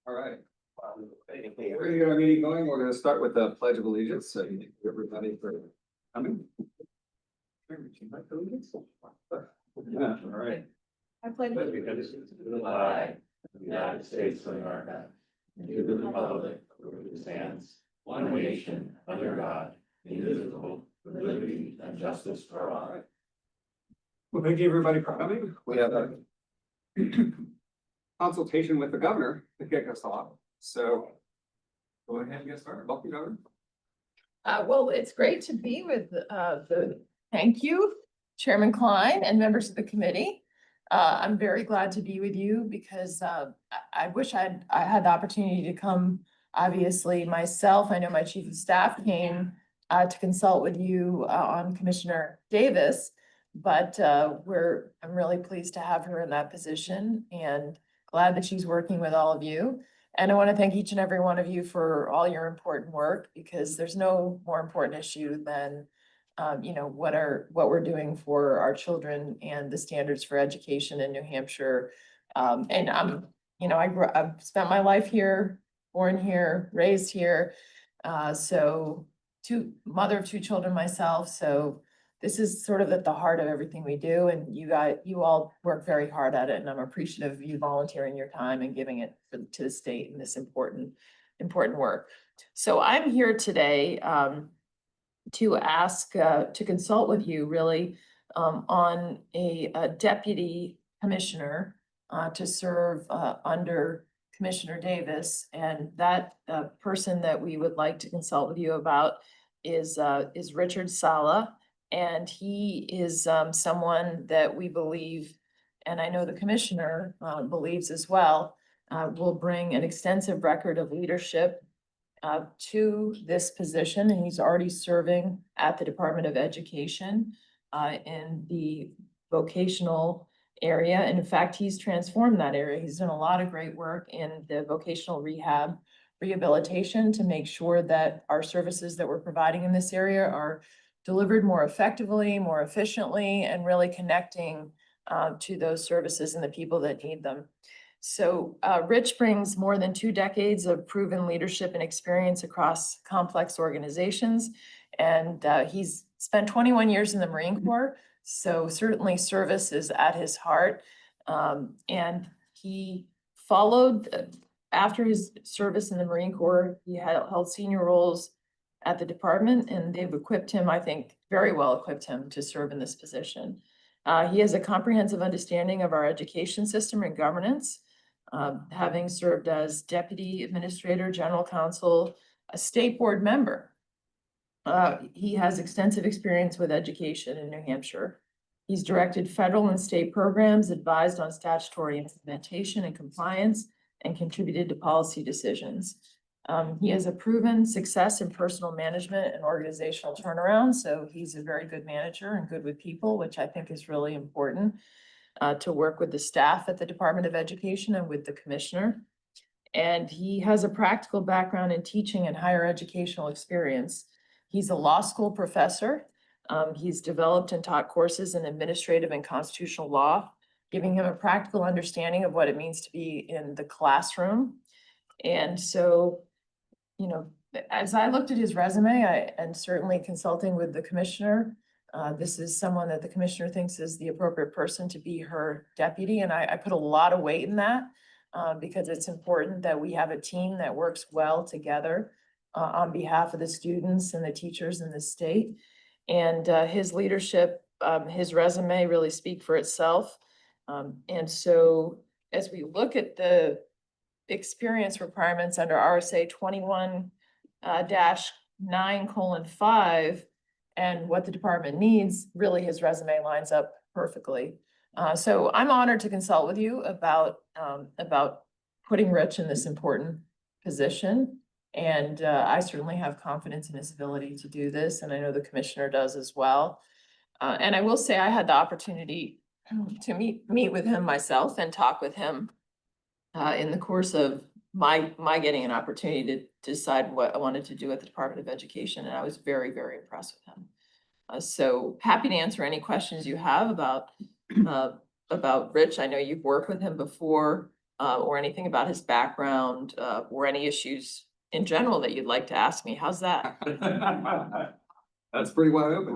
All right. We're gonna meeting going. We're gonna start with the Pledge of Allegiance. So thank you everybody for coming. Yeah, all right. I pledge allegiance to the flag of the United States of America and to the republic for which it stands, one nation, under God, indivisible, with liberty and justice for all. Well, thank you everybody for coming. We have a consultation with the governor to kick us off. So go ahead and get started. Welcome, Governor. Well, it's great to be with thank you, Chairman Klein and members of the committee. I'm very glad to be with you because I wish I had the opportunity to come. Obviously, myself, I know my chief of staff came to consult with you on Commissioner Davis, but I'm really pleased to have her in that position and glad that she's working with all of you. And I want to thank each and every one of you for all your important work, because there's no more important issue than what we're doing for our children and the standards for education in New Hampshire. And I've spent my life here, born here, raised here. So mother of two children myself. So this is sort of at the heart of everything we do, and you all work very hard at it, and I'm appreciative of you volunteering your time and giving it to the state in this important work. So I'm here today to ask to consult with you really on a deputy commissioner to serve under Commissioner Davis, and that person that we would like to consult with you about is Richard Sala. And he is someone that we believe, and I know the commissioner believes as well, will bring an extensive record of leadership to this position. And he's already serving at the Department of Education in the vocational area. And in fact, he's transformed that area. He's done a lot of great work in the vocational rehabilitation to make sure that our services that we're providing in this area are delivered more effectively, more efficiently, and really connecting to those services and the people that need them. So Rich brings more than 2 decades of proven leadership and experience across complex organizations. And he's spent 21 years in the Marine Corps. So certainly service is at his heart. And he followed after his service in the Marine Corps, he held senior roles at the department, and they've equipped him, I think, very well equipped him to serve in this position. He has a comprehensive understanding of our education system and governance, having served as deputy administrator, general counsel, a state board member. He has extensive experience with education in New Hampshire. He's directed federal and state programs, advised on statutory implementation and compliance, and contributed to policy decisions. He has a proven success in personal management and organizational turnaround. So he's a very good manager and good with people, which I think is really important to work with the staff at the Department of Education and with the commissioner. And he has a practical background in teaching and higher educational experience. He's a law school professor. He's developed and taught courses in administrative and constitutional law, giving him a practical understanding of what it means to be in the classroom. And so, as I looked at his resume, and certainly consulting with the commissioner, this is someone that the commissioner thinks is the appropriate person to be her deputy. And I put a lot of weight in that because it's important that we have a team that works well together on behalf of the students and the teachers in the state. And his leadership, his resume really speak for itself. And so as we look at the experience requirements under RSA 21-9:5 and what the department needs, really his resume lines up perfectly. So I'm honored to consult with you about putting Rich in this important position. And I certainly have confidence in his ability to do this, and I know the commissioner does as well. And I will say I had the opportunity to meet with him myself and talk with him in the course of my getting an opportunity to decide what I wanted to do at the Department of Education, and I was very, very impressed with him. So happy to answer any questions you have about Rich. I know you've worked with him before or anything about his background, or any issues in general that you'd like to ask me. How's that? That's pretty wide open.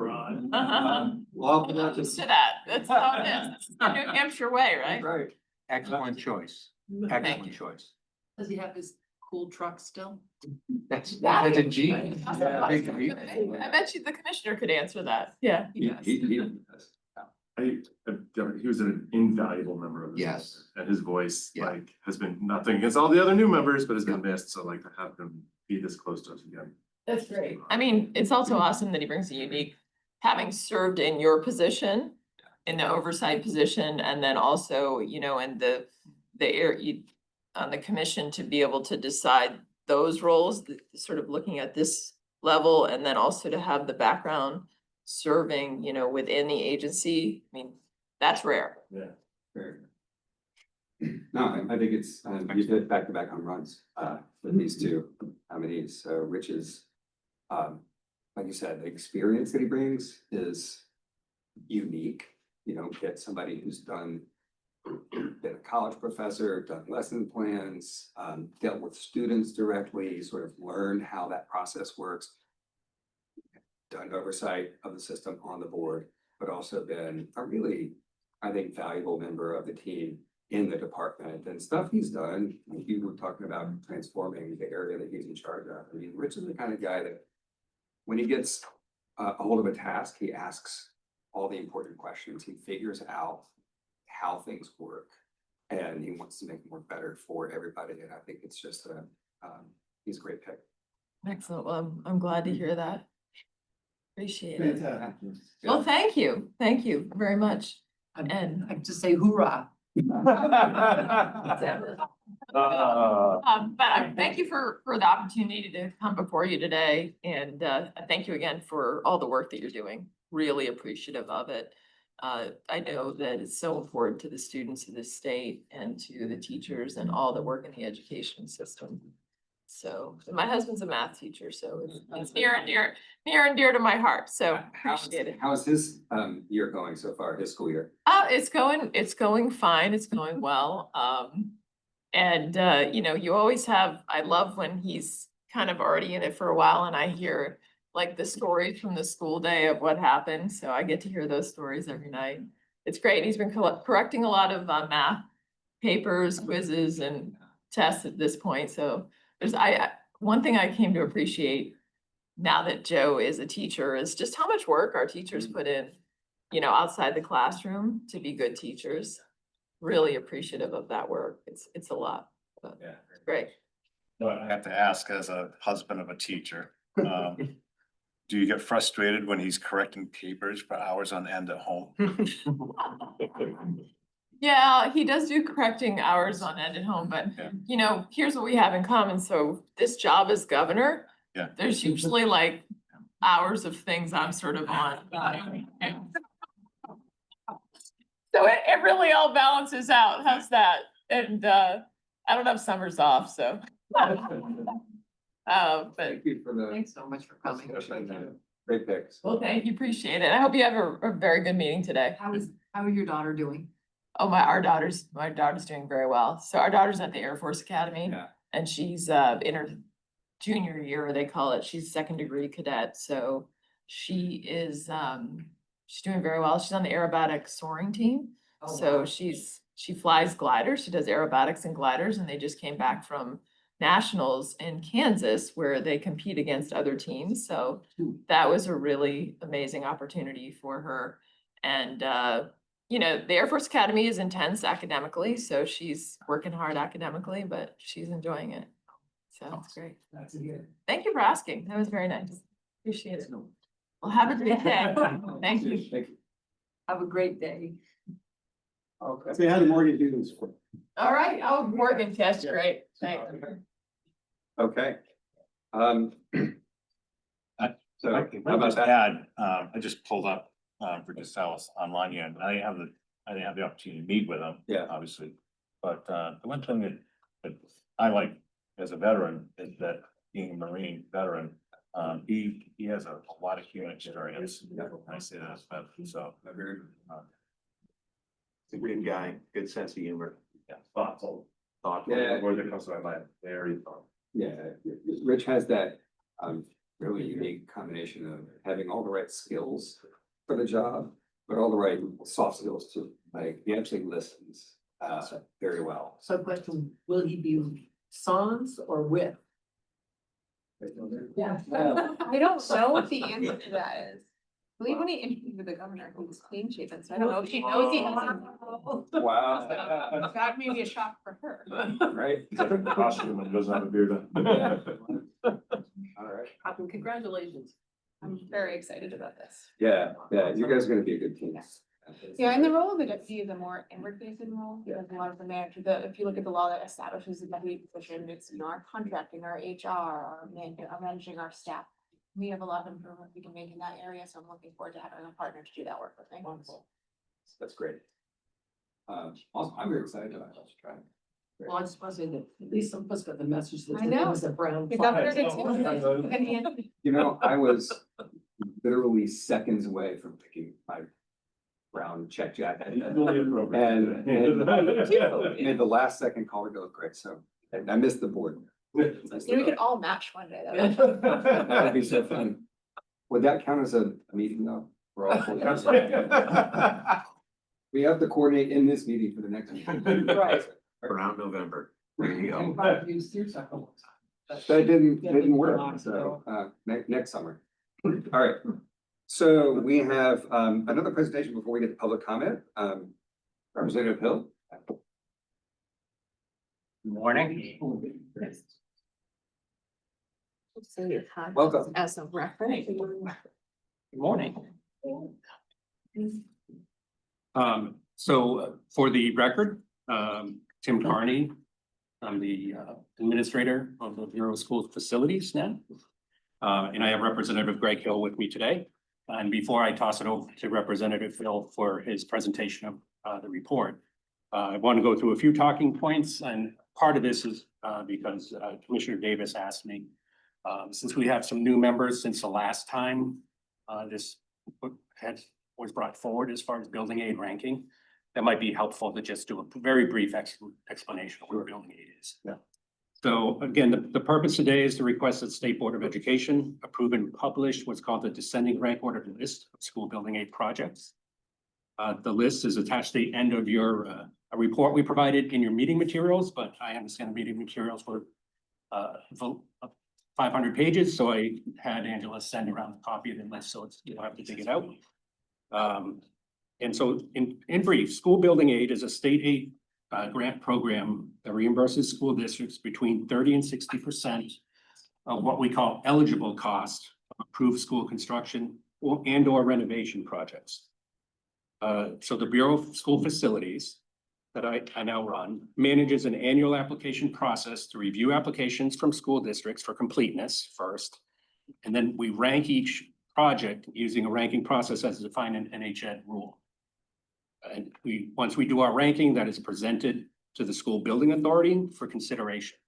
Well, I'm not used to that. That's how it is. It's the New Hampshire way, right? Right. Excellent choice. Thank Excellent you. choice. Does he have his cool truck still? That's That- a Jeep. I bet you the commissioner could answer that. Yeah. He does. He was an invaluable member of this. Yes. board, And his voice, Yeah. like, has been nothing against all the other new members, but has been missed, so like to have him be this close to us again. That's great. I mean, it's also awesome that he brings a unique, having served in your position, in the oversight position, and then also, you know, in the on the commission to be able to decide those roles, sort of looking at this level, and then also to have the background serving, you know, within the agency. I mean, that's rare. Yeah. Very good. No, I think it's, you did back to back home runs, with these two nominees. So Rich is, like you said, the experience that he brings is unique. You don't get somebody who's been a college professor, done lesson plans, dealt with students directly, sort of learned how that process works. Done oversight of the system on the board, but also been a really, I think, valuable member of the team in the department and stuff he's done. You were talking about transforming the area that he's in charge of. I mean, Rich is the kind of guy that when he gets a hold of a task, he asks all the important questions. He figures out how things work and he wants to make it more better for everybody. And I think it's just he's a great pick. Excellent. Well, I'm glad to hear that. Appreciate it. Well, Yeah. thank you. Thank you very much. And I just say hoorah. But I thank you for the opportunity to come before you today, and thank you again for all the work that you're doing. Really appreciative of it. I know that it's so important to the students of this state and to the teachers and all that work in the education system. So my husband's a math teacher, so it's near and dear to my heart, so appreciate it. How's his year going so far, his school year? It's going fine, it's going well. And you know, you always have, I love when he's kind of already in it for a while and I hear like the stories from the school day of what happened. So I get to hear those stories every night. It's great. He's been correcting a lot of math papers, quizzes and tests at this point. So there's, one thing I came to appreciate now that Joe is a teacher is just how much work our teachers put in, you know, outside the classroom to be good teachers. Really appreciative of that work. It's a lot, but Yeah. it's great. No, I have to ask, as a husband of a teacher, do you get frustrated when he's correcting papers for hours on end at home? Yeah, he does do correcting hours on end at home, but Yeah. you know, here's what we have in common. So this job as governor. Yeah. There's usually like hours of things I'm sort of on. So it really all balances out. How's that? And I don't have summers off, so. But, Thank you for the. Thanks so much for coming. Great picks. well, thank you, appreciate it. I hope you have a very good meeting today. How is your daughter doing? Oh, my daughter's doing very well. So our daughter's at the Air Force Academy. Yeah. And she's in her junior year, they call it. She's second degree cadet. So she is she's doing very well. She's on the aerobatic soaring team. So she flies gliders. She does aerobatics and gliders, and they just came back from nationals in Kansas where they compete against other teams. So that was a really amazing opportunity for her. And you know, the Air Force Academy is intense academically, so she's working hard academically, but she's enjoying it. So it's great. That's it. Thank you for asking. That was very nice. Appreciate it. Well, have a great day. Thank you. Thank you. Have a great day. Okay. Say hi to Morgan Hughes. All right. Oh, Morgan, that's great. Thanks. Okay. So I how can about just that? add, I just pulled up for DeSales online here, and I didn't have the opportunity to meet with him. Yeah. Obviously, but the one thing that I like as a veteran is that being a Marine veteran, he has a lot of human experience. I say that as a veteran, so. It's a good guy, good sense of humor. Yeah, thoughtful. thoughtful, Yeah. the word that comes to my mind, very thoughtful. Yeah, Rich has that really unique combination of having all the right skills for the job, but all the right soft skills too. Like he actually listens very well. So question, will he be sans or with? Yeah. I don't know what the answer to that is. I believe when he interviewed with the governor, he was clean shaven, so I don't know if she knows he has. Wow. That may be a shock for her. Right? Costume and doesn't have a beard on. All right. Captain, congratulations. I'm very excited about this. Yeah, you guys are gonna be a good team. Yeah, and the role of the deputy is a more inward facing role, because a lot of the manager, if you look at the law that establishes the deputy position, it's, our contracting, our HR, our managing our staff. We have a lot of improvement we can make in that area, so I'm looking forward to having a partner to do that work with me. That's great. Also, I'm very excited about it. Let's try. Well, I just want to say that at least some of us got the message that I know. it was a brown The flag. governor did too. And Anthony. You know, I was literally seconds away from picking my brown check jacket. And made the last second call to go great, so I missed the board. You know, we could all match one day, though. That would be so fun. Would that count as a meeting though? We're all. We have to coordinate in this meeting for the next meeting. Right. Around November. There you go. Everybody used your second one. That didn't work, so next summer. All right. So we have another presentation before we get to public comment. Representative Hill. Morning. Welcome. As a reference. Good morning. So for the record, Tim Carney, I'm the administrator of the Bureau of School Facilities now. And I have Representative Greg Hill with me today. And before I toss it over to Representative Hill for his presentation of the report, I want to go through a few talking points, and part of this is because Commissioner Davis asked me, since we have some new members since the last time this was brought forward as far as building aid ranking, that might be helpful to just do a very brief explanation of what building aid is. Yeah. So again, the purpose today is to request that the State Board of Education approve and publish what's called the descending rank order list of school building aid projects. The list is attached to the end of your a report we provided in your meeting materials, but I understand the meeting materials were 500 pages, so I had Angela send around a copy of the list, so you don't have to dig it out. And so in brief, school building aid is a state aid grant program that reimburses school districts between 30% and 60% of what we call eligible cost of approved school construction or renovation projects. So the Bureau of School Facilities that I now run manages an annual application process to review applications from school districts for completeness first. And then we rank each project using a ranking process as defined in NHED rule. And once we do our ranking, that is presented to the school building authority for consideration.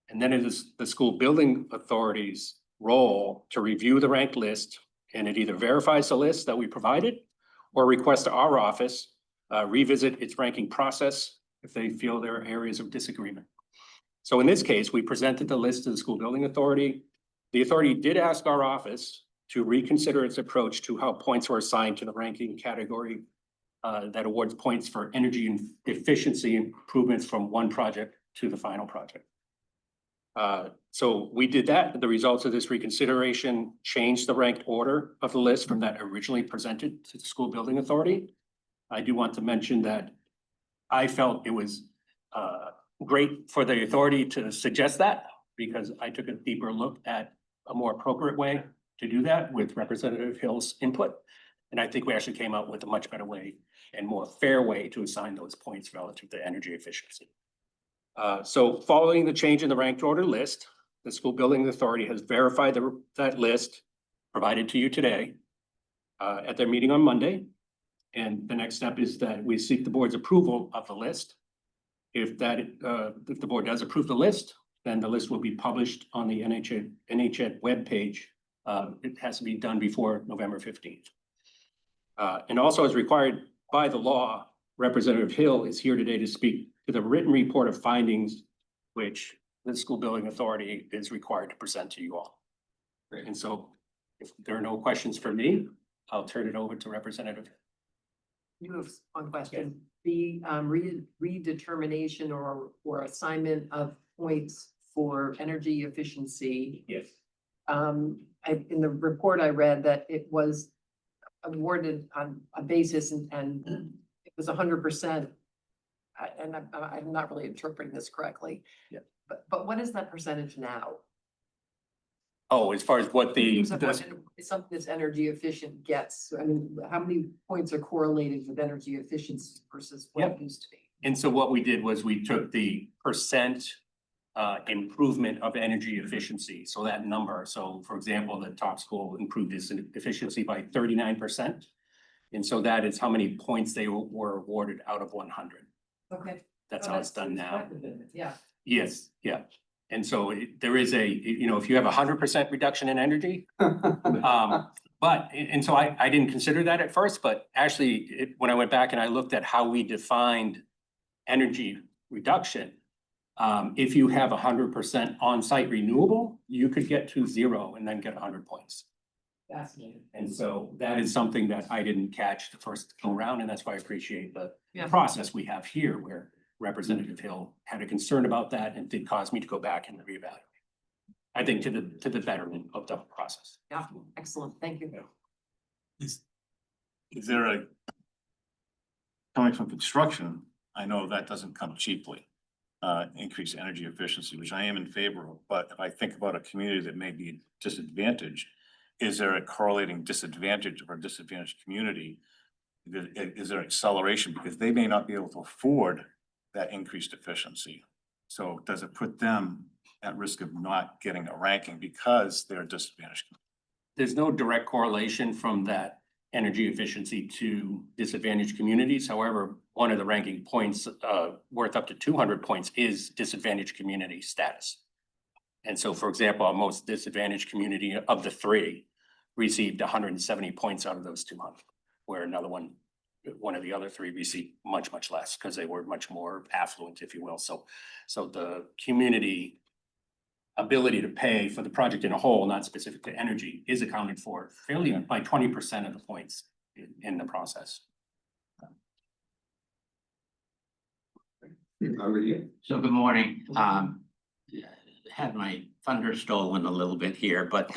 And then it is the school building authority's role to review the ranked list, and it either verifies the list that we provided or requests to our office revisit its ranking process if they feel there are areas of disagreement. So in this case, we presented the list to the school building authority. The authority did ask our office to reconsider its approach to how points were assigned to the ranking category that awards points for energy and efficiency improvements from one project to the final project. So we did that. The results of this reconsideration changed the ranked order of the list from that originally presented to the school building authority. I do want to mention that I felt it was great for the authority to suggest that, because I took a deeper look at a more appropriate way to do that with Representative Hill's input. And I think we actually came up with a much better way and more fair way to assign those points relative to energy efficiency. So following the change in the ranked order list, the school building authority has verified that list provided to you today at their meeting on Monday. And the next step is that we seek the board's approval of the list. If the board does approve the list, then the list will be published on the NHED webpage. It has to be done before November 15th. And also, as required by the law, Representative Hill is here today to speak to the written report of findings, which the school building authority is required to present to you all. Great. And so if there are no questions for me, I'll turn it over to Representative. You have one question. The redetermination or assignment of points for energy efficiency. Yes. In the report I read that it was awarded on a basis and it was 100%. And I'm not really interpreting this correctly. Yeah. But what is that percentage now? Oh, as far as what the, It's something that's energy efficient gets. I mean, how many points are correlated with energy efficiency versus what it used to be? and so what we did was we took the percent improvement of energy efficiency, so that number, so for example, the top school improved its efficiency by 39%. And so that is how many points they were awarded out of 100. Okay. That's Oh, how it's done now. reflected in it, yeah. Yes, yeah. And so there is a, if you have 100% reduction in energy, but, and so I didn't consider that at first, but actually, when I went back and I looked at how we defined energy reduction, if you have 100% on-site renewable, you could get to 0 and then get 100 points. Fascinating. And so that is something that I didn't catch the first go around, and that's why I appreciate the Yeah. process we have here, where Representative Hill had a concern about that and did cause me to go back and reevaluate. I think to the betterment of the process. Yeah, excellent. Thank you. Is there a, coming from construction, I know that doesn't come cheaply. Increase energy efficiency, which I am in favor of, but if I think about a community that may be disadvantaged, is there a correlating disadvantage or disadvantaged community? Is there acceleration because they may not be able to afford that increased efficiency? So does it put them at risk of not getting a ranking because they're disadvantaged? There's no direct correlation from that energy efficiency to disadvantaged communities. However, one of the ranking points worth up to 200 points is disadvantaged community status. And so, for example, our most disadvantaged community of the 3 received 170 points out of those 200, where another one of the other 3 received much, much less because they were much more affluent, if you will. So the community ability to pay for the project in a whole, not specific to energy, is accounted for fairly by 20% of the points in the process. Over to you. So good morning. Had my thunder stolen a little bit here, but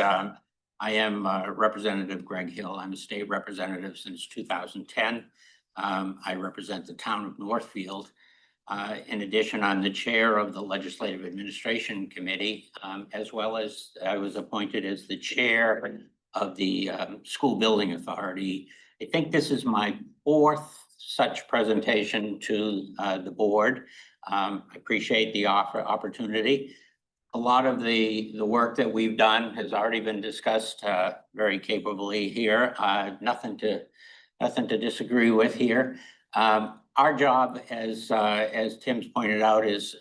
I am Representative Greg Hill. I'm a state representative since 2010. I represent the town of Northfield. In addition, I'm the chair of the Legislative Administration Committee, as well as I was appointed as the chair of the School Building Authority. I think this is my 4th such presentation to the board. I appreciate the opportunity. A lot of the work that we've done has already been discussed very capably here. Nothing to disagree with here. Our job, as Tim's pointed out, is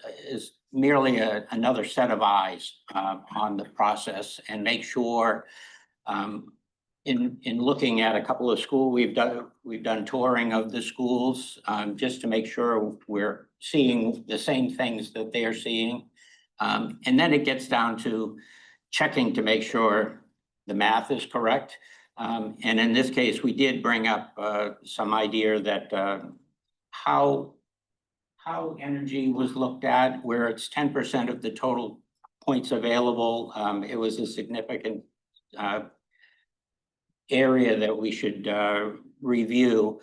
merely another set of eyes on the process and make sure in looking at a couple of schools, we've done touring of the schools just to make sure we're seeing the same things that they're seeing. And then it gets down to checking to make sure the math is correct. And in this case, we did bring up some idea that how energy was looked at, where it's 10% of the total points available. It was a significant area that we should review.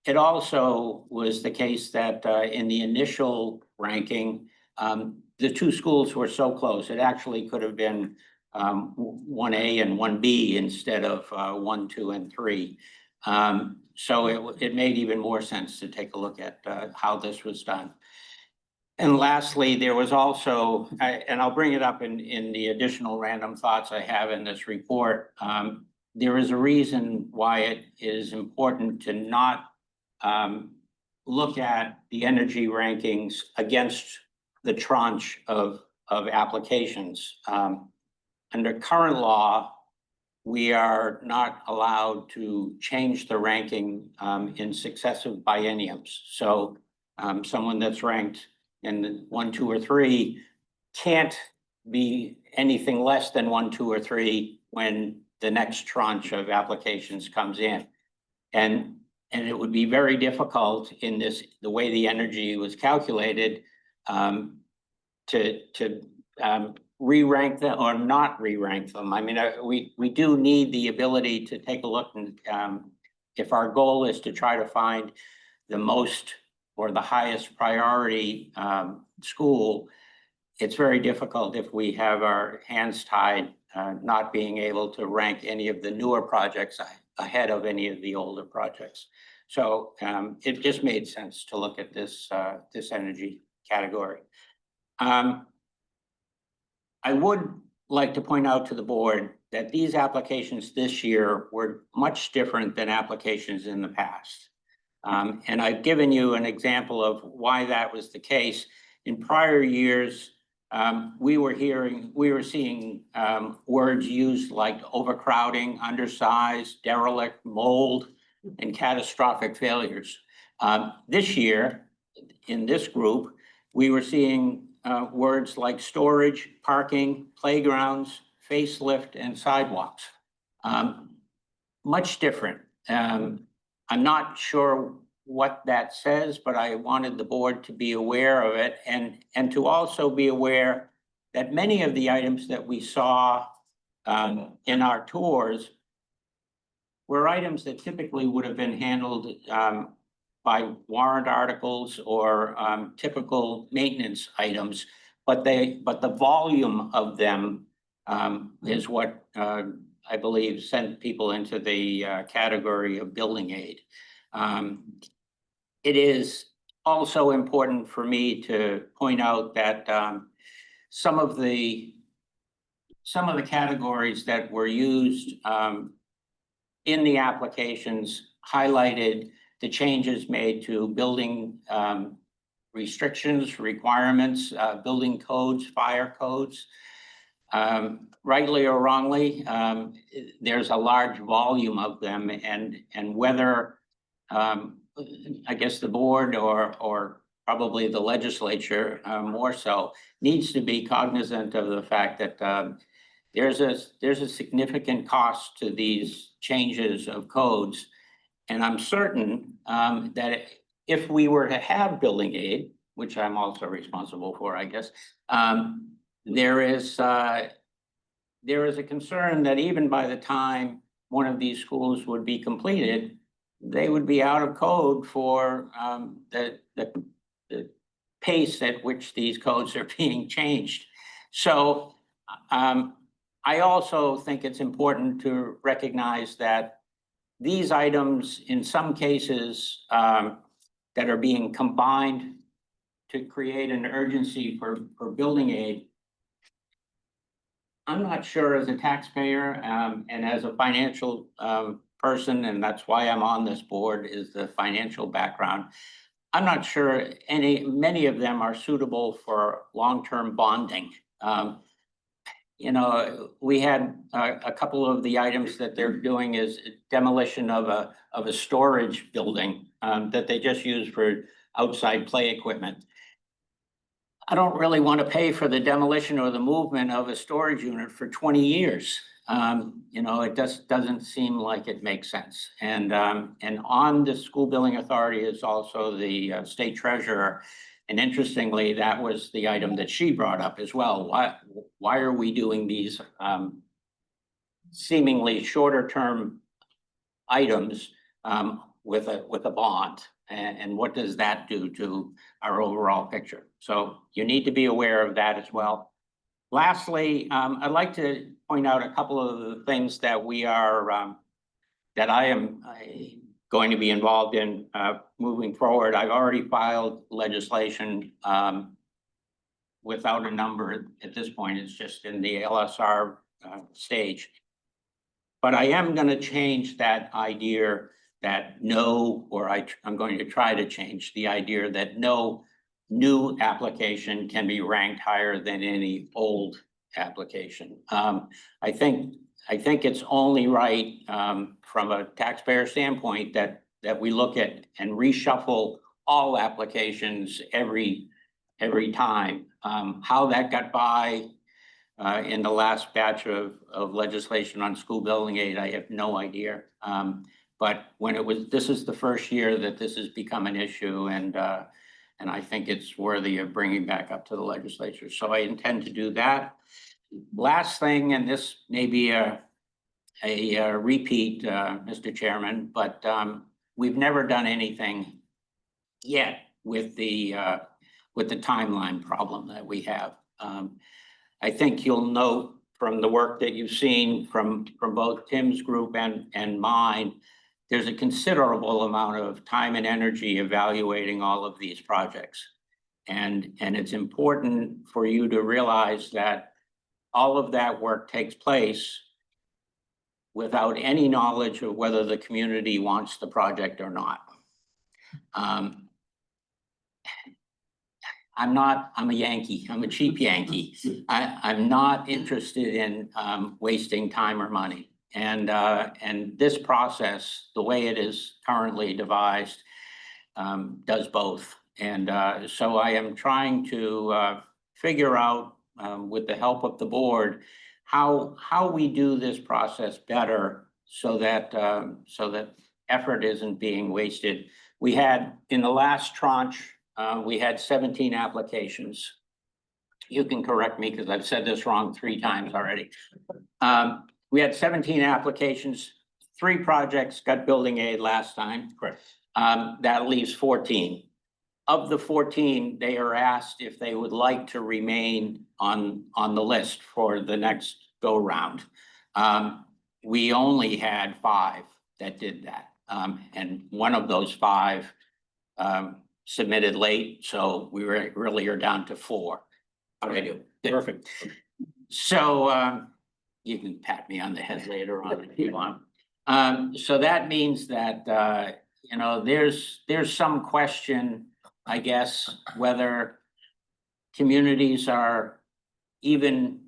It also was the case that in the initial ranking, the 2 schools were so close. It actually could have been 1A and 1B instead of 1, 2, and 3. So it made even more sense to take a look at how this was done. And lastly, there was also, and I'll bring it up in the additional random thoughts I have in this report. There is a reason why it is important to not look at the energy rankings against the tranche of applications. Under current law, we are not allowed to change the ranking in successive bienniums. So someone that's ranked and 1, 2, or 3 can't be anything less than 1, 2, or 3 when the next tranche of applications comes in. And it would be very difficult in this, the way the energy was calculated, to re-rank them or not re-rank them. I mean, we do need the ability to take a look and, if our goal is to try to find the most or the highest priority school, it's very difficult if we have our hands tied, not being able to rank any of the newer projects ahead of any of the older projects. So it just made sense to look at this energy category. I would like to point out to the board that these applications this year were much different than applications in the past. And I've given you an example of why that was the case. In prior years, we were seeing words used like overcrowding, undersized, derelict, mold, and catastrophic failures. This year, in this group, we were seeing words like storage, parking, playgrounds, facelift, and sidewalks. Much different. I'm not sure what that says, but I wanted the board to be aware of it and to also be aware that many of the items that we saw in our tours were items that typically would have been handled by warrant articles or typical maintenance items, but the volume of them is what I believe sent people into the category of building aid. It is also important for me to point out that some of the categories that were used in the applications highlighted the changes made to building restrictions, requirements, building codes, fire codes. Rightly or wrongly, there's a large volume of them, and whether I guess the board or probably the legislature more so needs to be cognizant of the fact that there's a significant cost to these changes of codes. And I'm certain that if we were to have building aid, which I'm also responsible for, I guess, there is a concern that even by the time one of these schools would be completed, they would be out of code for the pace at which these codes are being changed. So I also think it's important to recognize that these items, in some cases, that are being combined to create an urgency for building aid, I'm not sure as a taxpayer and as a financial person, and that's why I'm on this board, is the financial background. I'm not sure many of them are suitable for long-term bonding. You know, we had a couple of the items that they're doing is demolition of a storage building that they just use for outside play equipment. I don't really want to pay for the demolition or the movement of a storage unit for 20 years. You know, it just doesn't seem like it makes sense. And on the school building authority is also the state treasurer. And interestingly, that was the item that she brought up as well. Why are we doing these seemingly shorter term items with a bond? And what does that do to our overall picture? So you need to be aware of that as well. Lastly, I'd like to point out a couple of the things that we are, that I am going to be involved in moving forward. I've already filed legislation without a number at this point. It's just in the LSR stage. But I am going to change that idea that I'm going to try to change the idea that no new application can be ranked higher than any old application. I think it's only right from a taxpayer standpoint that we look at and reshuffle all applications every every time. How that got by in the last batch of legislation on school building aid, I have no idea. But when it was, this is the first year that this has become an issue, and I think it's worthy of bringing back up to the legislature. So I intend to do that. Last thing, and this may be a repeat, Mr. Chairman, but we've never done anything yet with the timeline problem that we have. I think you'll note from the work that you've seen from both Tim's group and mine, there's a considerable amount of time and energy evaluating all of these projects. And it's important for you to realize that all of that work takes place without any knowledge of whether the community wants the project or not. I'm a Yankee, I'm a cheap Yankee. I'm not interested in wasting time or money. And this process, the way it is currently devised, does both. And so I am trying to figure out, with the help of the board, how we do this process better so that effort isn't being wasted. We had, in the last tranche, we had 17 applications. You can correct me because I've said this wrong 3 times already. We had 17 applications, 3 projects got building aid last time. Correct. That leaves 14. Of the 14, they are asked if they would like to remain on the list for the next go round. We only had 5 that did that. And one of those 5 submitted late, so we really are down to 4. How do I do? Perfect. So you can pat me on the head later on if you want. So that means that you know, there's some question, I guess, whether communities are even,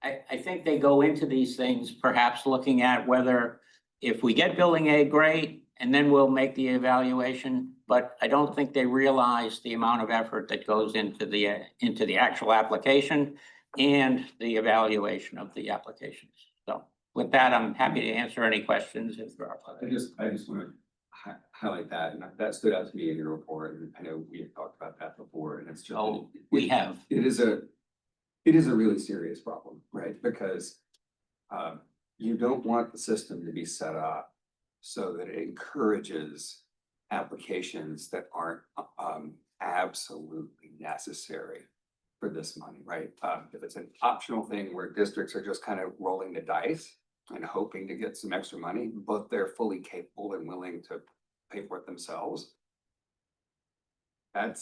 I think they go into these things perhaps looking at whether if we get building aid, great, and then we'll make the evaluation. But I don't think they realize the amount of effort that goes into the actual application and the evaluation of the applications. So with that, I'm happy to answer any questions if there are. I just want to highlight that, and that stood out to me in your report, and I know we have talked about that before, and it's just. Oh, we have. It is a really serious problem, right? Because you don't want the system to be set up so that it encourages applications that aren't absolutely necessary for this money, right? If it's an optional thing where districts are just kind of rolling the dice and hoping to get some extra money, but they're fully capable and willing to pay for it themselves. That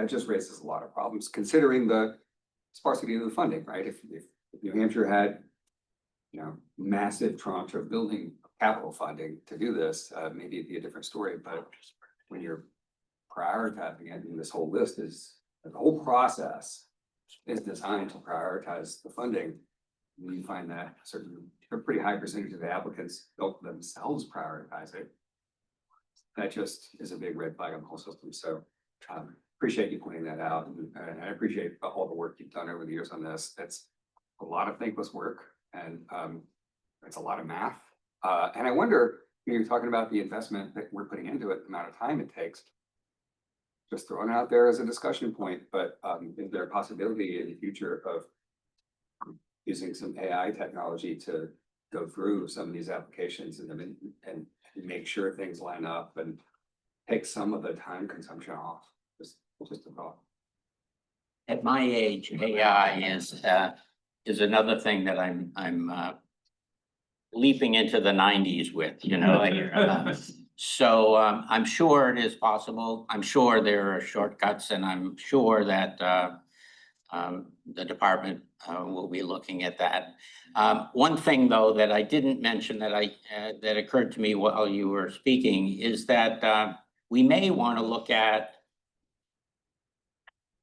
just raises a lot of problems, considering the sparsity of the funding, right? If New Hampshire had, you know, massive tranche of building capital funding to do this, maybe it'd be a different story. But when you're prioritizing it, and this whole list is, the whole process is designed to prioritize the funding, we find that a pretty high percentage of the applicants don't themselves prioritize it. That just is a big red flag on the whole system. So appreciate you pointing that out, and I appreciate all the work you've done over the years on this. That's a lot of thankless work, and it's a lot of math. And I wonder, when you're talking about the investment that we're putting into it, the amount of time it takes. Just throwing it out there as a discussion point, but is there a possibility in the future of using some AI technology to go through some of these applications and make sure things line up and take some of the time consumption off? Just a thought. At my age, AI is another thing that I'm leaping into the 90s with, you know. So I'm sure it is possible. I'm sure there are shortcuts, and I'm sure that the department will be looking at that. One thing, though, that I didn't mention that occurred to me while you were speaking is that we may want to look at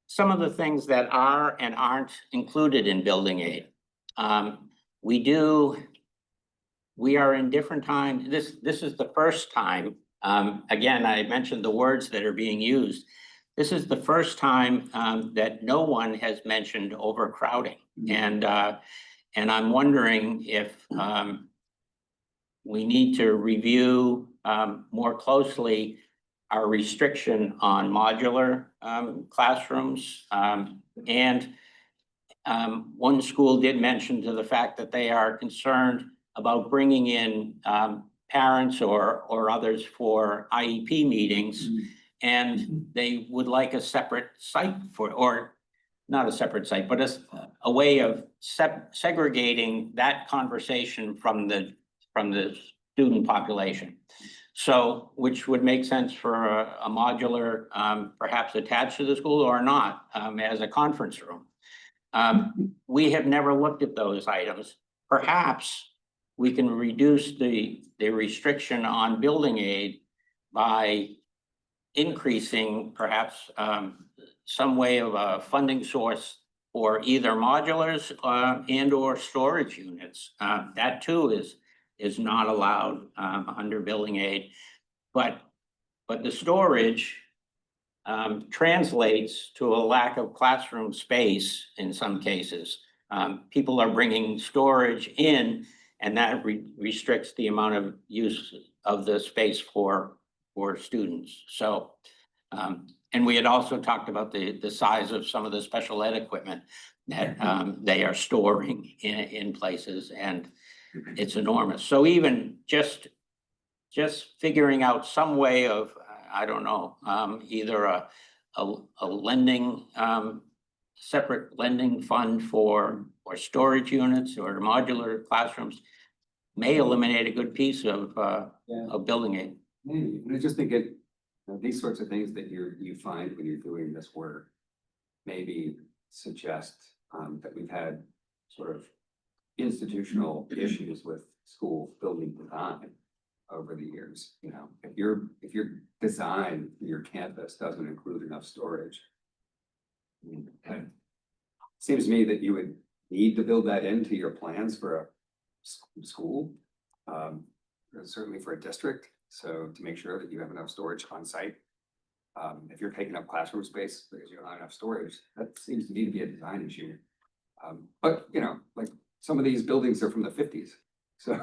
some of the things that are and aren't included in building aid. We are in different times. This is the first time, again, I mentioned the words that are being used. this is the first time that no one has mentioned overcrowding. And I'm wondering if we need to review more closely our restriction on modular classrooms. And one school did mention to the fact that they are concerned about bringing in parents or others for IEP meetings. And they would like a separate site for, or not a separate site, but a way of segregating that conversation from the student population. So, which would make sense for a modular, perhaps attached to the school or not, as a conference room. We have never looked at those items. Perhaps we can reduce the restriction on building aid by increasing perhaps some way of a funding source for either modulars and or storage units. That too is not allowed under building aid. But the storage translates to a lack of classroom space in some cases. People are bringing storage in, and that restricts the amount of use of the space for students. So, and we had also talked about the size of some of the special ed equipment that they are storing in places, and it's enormous. So even just figuring out some way of, I don't know, either a lending, separate lending fund for storage units or modular classrooms may eliminate a good piece of building aid. Maybe, and I just think these sorts of things that you find when you're doing this work maybe suggest that we've had sort of institutional issues with school building design over the years. You know, if your design for your campus doesn't include enough storage, it seems to me that you would need to build that into your plans for a school, certainly for a district. So to make sure that you have enough storage on site. If you're taking up classroom space because you don't have enough storage, that seems to me to be a design issue. But you know, like some of these buildings are from the 50s, so.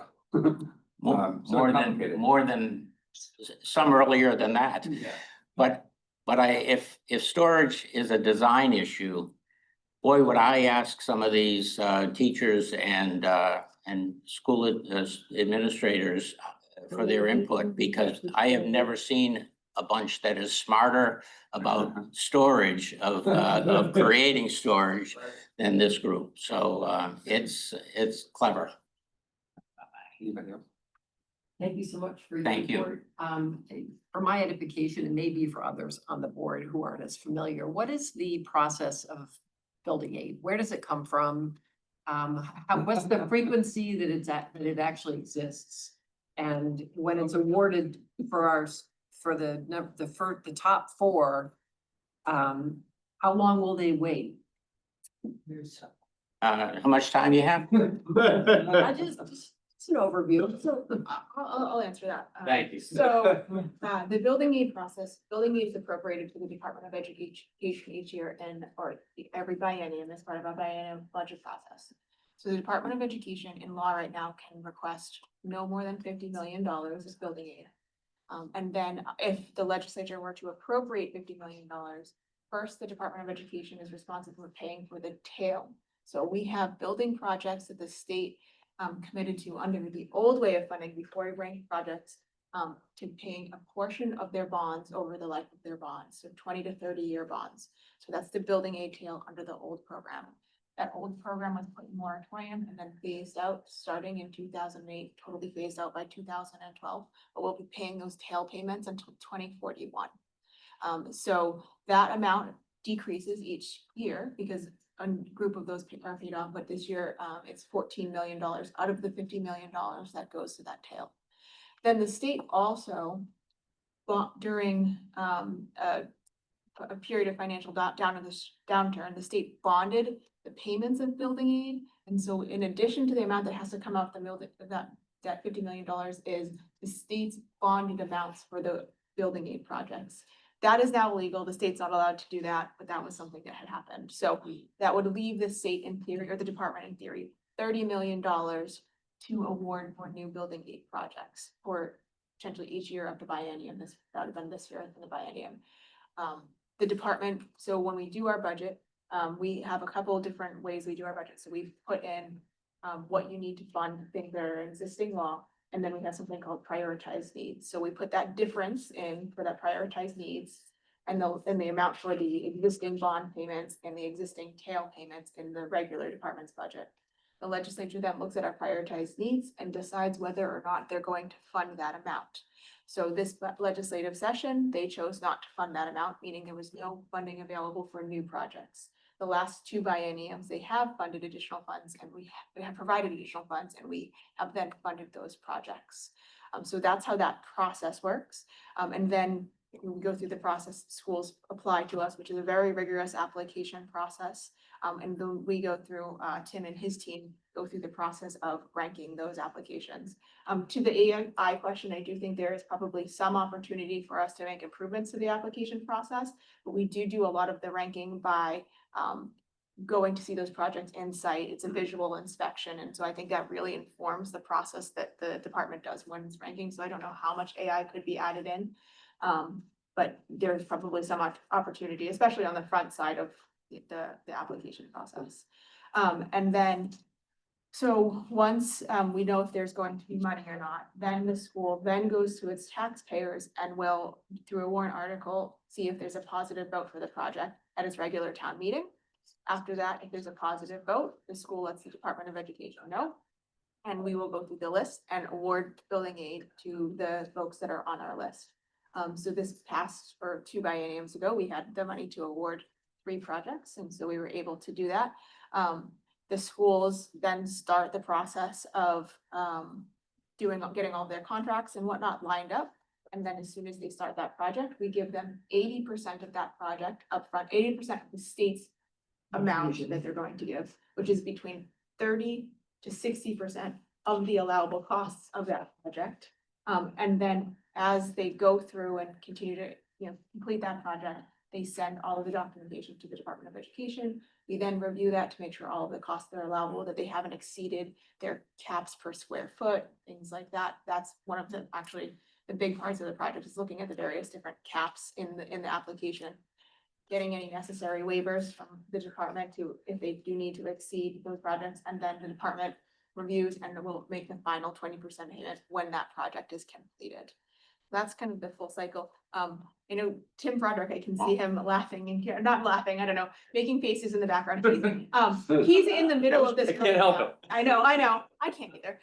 More than some earlier than that. Yeah. But if storage is a design issue, boy, would I ask some of these teachers and school administrators for their input, because I have never seen a bunch that is smarter about storage of creating storage than this group. So it's clever. Anybody else? Thank you so much for your Thank you. report. For my edification and maybe for others on the board who aren't as familiar, what is the process of building aid? Where does it come from? What's the frequency that it actually exists? And when it's awarded for the top four, how long will they wait? How much time do you have? Just an overview. So I'll answer that. Thank you. So, the building aid process, building aid is appropriated to the Department of Education each year or every biennium as part of a biennium budget process. So the Department of Education in law right now can request no more than $50 million as building aid. And then if the legislature were to appropriate $50 million, first, the Department of Education is responsible for paying for the tail. So we have building projects that the state committed to under the old way of funding before we bring projects to paying a portion of their bonds over the life of their bonds, so 20 to 30-year bonds. So that's the building aid tail under the old program. That old program was put in moratorium and then phased out starting in 2008, totally phased out by 2012, but we'll be paying those tail payments until 2041. So that amount decreases each year because a group of those are paid off, but this year it's $14 million out of the $50 million that goes to that tail. Then the state also bought during a period of financial downturn, the state bonded the payments of building aid. And so in addition to the amount that has to come out that $50 million is the state's bonded amounts for the building aid projects. That is now illegal. The state's not allowed to do that, but that was something that had happened. So that would leave the state in theory, or the department in theory, $30 million to award for new building aid projects for potentially each year up to biennium. That would have been this year in the biennium. The department, so when we do our budget, we have a couple of different ways we do our budget. So we've put in what you need to fund things that are existing law. And then we have something called prioritized needs. So we put that difference in for that prioritized needs and the amount for the existing bond payments and the existing tail payments in the regular department's budget. The legislature then looks at our prioritized needs and decides whether or not they're going to fund that amount. So this legislative session, they chose not to fund that amount, meaning there was no funding available for new projects. The last two bienniums, they have funded additional funds and we have provided additional funds and we have then funded those projects. So that's how that process works. And then we go through the process, schools apply to us, which is a very rigorous application process. And then we go through, Tim and his team go through the process of ranking those applications. To the AI question, I do think there is probably some opportunity for us to make improvements to the application process, but we do a lot of the ranking by going to see those projects in site. It's a visual inspection. And so I think that really informs the process that the department does when it's ranking. So I don't know how much AI could be added in. But there's probably some opportunity, especially on the front side of the application process. And then, so once we know if there's going to be money or not, then the school then goes to its taxpayers and will, through a warrant article, see if there's a positive vote for the project at its regular town meeting. After that, if there's a positive vote, the school lets the Department of Education know. And we will go through the list and award building aid to the folks that are on our list. So this past, or 2 bienniums ago, we had the money to award 3 projects, and so we were able to do that. The schools then start the process of getting all their contracts and whatnot lined up. And then as soon as they start that project, we give them 80% of that project upfront, 80% of the state's amount that they're going to give, which is between 30 to 60% of the allowable costs of that project. And then as they go through and continue to, complete that project, they send all of the documentation to the Department of Education. We then review that to make sure all of the costs that are allowable, that they haven't exceeded their caps per square foot, things like that. That's one of the big parts of the project, is looking at the various different caps in the application. Getting any necessary waivers from the department if they do need to exceed those projects, and then the department reviews and will make the final 20% payment when that project is completed. That's kind of the full cycle. Tim Broderick, I can see him laughing and not laughing, I don't know, making faces in the background. He's in the middle of this. I can't help it. I know, I can't either.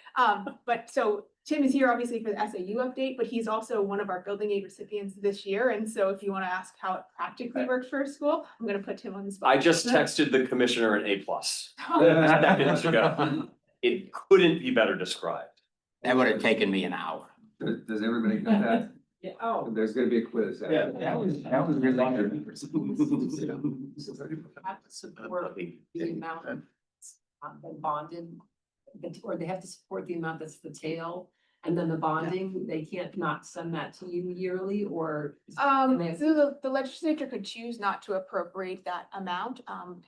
But so Tim is here obviously for the SAU update, but he's also one of our building aid recipients this year. And so if you want to ask how it practically works for a school, I'm going to put Tim on the spot. I just texted the commissioner an A+. Seconds ago. It couldn't be better described. That would have taken me an hour. Does everybody get that? Yeah, oh. There's gonna be a quiz. Yeah, that was really Have to support the amount been bonded, or they have to support the amount that's the tail. And then the bonding, they can't not send that to you yearly, or? So the legislature could choose not to appropriate that amount.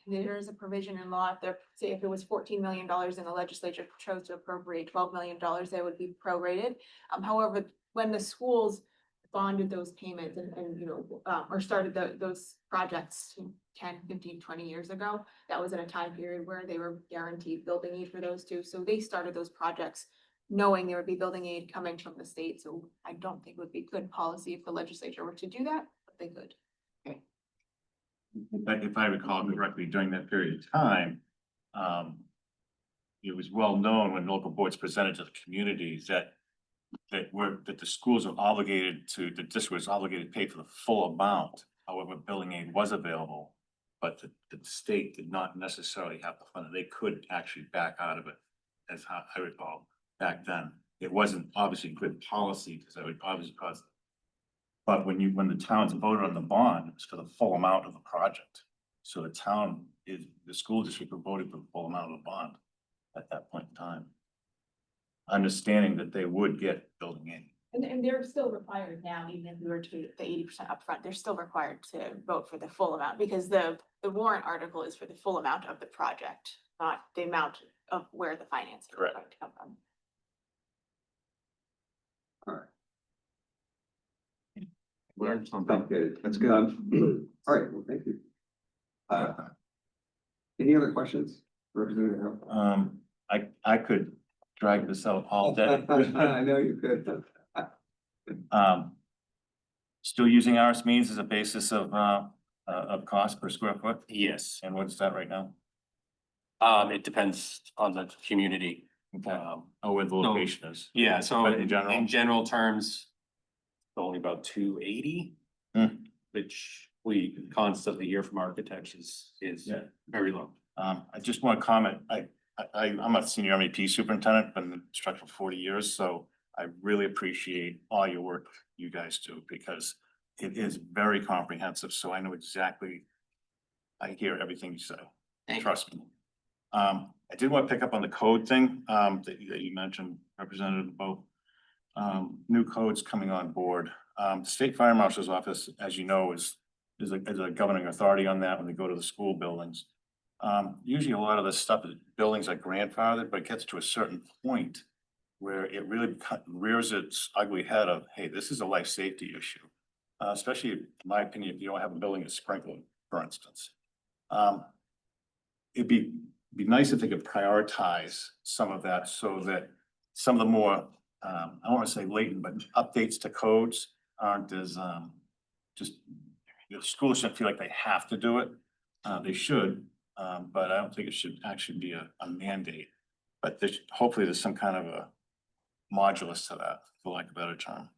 There is a provision in law, if it was $14 million and the legislature chose to appropriate $12 million, they would be prorated. However, when the schools bonded those payments or started those projects 10, 15, 20 years ago, that was in a time period where they were guaranteed building aid for those two. So they started those projects knowing there would be building aid coming from the state. So I don't think it would be good policy if the legislature were to do that, but they could. If I recall correctly, during that period of time, it was well known when local boards presented to the communities that the schools are obligated to, the district was obligated to pay for the full amount. However, building aid was available, but the state did not necessarily have the fund. They could actually back out of it, as how I recall back then. It wasn't obviously good policy, because that would obviously cause. But when the towns voted on the bond, it was for the full amount of the project. So the school district voted for the full amount of the bond at that point in time, understanding that they would get building aid. And they're still required now, even if we were to do the 80% upfront, they're still required to vote for the full amount because the warrant article is for the full amount of the project, not the amount of where the financing is Correct. going to come from. Learned something. Good. That's good. All right, well, thank you. Any other questions? Representative Harold? I could drag this out all day. I know you could. Still using RS means as a basis of cost per square foot, Yes, and what's that right now? it depends on the community. Okay. Oh, where the location is. Yeah, so But in general? in general terms, only about 280. Hmm. Which we constantly hear from architects is Yeah. very low. I just want to comment, I'm a senior MEP superintendent, been in construction for 40 years, so I really appreciate all your work you guys do, because it is very comprehensive, so I know exactly. I hear everything you say, Thank you. trust me. I did want to pick up on the code thing, that you mentioned, Representative Bo. New codes coming on board. The State Fire Marshal's Office, as you know, is a governing authority on that when they go to the school buildings. Usually a lot of this stuff, buildings are grandfathered, but it gets to a certain point where it really rears its ugly head of, hey, this is a life safety issue. Especially in my opinion, if you don't have a building that's sprinkled, for instance. It'd be nice if they could prioritize some of that so that some of the more, I don't want to say latent, but updates to codes aren't as, just, the schools shouldn't feel like they have to do it. They should, but I don't think it should actually be a mandate. But hopefully there's some kind of a modulus to that, for lack of a better term.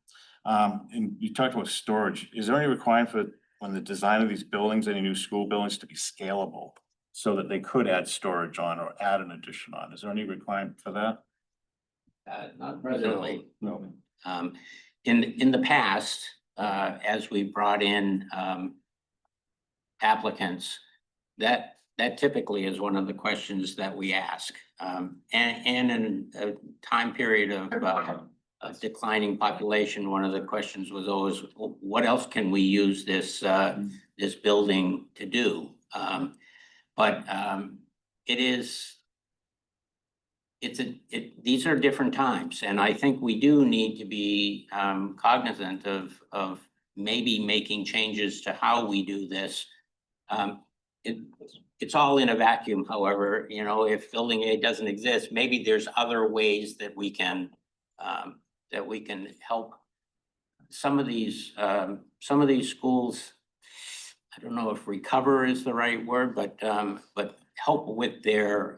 And you talked about storage. Is there any requirement for when the design of these buildings, any new school buildings, to be scalable so that they could add storage on or add an addition on? Is there any requirement for that? Not presently. No. In the past, as we brought in applicants, that typically is one of the questions that we ask. And in a time period of declining population, one of the questions was always, what else can we use this this building to do? But these are different times, and I think we do need to be cognizant of maybe making changes to how we do this. It's all in a vacuum, however, you know, if building A doesn't exist, maybe there's other ways that we can help some of these schools. I don't know if recover is the right word, but help with their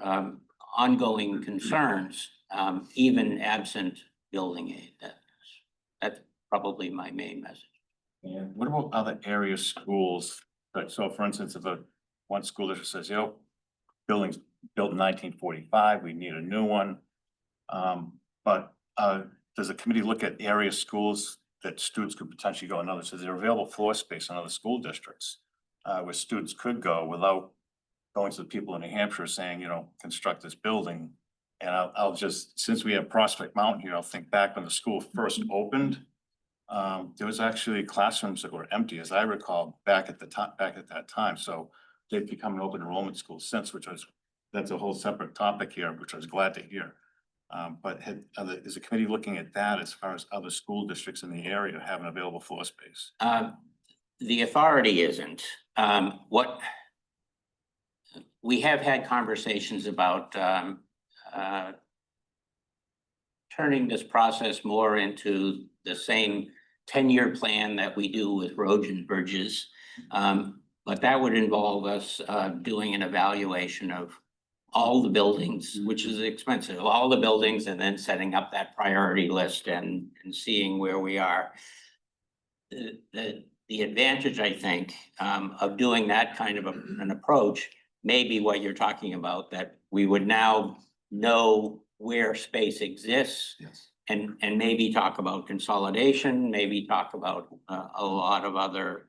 ongoing concerns, even absent building aid. That's probably my main message. And what about other area schools? Like, so for instance, if one school district says, you know, building's built in 1945, we need a new one. But does the committee look at area schools that students could potentially go in others? Is there available floor space in other school districts where students could go without going to the people in New Hampshire saying, you know, construct this building? And I'll just, since we have Prospect Mountain here, I'll think back when the school first opened. There was actually classrooms that were empty, as I recall, back at that time. So they've become an open enrollment school since, that's a whole separate topic here, which I was glad to hear. But is the committee looking at that as far as other school districts in the area having available floor space? The authority isn't. What we have had conversations about turning this process more into the same 10-year plan that we do with roads and bridges. But that would involve us doing an evaluation of all the buildings, which is expensive, all the buildings, and then setting up that priority list and seeing where we are. The advantage, I think, of doing that kind of an approach may be what you're talking about, that we would now know where space exists. Yes. And maybe talk about consolidation, maybe talk about a lot of other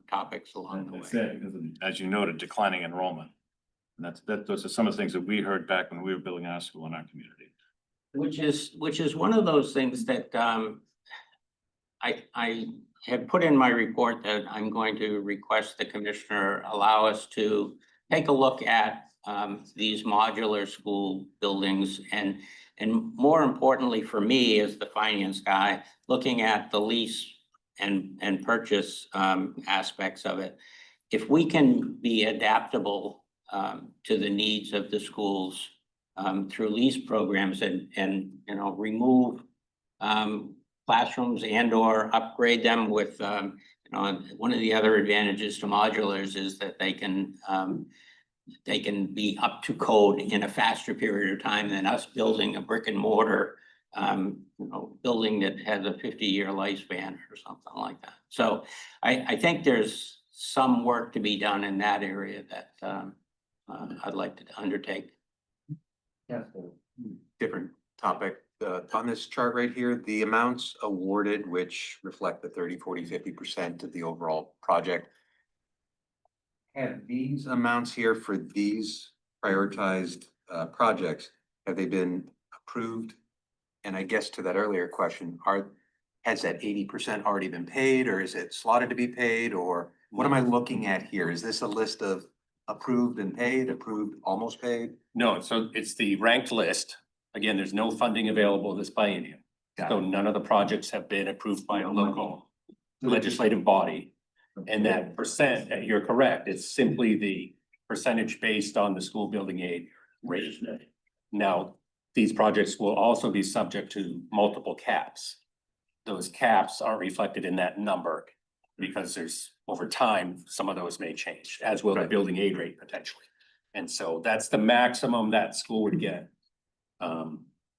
topics along the That's way. it, because as you noted, declining enrollment. And those are some of the things that we heard back when we were building our school in our community. Which is one of those things that I have put in my report that I'm going to request the commissioner allow us to take a look at these modular school buildings and more importantly for me as the finance guy, looking at the lease and purchase aspects of it. If we can be adaptable to the needs of the schools through lease programs and you know, remove classrooms and or upgrade them with you know, one of the other advantages to modulars is that they can be up to code in a faster period of time than us building a brick and mortar you know, building that has a 50-year lifespan or something like that. So I think there's some work to be done in that area that I'd like to undertake. Yeah. Different topic, on this chart right here, the amounts awarded, which reflect the 30, 40, 50% of the overall project. Have these amounts here for these prioritized projects, have they been approved? And I guess to that earlier question, has that 80% already been paid, or is it slotted to be paid, or what am I looking at here? Is this a list of approved and paid, approved, almost paid? No, so it's the ranked list. Again, there's no funding available this biennium. Got So none of the projects have been approved by a local legislative body. And that percent, you're correct, it's simply the percentage based on the school building aid rate. Now, these projects will also be subject to multiple caps. Those caps are reflected in that number because there's, over time, some of those may change, as will the Right. building aid rate potentially. And so that's the maximum that school would get.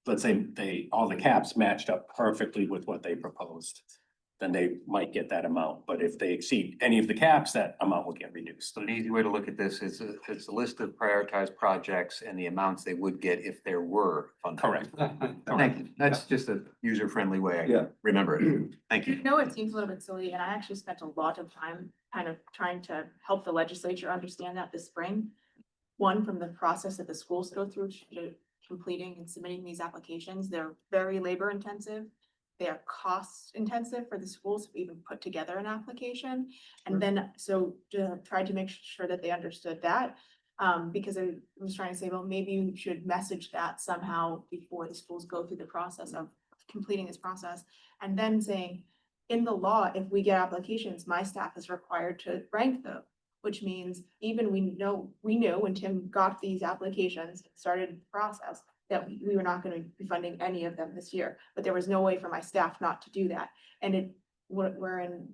Let's say all the caps matched up perfectly with what they proposed, then they might get that amount. But if they exceed any of the caps, that amount will get reduced. So an easy way to look at this is it's a list of prioritized projects and the amounts they would get if there were funding. Correct. Thank you. That's just a user-friendly way I Yeah. can remember it. Thank I you. know it seems a little bit silly, and I actually spent a lot of time kind of trying to help the legislature understand that this spring. One, from the process that the schools go through to completing and submitting these applications, they're very labor intensive. They are cost intensive for the schools to even put together an application. And then, so to try to make sure that they understood that. Because I was trying to say, well, maybe you should message that somehow before the schools go through the process of completing this process. And then saying, in the law, if we get applications, my staff is required to rank them. Which means even we knew when Tim got these applications, started the process, that we were not gonna be funding any of them this year. But there was no way for my staff not to do that. And we're in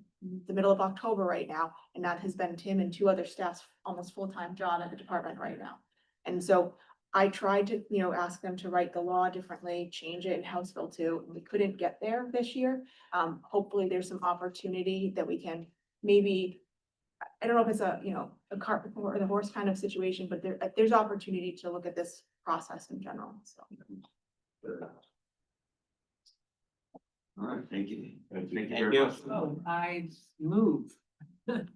the middle of October right now, and that has been Tim and two other staff's almost full-time job at the department right now. And so I tried to, ask them to write the law differently, change it in House Bill 2, and we couldn't get there this year. Hopefully there's some opportunity that we can maybe, I don't know if it's a cart before the horse kind of situation, but there's opportunity to look at this process in general, so. All right. Thank you. Thank you. So I move that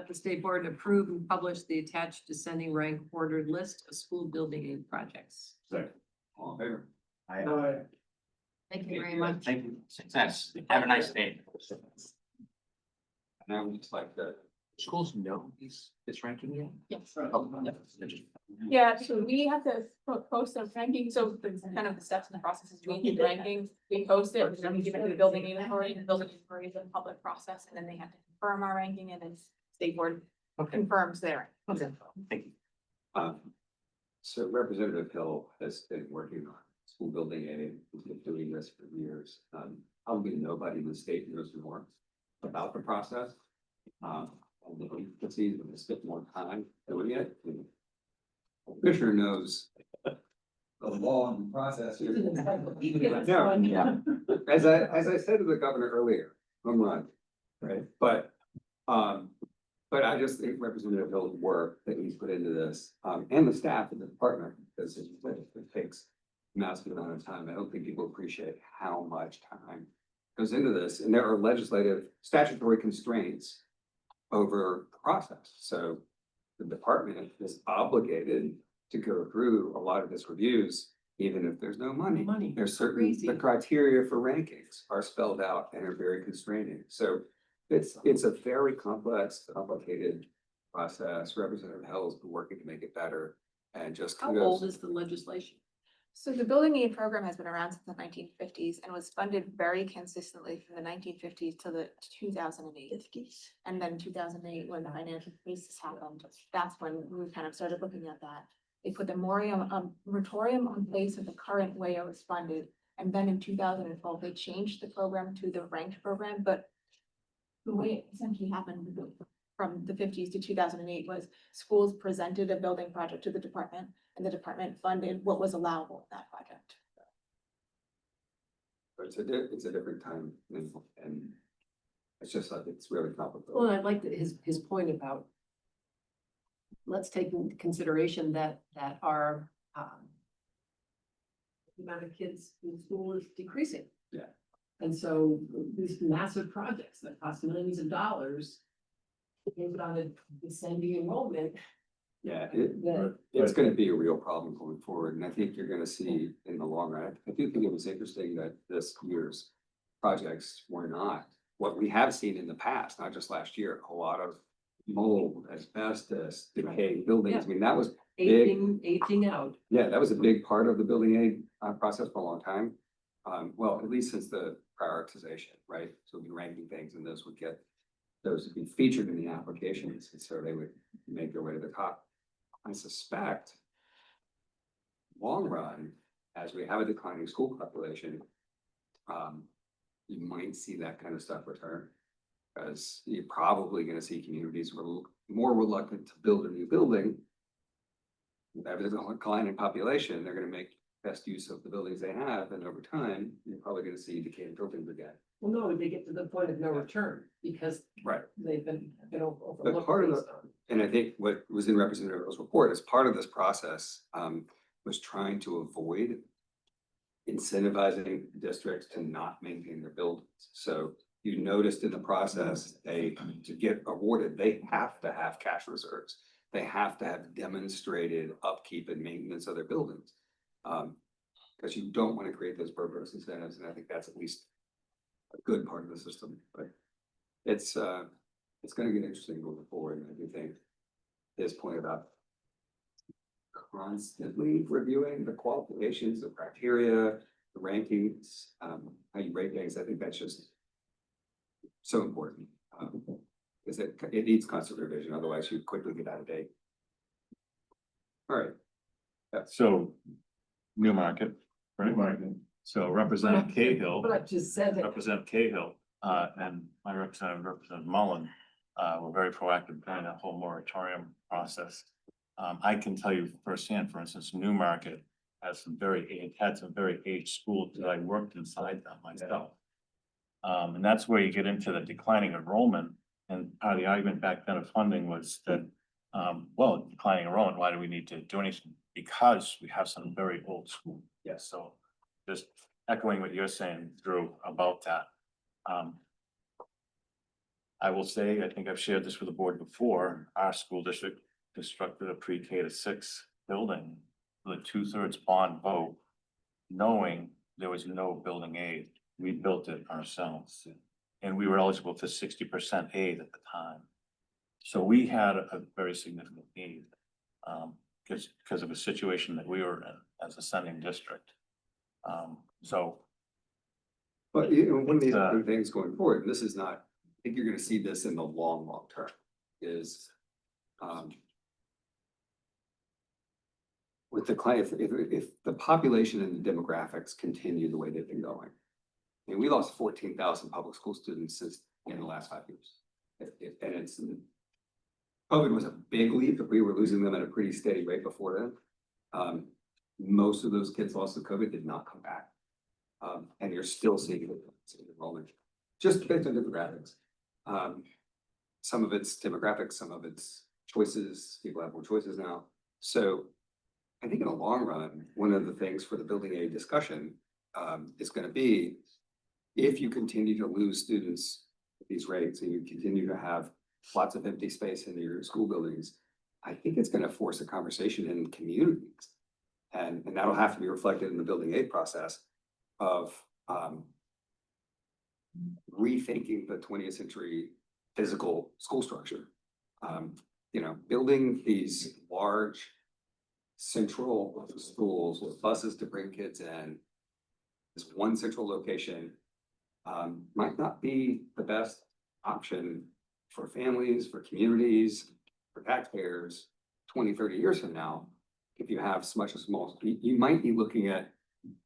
the state board approve and publish the attached descending rank ordered list of school building aid projects. All in favor? Thank you very much. Thank you. Success. Have a nice day. Now it's like the Schools know this ranking yet? Yes. Oh, Yeah, so we have to post those rankings, so the kind of the steps in the process is we get the rankings, we post it, we're gonna give it to the building inventory, and the building inventory is a public process, and then they have to confirm our ranking, and then state board confirms their. Okay, thank you. So Representative Hill has been working on school building aid, he's been doing this for years. Probably nobody in the state knows more about the process. And the agencies have spent more time doing it. The Commissioner knows the law and the process here. No, as I said to the governor earlier, home run, right? But I just think Representative Hill's work that he's put into this, and the staff of the department, because it takes a massive amount of time. I don't think people appreciate how much time goes into this, and there are legislative statutory constraints over the process. So the department is obligated to go through a lot of this reviews even if there's no money. Money. There's certain, Crazy. the criteria for rankings are spelled out and are very constraining. So it's a very complex, complicated process. Representative Hell's been working to make it better and just How kudos. old is the legislation? So the building aid program has been around since the 1950s and was funded very consistently from the 1950s to the 2008. And then 2008, when the financial crisis happened, that's when we kind of started looking at that. They put the moratorium on place of the current way it was funded. And then in 2012, they changed the program to the ranked program, but the way it essentially happened from the 50s to 2008 was schools presented a building project to the department and the department funded what was allowable in that project. It's a different time and it's just like, it's really complicated. Well, I like his point about let's take into consideration that our the amount of kids in school is decreasing. Yeah. And so these massive projects that cost millions of dollars, based on a descending enrollment, Yeah, that it's gonna be a real problem going forward, and I think you're gonna see in the long run. I do think it was interesting that this year's projects were not what we have seen in the past, not just last year, a lot of mold, asbestos, decaying buildings. I mean, that was big. aging out. Yeah, that was a big part of the building aid process for a long time. Well, at least since the prioritization, right? So we'd be ranking things and those would be featured in the applications, and so they would make their way to the top. I suspect long run, as we have a declining school population, you might see that kind of stuff return. Because you're probably gonna see communities more reluctant to build a new building. If there's a decline in population, they're gonna make best use of the buildings they have, and over time, you're probably gonna see decaying buildings again. Well, no, they get to the point of no return because Right. they've been But part of overlooked. And I think what was in Representative Earl's report as part of this process, was trying to avoid incentivizing districts to not maintain their buildings. So you noticed in the process, to get awarded, they have to have cash reserves. They have to have demonstrated upkeep and maintenance of their buildings. Because you don't want to create those perverse incentives, and I think that's at least a good part of the system, but it's gonna get interesting going forward, and I do think his point about constantly reviewing the qualifications, the criteria, the rankings, how you rate things, I think that's just so important. Because it needs constant revision, otherwise you quickly get out of date. All right, So, Newmarket, right? So Representative Cahill. But I just said it. Representative Cahill, and my Representative Mullen, were very proactive during that whole moratorium process. I can tell you firsthand, for instance, Newmarket had some very aged schools that I worked inside them myself. And that's where you get into the declining enrollment, and part of the argument back then of funding was that, well, declining enrollment, why do we need to do anything? Because we have some very old schools. Yes. So just echoing what you're saying, Drew, about that. I will say, I think I've shared this with the board before, our school district constructed a pre-K to 6 building with a 2/3 bond vote, knowing there was no building aid. We built it ourselves. And we were eligible for 60% aid at the time. So we had a very significant need, because of a situation that we were in as a sending district. So but you know, one of these It's, other things going forward, and this is not, I think you're gonna see this in the long term, is with the client, if the population and the demographics continue the way they've been going. I mean, we lost 14,000 public school students since in the last 5 years. And it's, COVID was a big leap, but we were losing them at a pretty steady rate before then. Most of those kids lost to COVID did not come back. And you're still seeing enrollment, just based on demographics. Some of it's demographics, some of it's choices, people have more choices now. So I think in the long run, one of the things for the building aid discussion is gonna be, if you continue to lose students at these rates and you continue to have lots of empty space in your school buildings, I think it's gonna force a conversation in communities And that'll have to be reflected in the building aid process of, rethinking the 20th century physical school structure. You know, building these large central schools with buses to bring kids in, this one central location, might not be the best option for families, for communities, for taxpayers 20, 30 years from now. If you have such a small, you might be looking at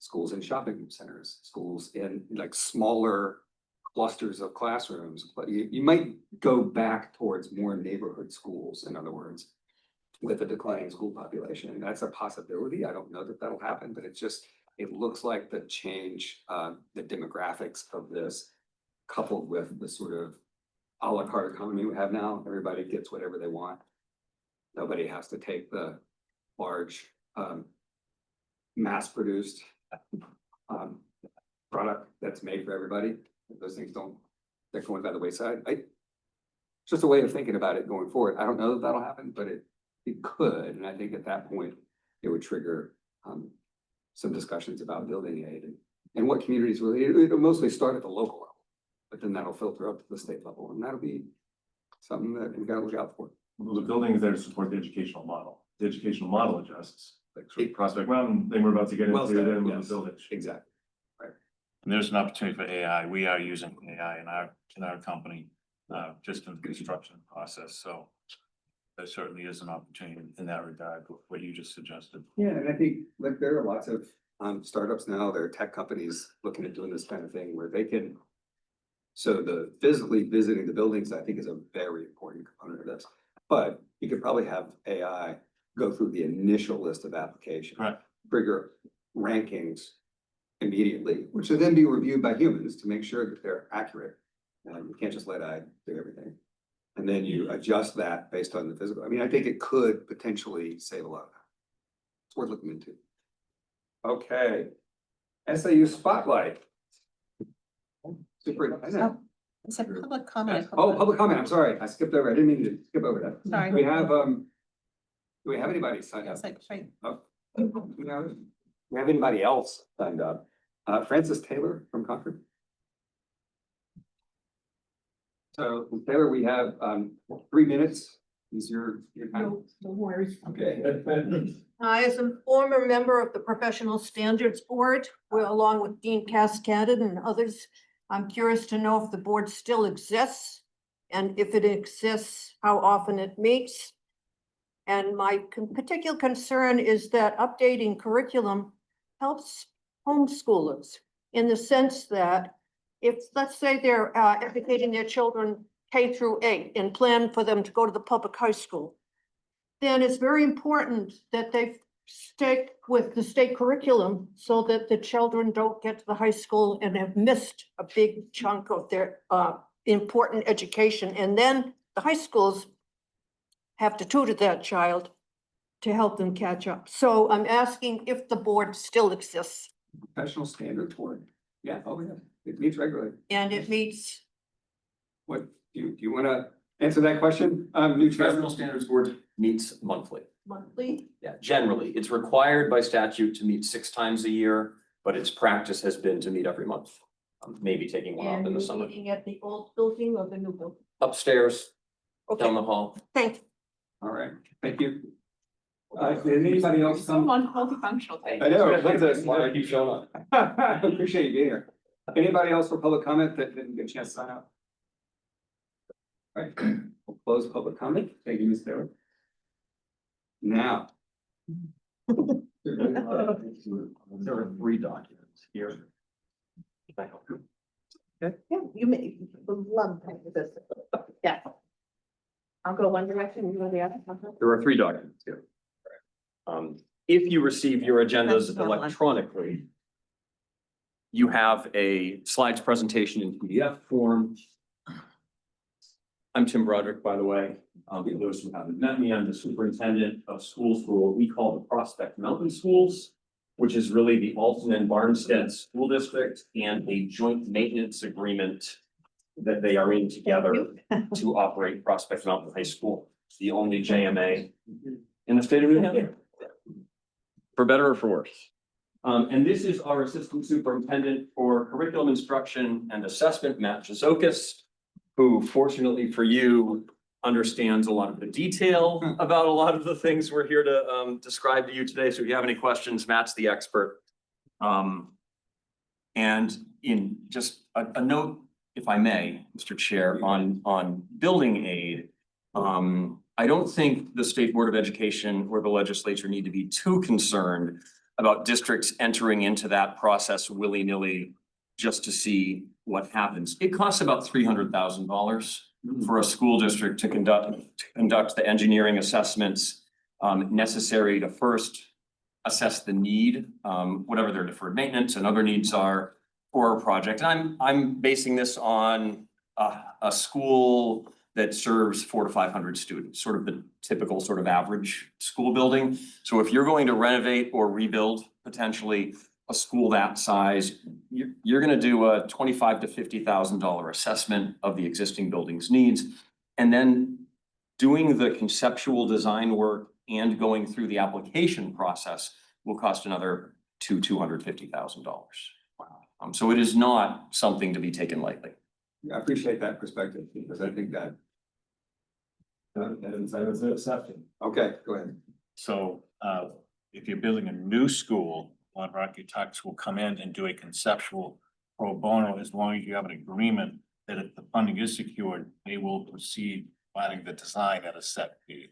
schools in shopping centers, schools in like smaller clusters of classrooms, but you might go back towards more neighborhood schools, in other words, with a declining school population. That's a possibility. I don't know that that'll happen, but it's just, it looks like the change, the demographics of this, coupled with the sort of a la carte economy we have now. Everybody gets whatever they want. Nobody has to take the large, mass-produced product that's made for everybody. Those things don't, they're going by the wayside. It's just a way of thinking about it going forward. I don't know that that'll happen, but it could. And I think at that point, it would trigger some discussions about building aid and what communities really, it'll mostly start at the local level, but then that'll filter up to the state level. And that'll be something that we've got to look out for. Well, the building is there to support the educational model. The educational model adjusts, like sort of Prospect Mountain, thing we're about to get Well into, said, then with yes. the building. Exactly. And there's an opportunity for AI. We are using AI in our company, just in the construction process, so. There certainly is an opportunity in that regard, with what you just suggested. Yeah, and I think like there are lots of startups now, there are tech companies looking at doing this kind of thing where they can. So the physically visiting the buildings, I think, is a very important component of this. But you could probably have AI go through the initial list of applications. Right. Trigger rankings immediately, which will then be reviewed by humans to make sure that they're accurate. You can't just let AI do everything. And then you adjust that based on the physical. I mean, I think it could potentially save a lot of that. It's worth looking into. Okay. SAU Spotlight. Superintendent. It's a public comment. Oh, public comment. I'm sorry. I skipped over. I didn't mean to skip over that. Sorry. Do we have anybody signed up? It's like, right. Oh, no. We have anybody else signed up? Francis Taylor from Concord. So Taylor, we have 3 minutes. Is your time? No worries. Okay. As a former member of the Professional Standards Board, along with Dean Cascaded and others, I'm curious to know if the board still exists, and if it exists, how often it meets. And my particular concern is that updating curriculum helps homeschoolers in the sense that if, let's say, they're educating their children K-8 and plan for them to go to the public high school, then it's very important that they stick with the state curriculum so that the children don't get to the high school and have missed a big chunk of their important education. And then the high schools have to tutor that child to help them catch up. So I'm asking if the board still exists. Professional Standards Board. Yeah, oh yeah, it meets regularly. And it meets, What, do you want to answer that question? New chair? Professional Standards Board meets monthly. monthly. Yeah, generally, it's required by statute to meet 6 times a year, but its practice has been to meet every month. Maybe taking one off And in the you're summer. meeting at the old building or the new building? Upstairs, Okay, down the hall. thank you. All right, thank you. Did anybody else come? Someone multifunctional thing. I know, look at this. Why do I keep showing up? I appreciate you being here. Anybody else for public comment that didn't get a chance to sign up? All right, we'll close public comment. Thank you, Ms. Taylor. Now. There are 3 documents here. Yeah, you may love this. Yeah. I'll go one direction, you go the other. There are 3 documents here. If you receive your agendas That's the one. electronically, you have a slides presentation in PDF form. I'm Tim Broderick, by the way. For those who haven't met me, I'm the superintendent of schools for what we call the Prospect Mountain Schools, which is really the Alton and Barnstead School District and a joint maintenance agreement that they are in together to operate Prospect Mountain High School. It's the only JMA in the state of New Hampshire. for better or for worse. And this is our Assistant Superintendent for Curriculum Instruction and Assessment, Matt Jazokis, who fortunately for you understands a lot of the detail about a lot of the things we're here to describe to you today. So if you have any questions, Matt's the expert. And in just a note, if I may, Mr. Chair, on building aid. I don't think the State Board of Education or the legislature need to be too concerned about districts entering into that process willy-nilly just to see what happens. It costs about $300,000 for a school district to conduct the engineering assessments necessary to first assess the need, whatever their deferred maintenance and other needs are for a project. And I'm basing this on a school that serves 400 to 500 students, sort of the typical sort of average school building. So if you're going to renovate or rebuild potentially a school that size, you're gonna do a $25,000 to $50,000 assessment of the existing building's needs. And then doing the conceptual design work and going through the application process will cost another $250,000. Wow. So it is not something to be taken lightly. I appreciate that perspective because I think that. That is accepted. Okay, go ahead. So if you're building a new school, one of our architects will come in and do a conceptual pro bono as long as you have an agreement that if the funding is secured, they will proceed planning the design at a set fee.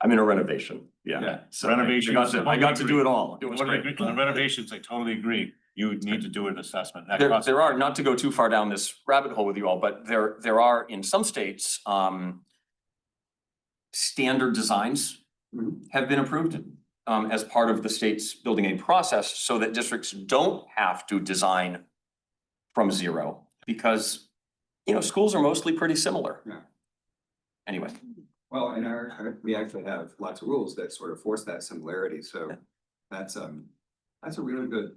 I'm in a renovation, yeah. So Renovation. I got to do it all. It was great. The renovations, I totally agree. You would need to do an assessment. That There costs- are, not to go too far down this rabbit hole with you all, but there are in some states, standard designs have been approved as part of the state's building aid process so that districts don't have to design from zero because, you know, schools are mostly pretty similar. Yeah. Anyway, Well, and we actually have lots of rules that sort of force that similarity, so that's a really good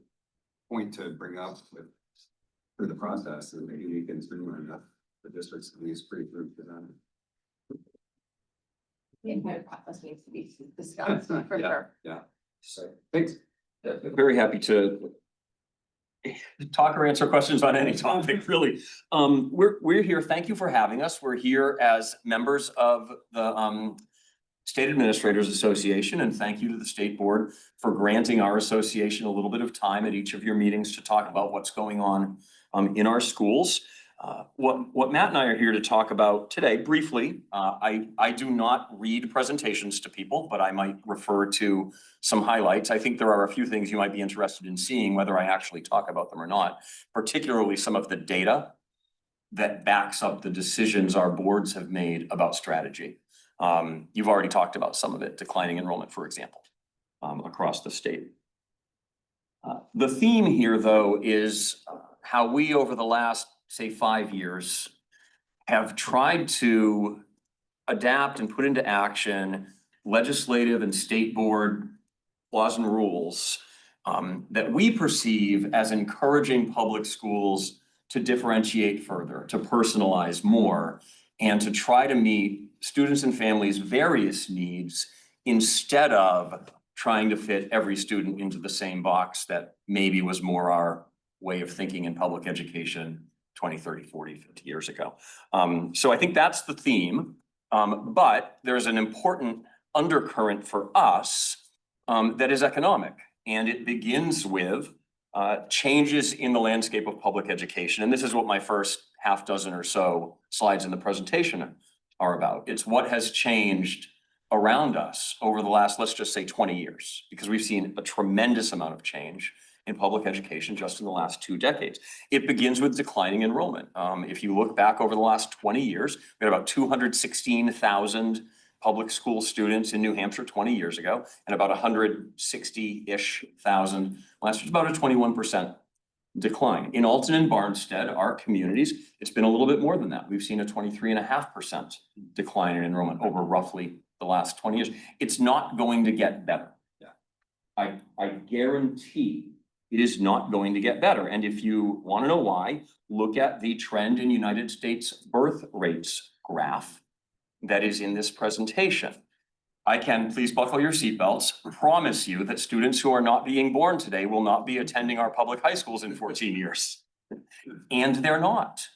point to bring up through the process, and maybe we can streamline the districts at least pretty group design. The entire process needs to be discussed for Yeah. sure. Yeah, so, thanks. very happy to talk or answer questions on any topic, really. We're here, thank you for having us. We're here as members of the State Administrators Association, and thank you to the State Board for granting our association a little bit of time at each of your meetings to talk about what's going on in our schools. What Matt and I are here to talk about today, briefly, I do not read presentations to people, but I might refer to some highlights. I think there are a few things you might be interested in seeing, whether I actually talk about them or not, particularly some of the data that backs up the decisions our boards have made about strategy. You've already talked about some of it, declining enrollment, for example, across the state. The theme here, though, is how we, over the last, say, 5 years, have tried to adapt and put into action legislative and state board laws and rules that we perceive as encouraging public schools to differentiate further, to personalize more, and to try to meet students and families' various needs instead of trying to fit every student into the same box that maybe was more our way of thinking in public education 20, 30, 40, 50 years ago. So I think that's the theme, but there's an important undercurrent for us that is economic, and it begins with changes in the landscape of public education. And this is what my first half dozen or so slides in the presentation are about. It's what has changed around us over the last, let's just say 20 years, because we've seen a tremendous amount of change in public education just in the last 2 decades. It begins with declining enrollment. If you look back over the last 20 years, we had about 216,000 public school students in New Hampshire 20 years ago, and about 160-ish thousand last year. It's about a 21% decline. In Alton and Barnstead, our communities, it's been a little bit more than that. We've seen a 23.5% decline in enrollment over roughly the last 20 years. It's not going to get better. Yeah. I guarantee it is not going to get better. And if you want to know why, look at the trend in United States birth rates graph that is in this presentation. I can, please buckle your seatbelts, promise you that students who are not being born today will not be attending our public high schools in 14 years. And they're not.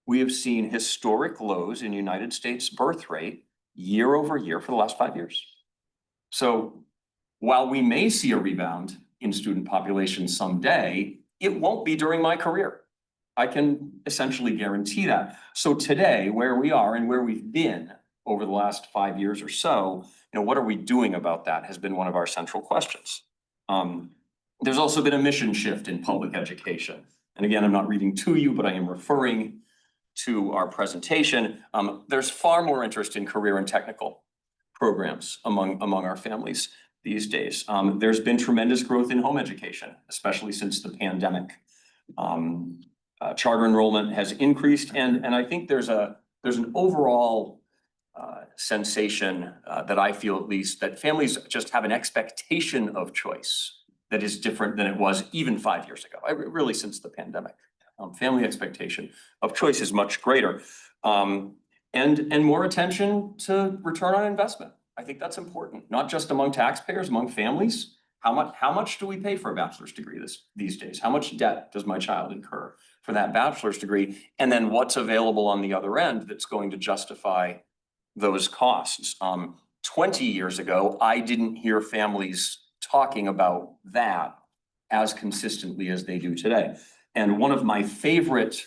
We have seen historic lows in United States birth rate year over year for the last 5 years. So while we may see a rebound in student population someday, it won't be during my career. I can essentially guarantee that. So today, where we are and where we've been over the last 5 years or so, what are we doing about that has been one of our central questions. There's also been a mission shift in public education. And again, I'm not reading to you, but I am referring to our presentation. There's far more interest in career and technical programs among our families these days. There's been tremendous growth in home education, especially since the pandemic. Charter enrollment has increased, and I think there's an overall sensation that I feel, at least, that families just have an expectation of choice that is different than it was even 5 years ago, really since the pandemic. Family expectation of choice is much greater. And more attention to return on investment. I think that's important, not just among taxpayers, among families. How much do we pay for a bachelor's degree these days? How much debt does my child incur for that bachelor's degree? And then what's available on the other end that's going to justify those costs? 20 years ago, I didn't hear families talking about that as consistently as they do today. And one of my favorite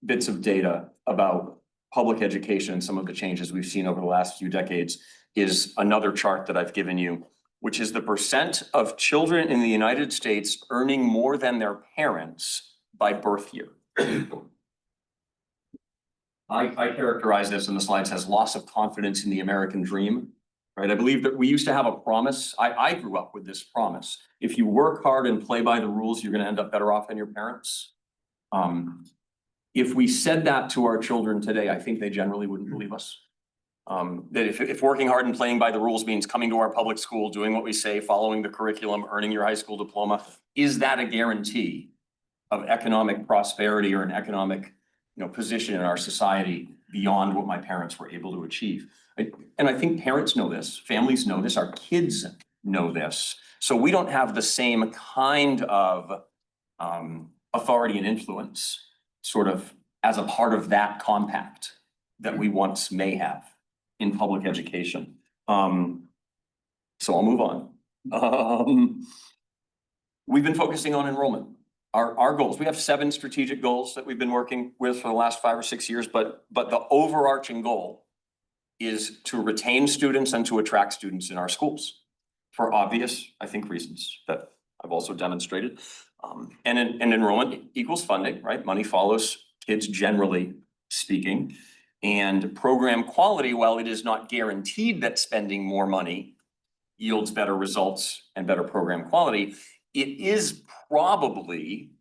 bits of data about public education and some of the changes we've seen over the last few decades is another chart that I've given you, which is the percent of children in the United States earning more than their parents by birth year. I characterize this in the slides as loss of confidence in the American dream, right? I believe that we used to have a promise. I grew up with this promise. If you work hard and play by the rules, you're gonna end up better off than your parents. If we said that to our children today, I think they generally wouldn't believe us. That if working hard and playing by the rules means coming to our public school, doing what we say, following the curriculum, earning your high school diploma, is that a guarantee of economic prosperity or an economic position in our society beyond what my parents were able to achieve? And I think parents know this, families know this, our kids know this. So we don't have the same kind of authority and influence sort of as a part of that compact that we once may have in public education. So I'll move on. We've been focusing on enrollment. Our goals, we have 7 strategic goals that we've been working with for the last 5 or 6 years, but the overarching goal is to retain students and to attract students in our schools for obvious, I think, reasons that I've also demonstrated. And enrollment equals funding, right? Money follows kids, generally speaking. And program quality, while it is not guaranteed that spending more money yields better results and better program quality, it is probably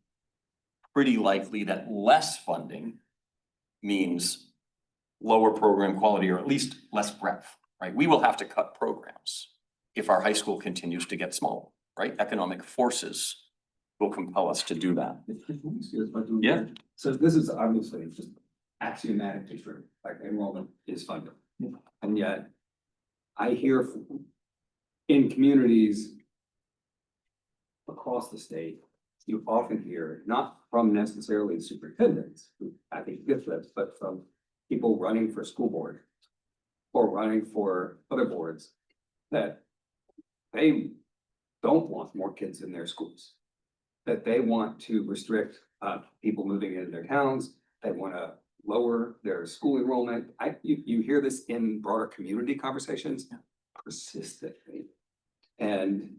pretty likely that less funding means lower program quality, or at least less breadth, right? We will have to cut programs if our high school continues to get smaller, right? Economic forces will compel us to do that. Yeah. So this is obviously just axiomatically true, like enrollment is funded. And yet I hear in communities across the state, you often hear, not from necessarily superintendents, who I think get this, but from people running for school board or running for other boards, that they don't want more kids in their schools, that they want to restrict people moving into their towns. They want to lower their school enrollment. You hear this in broader community conversations persistently. And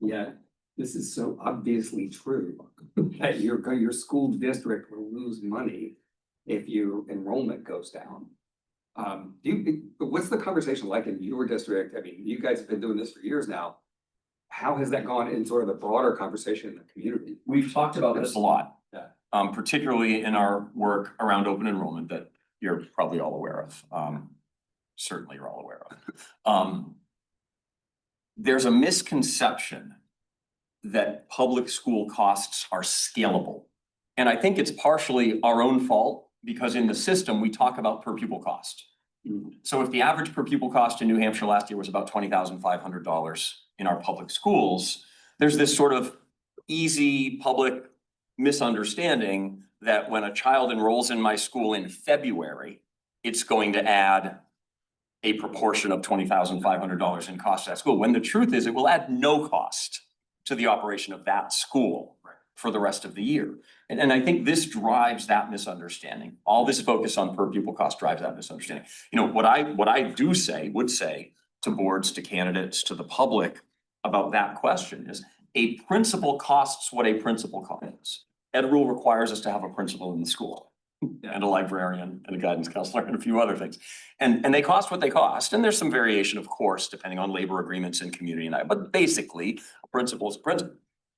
yet, this is so obviously true that your school district will lose money if your enrollment goes down. What's the conversation like in your district? I mean, you guys have been doing this for years now. How has that gone in sort of the broader conversation in the community? We've talked about this a lot, particularly in our work around open enrollment that you're probably all aware of. Certainly you're all aware of. There's a misconception that public school costs are scalable. And I think it's partially our own fault, because in the system, we talk about per pupil cost. So if the average per pupil cost in New Hampshire last year was about $20,500 in our public schools, there's this sort of easy public misunderstanding that when a child enrolls in my school in February, it's going to add a proportion of $20,500 in cost to that school, when the truth is it will add no cost to the operation of that school for the rest of the year. And I think this drives that misunderstanding. All this focus on per pupil cost drives that misunderstanding. You know, what I would say to boards, to candidates, to the public about that question is a principal costs what a principal costs. Ed rule requires us to have a principal in the school and a librarian and a guidance counselor and a few other things. And they cost what they cost. And there's some variation, of course, depending on labor agreements and community and but basically a principal is a principal.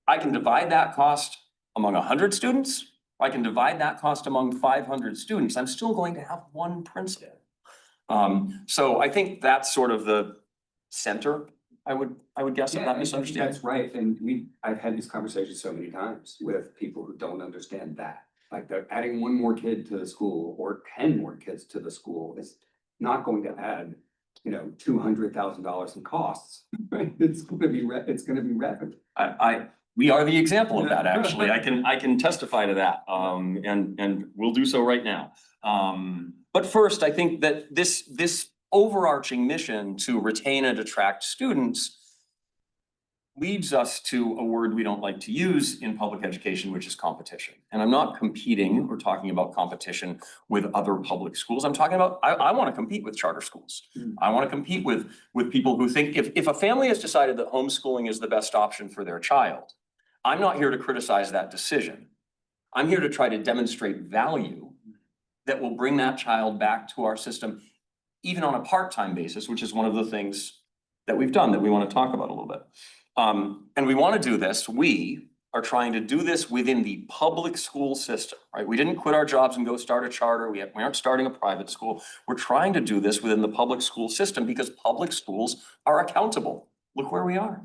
I can divide that cost among 100 students. I can divide that cost among 500 students. I'm still going to have one principal. So I think that's sort of the center, I would guess, of Yeah, that I think misunderstanding. that's right, and I've had these conversations so many times with people who don't understand that. Like they're adding one more kid to the school or 10 more kids to the school is not going to add, $200,000 in costs, right? It's gonna be revenue. We are the example of that, actually. I can testify to that, and we'll do so right now. But first, I think that this overarching mission to retain and attract students leads us to a word we don't like to use in public education, which is competition. And I'm not competing or talking about competition with other public schools. I'm talking about, I want to compete with charter schools. I want to compete with people who think if a family has decided that homeschooling is the best option for their child, I'm not here to criticize that decision. I'm here to try to demonstrate value that will bring that child back to our system, even on a part-time basis, which is one of the things that we've done that we want to talk about a little bit. And we want to do this, we are trying to do this within the public school system, right? We didn't quit our jobs and go start a charter. We aren't starting a private school. We're trying to do this within the public school system because public schools are accountable. Look where we are.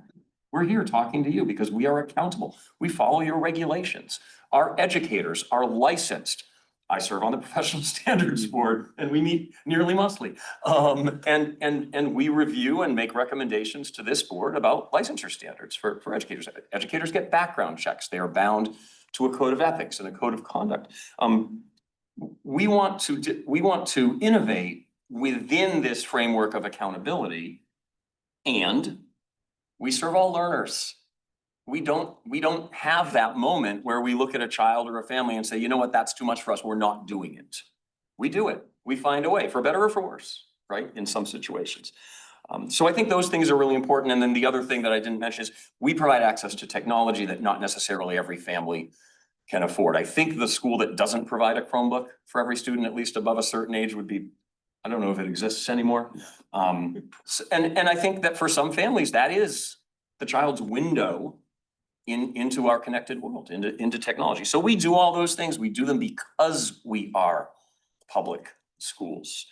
We're here talking to you because we are accountable. We follow your regulations. Our educators are licensed. I serve on the Professional Standards Board and we meet nearly monthly. And we review and make recommendations to this board about licensure standards for educators. Educators get background checks. They are bound to a code of ethics and a code of conduct. We want to innovate within this framework of accountability, and we serve all learners. We don't have that moment where we look at a child or a family and say, you know what, that's too much for us, we're not doing it. We do it, we find a way, for better or for worse, right, in some situations. So I think those things are really important. And then the other thing that I didn't mention is we provide access to technology that not necessarily every family can afford. I think the school that doesn't provide a Chromebook for every student, at least above a certain age, would be, I don't know if it exists anymore. And I think that for some families, that is the child's window into our connected world, into technology. So we do all those things. We do them because we are public schools.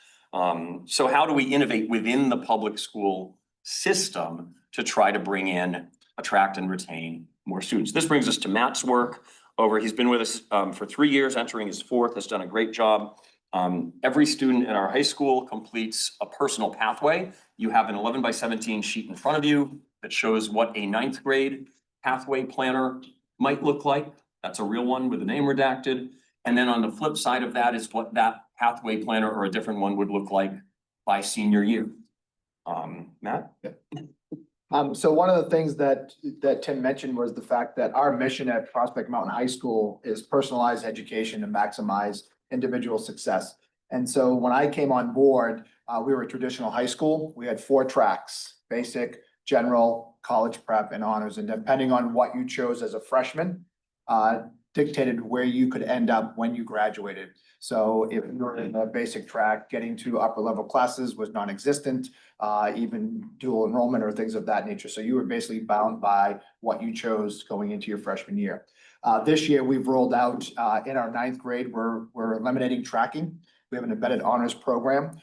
So how do we innovate within the public school system to try to bring in, attract and retain more students? This brings us to Matt's work he's been with us for 3 years, entering his 4th, has done a great job. Every student in our high school completes a personal pathway. You have an 11x17 sheet in front of you that shows what a 9th grade pathway planner might look like. That's a real one with the name redacted. And then on the flip side of that is what that pathway planner or a different one would look like by senior year. Matt? So one of the things that Tim mentioned was the fact that our mission at Prospect Mountain High School is personalized education to maximize individual success. And so when I came on board, we were a traditional high school. We had 4 tracks: basic, general, college prep, and honors. And depending on what you chose as a freshman, dictated where you could end up when you graduated. So if you were in the basic track, getting to upper level classes was non-existent, even dual enrollment or things of that nature. So you were basically bound by what you chose going into your freshman year. This year, we've rolled out in our 9th grade, we're eliminating tracking. We have an embedded honors program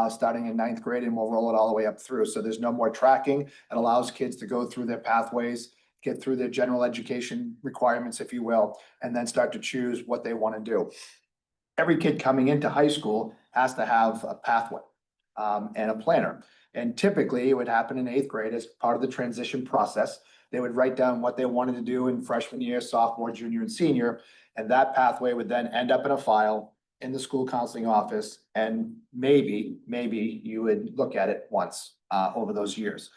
starting in 9th grade, and we'll roll it all the way up through. So there's no more tracking. It allows kids to go through their pathways, get through their general education requirements, if you will, and then start to choose what they want to do. Every kid coming into high school has to have a pathway. and a planner. And typically it would happen in eighth grade as part of the transition process. They would write down what they wanted to do in freshman year, sophomore, junior, and senior. And that pathway would then end up in a file in the school counseling office. And maybe you would look at it once over those years.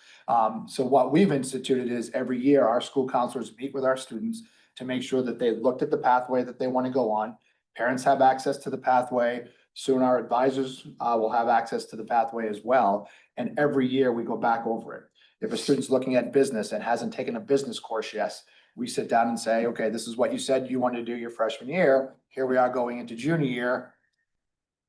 So what we've instituted is every year our school counselors meet with our students to make sure that they looked at the pathway that they want to go on. Parents have access to the pathway. Soon our advisors will have access to the pathway as well. And every year we go back over it. If a student's looking at business and hasn't taken a business course yet, we sit down and say, okay, this is what you said you wanted to do your freshman year. Here we are going into junior year.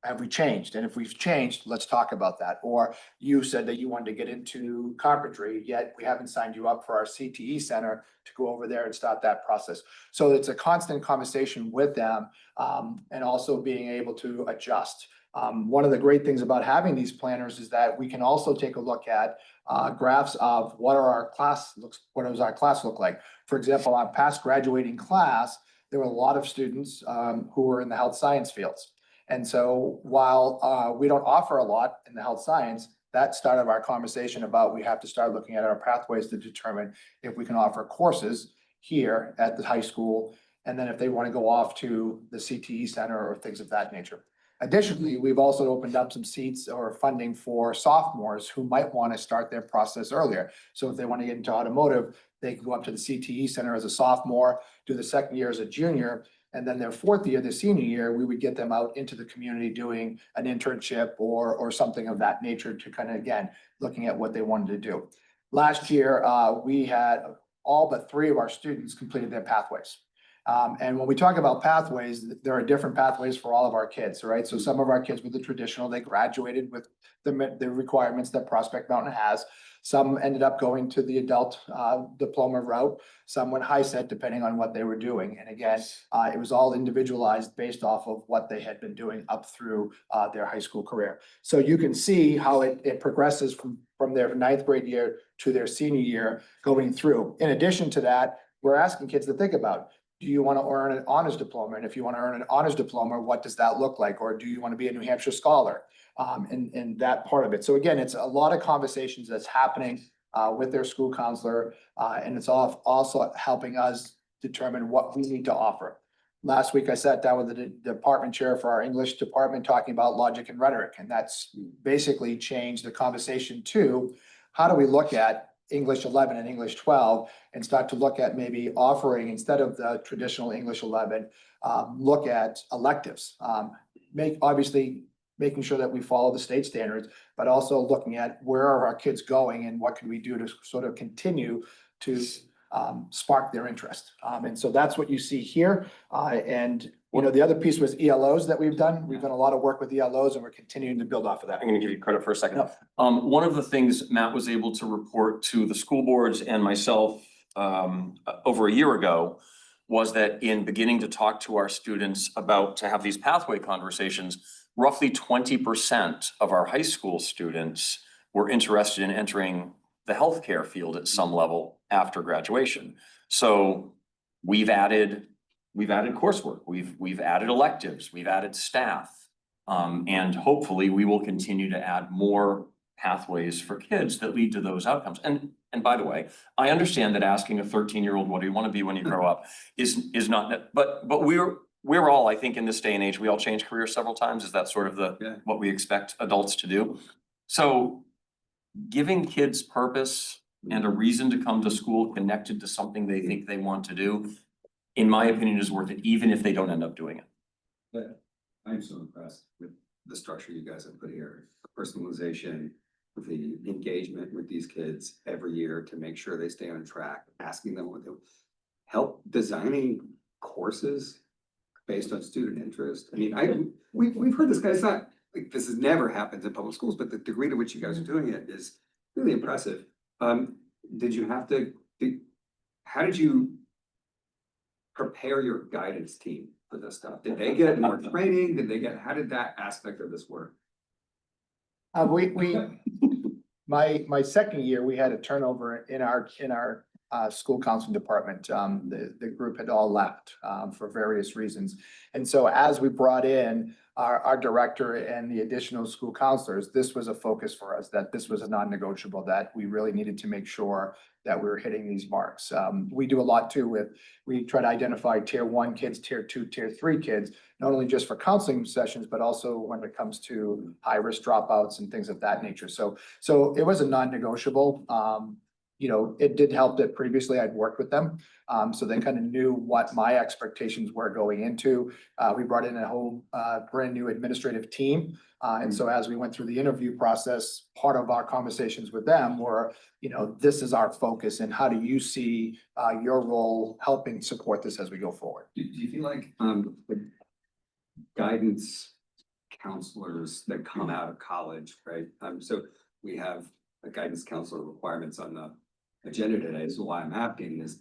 Have we changed? And if we've changed, let's talk about that. Or you said that you wanted to get into carpentry, yet we haven't signed you up for our CTE center to go over there and start that process. So it's a constant conversation with them, and also being able to adjust. One of the great things about having these planners is that we can also take a look at graphs of what does our class look like? For example, our past graduating class, there were a lot of students who were in the health science fields. And so while we don't offer a lot in the health science, that started our conversation about we have to start looking at our pathways to determine if we can offer courses here at the high school. And then if they want to go off to the CTE center or things of that nature. Additionally, we've also opened up some seats or funding for sophomores who might want to start their process earlier. So if they want to get into automotive, they can go up to the CTE center as a sophomore, do the second year as a junior, and then their fourth year, the senior year, we would get them out into the community doing an internship or something of that nature to kind of, again, looking at what they wanted to do. Last year, we had all but 3 of our students completed their pathways. And when we talk about pathways, there are different pathways for all of our kids, right? So some of our kids with the traditional, they graduated with the requirements that Prospect Mountain has. Some ended up going to the adult diploma route. Some went high set depending on what they were doing. And again, it was all individualized based off of what they had been doing up through their high school career. So you can see how it progresses from their 9th grade year to their senior year going through. In addition to that, we're asking kids to think about, do you want to earn an honors diploma? And if you want to earn an honors diploma, what does that look like? Or do you want to be a New Hampshire scholar? And that part of it. So again, it's a lot of conversations that's happening with their school counselor. And it's also helping us determine what we need to offer. Last week, I sat down with the department chair for our English department talking about logic and rhetoric. And that's basically changed the conversation to how do we look at English 11 and English 12 and start to look at maybe offering, instead of the traditional English 11, look at electives. Making sure that we follow the state standards, but also looking at where are our kids going and what can we do to sort of continue to spark their interest. And so that's what you see here. And you know, the other piece was ELOs that we've done. We've done a lot of work with ELOs and we're continuing to build off of that. I'm gonna give you credit for a second. Yep. One of the things Matt was able to report to the school boards and myself over a year ago was that in beginning to talk to our students about to have these pathway conversations, roughly 20% of our high school students were interested in entering the healthcare field at some level after graduation. So we've added coursework, we've added electives, we've added staff. And hopefully we will continue to add more pathways for kids that lead to those outcomes. And by the way, I understand that asking a 13-year-old, what do you want to be when you grow up is not, but we're all, I think in this day and age, we all change careers several times. Is that sort of what we expect adults to do? So giving kids purpose and a reason to come to school connected to something they think they want to do, in my opinion, is worth it, even if they don't end up doing it. But I'm so impressed with the structure you guys have put here, the personalization, the engagement with these kids every year to make sure they stay on track, asking them what they help designing courses based on student interest. I mean, we've heard this, guys, not like this has never happened in public schools, but the degree to which you guys are doing it is really impressive. How did you prepare your guidance team for this stuff? Did they get more training? How did that aspect of this work? My second year, we had a turnover in our school counseling department. The group had all left, for various reasons. And so as we brought in our director and the additional school counselors, this was a focus for us, that this was a non-negotiable, that we really needed to make sure that we were hitting these marks. We do a lot too we try to identify tier 1 kids, tier 2, tier 3 kids, not only just for counseling sessions, but also when it comes to high-risk dropouts and things of that nature. So it was a non-negotiable. You know, it did help that previously I'd worked with them. So they kind of knew what my expectations were going into. We brought in a whole brand new administrative team. And so as we went through the interview process, part of our conversations with them were, you know, this is our focus and how do you see your role helping support this as we go forward? Do you feel like the guidance counselors that come out of college, right? So we have the guidance counselor requirements on the agenda today. So why I'm asking is,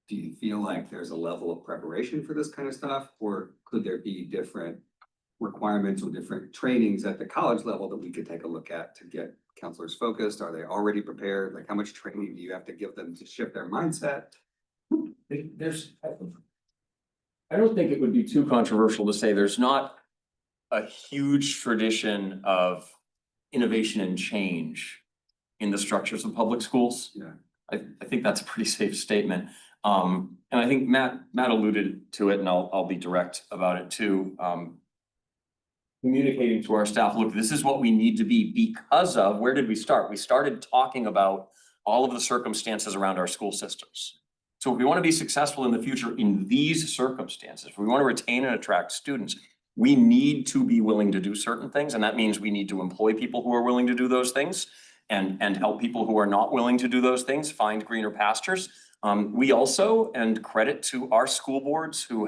do you feel like there's a level of preparation for this kind of stuff? Or could there be different requirements or different trainings at the college level that we could take a look at to get counselors focused? Are they already prepared? Like, how much training do you have to give them to shift their mindset? I don't think it would be too controversial to say there's not a huge tradition of innovation and change in the structures of public schools. Yeah. I think that's a pretty safe statement. And I think Matt alluded to it, and I'll be direct about it too. Communicating to our staff, look, this is what we need to be because of, where did we start? We started talking about all of the circumstances around our school systems. So if we want to be successful in the future in these circumstances, if we want to retain and attract students, we need to be willing to do certain things. And that means we need to employ people who are willing to do those things and help people who are not willing to do those things find greener pastures. We also, and credit to our school boards who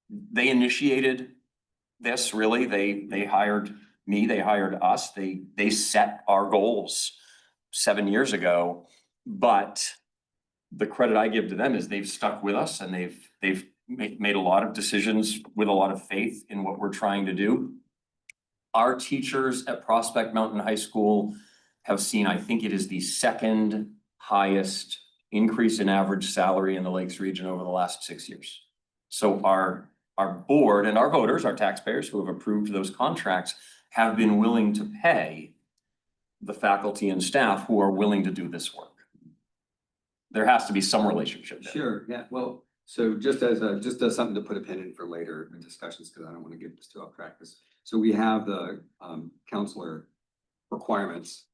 they initiated this, really. They hired me, they hired us, they set our goals 7 years ago. But the credit I give to them is they've stuck with us and they've made a lot of decisions with a lot of faith in what we're trying to do. Our teachers at Prospect Mountain High School have seen, I think it is the second highest increase in average salary in the Lakes region over the last 6 years. So our board and our voters, our taxpayers who have approved those contracts, have been willing to pay the faculty and staff who are willing to do this work. There has to be some relationship there. Sure, yeah, well, so just as something to put a pin in for later discussions, because I don't want to get this too off track. So we have the counselor requirements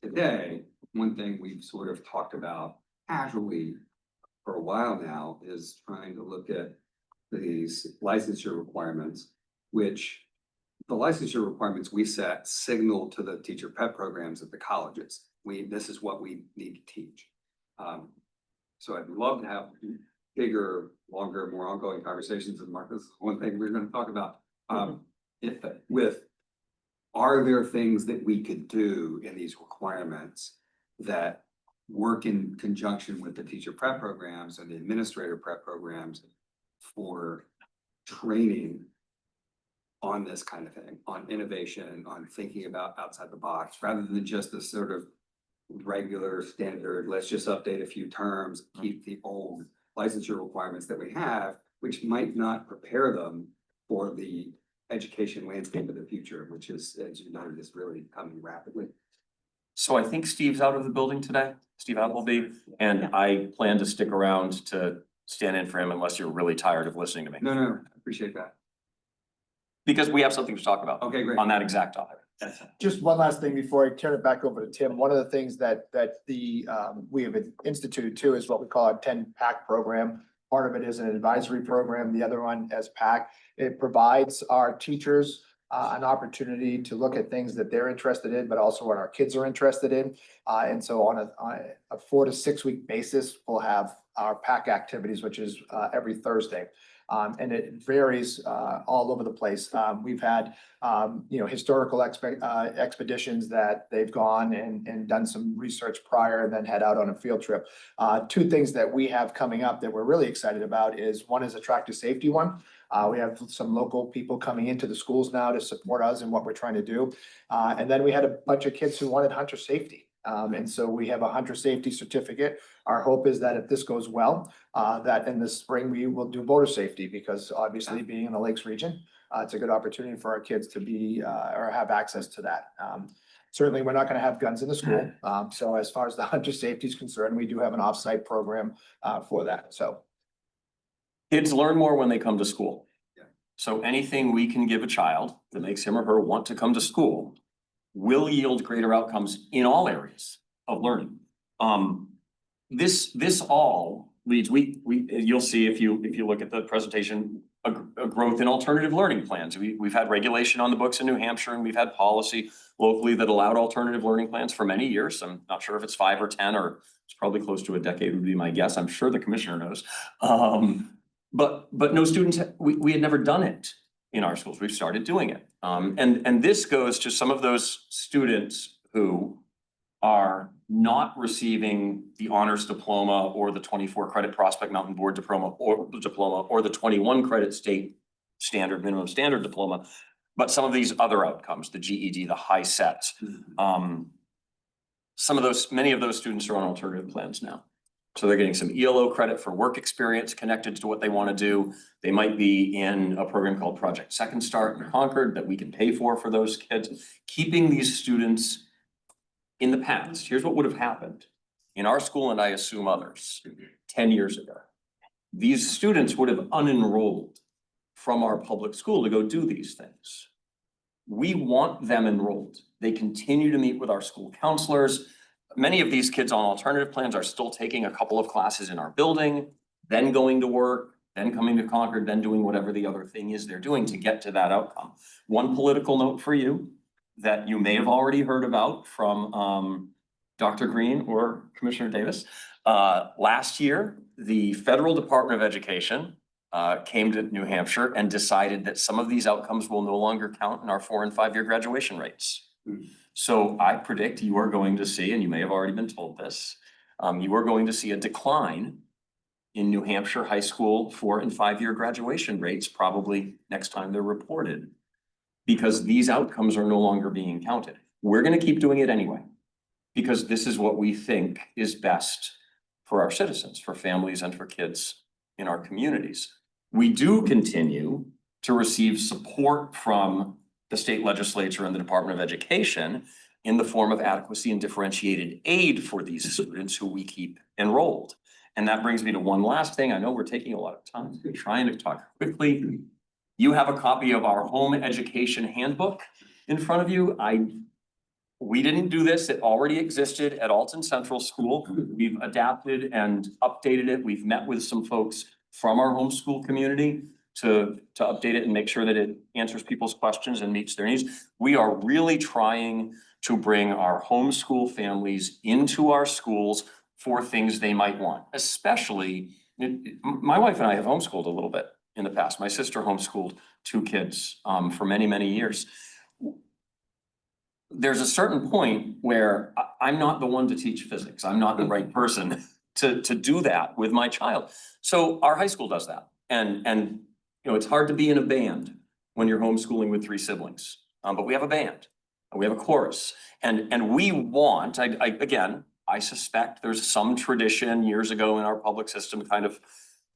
today. One thing we've sort of talked about casually for a while now is trying to look at these licensure requirements, which the licensure requirements we set signal to the teacher prep programs at the colleges. This is what we need to teach. So I'd love to have bigger, longer, more ongoing conversations with Marcus. One thing we're going to talk about are there things that we could do in these requirements that work in conjunction with the teacher prep programs and the administrator prep programs for training on this kind of thing, on innovation, on thinking about outside the box, rather than just this sort of regular standard, let's just update a few terms, keep the old licensure requirements that we have, which might not prepare them for the education landscape of the future, which is, as you noted, is really coming rapidly. So I think Steve's out of the building today, Steve Appleby, and I plan to stick around to stand in for him unless you're really tired of listening to me. No, I appreciate that. Because we have something to talk about. Okay, great. On that exact topic. Just one last thing before I turn it back over to Tim. One of the things that we have instituted too is what we call our 10 PAC program. Part of it is an advisory program, the other one as PAC. It provides our teachers an opportunity to look at things that they're interested in, but also what our kids are interested in. And so on a 4 to 6 week basis, we'll have our PAC activities, which is every Thursday. And it varies all over the place. We've had historical expeditions that they've gone and done some research prior and then head out on a field trip. 2 things that we have coming up that we're really excited about is one is a tractor safety one. We have some local people coming into the schools now to support us in what we're trying to do. And then we had a bunch of kids who wanted hunter safety. And so we have a hunter safety certificate. Our hope is that if this goes well, that in the spring we will do boater safety, because obviously being in the Lakes region, it's a good opportunity for our kids to be, or have access to that. Certainly, we're not gonna have guns in the school. So as far as the hunter safety is concerned, we do have an off-site program, for that, so. Kids learn more when they come to school. Yeah. So anything we can give a child that makes him or her want to come to school will yield greater outcomes in all areas of learning. This all leads, you'll see if you look at the presentation, a growth in alternative learning plans. We've had regulation on the books in New Hampshire, and we've had policy locally that allowed alternative learning plans for many years. I'm not sure if it's 5 or 10, or it's probably close to a decade would be my guess. I'm sure the commissioner knows. But no students, we had never done it in our schools. We've started doing it. And this goes to some of those students who are not receiving the honors diploma or the 24 credit Prospect Mountain Board diploma or the 21 credit state standard, minimum standard diploma, but some of these other outcomes, the GED, the high sets. Many of those students are on alternative plans now. So they're getting some ELO credit for work experience connected to what they want to do. They might be in a program called Project Second Start in Concord that we can pay for those kids. Keeping these students in the past, here's what would have happened in our school, and I assume others, 10 years ago. These students would have unenrolled from our public school to go do these things. We want them enrolled. They continue to meet with our school counselors. Many of these kids on alternative plans are still taking a couple of classes in our building, then going to work, then coming to Concord, then doing whatever the other thing is they're doing to get to that outcome. One political note for you that you may have already heard about from Dr. Green or Commissioner Davis. Last year, the Federal Department of Education came to New Hampshire and decided that some of these outcomes will no longer count in our 4- and 5-year graduation rates. So I predict you are going to see, and you may have already been told this, you are going to see a decline in New Hampshire high school 4- and 5-year graduation rates probably next time they're reported, because these outcomes are no longer being counted. We're going to keep doing it anyway, because this is what we think is best for our citizens, for families, and for kids in our communities. We do continue to receive support from the state legislature and the Department of Education in the form of adequacy and differentiated aid for these students who we keep enrolled. And that brings me to one last thing. I know we're taking a lot of time, we're trying to talk quickly. You have a copy of our home education handbook in front of you. We didn't do this, it already existed at Alton Central School. We've adapted and updated it. We've met with some folks from our homeschool community to update it and make sure that it answers people's questions and meets their needs. We are really trying to bring our homeschool families into our schools for things they might want, especially, my wife and I have homeschooled a little bit in the past. My sister homeschooled 2 kids for many, many years. There's a certain point where I'm not the one to teach physics. I'm not the right person to do that with my child. So our high school does that. And you know, it's hard to be in a band when you're homeschooling with 3 siblings. But we have a band, and we have a chorus. And we want, I suspect there's some tradition years ago in our public system to kind of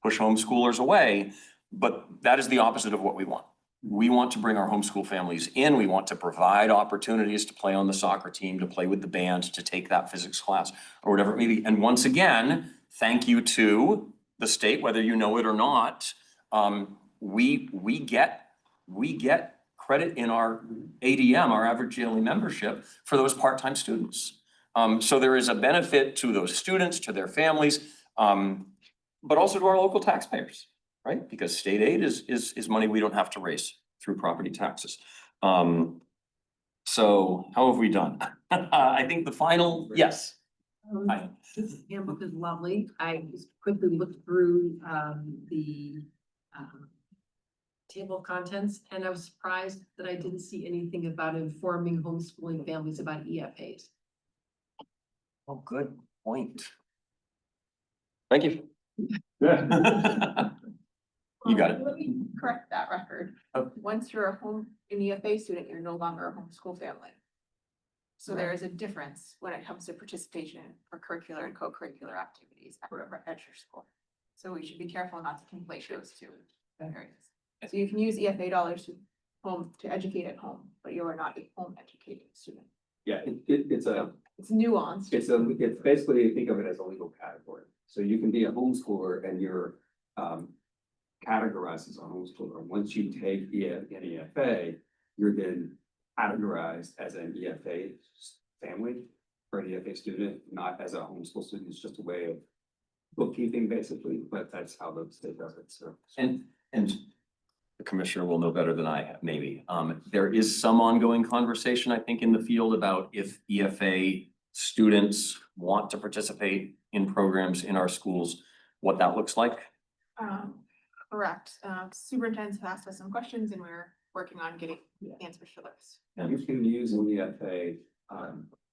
push homeschoolers away, but that is the opposite of what we want. We want to bring our homeschool families in. We want to provide opportunities to play on the soccer team, to play with the band, to take that physics class, or whatever it may be. And once again, thank you to the state, whether you know it or not. We get credit in our ADM, our average daily membership, for those part-time students. So there is a benefit to those students, to their families, but also to our local taxpayers, right? Because state aid is money we don't have to raise through property taxes. So how have we done? I think the final, yes. Hi. This handbook is lovely. I just quickly looked through the table of contents, and I was surprised that I didn't see anything about informing homeschooling families about EFAs. Oh, good point. Thank you. You got it. Let me correct that record. Oh. Once you're an EFA student, you're no longer a homeschool family. So there is a difference when it comes to participation for curricular and co-curricular activities at your school. So we should be careful not to conflate those two areas. So you can use EFA dollars to educate at home, but you are not a home educating student. Yeah, it's It's nuanced. it's basically, think of it as a legal category. So you can be a homeschooler and you're categorized as a homeschooler. Once you take an EFA, you're then categorized as an EFA family or an EFA student, not as a homeschool student. It's just a way of bookkeeping basically, but that's how the state does it, so. And the commissioner will know better than I have, maybe. There is some ongoing conversation, I think, in the field about if EFA students want to participate in programs in our schools, what that looks like. Correct. Superintendents have asked us some questions and we're working on getting answers for those. You can use an EFA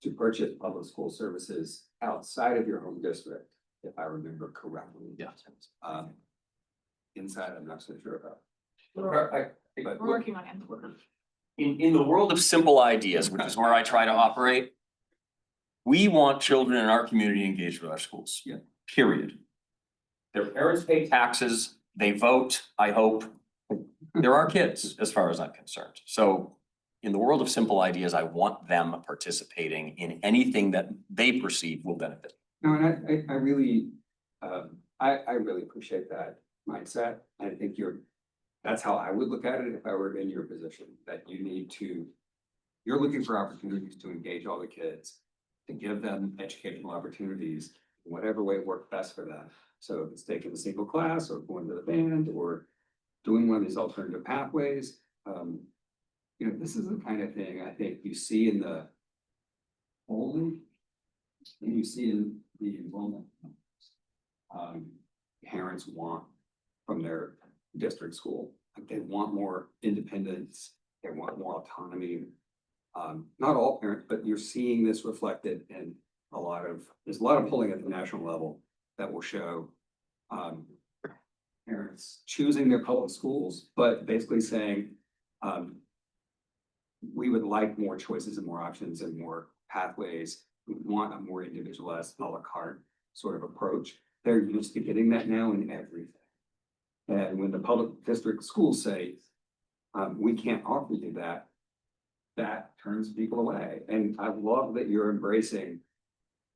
to purchase public school services outside of your home district, if I remember correctly. Yeah. Inside, I'm not so sure about. We're But working on it. In the world of simple ideas, which is where I try to operate, we want children in our community engaged with our schools. Yeah. Period. Their parents pay taxes, they vote, I hope. They're our kids, as far as I'm concerned. So in the world of simple ideas, I want them participating in anything that they perceive will benefit. No, and I really, I really appreciate that mindset. I think that's how I would look at it if I were in your position, that you're looking for opportunities to engage all the kids, to give them educational opportunities, in whatever way works best for them. So if it's taking a single class or going to the band or doing one of these alternative pathways, this is the kind of thing I think you see in the polling and you see in the enrollment. Parents want from their district school, like they want more independence, they want more autonomy. Not all parents, but you're seeing this reflected in there's a lot of polling at the national level that will show parents choosing their public schools, but basically saying, we would like more choices and more options and more pathways. We want a more individualized a la carte sort of approach. They're used to getting that now in everything. And when the public district schools say, we can't offer you that, that turns people away. And I love that you're embracing,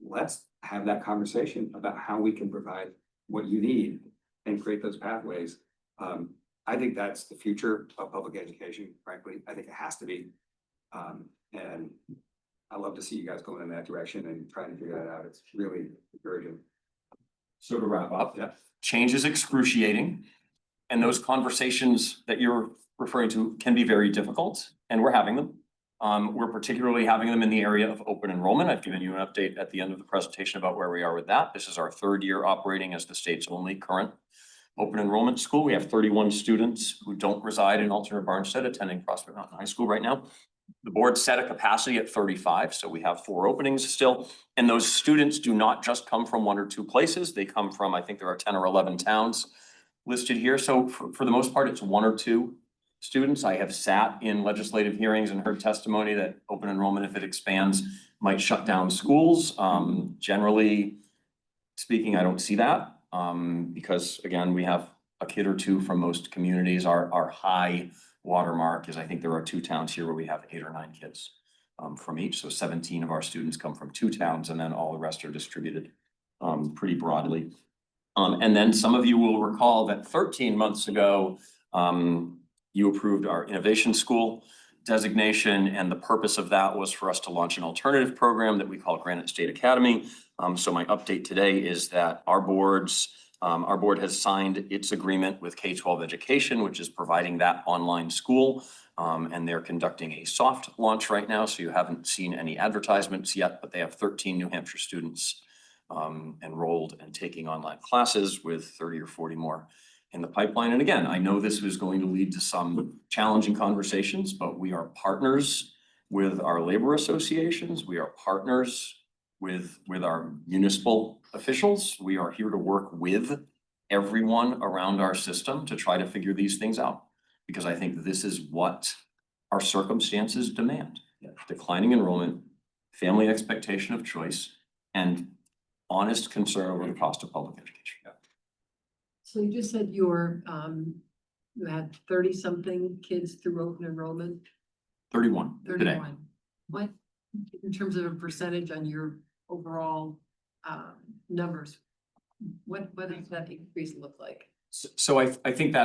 let's have that conversation about how we can provide what you need and create those pathways. I think that's the future of public education, frankly. I think it has to be. And I love to see you guys going in that direction and trying to figure that out. It's really encouraging. So to wrap up, change is excruciating. And those conversations that you're referring to can be very difficult, and we're having them. We're particularly having them in the area of open enrollment. I've given you an update at the end of the presentation about where we are with that. This is our third year operating as the state's only current open enrollment school. We have 31 students who don't reside in Alton or Barnstead attending Prospect Mountain High School right now. The board set a capacity at 35, so we have 4 openings still. And those students do not just come from 1 or 2 places. They come from, I think there are 10 or 11 towns listed here. So for the most part, it's 1 or 2 students. I have sat in legislative hearings and heard testimony that open enrollment, if it expands, might shut down schools. Generally speaking, I don't see that because again, we have a kid or 2 from most communities. Our high watermark is, I think there are 2 towns here where we have 8 or 9 kids from each. So 17 of our students come from 2 towns and then all the rest are distributed pretty broadly. And then some of you will recall that 13 months ago, you approved our innovation school designation, and the purpose of that was for us to launch an alternative program that we call Granite State Academy. So my update today is that our board has signed its agreement with K-12 Education, which is providing that online school. And they're conducting a soft launch right now, so you haven't seen any advertisements yet, but they have 13 New Hampshire students enrolled and taking online classes with 30 or 40 more in the pipeline. And again, I know this was going to lead to some challenging conversations, but we are partners with our labor associations. We are partners with our municipal officials. We are here to work with everyone around our system to try to figure these things out, because I think this is what our circumstances demand. Declining enrollment, family expectation of choice, and honest concern over the cost of public education. So you just said you had 30-something kids through open enrollment, 31 today. 31. What, in terms of a percentage on your overall numbers, what does that increase look like? So I think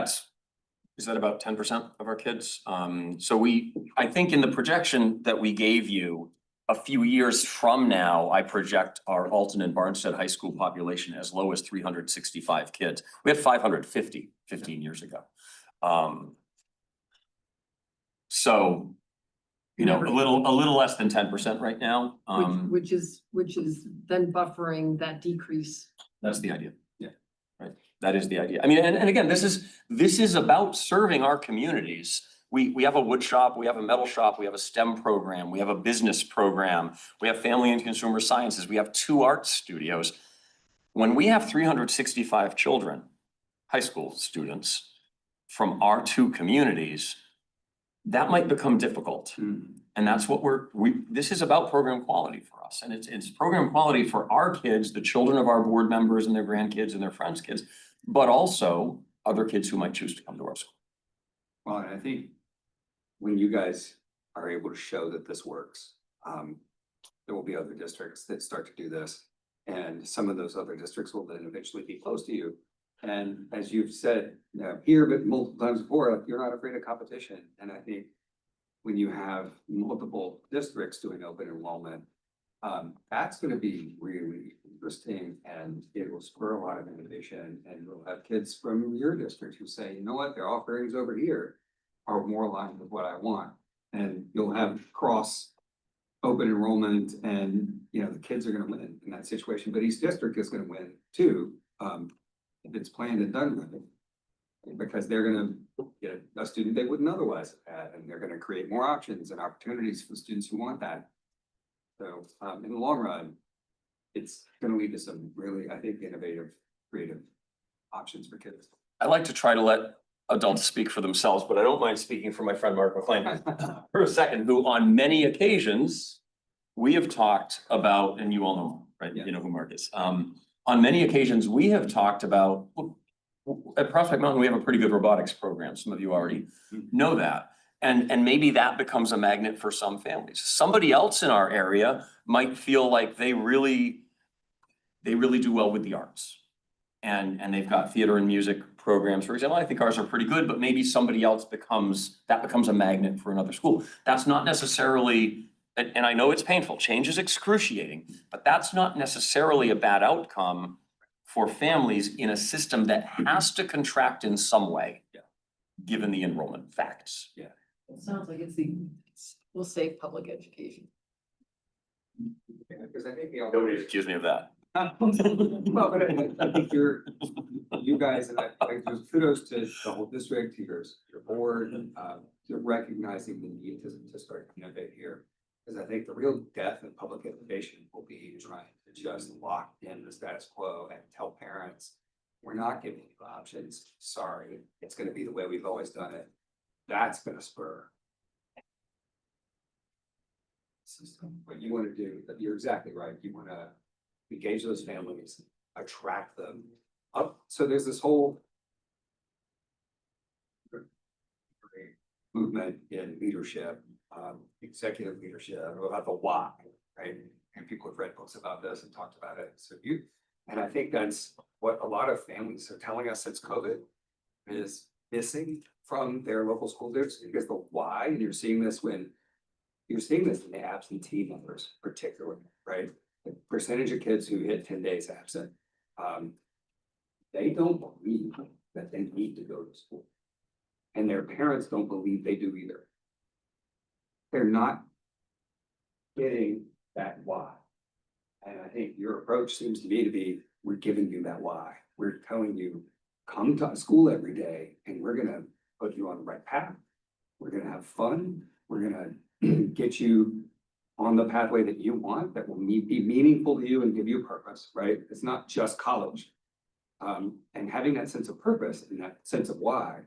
is that about 10% of our kids? I think in the projection that we gave you, a few years from now, I project our Alton and Barnstead High School population as low as 365 kids. We had 550 15 years ago. So, you know, a little less than 10% right now. Which is then buffering that decrease. That's the idea. Yeah. Right. That is the idea. I mean, and again, this is about serving our communities. We have a wood shop, we have a metal shop, we have a STEM program, we have a business program, we have family and consumer sciences, we have 2 art studios. When we have 365 children, high school students from our 2 communities, that might become difficult. And that's what this is about program quality for us. And it's program quality for our kids, the children of our board members and their grandkids and their friends' kids, but also other kids who might choose to come to our school. Well, and I think when you guys are able to show that this works, there will be other districts that start to do this. And some of those other districts will then eventually be close to you. And as you've said here, but multiple times before, you're not afraid of competition. And I think when you have multiple districts doing open enrollment, that's going to be really interesting, and it will spur a lot of innovation. And we'll have kids from your district who say, you know what, their offerings over here are more aligned with what I want. And you'll have cross open enrollment, and the kids are going to win in that situation. But each district is going to win too, if it's planned and done right, because they're going to get a student they wouldn't otherwise have had, and they're going to create more options and opportunities for students who want that. So in the long run, it's going to lead to some really, I think, innovative, creative options for kids. I like to try to let adults speak for themselves, but I don't mind speaking for my friend Mark McLean for a second, who on many occasions we have talked about, and you all know, right? Yeah. You know who Mark is. On many occasions, we have talked about, at Prospect Mountain, we have a pretty good robotics program. Some of you already know that. And maybe that becomes a magnet for some families. Somebody else in our area might feel like they really do well with the arts. And they've got theater and music programs, for example. I think ours are pretty good, but maybe somebody else becomes a magnet for another school. That's not necessarily, and I know it's painful, change is excruciating, but that's not necessarily a bad outcome for families in a system that has to contract in some way, given the enrollment facts. Yeah. It sounds like we'll save public education. Because I think Nobody accuse me of that. well, but I think you guys, and I there's kudos to the whole district, to your board, to recognizing the need to start to innovate here. Because I think the real death of public education will be trying to just lock in the status quo and tell parents, we're not giving you options. Sorry, it's going to be the way we've always done it. That's going to spur system. What you want to do, you're exactly right. You want to engage those families, attract them up. So there's this whole movement in leadership, executive leadership, about the why, right? And people have read books about this and talked about it. And I think that's what a lot of families are telling us since COVID is missing from their local school districts, because the why, and you're seeing this in the absentee numbers particularly, right? The percentage of kids who hit 10 days absent, they don't believe that they need to go to school. And their parents don't believe they do either. They're not getting that why. And I think your approach seems to me to be, we're giving you that why. We're telling you, come to school every day and we're gonna put you on the right path. We're gonna have fun. We're gonna get you on the pathway that you want, that will be meaningful to you and give you purpose, right? It's not just college. And having that sense of purpose and that sense of why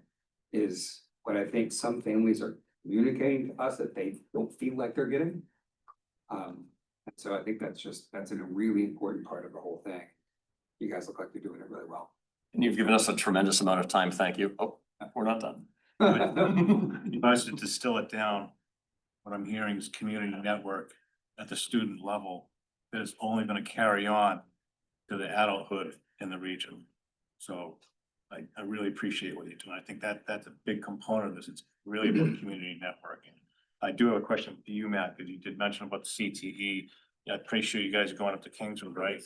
is what I think some families are communicating to us that they don't feel like they're getting. And so I think that's a really important part of the whole thing. You guys look like you're doing it really well. And you've given us a tremendous amount of time. Thank you. Oh, we're not done. If I was to distill it down, what I'm hearing is community network at the student level that is only gonna carry on to the adulthood in the region. So I really appreciate what you're doing. I think that's a big component of this. It's really about community networking. I do have a question for you, Matt, because you did mention about the CTE. Yeah, I'm pretty sure you guys are going up to Kingswood, right?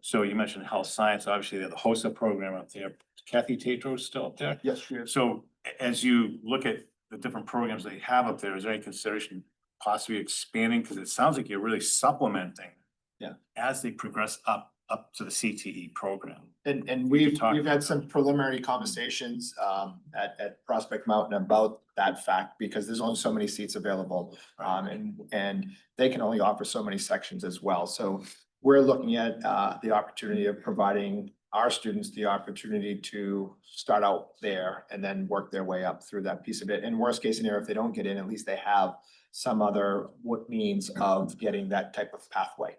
So you mentioned health science, obviously they have the HOSA program up there. Kathy Tatro is still up there. Yes, she is. So as you look at the different programs they have up there, is there any consideration possibly expanding? Because it sounds like you're really supplementing. Yeah. As they progress up to the CTE program. And we've talked had some preliminary conversations at Prospect Mountain about that fact, because there's only so many seats available. And they can only offer so many sections as well. So we're looking at the opportunity of providing our students the opportunity to start out there and then work their way up through that piece of it. And worst case scenario, if they don't get in, at least they have some other means of getting that type of pathway.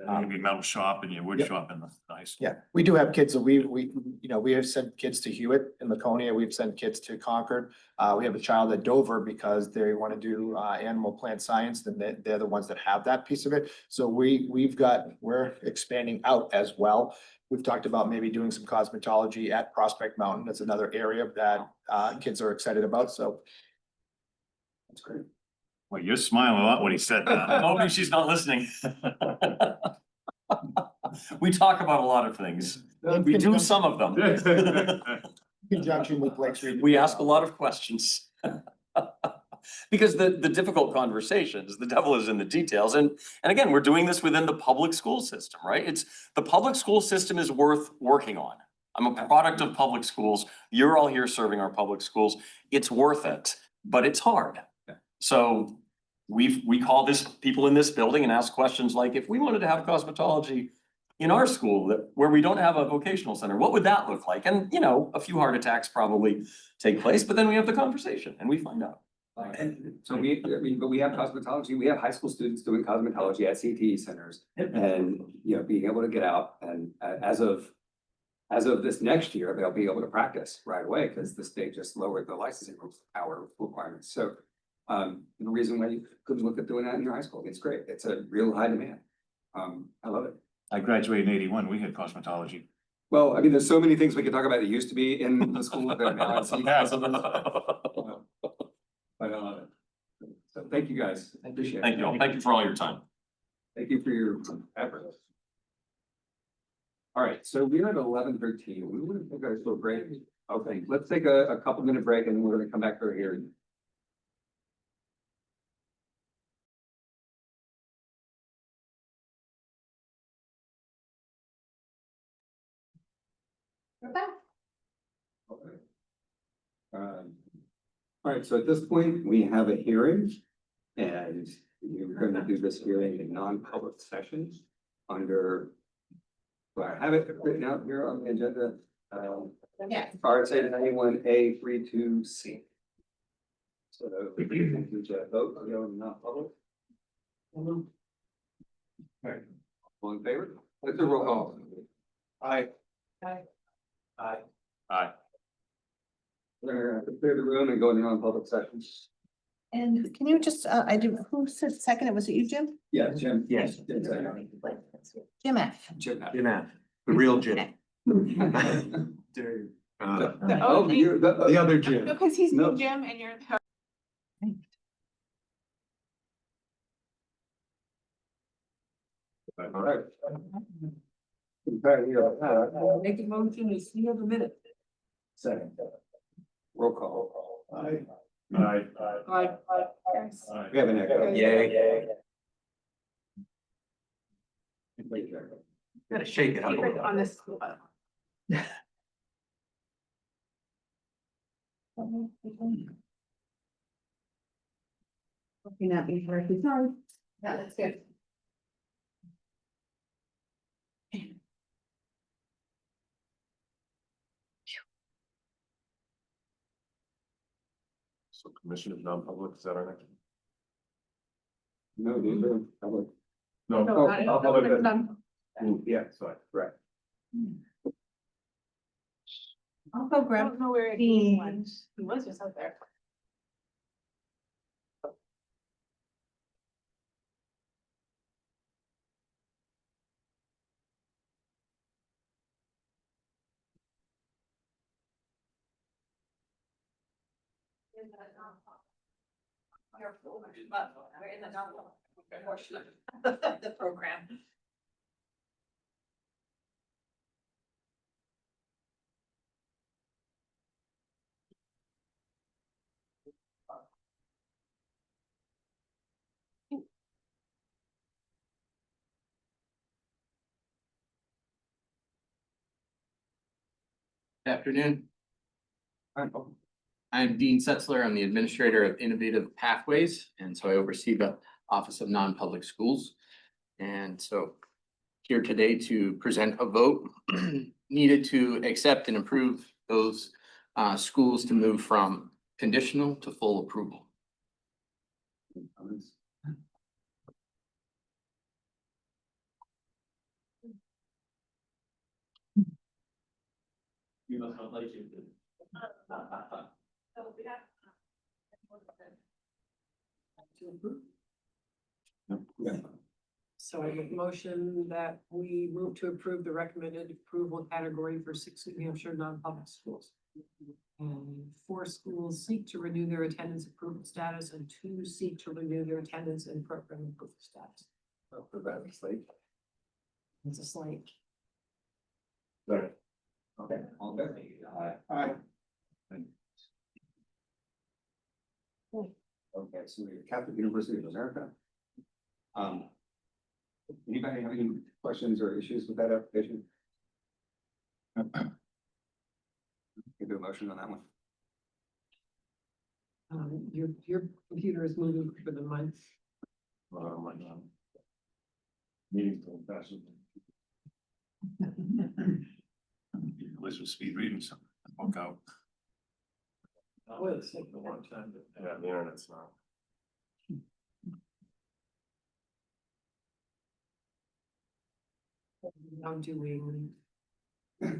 Maybe metal shop and your wood Yep. shop in the high school. Yeah, we do have kids, so we have sent kids to Hewitt in Laconia, we've sent kids to Concord. We have a child at Dover because they want to do animal plant science, then they're the ones that have that piece of it. So we're expanding out as well. We've talked about maybe doing some cosmetology at Prospect Mountain. That's another area that kids are excited about, so. That's great. Well, you're smiling a lot when he said that. I'm hoping she's not listening. We talk about a lot of things. We do some of them. In conjunction with Lake Street. We ask a lot of questions. Because the difficult conversations, the devil is in the details. And again, we're doing this within the public school system, right? The public school system is worth working on. I'm a product of public schools. You're all here serving our public schools. It's worth it, but it's hard. So we call this people in this building and ask questions like, if we wanted to have cosmetology in our school where we don't have a vocational center, what would that look like? And a few heart attacks probably take place, but then we have the conversation and we find out. And so but we have cosmetology, we have high school students doing cosmetology at CTE centers. And, being able to get out and as of this next year, they'll be able to practice right away because the state just lowered the licensing hour requirements. So the reason why you couldn't look at doing that in your high school, it's great. It's a real high demand. I love it. I graduated in 81, we had cosmetology. Well, I mean, there's so many things we could talk about that used to be in the school. That are now in CTE. But I love it. So thank you guys. I appreciate it. Thank you all. Thank you for all your time. Thank you for your effort. All right, so we're at 11:13. We want to take a short break. Okay, let's take a couple minute break and then we're gonna come back to our hearing. Okay. All right, so at this point, we have a hearing and we're going to do this hearing in non-public sessions under. Do I have it written out here on the agenda? Yeah. RSA 91A32C. So we can do a vote on going non-public. All right, all in favor? Let's do a roll call. Aye. Aye. Aye. Aye. We're gonna clear the room and go into non-public sessions. And can you just, who said second? It was it you, Jim? Yeah, Jim. Yes. Jim, second. Jim F. Jim. Jim, the real Jim. Oh, you're The other Jim. Because he's No. the Jim and you're the. All right. Okay, Make a motion to seal the minute. second. Roll call. Aye. Aye. Aye. We have an echo. Yay. Gotta shake it out. On this. Looking at me correctly, sorry. Yeah, that's good. So commission of non-public, is that our next? No, dude, public. No, No, not- I'll public that. none. Yeah, sorry, right. I'll go I grab. don't know where Dean. he went. He was just out there. The program. Afternoon. I'm Dean Setzler. I'm the Administrator of Innovative Pathways, and so I oversee the Office of Non-Public Schools. And so here today to present a vote needed to accept and approve those schools to move from conditional to full approval. You must not like it. So I make a motion that we move to approve the recommended approval category for 6 New Hampshire non-public schools. And 4 schools seek to renew their attendance approval status and 2 seek to renew their attendance and program approval status. It's a slate. Sorry. Okay, all good. Aye. Okay, so we're Catholic University of America. Anybody have any questions or issues with that application? Can do a motion on that one. Your computer is moving quicker than mine. Oh my God. Meetings going faster. Liz was speed reading something, walk out. Boy, it's taking A long time, but yeah, the internet's not. now doing.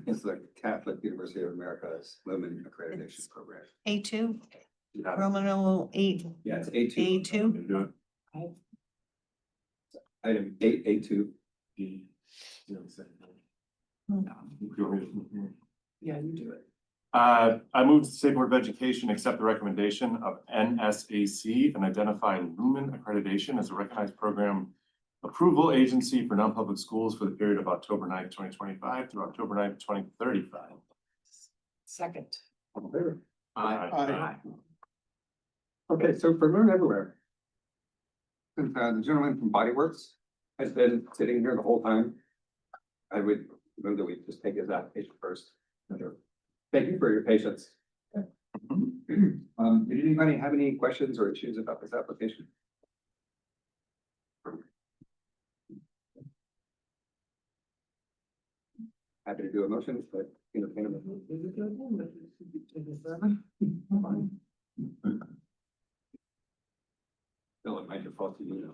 It's the Catholic University of America's Lumen Accreditation Program. A2, Yeah, Roman numeral 8, yeah, it's A2. A2. Do it. Item 8A2. D. You know, second. Hmm. You want me to- Yeah, you do it. I move the State Board of Education accept the recommendation of NSAC and identify Lumen Accreditation as a recognized program approval agency for non-public schools for the period of October 9th, 2025 through October 9th, 2035. Second. All in favor? Aye. Okay, so for Learn Everywhere. The gentleman from Body Works has been sitting here the whole time. I would move that we just take his application first. Thank you for your patience. Did anybody have any questions or issues about this application? Happy to do a motion, but Bill, it might default to you now.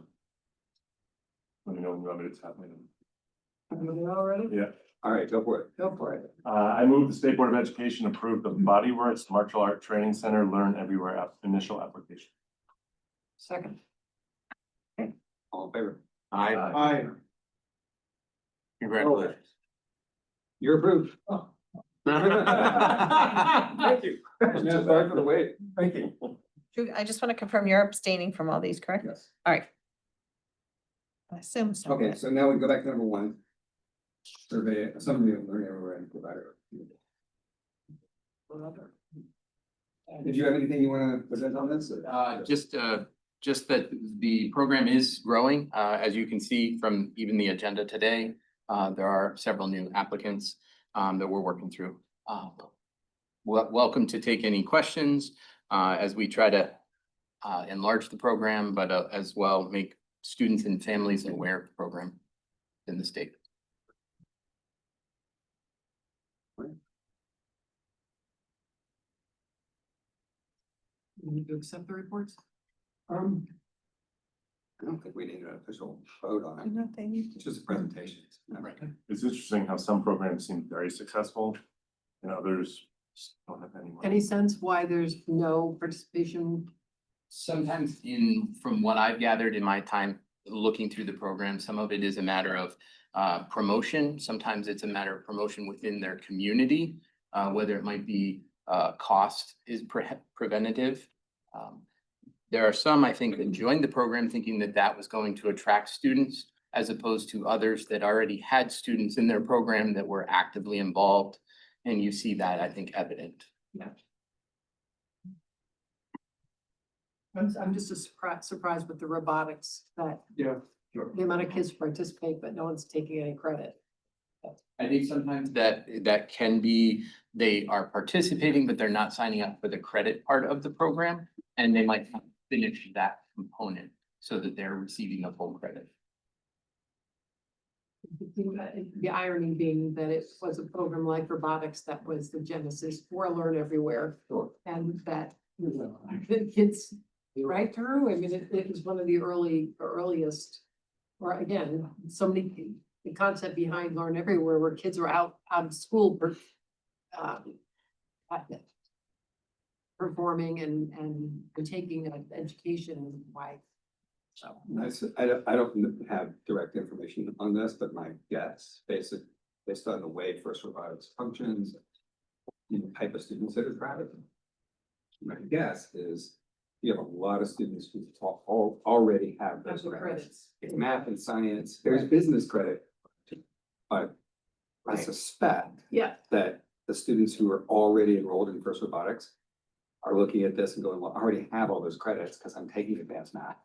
Let me know when you want me to tap in. Already? Yeah. All right, go for it. Go for it. I move the State Board of Education approve the Body Works Martial Art Training Center Learn Everywhere initial application. Second. All in favor? Aye. Congratulations. You're approved. Thank you. Yeah, sorry for the wait. Thank you. I just want to confirm you're abstaining from all these, correct? Yes. All right. I assume so. Okay, so now we go back to number 1. Survey, summary of Learn Everywhere and provider. Did you have anything you want to present on this? Just that the program is growing. As you can see from even the agenda today, there are several new applicants that we're working through. Welcome to take any questions as we try to enlarge the program, but as well make students and families aware of the program in the state. You need to accept the reports? I don't think we need an official vote on it. Nothing. It's just a presentation. Right. It's interesting how some programs seem very successful and others don't have any. Any sense why there's no participation? Sometimes from what I've gathered in my time looking through the program, some of it is a matter of promotion. Sometimes it's a matter of promotion within their community, whether it might be cost is preventative. There are some, I think, that joined the program thinking that that was going to attract students, as opposed to others that already had students in their program that were actively involved. And you see that, I think, evident. I'm just surprised with the robotics that Yeah, sure. the amount of kids participate, but no one's taking any credit. I think sometimes that can be, they are participating, but they're not signing up for the credit part of the program. And they might not finish that component so that they're receiving the full credit. The irony being that it was a program like robotics that was the genesis for Learn Everywhere. And that the kids right through, I mean, it was one of the earliest, or again, so many, the concept behind Learn Everywhere, where kids are out of school performing and taking an education. Why? So. I don't have direct information on this, but my guess, based on the way First Robotics functions, the type of students that are crowded. My guess is you have a lot of students who already have those credits. It's math and science, there's business credit. But I suspect that the students who are already enrolled in First Robotics are looking at this and going, well, I already have all those credits because I'm taking advanced math.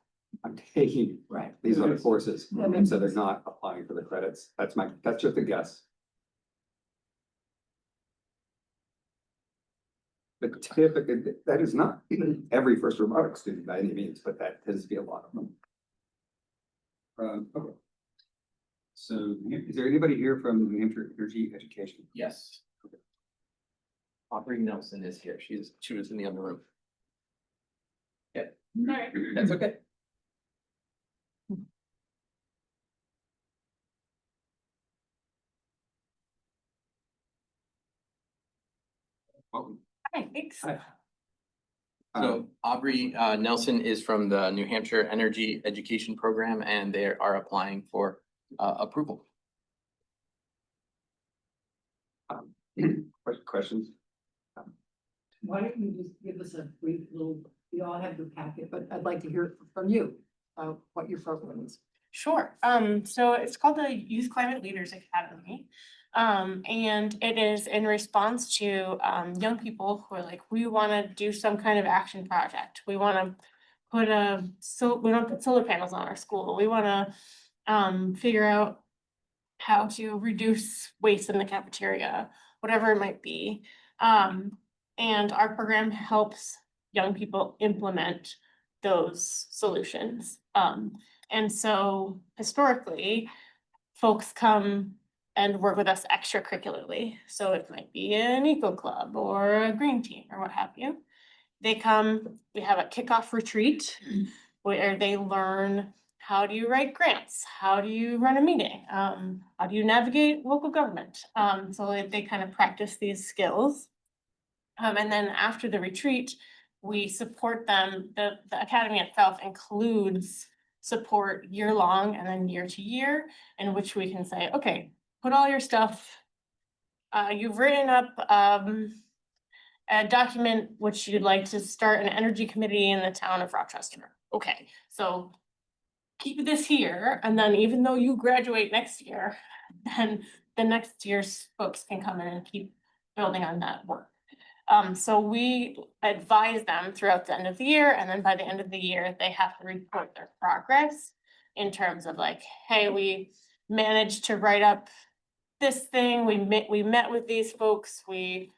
I'm taking these other courses, and so they're not applying for the credits. That's just a guess. But typically, that is not every First Robotics student by any means, but that tends to be a lot of them. Okay. So is there anybody here from New Hampshire Energy Education? Yes. Aubrey Nelson is here. She was in the other room. Yeah, that's okay. Welcome. Hi, thanks. Hi. So Aubrey Nelson is from the New Hampshire Energy Education Program, and they are applying for approval. Questions? Why don't you just give us a brief little, you all have your packet, but I'd like to hear from you about what your program is. Sure. So it's called the Youth Climate Leaders Academy. And it is in response to young people who are like, we want to do some kind of action project. We want to put we want to put solar panels on our school. We want to figure out how to reduce waste in the cafeteria, whatever it might be. And our program helps young people implement those solutions. And so historically, folks come and work with us extracurricularly. So it might be an eco club or a green team or what have you. They come, we have a kickoff retreat where they learn, how do you write grants? How do you run a meeting? How do you navigate local government? So they kind of practice these skills. And then after the retreat, we support them. The academy itself includes support year-long and then year to year, in which we can say, okay, put all your stuff. You've written up a document which you'd like to start an energy committee in the town of Rochester. Okay, so keep this here, and then even though you graduate next year, then the next year's folks can come in and keep building on that work. So we advise them throughout the end of the year, and then by the end of the year, they have to report their progress in terms of like, hey, we managed to write up this thing, we met with these folks, we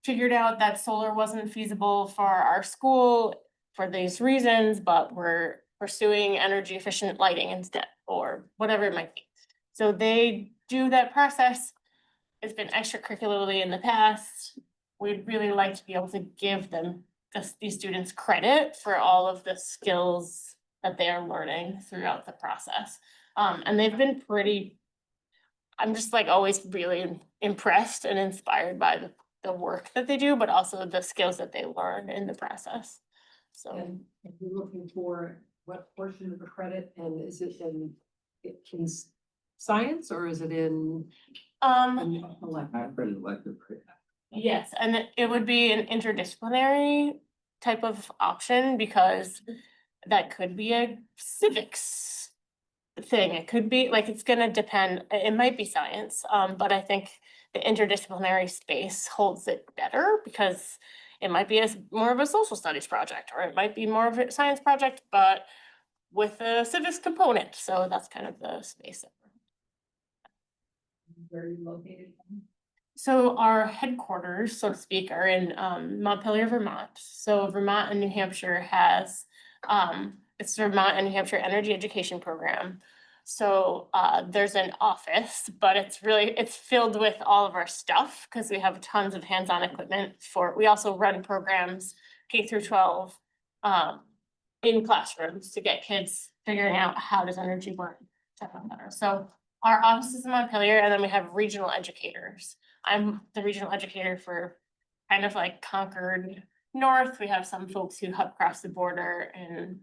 figured out that solar wasn't feasible for our school for these reasons, but we're pursuing energy efficient lighting instead, or whatever it might be. So they do that process. It's been extracurricularly in the past. We'd really like to be able to give them these students credit for all of the skills that they are learning throughout the process. And they've been pretty, I'm just like always really impressed and inspired by the work that they do, but also the skills that they learn in the process. So. And if you're looking for what portion of the credit, and is it in science or is it in? Elective? I've read elective. Yes, and it would be an interdisciplinary type of option because that could be a civics thing. It could be like, it's gonna depend, it might be science, but I think the interdisciplinary space holds it better because it might be more of a social studies project, or it might be more of a science project, but with a civics component. So that's kind of the space that we're. Where are you located? So our headquarters, so to speak, are in Montpelier, Vermont. So Vermont and New Hampshire has, it's Vermont and New Hampshire Energy Education Program. So there's an office, but it's filled with all of our stuff because we have tons of hands-on equipment we also run programs K through 12 in classrooms to get kids figuring out how does energy work, better. So our office is in Montpelier, and then we have regional educators. I'm the regional educator for kind of like Concord North. We have some folks who help cross the border in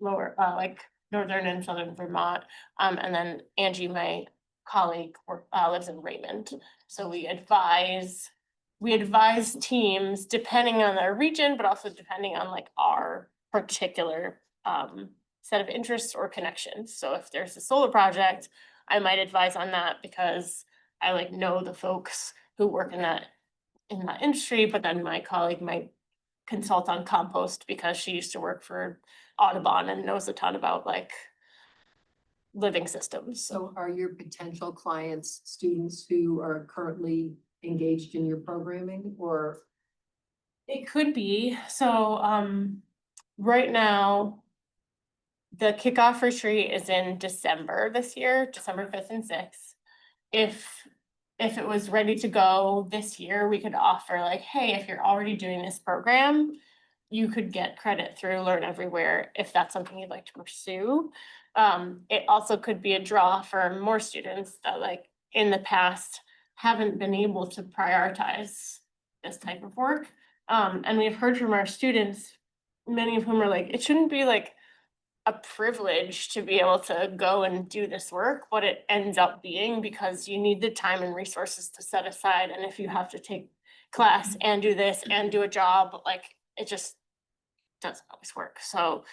lower, like northern and southern Vermont. And then Angie, my colleague, lives in Raymond. So we advise teams depending on their region, but also depending on like our particular set of interests or connections. So if there's a solar project, I might advise on that because I like know the folks who work in that industry, but then my colleague might consult on compost because she used to work for Audubon and knows a ton about like living systems. So are your potential clients students who are currently engaged in your programming, or? It could be. So right now, the kickoff retreat is in December this year, December 5th and 6th. If it was ready to go this year, we could offer like, hey, if you're already doing this program, you could get credit through Learn Everywhere if that's something you'd like to pursue. It also could be a draw for more students that like in the past haven't been able to prioritize this type of work. And we've heard from our students, many of whom are like, it shouldn't be like a privilege to be able to go and do this work, what it ends up being, because you need the time and resources to set aside. And if you have to take class and do this and do a job, like it just doesn't always work. So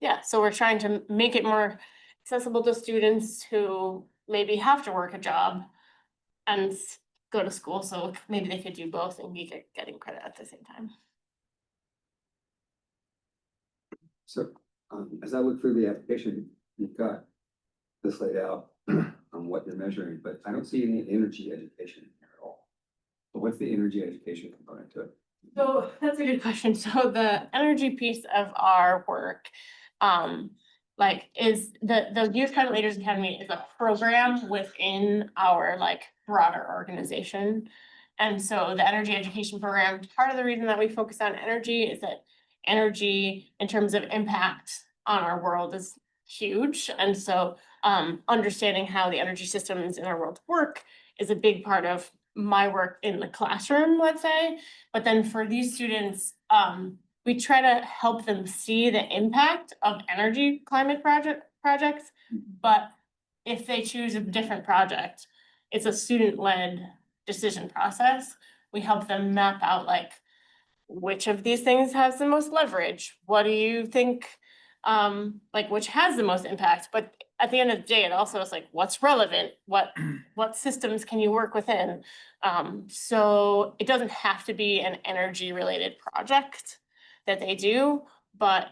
yeah, so we're trying to make it more accessible to students who maybe have to work a job and go to school. So maybe they could do both and be getting credit at the same time. So as I look through the application, you've got this laid out on what you're measuring, but I don't see any energy education here at all. But what's the energy education component to it? So that's a good question. So the energy piece of our work, like is the Youth Climate Leaders Academy is a program within our like broader organization. And so the energy education program, part of the reason that we focus on energy is that energy in terms of impact on our world is huge. And so understanding how the energy systems in our world work is a big part of my work in the classroom, let's say. But then for these students, we try to help them see the impact of energy climate projects. But if they choose a different project, it's a student-led decision process. We help them map out like, which of these things has the most leverage? What do you think, like which has the most impact? But at the end of the day, it also is like, what's relevant? What systems can you work within? So it doesn't have to be an energy related project that they do, but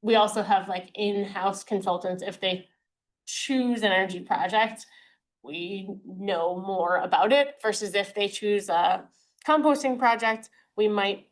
we also have like in-house consultants. If they choose an energy project, we know more about it versus if they choose a composting project, we might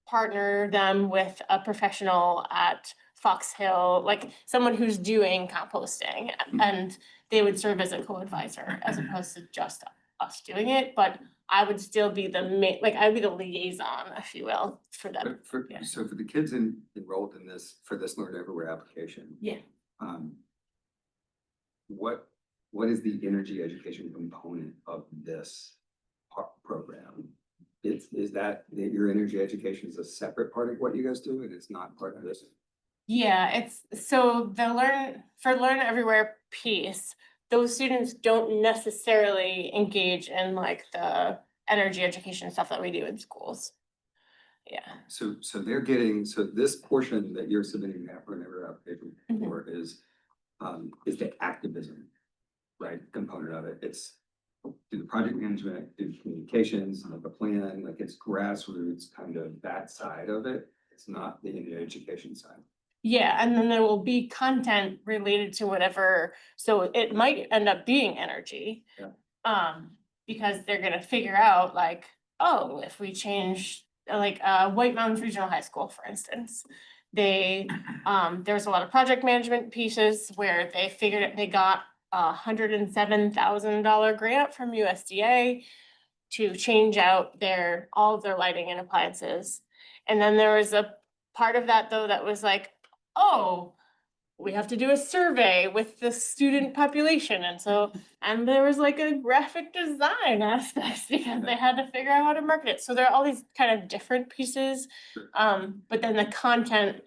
partner them with a professional at Fox Hill, like someone who's doing composting, and they would serve as a co-advisor as opposed to just us doing it. But I would still be the like, I'd be the liaison, if you will, for them. Yeah. So for the kids enrolled in this, for this Learn Everywhere application. Yeah. Um. What is the energy education component of this program? Is that your energy education is a separate part of what you guys do and it's not part of this? Yeah, it's, so the Learn Everywhere piece, those students don't necessarily engage in like the energy education stuff that we do in schools. Yeah. So they're getting, so this portion that you're submitting that Learn Everywhere application Mhm. for is the activism, right, component of it. It's do the project management, do communications, like a plan, like it's grassroots kind of that side of it. It's not the Indian education side. Yeah, and then there will be content related to whatever, so it might end up being energy. Yeah. Because they're gonna figure out like, oh, if we change, like, White Mountains Regional High School, for instance. There's a lot of project management pieces where they figured it, they got $107,000 grant from USDA to change out all of their lighting and appliances. And then there was a part of that though that was like, oh, we have to do a survey with the student population. And there was like a graphic design aspect because they had to figure out how to market it. So there are all these kind of different pieces. But then the content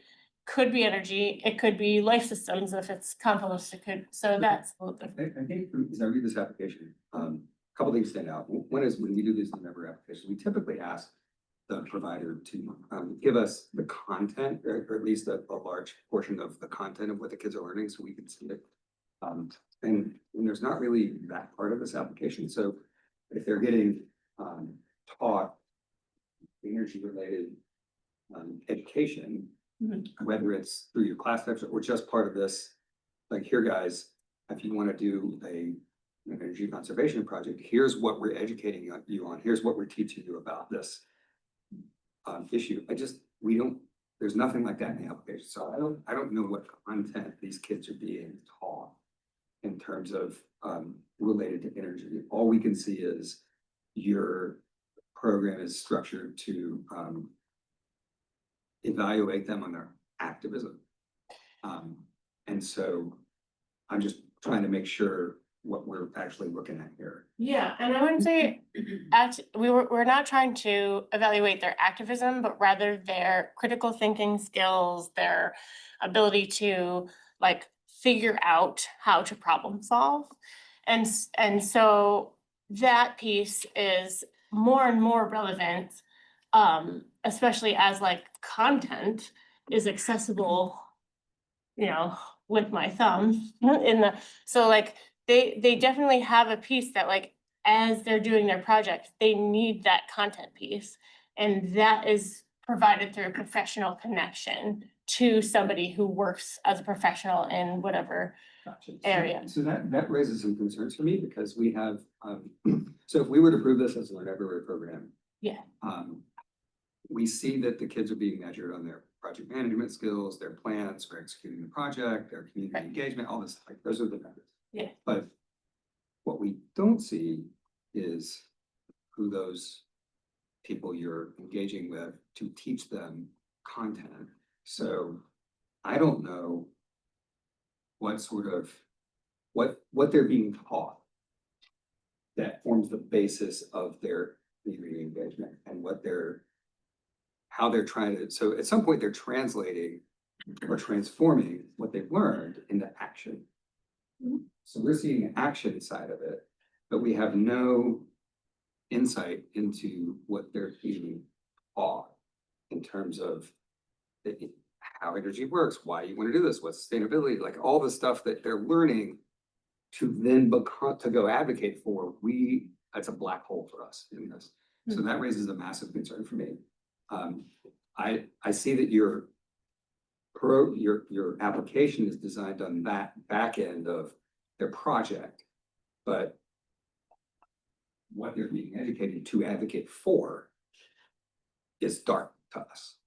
could be energy, it could be life systems if it's compost, it could, so that's a little different. I think as I read this application, a couple things stand out. One is when we do these member applications, we typically ask the provider to give us the content, or at least a large portion of the content of what the kids are learning so we can see it. And there's not really that part of this application. So if they're getting taught energy related education, whether it's through your class types or just part of this, like here, guys, if you want to do an energy conservation project, here's what we're educating you on. Here's what we're teaching you about this issue. There's nothing like that in the application. So I don't know what content these kids are being taught in terms of related to energy. All we can see is your program is structured to evaluate them on their activism. And so I'm just trying to make sure what we're actually looking at here. Yeah, and I wouldn't say we're not trying to evaluate their activism, but rather their critical thinking skills, their ability to like figure out how to problem solve. And so that piece is more and more relevant, especially as like content is accessible, with my thumb so like they definitely have a piece that like, as they're doing their project, they need that content piece. And that is provided through a professional connection to somebody who works as a professional in whatever Gotcha. area. So that raises some concerns for me because we have, so if we were to prove this as a Learn Everywhere program. Yeah. We see that the kids are being measured on their project management skills, their plans for executing the project, their community Right. engagement, all this, like, those are the numbers. Yeah. But what we don't see is who those people you're engaging with to teach them content. So I don't know what sort of, what they're being taught that forms the basis of their community engagement and how they're trying to, so at some point they're translating or transforming what they've learned into action. So we're seeing the action side of it, but we have no insight into what they're being taught in terms of how energy works, why you want to do this, what's sustainability, like all the stuff that they're learning to then to go advocate for. That's a black hole for us in this. So that raises a massive concern for me. I see that your application is designed on that back end of their project, but what they're being educated to advocate for is dark to us.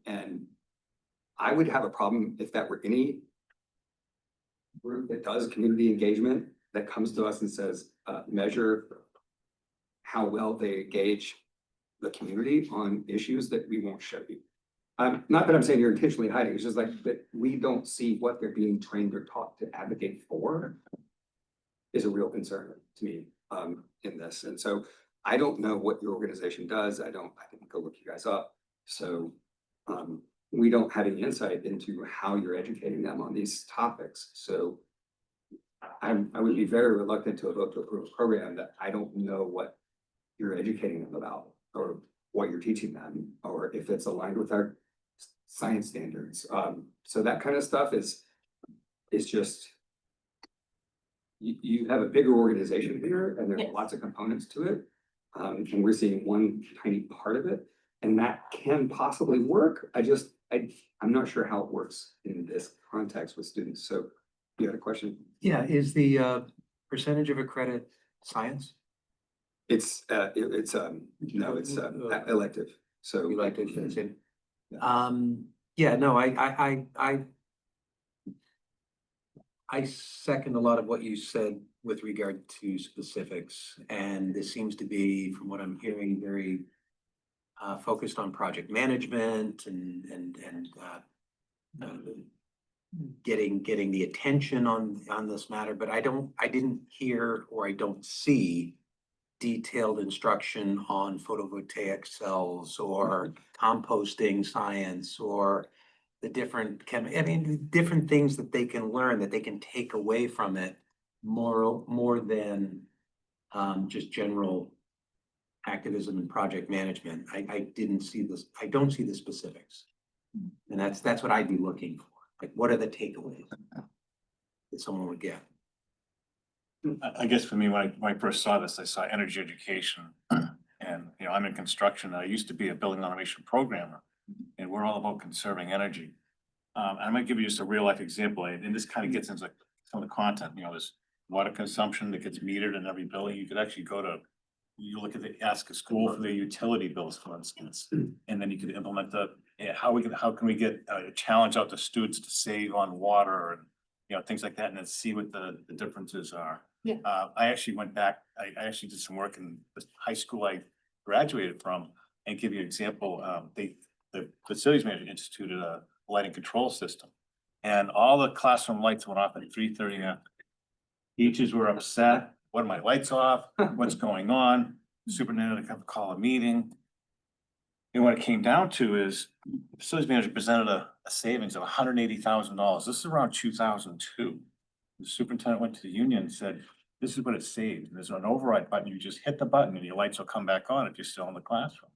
And I would have a problem if that were any group that does community engagement that comes to us and says, measure how well they engage the community on issues that we won't show you. Not that I'm saying you're intentionally hiding, it's just like that we don't see what they're being trained or taught to advocate for is a real concern to me, in this. And so I don't know what your organization does. I didn't go look you guys up. So, we don't have any insight into how you're educating them on these topics. So I would be very reluctant to vote to approve a program that I don't know what you're educating them about, or what you're teaching them, or if it's aligned with our science standards. So that kind of stuff is just, you have a bigger organization here, and there's Yes. lots of components to it. And we're seeing one tiny part of it, and that can possibly work. I'm not sure how it works in this context with students. So you had a question? Yeah, is the percentage of a credit science? It's elective, so. Elective, that's it. Yeah. I second a lot of what you said with regard to specifics, and this seems to be, from what I'm hearing, very focused on project management and getting the attention on this matter, but I didn't hear, or I don't see detailed instruction on photovoltaic cells or composting science, or the different different things that they can learn, that they can take away from it more than just general activism and project management. I didn't see this, I don't see the specifics. And that's what I'd be looking for. Like, what are the takeaways that someone would get? I guess for me, when I first saw this, I saw energy education. And, I'm in construction. I used to be a building automation programmer, and we're all about conserving energy. I'm gonna give you just a real life example, and this kind of gets into some of the content, there's water consumption that gets metered in every building. You could actually you look at ask a school for their utility bills, for instance, and then you could implement how can we get a challenge out to students to save on water, and things like that, and then see what the differences are. Yeah. I actually went back, I actually did some work in the high school I graduated from, and give you an example. The Facilities Management instituted a lighting control system, and all the classroom lights went off at 3:30 a.m. Teachers were upset. What are my lights off? What's going on? Superintendent had to call a meeting. And what it came down to is the facilities manager presented a savings of $180,000. This is around 2002. The superintendent went to the union and said, this is what it saved. There's an override button. You just hit the button and your lights will come back on if you're still in the classroom.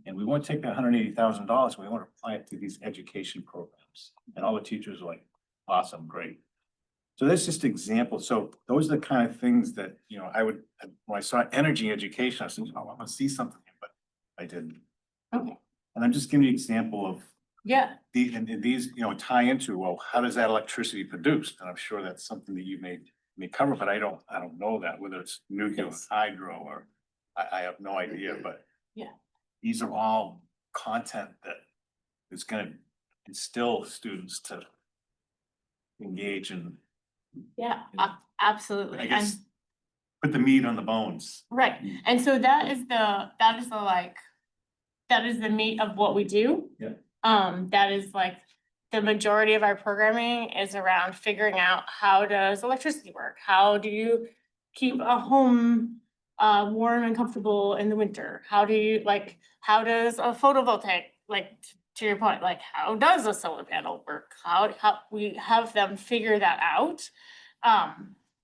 And we want to take that $180,000, we want to apply it to these education programs. And all the teachers were like, awesome, great. So that's just examples. So those are the kind of things that, when I saw energy education, I said, oh, I want to see something, but I didn't. Okay. And I'm just giving you an example of Yeah. these, tie into, well, how does that electricity produced? And I'm sure that's something that you may cover, but I don't know that, whether it's nuclear, Yes. hydro, or I have no idea, but. Yeah. These are all content that is gonna instill students to engage in, Yeah, Yeah. absolutely. I guess, put the meat on the bones. Right, and so that is the meat of what we do. Yeah. That is like, the majority of our programming is around figuring out, how does electricity work? How do you keep a home warm and comfortable in the winter? How does a photovoltaic, to your point, how does a solar panel work? How we have them figure that out.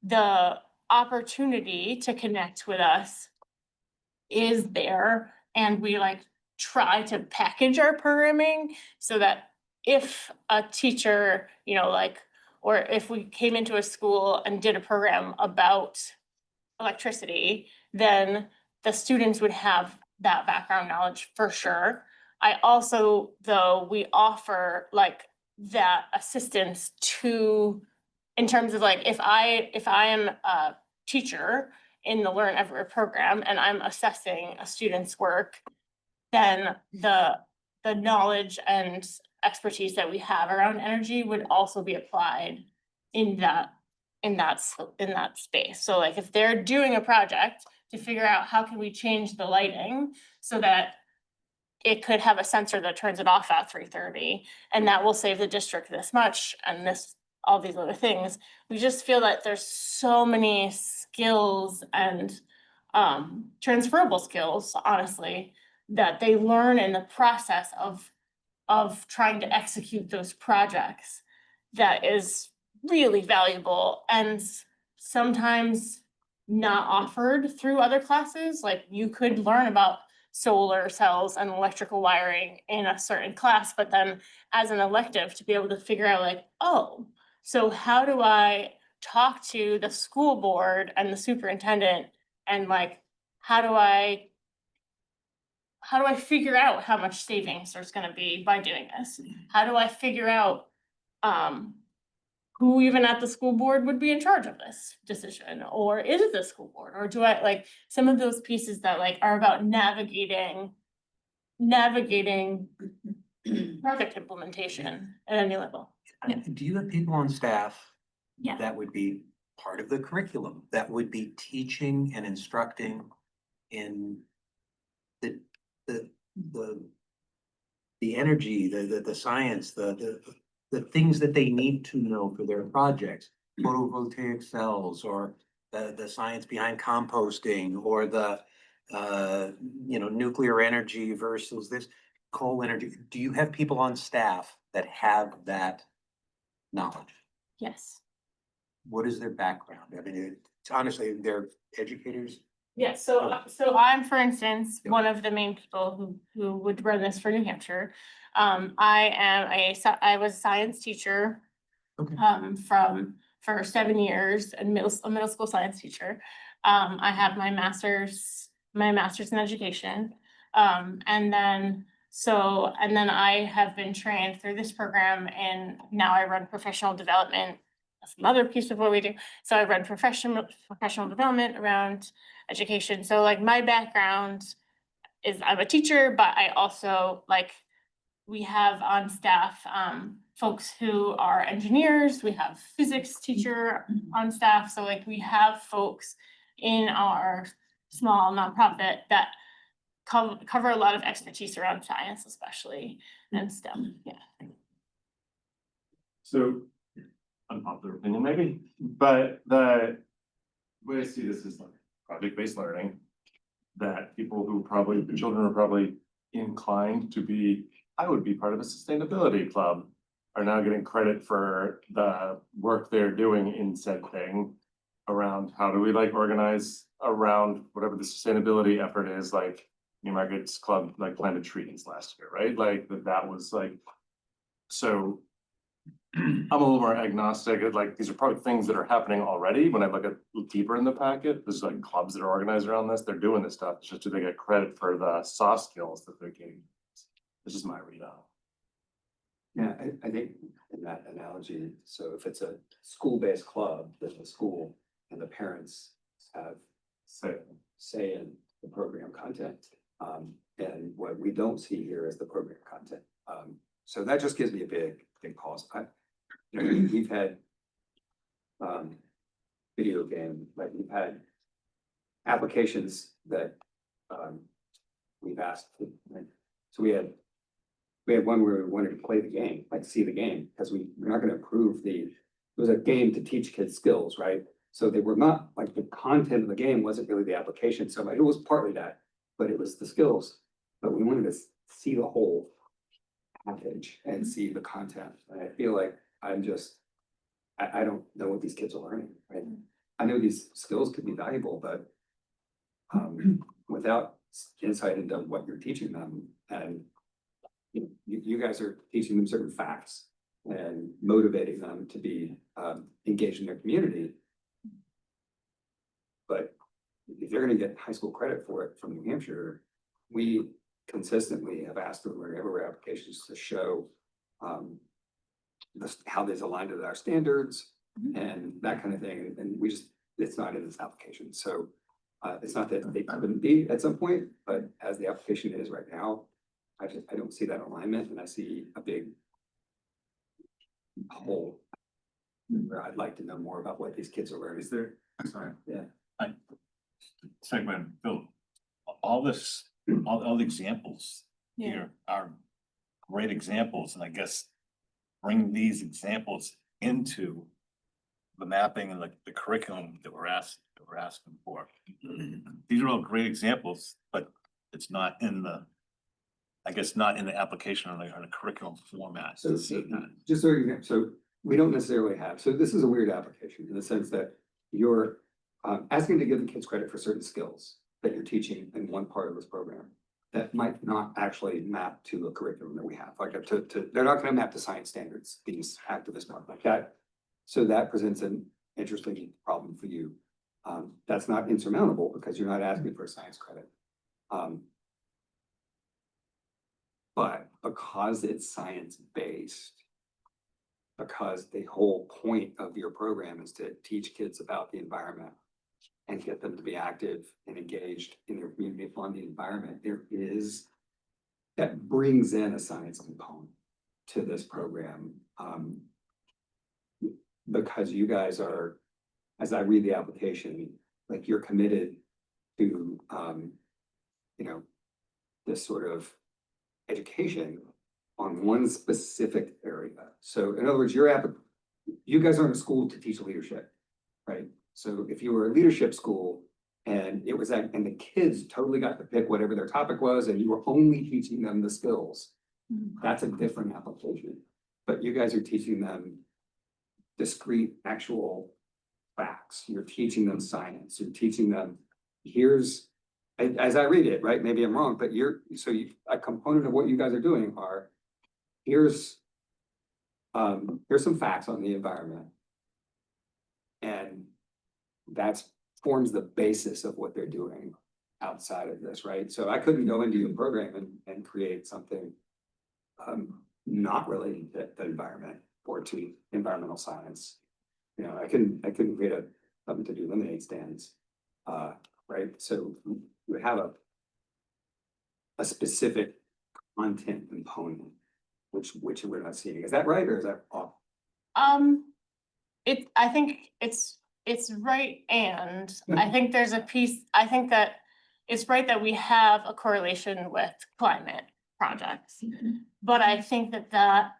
The opportunity to connect with us is there, and we try to package our programming so that if a teacher, or if we came into a school and did a program about electricity, then the students would have that background knowledge for sure. I also, though, we offer that assistance in terms of if I am a teacher in the Learn Everywhere program and I'm assessing a student's work, then the knowledge and expertise that we have around energy would also be applied in that space. So if they're doing a project to figure out how can we change the lighting so that it could have a sensor that turns it off at 3:30, and that will save the district this much and this, all these other things. We just feel that there's so many skills and transferable skills, honestly, that they learn in the process of trying to execute those projects that is really valuable and sometimes not offered through other classes. Like you could learn about solar cells and electrical wiring in a certain class, but then as an elective to be able to figure out like, oh, so how do I talk to the school board and the superintendent and like, how do I figure out how much savings there's gonna be by doing this? How do I figure out who even at the school board would be in charge of this decision? Or is it the school board? Or do I like some of those pieces that like are about navigating project implementation at any level? Do you have people on staff Yeah. that would be part of the curriculum, that would be teaching and instructing in the energy, the science, the things that they need to know for their projects, photovoltaic cells, or the science behind composting, or the nuclear energy versus this coal energy? Do you have people on staff that have that knowledge? Yes. What is their background? I mean, it's honestly, they're educators. Yeah, so I'm, for instance, one of the main people who would run this for New Hampshire. I was a science teacher. Okay. For 7 years and a middle school science teacher. I have my master's in education. And then I have been trained through this program, and now I run professional development. That's another piece of what we do. So I run professional development around education. So like my background is I'm a teacher, but I also we have on staff folks who are engineers. We have physics teacher on staff. So like we have folks in our small nonprofit that cover a lot of expertise around science, especially and stuff. Yeah. So, unpopular opinion maybe, but the way I see this is like project-based learning. That the children are probably inclined to be, I would be part of a sustainability club, are now getting credit for the work they're doing in said thing. Around how do we organize around whatever the sustainability effort is, like Newmarket's club planted trees last year, right? That was so. I'm a little more agnostic, these are probably things that are happening already. When I look at deeper in the packet, there's clubs that are organized around this, they're doing this stuff, it's just do they get credit for the soft skills that they're getting? This is my read on. Yeah, I think in that analogy, so if it's a school-based club, there's a school and the parents have say in the program content. And what we don't see here is the program content. So that just gives me a big pause. We've had video game, we've had applications that we've asked. So we had one where we wanted to play the game, see the game, because we're not going to approve it was a game to teach kids skills, right? So they were not, the content of the game wasn't really the application so much. It was partly that, but it was the skills. But we wanted to see the whole package and see the content. And I feel like I don't know what these kids are learning, right? I know these skills could be valuable, but without insight into what you're teaching them, and you guys are teaching them certain facts and motivating them to be engaged in their community. But if they're going to get high school credit for it from New Hampshire, we consistently have asked them whenever applications to show how these align to our standards and that kind of thing. And it's not in this application. So it's not that they couldn't be at some point, but as the application is right now, I don't see that alignment, and I see a big hole where I'd like to know more about what these kids are learning. Sorry. Yeah. segment, Bill, all this, all the examples here are great examples, and I guess bring these examples into the mapping and the curriculum that we're asking for. These are all great examples, but it's not in the, I guess, not in the application on the curriculum format. So, just so you know, so we don't necessarily have, so this is a weird application in the sense that you're asking to give the kids credit for certain skills that you're teaching in one part of this program that might not actually map to a curriculum that we have, like they're not gonna map to science standards, these activist stuff like that. So that presents an interesting problem for you. That's not insurmountable because you're not asking for a science credit. But because it's science-based, because the whole point of your program is to teach kids about the environment and get them to be active and engaged in their community on the environment, that brings in a science component to this program. Because you guys are, as I read the application, like you're committed to, this sort of education on one specific area. So in other words, you guys aren't a school to teach leadership, right? So if you were a leadership school and it was that, and the kids totally got to pick whatever their topic was, and you were only teaching them the skills, that's a different application. But you guys are teaching them discrete, actual facts. You're teaching them science. You're teaching them, as I read it, right? Maybe I'm wrong, but a component of what you guys are doing are, here's some facts on the environment. And that forms the basis of what they're doing outside of this, right? So I couldn't go into your program and create something not related to the environment or to environmental science. I couldn't create something to do lemonade stands, right? So you have a specific content component, which we're not seeing. Is that right, or is that off? I think it's right, and I think there's a piece, I think that it's right that we have a correlation with climate projects. But I think that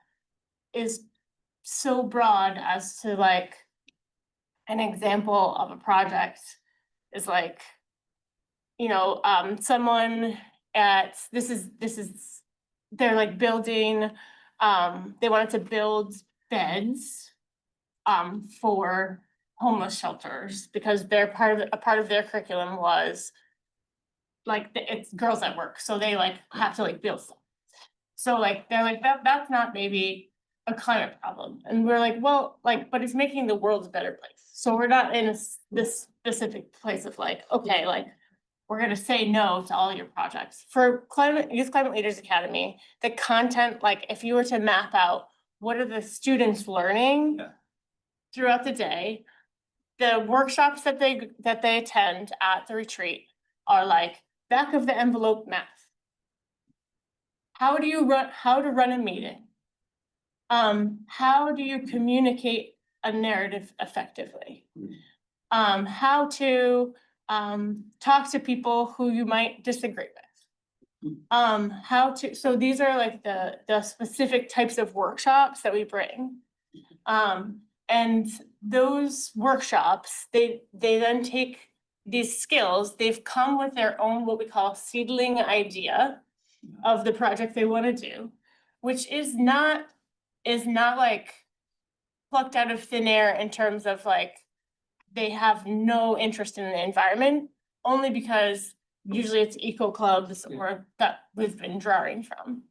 is so broad as to like, an example of a project is like, someone they're like building, they wanted to build beds for homeless shelters because a part of their curriculum was like, it's girls at work, so they like have to like build stuff. So like, they're like, that's not maybe a climate problem. And we're like, well, like, but it's making the world a better place. So we're not in this specific place of like, okay, like, we're gonna say no to all your projects. For Youth Climate Leaders Academy, the content, like if you were to map out what are the students learning throughout the day, the workshops that they attend at the retreat are like back of the envelope math. How to run a meeting? How do you communicate a narrative effectively? How to talk to people who you might disagree with. So these are like the specific types of workshops that we bring. And those workshops, they then take these skills, they've come with their own, what we call seedling idea of the project they want to do, which is not like plucked out of thin air in terms of like, they have no interest in the environment, only because usually it's eco clubs or that we've been drawing from.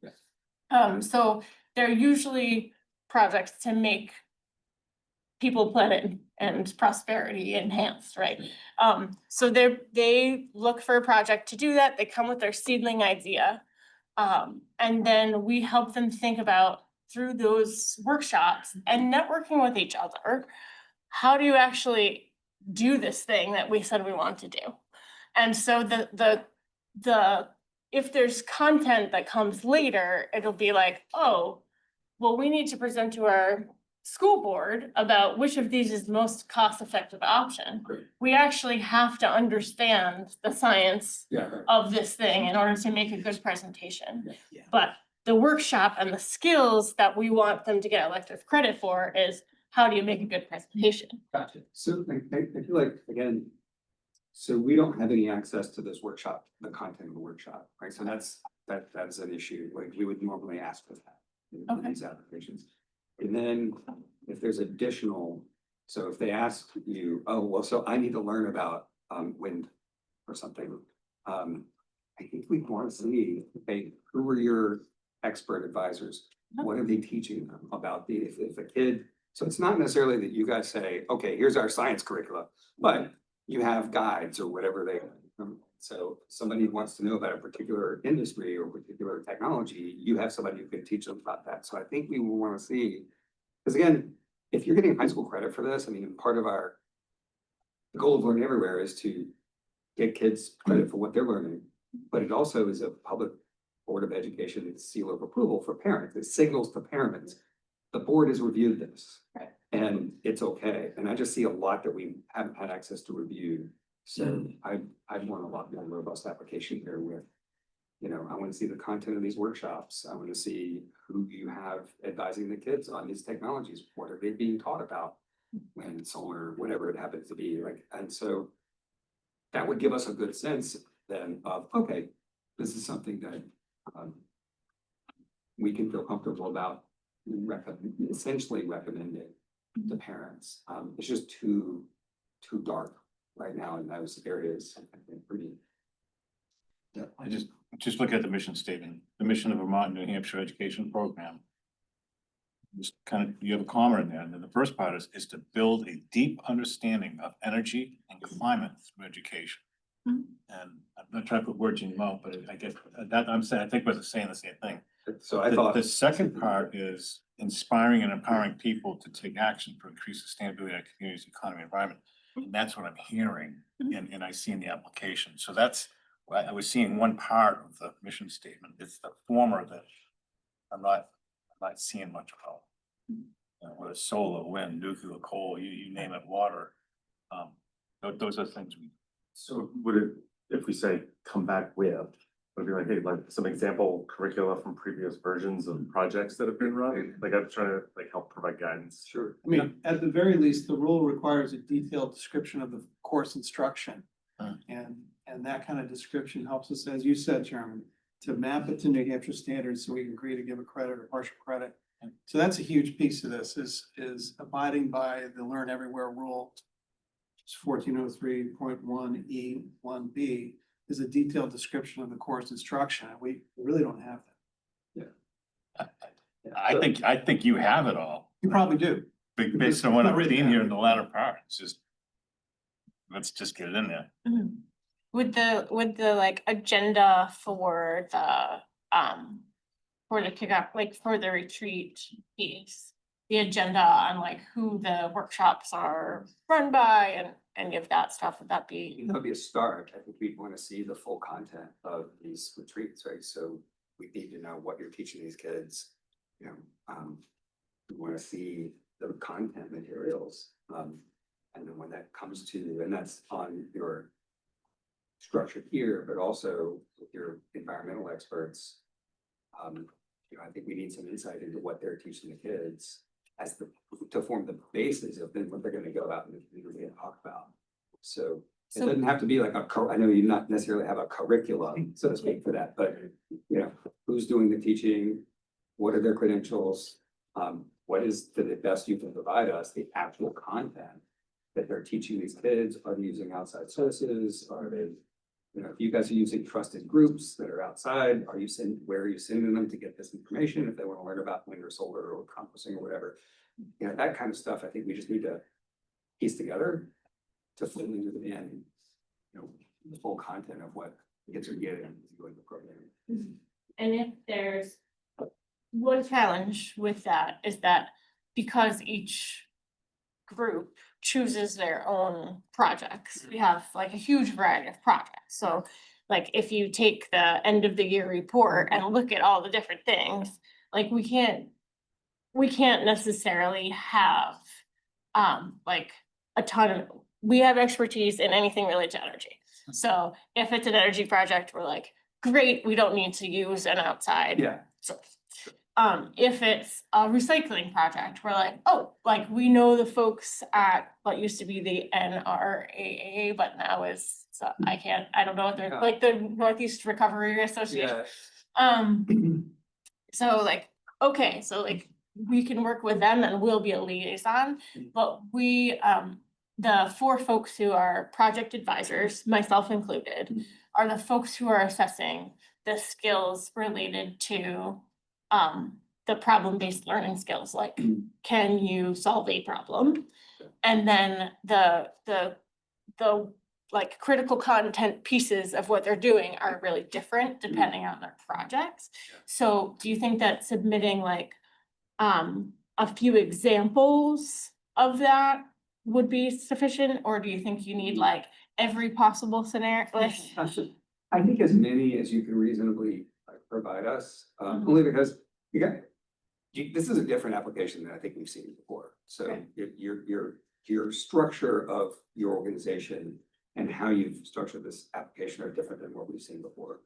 So they're usually projects to make people, planet, and prosperity enhanced, right? So they look for a project to do that. They come with their seedling idea. And then we help them think about, through those workshops and networking with each other, how do you actually do this thing that we said we want to do? And so if there's content that comes later, it'll be like, oh, well, we need to present to our school board about which of these is the most cost-effective option. We actually have to understand the science Yeah. of this thing in order to make a good presentation. Yeah. But the workshop and the skills that we want them to get elective credit for is how do you make a good presentation? Gotcha. So I feel like, again, so we don't have any access to this workshop, the content of the workshop, right? So that is an issue, like we would normally ask for that in Okay. these applications. And then if there's additional, so if they ask you, oh, well, so I need to learn about wind or something. I think we want to see, hey, who are your expert advisors? What are they teaching them about if a kid, so it's not necessarily that you guys say, okay, here's our science curricula, but you have guides or whatever they. So somebody wants to know about a particular industry or particular technology, you have somebody who can teach them about that. So I think we will want to see, because again, if you're getting high school credit for this, I mean, part of the goal of Learn Everywhere is to get kids credit for what they're learning, but it also is a public Board of Education seal of approval for parents. It signals to parents, the board has reviewed this. Right. And it's okay. And I just see a lot that we haven't had access to review. So I'd want a lot more robust application here with, I want to see the content of these workshops. I want to see who you have advising the kids on these technologies. What are they being taught about? Wind, solar, whatever it happens to be, like, and so that would give us a good sense then of, okay, this is something that we can feel comfortable about essentially recommending to parents. It's just too dark right now in those areas, I think, for me. Yeah, I just look at the mission statement, the mission of Vermont, New Hampshire Education Program. Just kind of, you have a comma in there, and then the first part is to build a deep understanding of energy and climate through education. Mhm. And I'm not trying to put words in your mouth, but I guess that I'm saying, I think we're saying the same thing. So I The thought, second part is inspiring and empowering people to take action for increased sustainability in our communities, economy, environment. And that's what I'm hearing and I see in the application. So that's, I was seeing one part of the mission statement. It's the former that I'm not seeing much about. Whether solar, wind, nuclear, coal, you name it, water. Those are things we. So would it, if we say come back with, would it be like, hey, like some example curricula from previous versions of projects that have been run? Like I'm trying to help provide guidance. sure. I mean, at the very least, the rule requires a detailed description of the course instruction. And that kind of description helps us, as you said, Chairman, to map it to New Hampshire standards so we can agree to give a credit or partial credit. So that's a huge piece of this is abiding by the Learn Everywhere rule. It's 1403.1E1B is a detailed description of the course instruction. We really don't have that. I think you have it all, You probably do. based on what I'm reading here in the latter part. It's just. Let's just get it in there. Would the like agenda for the kickoff, like for the retreat piece, the agenda on like who the workshops are run by and any of that stuff, would that be? That would be a start. I think we'd want to see the full content of these retreats, right? So we need to know what you're teaching these kids. We want to see the content materials. And then when that comes to, and that's on your structure here, but also with your environmental experts. I think we need some insight into what they're teaching the kids to form the basis of then what they're going to go out in the community and talk about. So it doesn't have to be like I know you not necessarily have a curriculum, so to speak, for that, but who's doing the teaching? What are their credentials? What is to the best you can provide us, the actual content that they're teaching these kids? Are they using outside sources? Are they, if you guys are using trusted groups that are outside, where are you sending them to get this information if they want to learn about wind or solar or composting or whatever? That kind of stuff, I think we just need to piece together to fully understand, the full content of what kids are getting with the program. And if there's one challenge with that is that because each group chooses their own projects, we have like a huge variety of projects. So like if you take the end of the year report and look at all the different things, like we can't we can't necessarily have, like a ton of, we have expertise in anything related to energy. So if it's an energy project, we're like, great, we don't need to use an outside Yeah. source. If it's a recycling project, we're like, oh, like we know the folks at what used to be the NRAA, but now is, so I don't know what they're, Yeah. like the Northeast Recovery Association. Yeah. So like, okay, so like we can work with them and we'll be a liaison, but we, the four folks who are project advisors, myself included, are the folks who are assessing the skills related to the problem-based learning skills, like, can you solve a problem? And then the like critical content pieces of what they're doing are really different depending on their projects. So do you think that submitting like a few examples of that would be sufficient, or do you think you need like every possible scenario? Like, I think as many as you can reasonably provide us, only because this is a different application than I think we've seen before. So Okay. your structure of your organization and how you've structured this application are different than what we've seen before.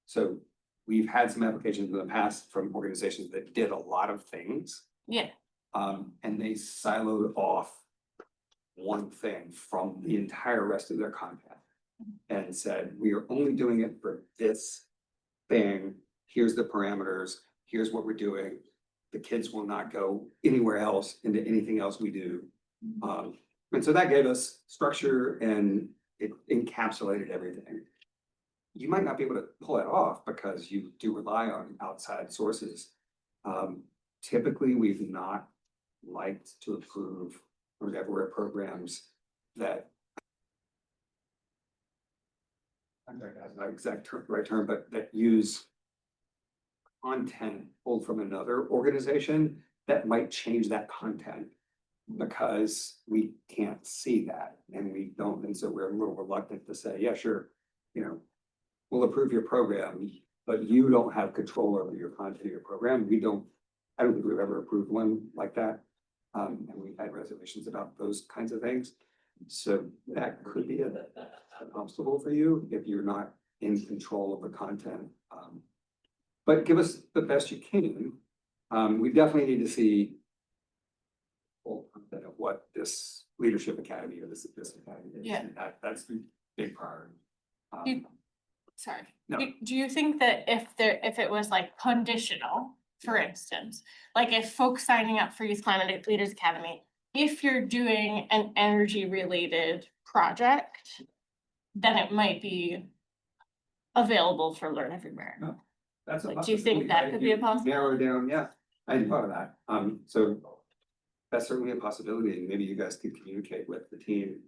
So we've had some applications in the past from organizations that did a lot of things. yeah, And they siloed off one thing from the entire rest of their content and said, we are only doing it for this thing. Here's the parameters. Here's what we're doing. The kids will not go anywhere else into anything else we do. And so that gave us structure and it encapsulated everything. You might not be able to pull it off because you do rely on outside sources. Typically, we've not liked to approve or never programs that I'm sorry, that's not exact right term, but that use content pulled from another organization that might change that content because we can't see that and we don't, and so we're a little reluctant to say, yeah, sure, we'll approve your program, but you don't have control over your content of your program. I don't think we've ever approved one like that. And we've had reservations about those kinds of things. So that could be an obstacle for you if you're not in control of the content. But give us the best you can. We definitely need to see full content of what this leadership academy or this academy is. Yeah. And that's the big priority. sorry. No. Do you think that if it was like conditional, for instance, like if folks signing up for Youth Climate Leaders Academy, if you're doing an energy related project, then it might be available for Learn Everywhere. No. That's a Like, do you think possibility. that could be a possibility? Narrow down, yeah, I hadn't thought of that, so that's certainly a possibility, and maybe you guys could communicate with the team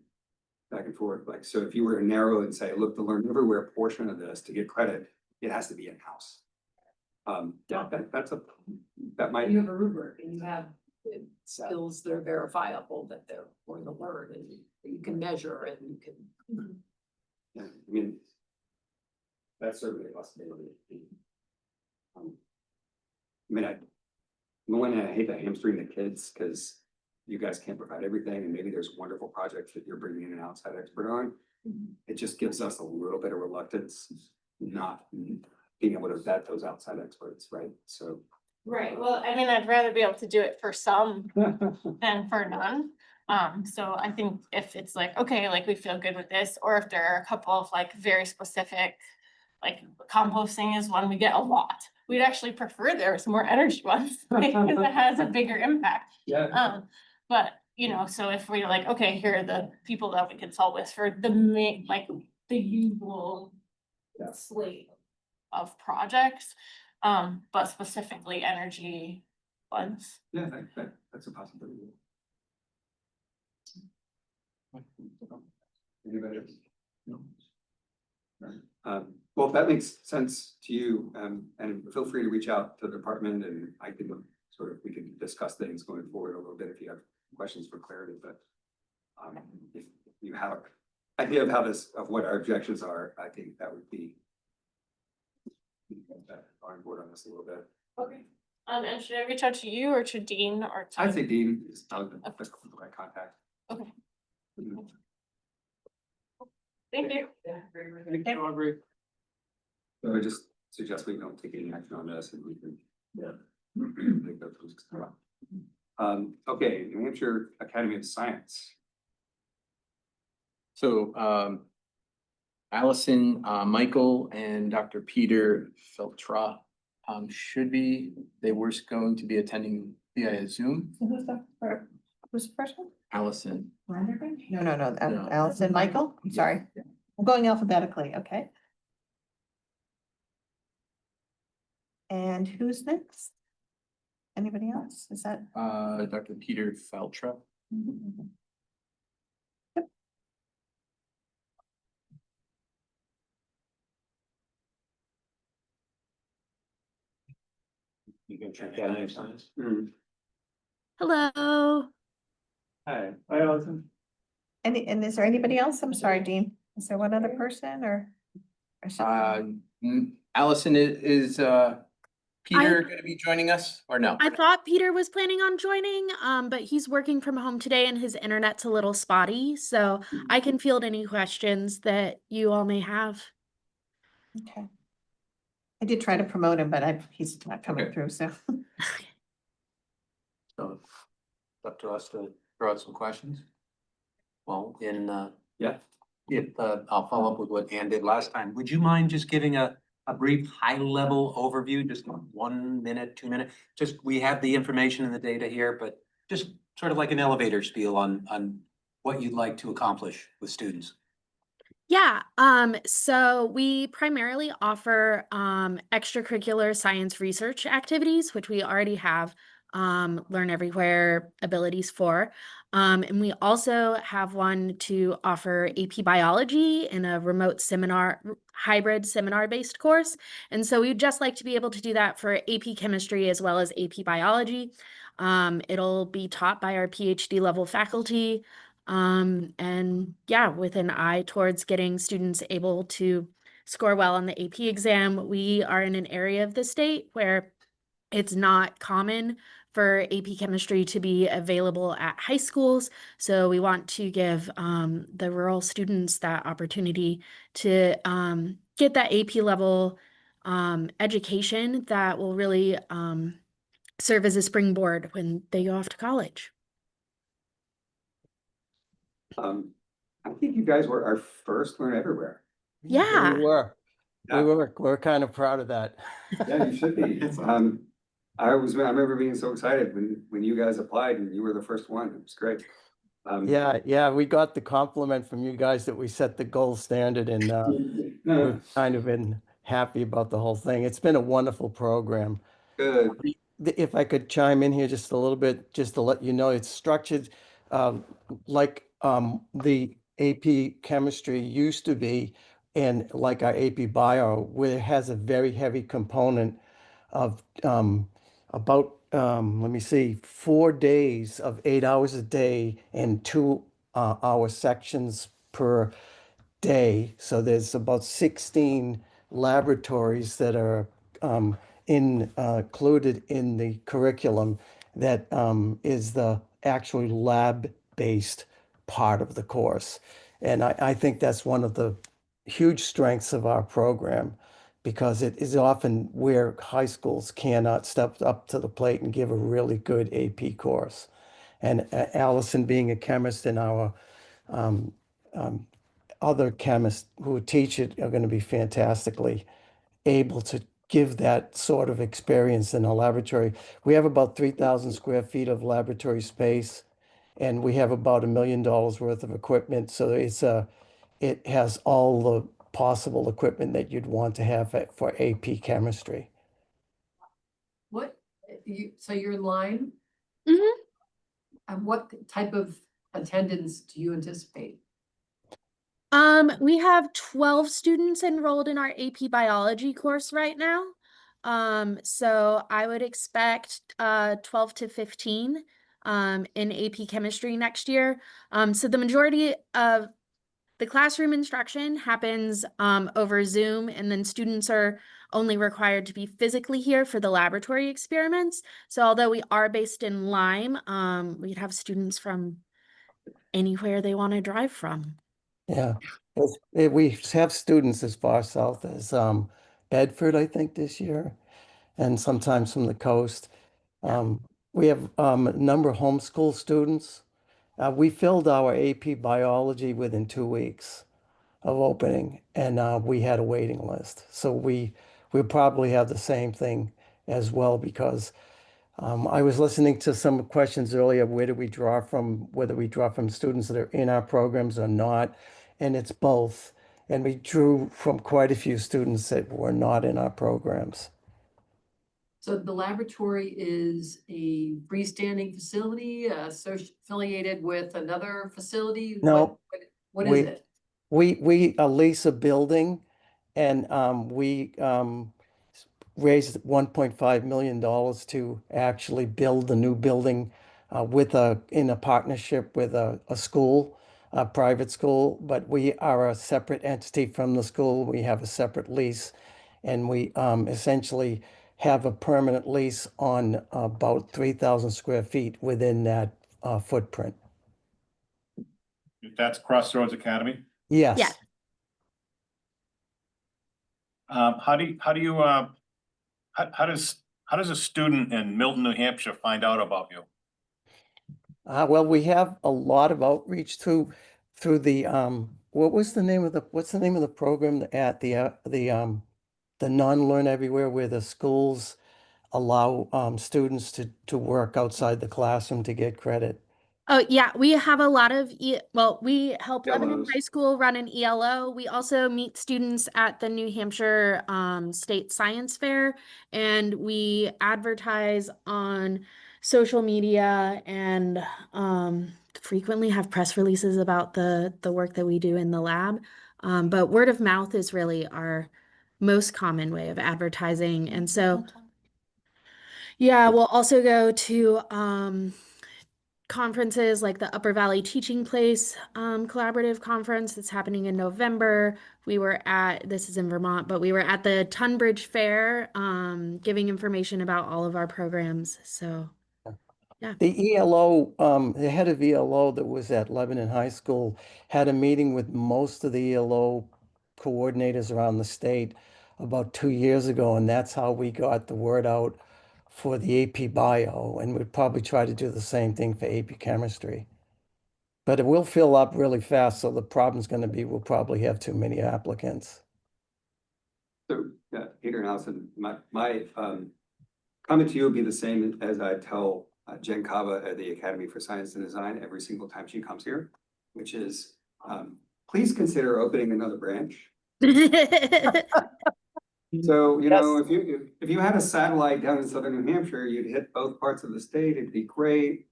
back and forth, like, so if you were to narrow and say, look, the Learn Everywhere portion of this to get credit, it has to be in-house. That might. You have a rubric and you have skills that are verifiable, that they're going to learn and that you can measure and you can. Yeah, I mean. That's certainly a possibility. I mean, on the one hand, I hate to hamstring the kids because you guys can't provide everything and maybe there's wonderful projects that you're bringing in an outside expert on. It just gives us a little bit of reluctance not being able to vet those outside experts, right? So. Right, well, I mean, I'd rather be able to do it for some than for none. So I think if it's like, okay, like we feel good with this, or if there are a couple of like very specific, like composting is one we get a lot. We'd actually prefer there's more energy ones because it has a bigger impact. Yeah. But so if we're like, okay, here are the people that we consult with for the main, like the usual Yeah. slate of projects, but specifically energy ones. Yeah, that's a possibility. Anybody else? No. Right. Well, if that makes sense to you, and feel free to reach out to the department and I can we can discuss things going forward a little bit if you have questions for clarity, but if you have an idea of what our objections are, I think that would be on board on this a little bit. Okay. And should I reach out to you or to Dean or to? I'd say Dean is probably the right contact. Okay, Mhm. thank you. Thank you, Aubrey. So I just suggest we don't take any action on this and we can. Yeah. Think that was- Okay, New Hampshire Academy of Science. So Allison, Michael and Dr. Peter Feltra should be, they were going to be attending via Zoom. Who's the first one? Allison. No, no, no, No. Allison, Michael, I'm sorry. I'm going alphabetically, okay. And who's next? Anybody else? Is that? Dr. Peter Feltra. You can check that out. Science. Hello. Hi, Allison. And is there anybody else? I'm sorry, Dean. Is there one other person or? Allison, is Peter gonna be joining us or no? I thought Peter was planning on joining, but he's working from home today and his internet's a little spotty, so I can field any questions that you all may have. Okay. I did try to promote him, but he's not coming Okay. through, so. So it's up to us to throw out some questions. Well, Yeah. if, I'll follow up with what Ann did last time. Would you mind just giving a brief high-level overview, just 1 minute, 2 minutes? Just, we have the information and the data here, but just sort of like an elevator spiel on what you'd like to accomplish with students. Yeah, so we primarily offer extracurricular science research activities, which we already have Learn Everywhere abilities for. And we also have one to offer AP Biology in a remote seminar, hybrid seminar-based course. And so we'd just like to be able to do that for AP Chemistry as well as AP Biology. It'll be taught by our PhD level faculty. And yeah, with an eye towards getting students able to score well on the AP exam. We are in an area of the state where it's not common for AP chemistry to be available at high schools. So we want to give the rural students that opportunity to get that AP level education that will really serve as a springboard when they go off to college. I think you guys were our first Learn Everywhere. Yeah. We were. Yeah. We're kind of proud of that. Yeah, you should be. I remember being so excited when you guys applied and you were the first one. It was great. Yeah, we got the compliment from you guys that we set the gold standard and we've kind of been happy about the whole thing. It's been a wonderful program. Good. If I could chime in here just a little bit, just to let you know, it's structured like the AP chemistry used to be, and like our AP bio, where it has a very heavy component of about, let me see, 4 days of 8 hours a day and 2 hour sections per day. So there's about 16 laboratories that are included in the curriculum that is the actual lab-based part of the course. And I think that's one of the huge strengths of our program, because it is often where high schools cannot step up to the plate and give a really good AP course. And Allison, being a chemist, and our other chemists who teach it are going to be fantastically able to give that sort of experience in a laboratory. We have about 3,000 square feet of laboratory space, and we have about $1 million worth of equipment. So it has all the possible equipment that you'd want to have for AP chemistry. So you're in line? Mm-hmm. And what type of attendance do you anticipate? We have 12 students enrolled in our AP Biology course right now. So I would expect 12 to 15 in AP Chemistry next year. So the majority of the classroom instruction happens over Zoom, and then students are only required to be physically here for the laboratory experiments. So although we are based in Lyme, we'd have students from anywhere they want to drive from. Yeah, we have students as far south as Bedford, I think, this year, and sometimes from the coast. We have a number of homeschool students. We filled our AP biology within 2 weeks of opening, and we had a waiting list. So we probably have the same thing as well, because I was listening to some questions earlier, whether we draw from students that are in our programs or not, and it's both. And we drew from quite a few students that were not in our programs. So the laboratory is a freestanding facility, affiliated with another facility? No, What is it? We lease a building, and we raised $1.5 million to actually build the new building in a partnership with a school, a private school, but we are a separate entity from the school. We have a separate lease, and we essentially have a permanent lease on about 3,000 square feet within that footprint. That's Crossroads Academy. Yes. Yeah. How does a student in Milton, New Hampshire find out about you? Well, we have a lot of outreach through the what's the name of the program at the Non-Learn Everywhere, where the schools allow students to work outside the classroom to get credit. Oh, yeah, we have a lot of, we help Lebanon ELOs. High School run an ELO. We also meet students at the New Hampshire State Science Fair, and we advertise on social media and frequently have press releases about the work that we do in the lab. But word of mouth is really our most common way of advertising. And so, yeah, we'll also go to conferences like the Upper Valley Teaching Place Collaborative Conference that's happening in November. This is in Vermont, but we were at the Tunbridge Fair giving information about all of our programs. So, yeah. The ELO, the head of ELO that was at Lebanon High School had a meeting with most of the ELO coordinators around the state about 2 years ago, and that's how we got the word out for the AP Bio, and we'd probably try to do the same thing for AP Chemistry. But it will fill up really fast, so the problem's going to be we'll probably have too many applicants. So, Peter and Allison, my comment to you would be the same as I tell Jen Kava at the Academy for Science and Design every single time she comes here, which is, please consider opening another branch. So, you know, if you had a satellite down in southern New Hampshire, you'd hit both parts of the state. It'd be great.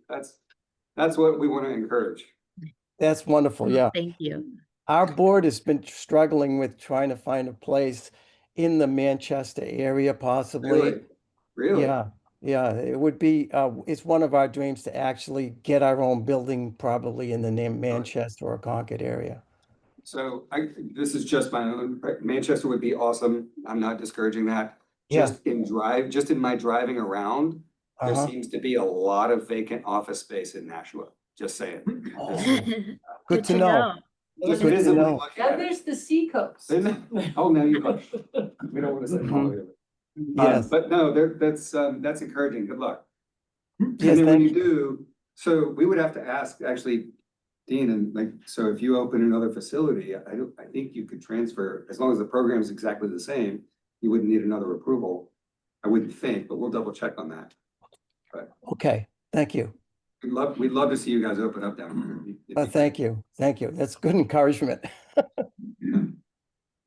That's what we want to encourage. That's wonderful, yeah. Thank you. Our board has been struggling with trying to find a place in the Manchester area, possibly. Really? Yeah, it would be, it's one of our dreams to actually get our own building, probably in the name Manchester or Concord area. So this is just my own, Manchester would be awesome. I'm not discouraging that. Just in my driving around, there seems to be a lot of vacant office space in Nashua, just saying. Good to know. Just Good to visibly know. look And at it. there's the seacoast. Oh, no, you hush. We don't want to say Hollywood. Yes. But no, that's encouraging. Good luck. And Yes, then when thank you do, so we would have to ask, actually, Dean, and like, so if you open another facility, I think you could transfer, as long as the program is exactly the same, you wouldn't need another approval. I wouldn't think, but we'll double check on that. But Okay, thank you. we'd love to see you guys open up down here. Thank you. That's good encouragement.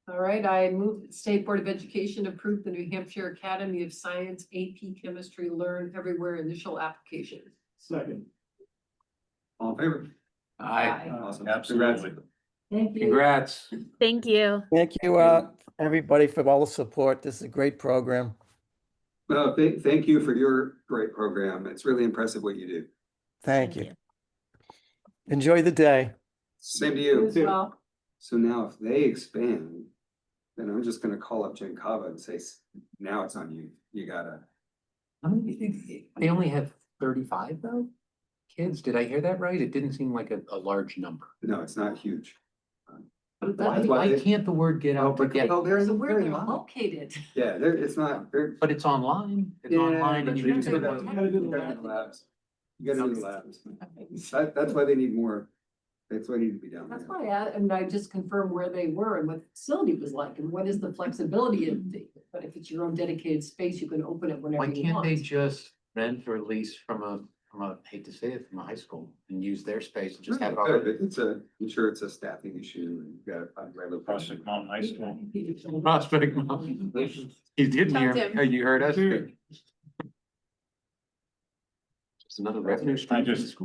All right, I move that the State Board of Education approve the New Hampshire Academy of Science AP Chemistry Learn Everywhere initial application. Second. All in favor? Aye. Awesome. Absolutely. Thank you. Congrats. Thank you. Thank you, everybody, for all the support. This is a great program. Well, thank you for your great program. It's really impressive what you do. Thank you. Enjoy the day. Same to you. as well. So now if they expand, then I'm just gonna call up Jen Kava and say, now it's on you. You gotta. They only have 35 though? Kids, did I hear that right? It didn't seem like a large number. No, it's not huge. Why, That's why why they- can't the word get out to get, Oh, they're, So where they're they're not. located. Yeah, it's not, they're. but it's online. It's Yeah, online and but you you can gotta go. do the labs. You gotta do the labs. That's why they need more, that's what needs to be done. That's why I just confirmed where they were and what the facility was like and what is the flexibility of but if it's your own dedicated space, you can open it whenever Why you can't they want. just rent or lease from a, hate to say it, from a high school and use their space and just have it all? I'm sure it's a staffing issue and you gotta find the right location. Prospect Mountain High School. Prospect Mountain. You didn't hear, Tell Tim. you heard us. Just another revenue stream. I just,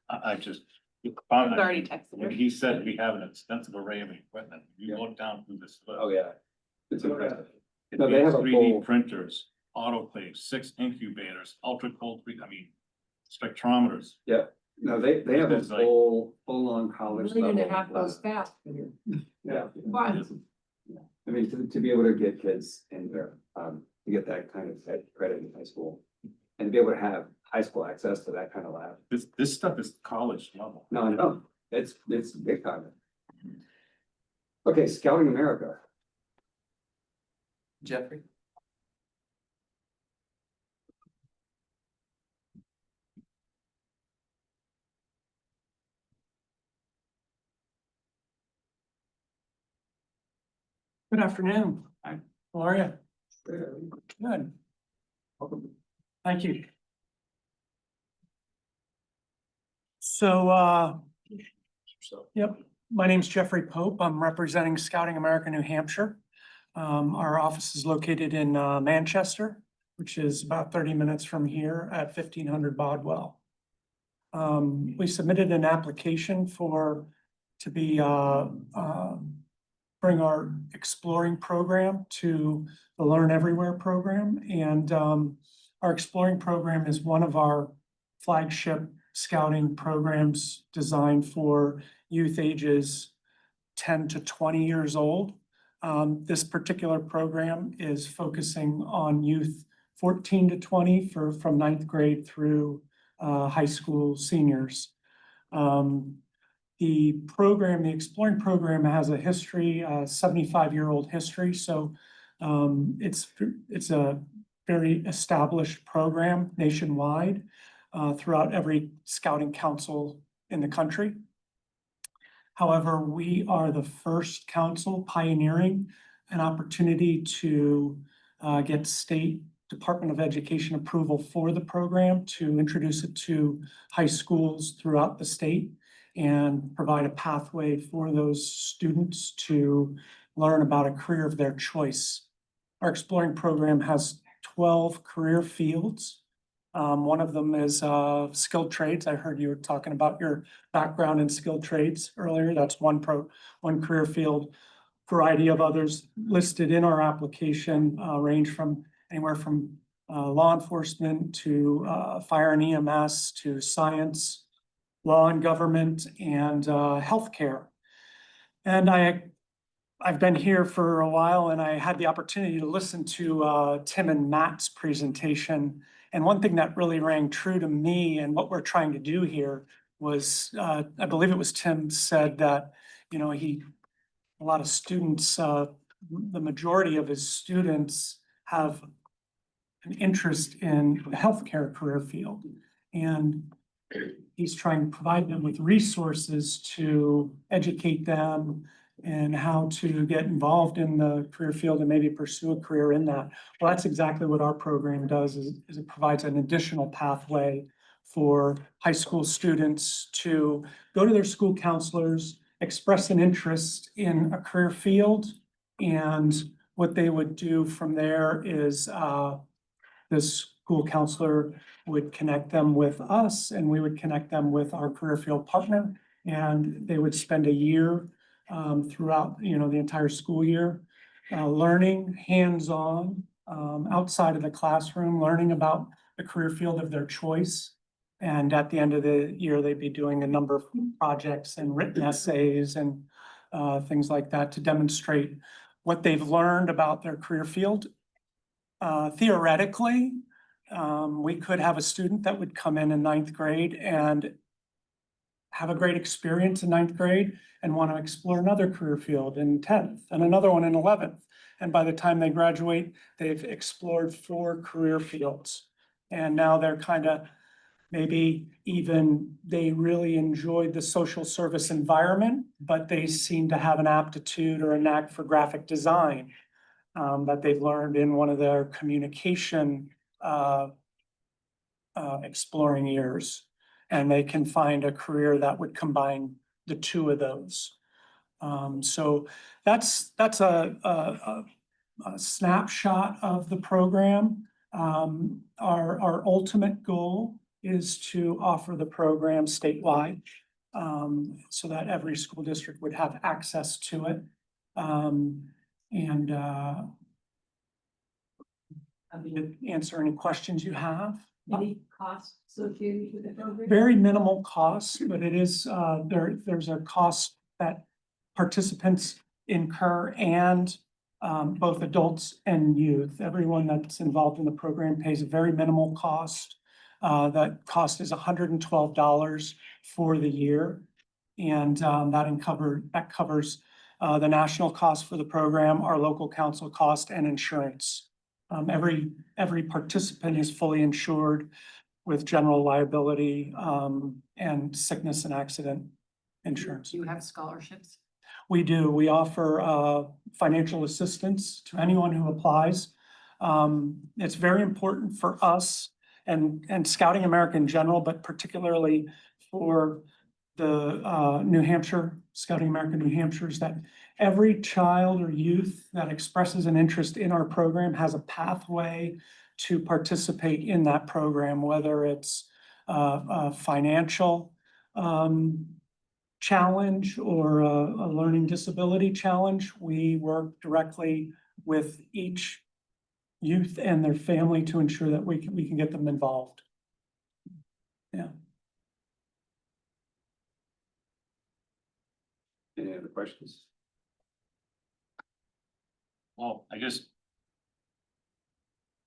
I just. I've already texted her. When he said we have an extensive array of equipment, you look down through this. list. Oh, yeah. It's impressive. It No, they have means a 3D full- printers, autoclaves, 6 incubators, ultra cold, spectrometers. Yeah, no, they have a There's like- full-on college Million and a level half goes lab. fast. Yeah. But I mean, to be able to get kids in there, to get that kind of credit in high school. And to be able to have high school access to that kind of lab. This stuff is college level. No, I know, it's big time. Okay, Scouting America. Jeffrey? Good afternoon. Hi. How are you? Good. Thank you. So, yep, my name's Jeffrey Pope. I'm representing Scouting America, New Hampshire. Our office is located in Manchester, which is about 30 minutes from here at 1500 Bodwell. We submitted an application to bring our exploring program to the Learn Everywhere program. And our exploring program is one of our flagship scouting programs designed for youth ages 10 to 20 years old. This particular program is focusing on youth 14 to 20 from ninth grade through high school seniors. The exploring program has a history, 75-year-old history. So it's a very established program nationwide throughout every scouting council in the country. However, we are the first council pioneering an opportunity to get state Department of Education approval for the program, to introduce it to high schools throughout the state and provide a pathway for those students to learn about a career of their choice. Our exploring program has 12 career fields. One of them is skilled trades. I heard you were talking about your background in skilled trades earlier. That's one career field. Variety of others listed in our application range from anywhere from law enforcement to fire and EMS to science, law and government, and healthcare. And I've been here for a while, and I had the opportunity to listen to Tim and Matt's presentation. And one thing that really rang true to me and what we're trying to do here was, I believe it was Tim said that, a lot of students, the majority of his students have an interest in the healthcare career field. And he's trying to provide them with resources to educate them and how to get involved in the career field and maybe pursue a career in that. Well, that's exactly what our program does, is it provides an additional pathway for high school students to go to their school counselors, express an interest in a career field. And what they would do from there is this school counselor would connect them with us, and we would connect them with our career field partner. And they would spend a year throughout, the entire school year, learning hands-on, outside of the classroom, learning about the career field of their choice. And at the end of the year, they'd be doing a number of projects and written essays and things like that to demonstrate what they've learned about their career field. Theoretically, we could have a student that would come in ninth grade and have a great experience in ninth grade and want to explore another career field in 10th and another one in 11th. And by the time they graduate, they've explored 4 career fields. And now they're kind of maybe even they really enjoyed the social service environment, but they seem to have an aptitude or a knack for graphic design that they've learned in one of their communication exploring years. And they can find a career that would combine the 2 of those. So that's a snapshot of the program. Our ultimate goal is to offer the program statewide, so that every school district would have access to it. Happy to answer any questions you have. Any costs associated with the program? Very minimal cost, but it is, there's a cost that participants incur and both adults and youth. Everyone that's involved in the program pays a very minimal cost. That cost is $112 for the year. And that covers the national cost for the program, our local council cost, and insurance. Every participant is fully insured with general liability and sickness and accident insurance. Do you have scholarships? We do. We offer financial assistance to anyone who applies. It's very important for us and Scouting America in general, but particularly for the New Hampshire, Scouting America New Hampshire, is that every child or youth that expresses an interest in our program has a pathway to participate in that program, whether it's a financial challenge or a learning disability challenge. We work directly with each youth and their family to ensure that we can get them involved. Yeah. Any other questions? Well, I just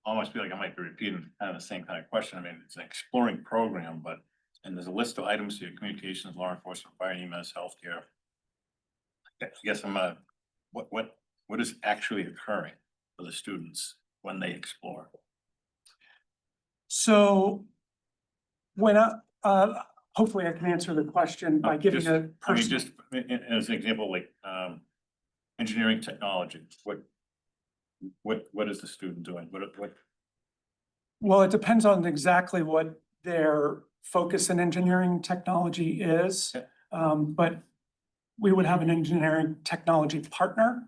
almost feel like I might be repeating kind of the same kind of question. I mean, it's an exploring program, but, and there's a list of items here: communications, law enforcement, fire, EMS, healthcare. I guess what is actually occurring for the students when they explore? So when hopefully I can answer the question by giving a person. Just as an example, like engineering technology, what is the student doing? What? Well, it depends on exactly what their focus in engineering technology is. But we would have an engineering technology partner,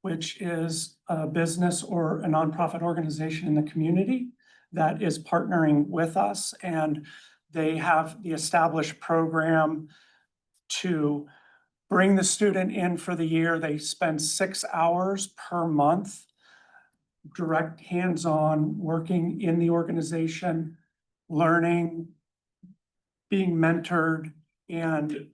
which is a business or a nonprofit organization in the community that is partnering with us, and they have the established program to bring the student in for the year. They spend 6 hours per month, direct hands-on, working in the organization, learning, being mentored, and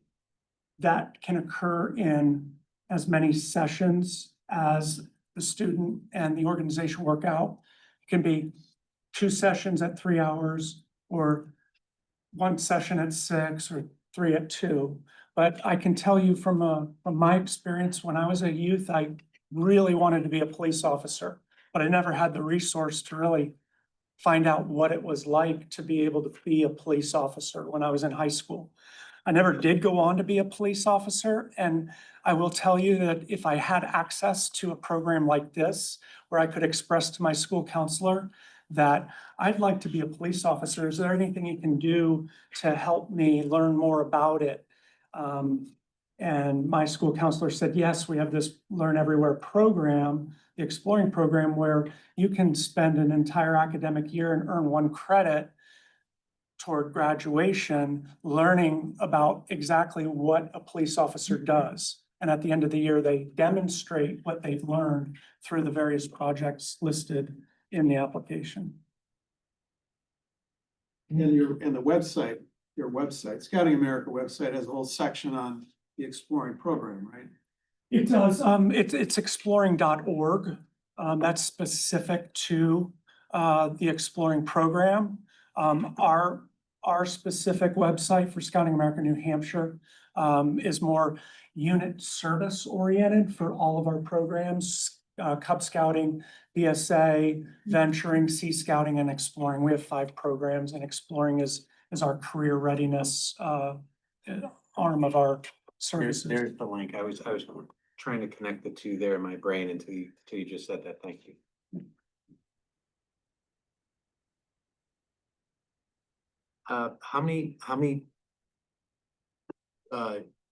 that can occur in as many sessions as the student and the organization work out. It can be 2 sessions at 3 hours, or 1 session at 6, or 3 at 2. But I can tell you from my experience, when I was a youth, I really wanted to be a police officer, but I never had the resource to really find out what it was like to be able to be a police officer when I was in high school. I never did go on to be a police officer, and I will tell you that if I had access to a program like this, where I could express to my school counselor that I'd like to be a police officer, is there anything you can do to help me learn more about it? And my school counselor said, yes, we have this Learn Everywhere program, the Exploring program, where you can spend an entire academic year and earn 1 credit toward graduation, learning about exactly what a police officer does. And at the end of the year, they demonstrate what they've learned through the various projects listed in the application. And the website, your website, Scouting America website has a whole section on the exploring program, right? It does, it's exploring.org, that's specific to, the exploring program. Our specific website for Scouting America New Hampshire, is more unit service oriented for all of our programs, Cub Scouting, BSA, Venturing, Sea Scouting, and Exploring. We have 5 programs, and Exploring is our career readiness, arm of our services. There's the link. I was trying to connect the two there in my brain until you just said that. Thank you. How many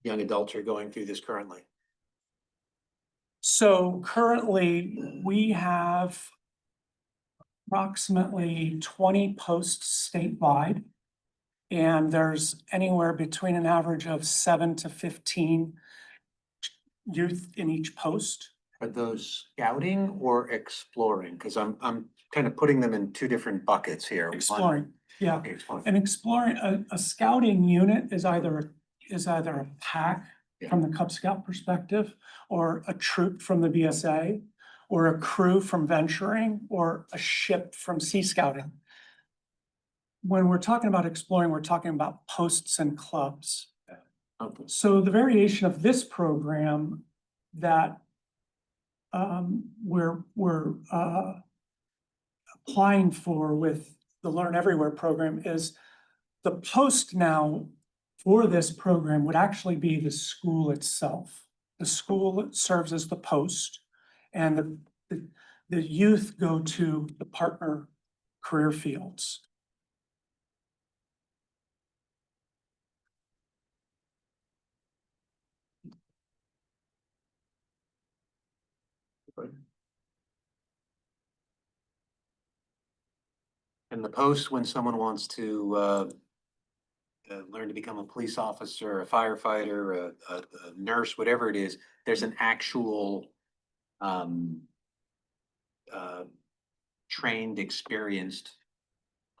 young adults are going through this currently? So currently, we have approximately 20 posts statewide. And there's anywhere between an average of 7 to 15 youth in each post. Are those scouting or exploring? Because I'm kind of putting them in 2 different buckets here. Exploring, yeah. Okay, exploring. And exploring, a scouting unit is either a pack from the Cub Scout perspective, or a troop from the BSA, or a crew from Venturing, or a ship from Sea Scouting. When we're talking about exploring, we're talking about posts and clubs. Okay. So the variation of this program that we're applying for with the Learn Everywhere program is the post now for this program would actually be the school itself. The school serves as the post, and the youth go to the partner career fields. And the post, when someone wants to learn to become a police officer, a firefighter, a nurse, whatever it is, there's an actual trained, experienced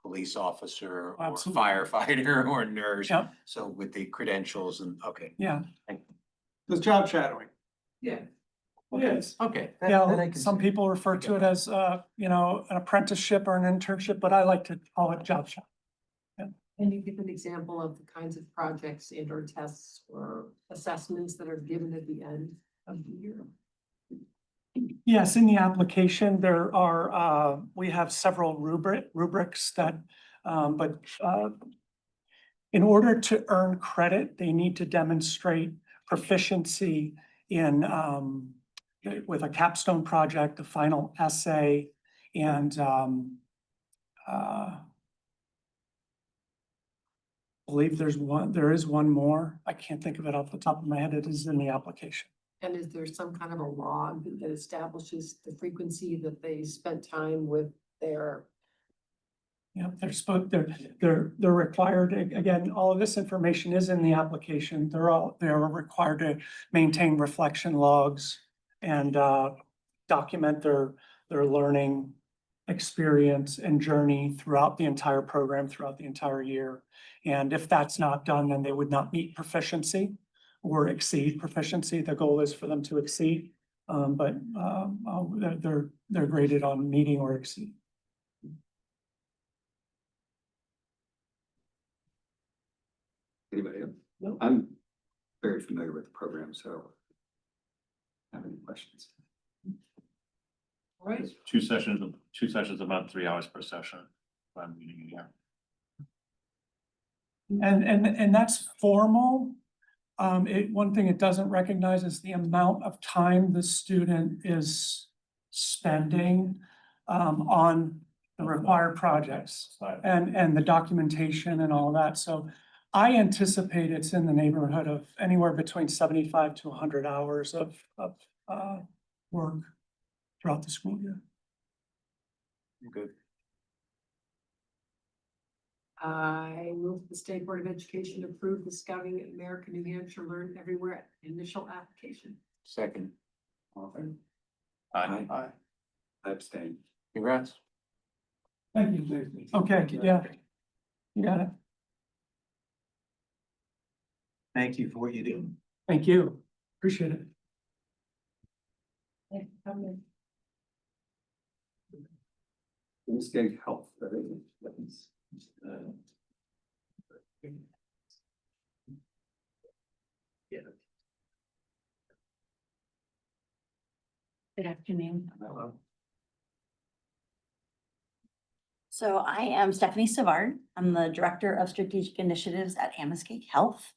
police officer or Absolutely. firefighter or nurse. Yep. So with the credentials and, okay. Yeah. There's job shadowing. Yeah. Yes. Okay. Yeah, some people refer to it as, an apprenticeship or an internship, but I like to call it job shop. Can you give an example of the kinds of projects and or tests or assessments that are given at the end of the year? Yes, in the application, there are, we have several rubrics that, in order to earn credit, they need to demonstrate proficiency in, with a capstone project, a final essay, and, I believe there is one more. I can't think of it off the top of my head. It is in the application. And is there some kind of a log that establishes the frequency that they spent time with their? Yeah, they're required, again, all of this information is in the application. They're required to maintain reflection logs and document their learning experience and journey throughout the entire program, throughout the entire year. And if that's not done, then they would not meet proficiency or exceed proficiency. The goal is for them to exceed, but they're graded on meeting or exceed. Anybody else? No. I'm very familiar with the program, so. Have any questions? All right. 2 sessions about 3 hours per session. I'm reading it here. And that's formal. One thing it doesn't recognize is the amount of time the student is spending on the required projects and the documentation and all that. So I anticipate it's in the neighborhood of anywhere between 75 to 100 hours of work throughout the school year. Good. I move the State Board of Education approve the Scouting America New Hampshire Learn Everywhere initial application. Second. Aye. I abstain. Congrats. Thank you. Okay, yeah. You got it. Thank you for what you do. Thank you. Appreciate it. Homestay Health. I think that's, Yeah. Good afternoon. Hello. So I am Stephanie Savard. I'm the Director of Strategic Initiatives at Amoskeag Health.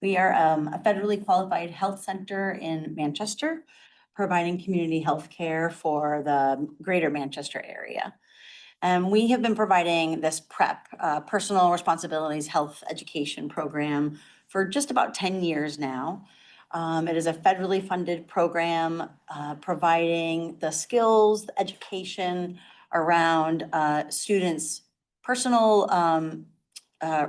We are a federally qualified health center in Manchester, providing community health care for the greater Manchester area. And we have been providing this PrEP, Personal Responsibilities Health Education Program, for just about 10 years now. It is a federally funded program providing the skills, the education around students' personal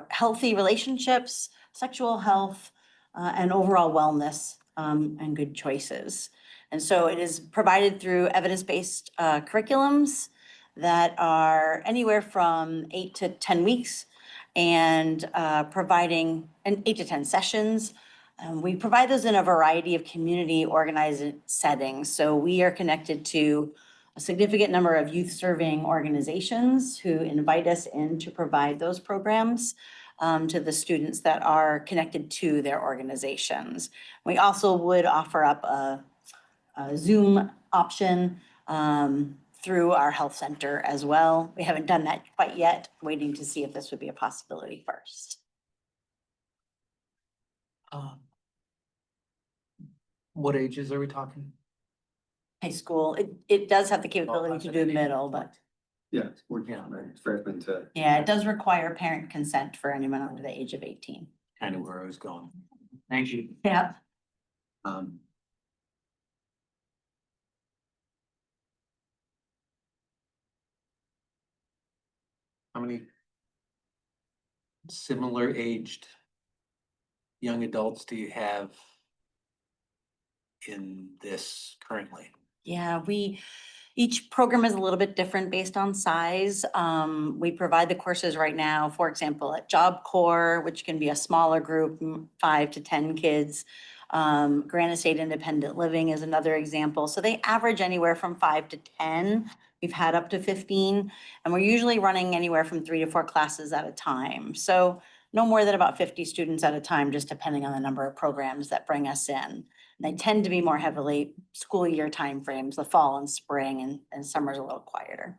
healthy relationships, sexual health, and overall wellness and good choices. And so it is provided through evidence-based curriculums that are anywhere from 8 to 10 weeks and providing 8 to 10 sessions. We provide those in a variety of community organized settings. So we are connected to a significant number of youth serving organizations who invite us in to provide those programs to the students that are connected to their organizations. We also would offer up a Zoom option through our health center as well. We haven't done that quite yet, waiting to see if this would be a possibility first. What ages are we talking? High school, it does have the capability to do middle, but Yeah, we're, right, freshman to. yeah, it does require parent consent for anyone under the age of 18. Kind of where I was going. Thank you. Yeah. Um, How many similar aged young adults do you have in this currently? Yeah, each program is a little bit different based on size. We provide the courses right now, for example, at Job Corps, which can be a smaller group, 5 to 10 kids. Granite State Independent Living is another example. So they average anywhere from 5 to 10. We've had up to 15, and we're usually running anywhere from 3 to 4 classes at a time. So no more than about 50 students at a time, just depending on the number of programs that bring us in. They tend to be more heavily school year timeframes, the fall and spring, and summer's a little quieter.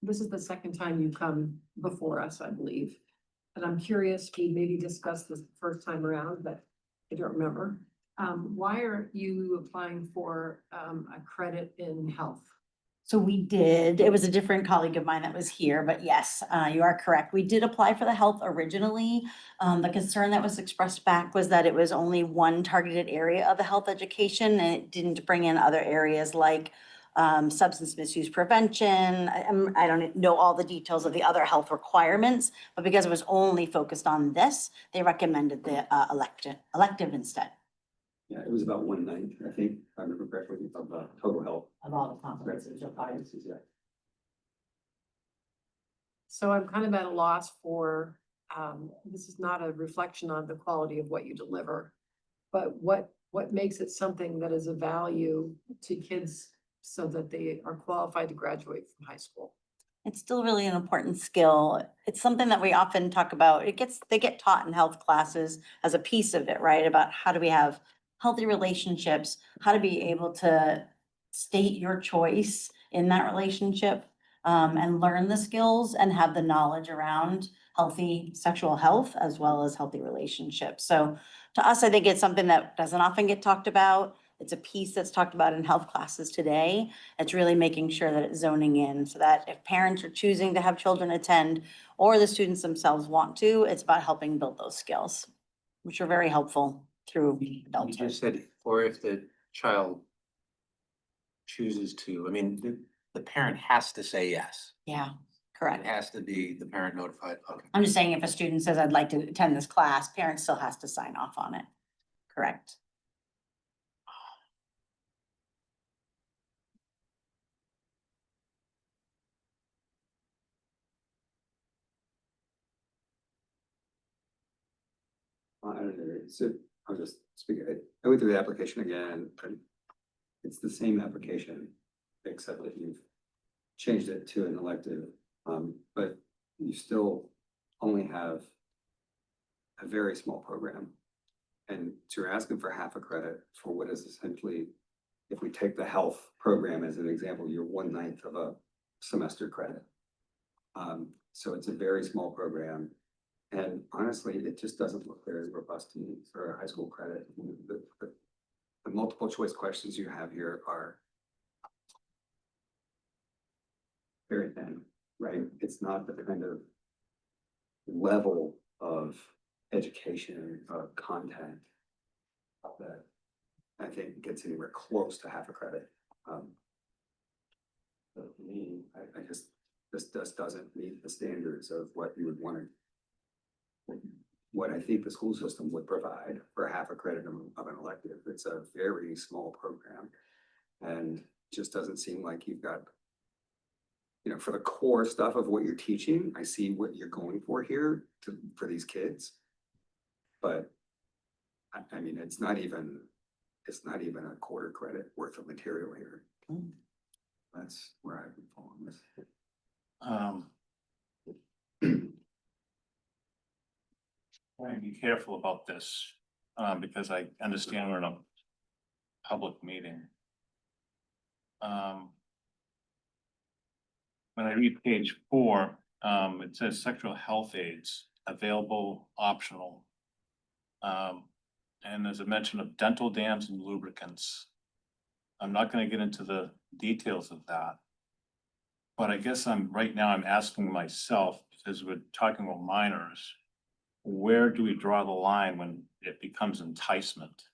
This is the second time you come before us, I believe. And I'm curious, we maybe discussed this the first time around, but I don't remember. Why are you applying for a credit in health? So we did, it was a different colleague of mine that was here, but yes, you are correct. We did apply for the health originally. The concern that was expressed back was that it was only one targeted area of the health education and it didn't bring in other areas like substance misuse prevention. I don't know all the details of the other health requirements, but because it was only focused on this, they recommended the elective instead. Yeah, it was about 1/9, I think, if I remember correctly, of total health. Of all the competencies required. Yeah. So I'm kind of at a loss for, this is not a reflection on the quality of what you deliver, but what makes it something that is of value to kids so that they are qualified to graduate from high school? It's still really an important skill. It's something that we often talk about. They get taught in health classes as a piece of it, right? About how do we have healthy relationships, how to be able to state your choice in that relationship, and learn the skills and have the knowledge around healthy sexual health as well as healthy relationships. So to us, I think it's something that doesn't often get talked about. It's a piece that's talked about in health classes today. It's really making sure that it's zoning in so that if parents are choosing to have children attend or the students themselves want to, it's about helping build those skills, which are very helpful through You adulthood. just said, or if the child chooses to, I mean, the parent has to say yes. Yeah, It correct. has to be the parent notified. Okay. I'm just saying if a student says, I'd like to attend this class, parent still has to sign off on it. Correct. I don't know, so I'll just speak, I went through the application again, and it's the same application, except that you've changed it to an elective, but you still only have a very small program. And so you're asking for half a credit for what is essentially, if we take the health program as an example, you're 1/9 of a semester credit. So it's a very small program. And honestly, it just doesn't look very robust to me for a high school credit. The multiple choice questions you have here are very thin, right? It's not the kind of level of education, of content that I think gets anywhere close to half a credit. So for me, I just, this just doesn't meet the standards of what you would want to, what I think the school system would provide for half a credit of an elective. It's a very small program and just doesn't seem like you've got, you know, for the core stuff of what you're teaching, I see what you're going for here for these kids. But I mean, it's not even a quarter credit worth of material here. That's where I would fall on this. Trying to be careful about this, because I understand we're in a public meeting. When I read page 4, it says sexual health aids available optional. And there's a mention of dental dams and lubricants. I'm not gonna get into the details of that. But I guess right now I'm asking myself, because we're talking about minors, where do we draw the line when it becomes enticement?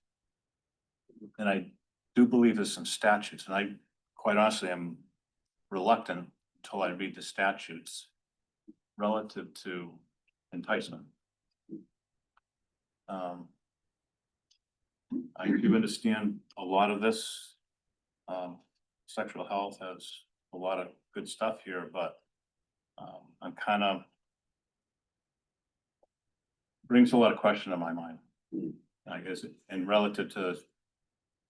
And I do believe there's some statutes, and I quite honestly am reluctant until I read the statutes relative to enticement. I do understand a lot of this. Sexual health has a lot of good stuff here, but I'm kind of brings a lot of question in my mind. I guess, and relative to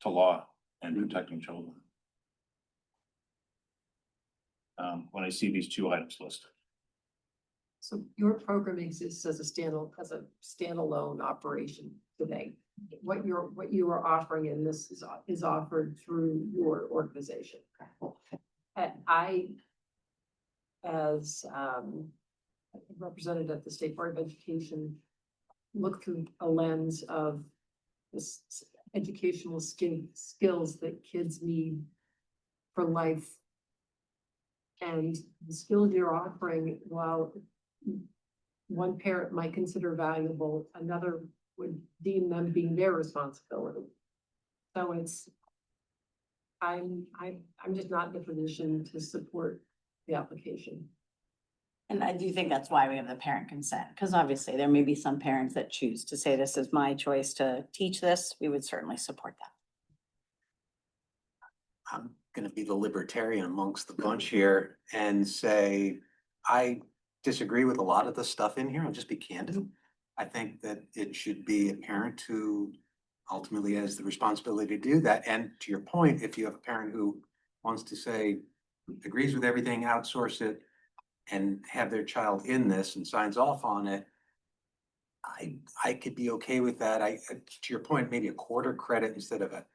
law and protecting children. When I see these 2 items listed. So your program exists as a standalone operation today. What you are offering in this is offered through your organization. And I, as representative of the State Board of Education, look through a lens of this educational skills that kids need for life. And the skills you're offering, while one parent might consider valuable, another would deem them being their responsibility. So I'm just not in a position to support the application. And I do think that's why we have the parent consent, because obviously there may be some parents that choose to say, this is my choice to teach this. We would certainly support that. I'm gonna be the libertarian amongst the bunch here and say, I disagree with a lot of the stuff in here. I'll just be candid. I think that it should be a parent who ultimately has the responsibility to do that. And to your point, if you have a parent who wants to say, agrees with everything, outsource it, and have their child in this and signs off on it, I could be okay with that. To your point, maybe a quarter credit instead of a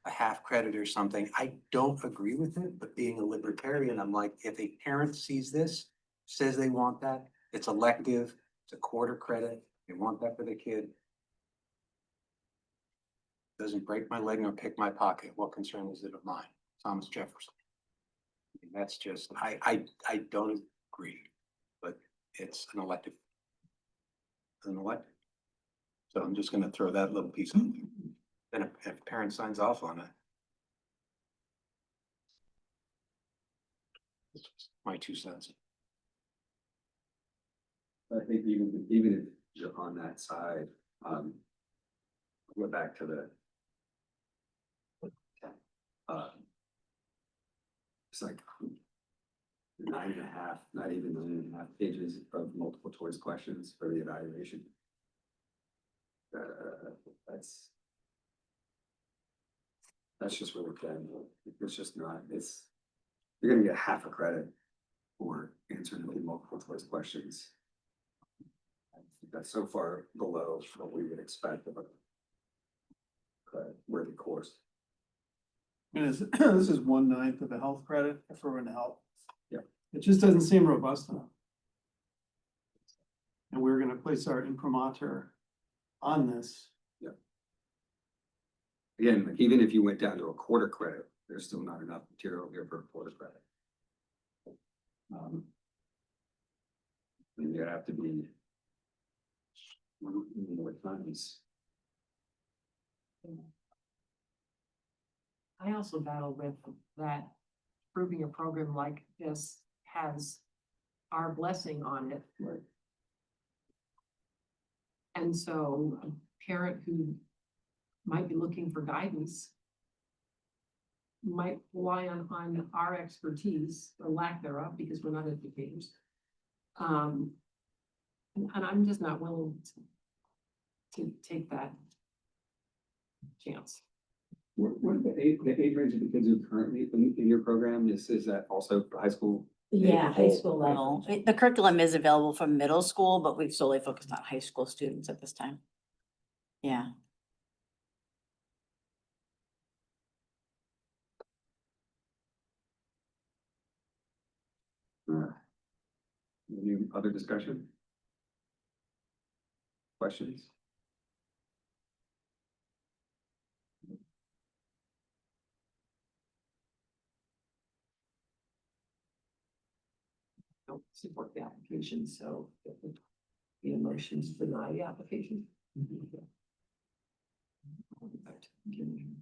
half credit or something. I don't agree with it, but being a libertarian, I'm like, if a parent sees this, says they want that, it's elective, it's a quarter credit, they want that for the kid. Doesn't break my leg nor pick my pocket. What concern is it of mine? Thomas Jefferson. That's just, I don't agree, but it's an elective. So I'm just gonna throw that little piece in there. Then if parent signs off on it. It's just my 2 cents. I think even if you're on that side, go back to the it's like 9.5, not even 9.5 pages of multiple choice questions for the evaluation. That's. That's just really thin. It's just not, you're gonna get half a credit for answering the multiple choice questions. I think that's so far below what we would expect of a worthy course. And this is 1/9 of a health credit if we're in health. Yeah. It just doesn't seem robust enough. And we're gonna place our imprimatur on this. Again, like, even if you went down to a quarter credit, there's still not enough material here for a quarter credit. And you'd have to be more times. I also battle with that approving a program like this has our blessing on it. Right. And so a parent who might be looking for guidance might rely on our expertise or lack thereof, because we're not educators. And I'm just not willing to take that chance. What the age range of the kids who are currently in your program, is that also high school? Yeah, high school level. The curriculum is available for middle school, but we've solely focused on high school students at this time. Yeah. Any other discussion? Questions? Don't support the application, so it would be a motion to deny the application. I'll get back to the beginning.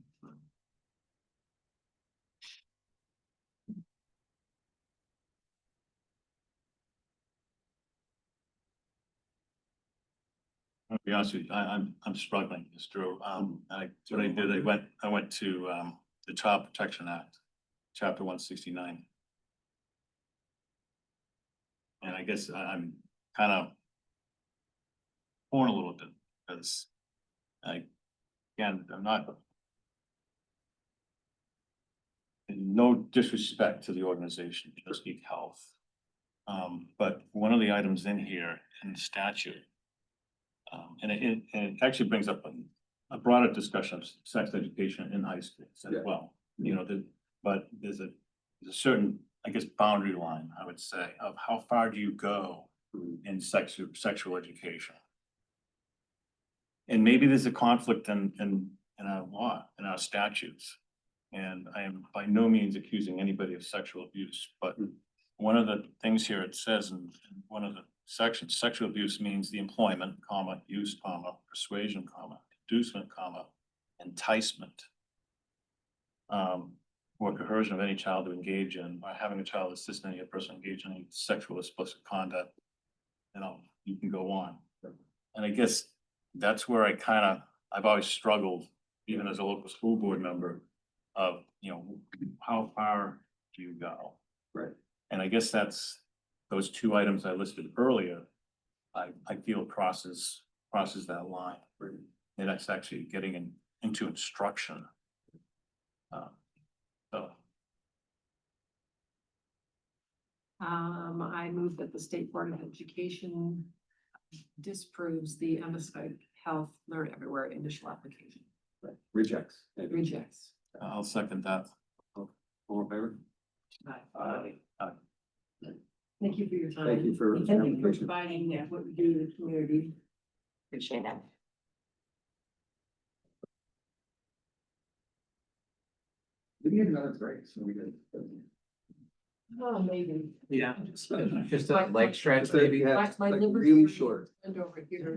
I'll be honest with you, I'm struggling, Mr. Drew. What I did, I went to, the Child Protection Act, chapter 169. And I guess I'm kind of torn a little bit, because again, I'm not. No disrespect to the organization, Chesapeake Health. But one of the items in here in the statute. And it actually brings up a broader discussion of sex education in high schools as well. You know, but there's a certain, I guess, boundary line, I would say, of how far do you go in sexual education? And maybe there's a conflict in our law, in our statutes. And I am by no means accusing anybody of sexual abuse, but one of the things here it says in one of the sections, sexual abuse means the employment, comma, use, comma, persuasion, comma, inducement, comma, enticement. Or coercion of any child to engage in, or having a child assist any person engage in any sexual explicit conduct. You know, you can go on. And I guess that's where I've always struggled, even as a local school board member, of, you know, how far do you go? Right. And I guess that's those two items I listed earlier, I feel crosses that line. And that's actually getting into instruction. I move that the State Board of Education disapproves the MSI Health Learn Everywhere initial application. Rejects. Rejects. I'll second that. All in favor? Aye. Thank you for your time. Thank you for. And thank you for providing what we do to the community. Appreciate that. Did we have another break? So we did. Oh, maybe. Yeah. Just a leg stretch, maybe. Like my Like liver really surgery short. And over here.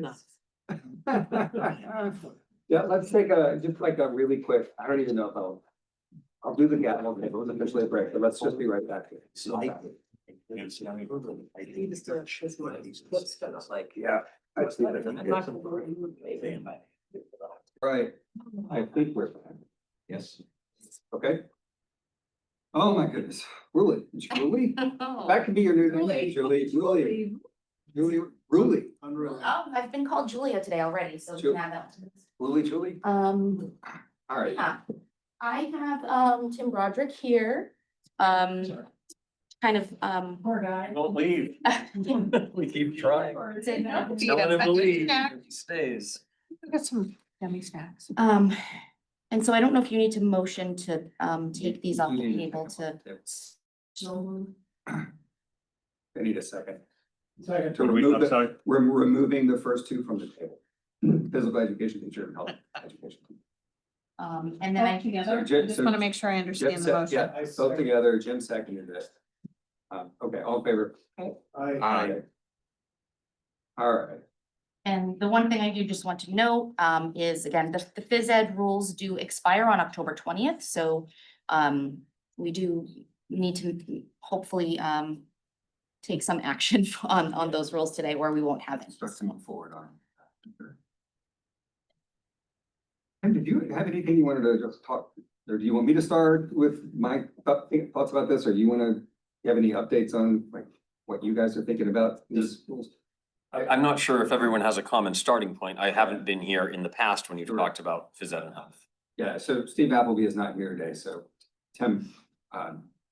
Yeah, let's take just like a really quick, I don't even know if I'll do the gavel, it was officially a break, but let's just be right back. He just his lips kind of like. Yeah. I see that. I'm not gonna go and move maybe. Right, I think we're fine. Yes. Okay. Oh, my goodness, Julie, that could be your new name, Julie, Ruli, Unreal. I've been called Julia today already, so Ju- have that. Julie? Um, All right. yeah, I have, Tim Broderick here. Kind of, poor guy. Don't leave. We keep trying. Telling him to leave, he stays. I got some yummy snacks. And so I don't know if you need to motion to, take these off the table to. I need a second. Second. To What do we- remove I'm the, sorry. we're removing the first two from the table. Physical education teacher and health education. And then I So Jim- Just so want to make sure I Jim understand the sec- motion. Yeah, both together, Jim seconded it. Okay, all in favor? I, All right, And the one thing I do just want to note, is again, the phys ed rules do expire on October 20th, so, we do need to hopefully, take some action on those rules today, or we won't have it. start to move forward on. And did you have anything you wanted to just talk, or do you want me to start with my thoughts about this, or you wanna, you have any updates on like what you guys are thinking about these rules? I'm not sure if everyone has a common starting point. I haven't been here in the past when you've Sure. talked about phys ed and health. Yeah, so Steve Appleby is not here today, so Tim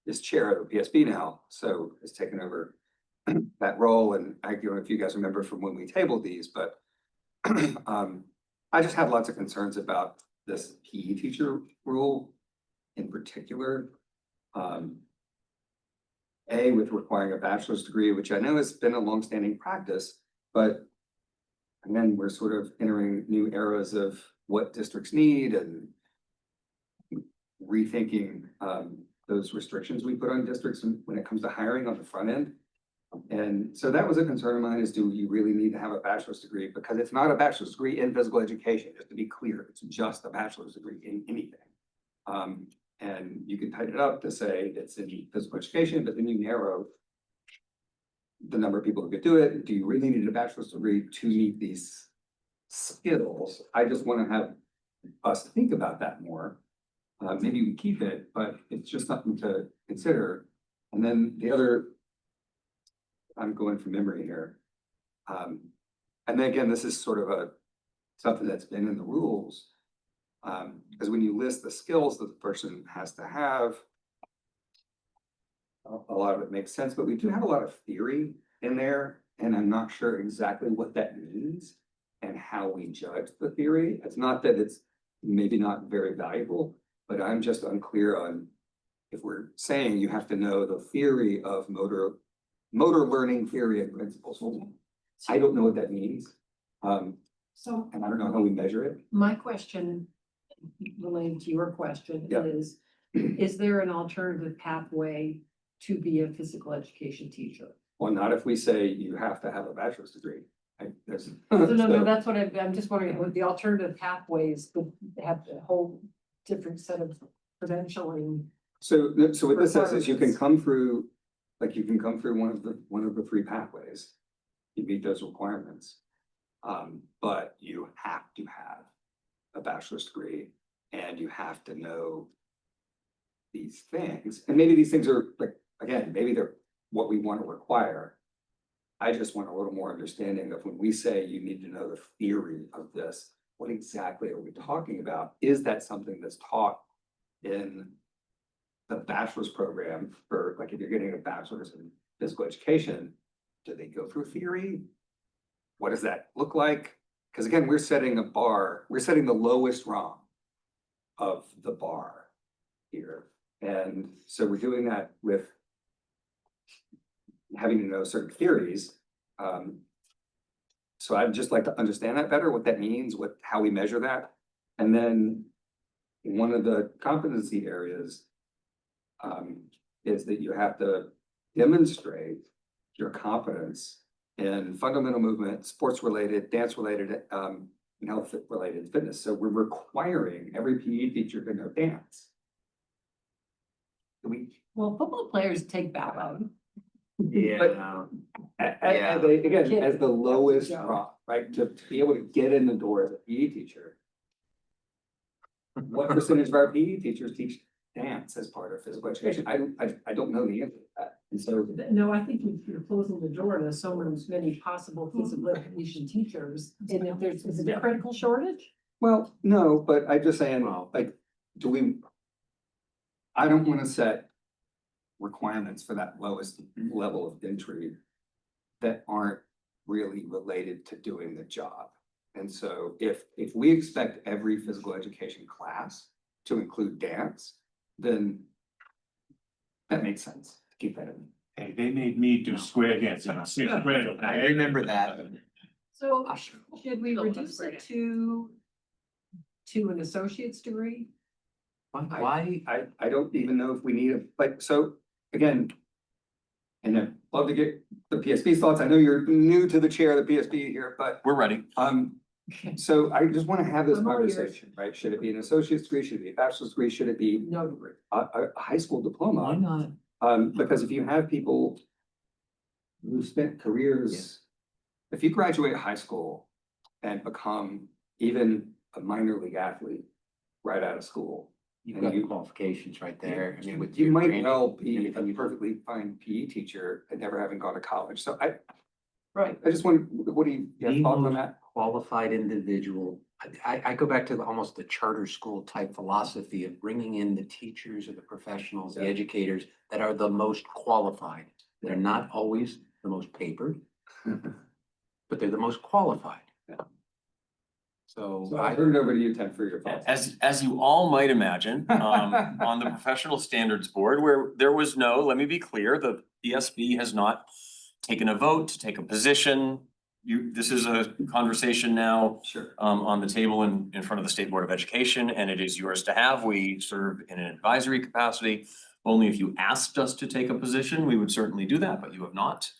is chair of the PSB now, so has taken over that role, and I don't know if you guys remember from when we tabled these, but I just have lots of concerns about this PE teacher rule in particular. A, with requiring a bachelor's degree, which I know has been a longstanding practice, but again, we're sort of entering new eras of what districts need and rethinking those restrictions we put on districts when it comes to hiring on the front end. And so that was a concern of mine, is do you really need to have a bachelor's degree? Because it's not a bachelor's degree in physical education, just to be clear, it's just a bachelor's degree in anything. And you can tighten it up to say it's in physical education, but then you narrow the number of people who could do it. Do you really need a bachelor's degree to meet these skills? I just want to have us think about that more. Maybe we keep it, but it's just something to consider. And then the other, I'm going from memory here. And then again, this is sort of something that's been in the rules. Because when you list the skills that the person has to have, a lot of it makes sense, but we do have a lot of theory in there, and I'm not sure exactly what that means and how we judge the theory. It's not that it's maybe not very valuable, but I'm just unclear on if we're saying you have to know the theory of motor learning theory and principles. Well, I don't know what that means. So And I don't know how we measure it. my question related to your question Yeah. is there an alternative pathway to be a physical education teacher? Well, not if we say you have to have a bachelor's degree. No, that's what I'm just wondering, would the alternative pathways would have a whole different set of credentialing? So what this says is you can requirements. come through, like you can come through one of the three pathways. You meet those requirements. But you have to have a bachelor's degree and you have to know these things. And maybe these things are like, again, maybe they're what we want to require. I just want a little more understanding of when we say you need to know the theory of this, what exactly are we talking about? Is that something that's taught in the bachelor's program for, like, if you're getting a bachelor's in physical education, do they go through theory? What does that look like? Because again, we're setting a bar, we're setting the lowest rung of the bar here. And so we're doing that with having to know certain theories. So I'd just like to understand that better, what that means, how we measure that. And then one of the competency areas is that you have to demonstrate your competence in fundamental movement, sports related, dance related, and health related fitness. So we're requiring every PE teacher to know dance. Well, football players take ballet. Again, as the lowest rung, right, to be able to get in the door as a PE teacher. What percentage of our PE teachers teach dance as part of physical education? I don't know the answer to that. And so, No, I think you're closing the door to so many possible physical education teachers, and if is it a critical shortage? well, no, but I'm just saying, like, I don't wanna set requirements for that lowest level of entry that aren't really related to doing the job. And so if we expect every physical education class to include dance, then that makes sense to keep that in. Hey, they made me do square dance in sixth grade. I remember that. So should we reduce it to an associate's degree? Why? I don't even know if we need it, but so, again. And I'd love to get the PSB's thoughts. I know you're new to the chair of the PSB here, but We're ready. so I just wanna have this I'm all ears. conversation, right? Should it be an associate's degree? Should it be a bachelor's degree? Should it be No degree. a high school diploma? not? Because if you have people who spent careers, if you graduate high school and become even a minor league athlete right out of school, You've and got the you- qualifications right there. I mean, with you your might training, well be a everything you- perfectly fine PE teacher and never having gone to college. So Right. I just want, what do you have The thoughts on most that? Qualified individual. I go back to almost the charter school type philosophy of bringing in the teachers or the professionals, the Yeah. educators that are the most qualified. They're not always the most papered, but they're the most qualified. Yeah. So So I'll turn it over to you, Ted, for your thoughts. As you all might imagine, on the Professional Standards Board, where there was no, let me be clear, the PSB has not taken a vote to take a position. This is a conversation now Sure. on the table in front of the State Board of Education, and it is yours to have. We serve in an advisory capacity. Only if you asked us to take a position, we would certainly do that, but you have not.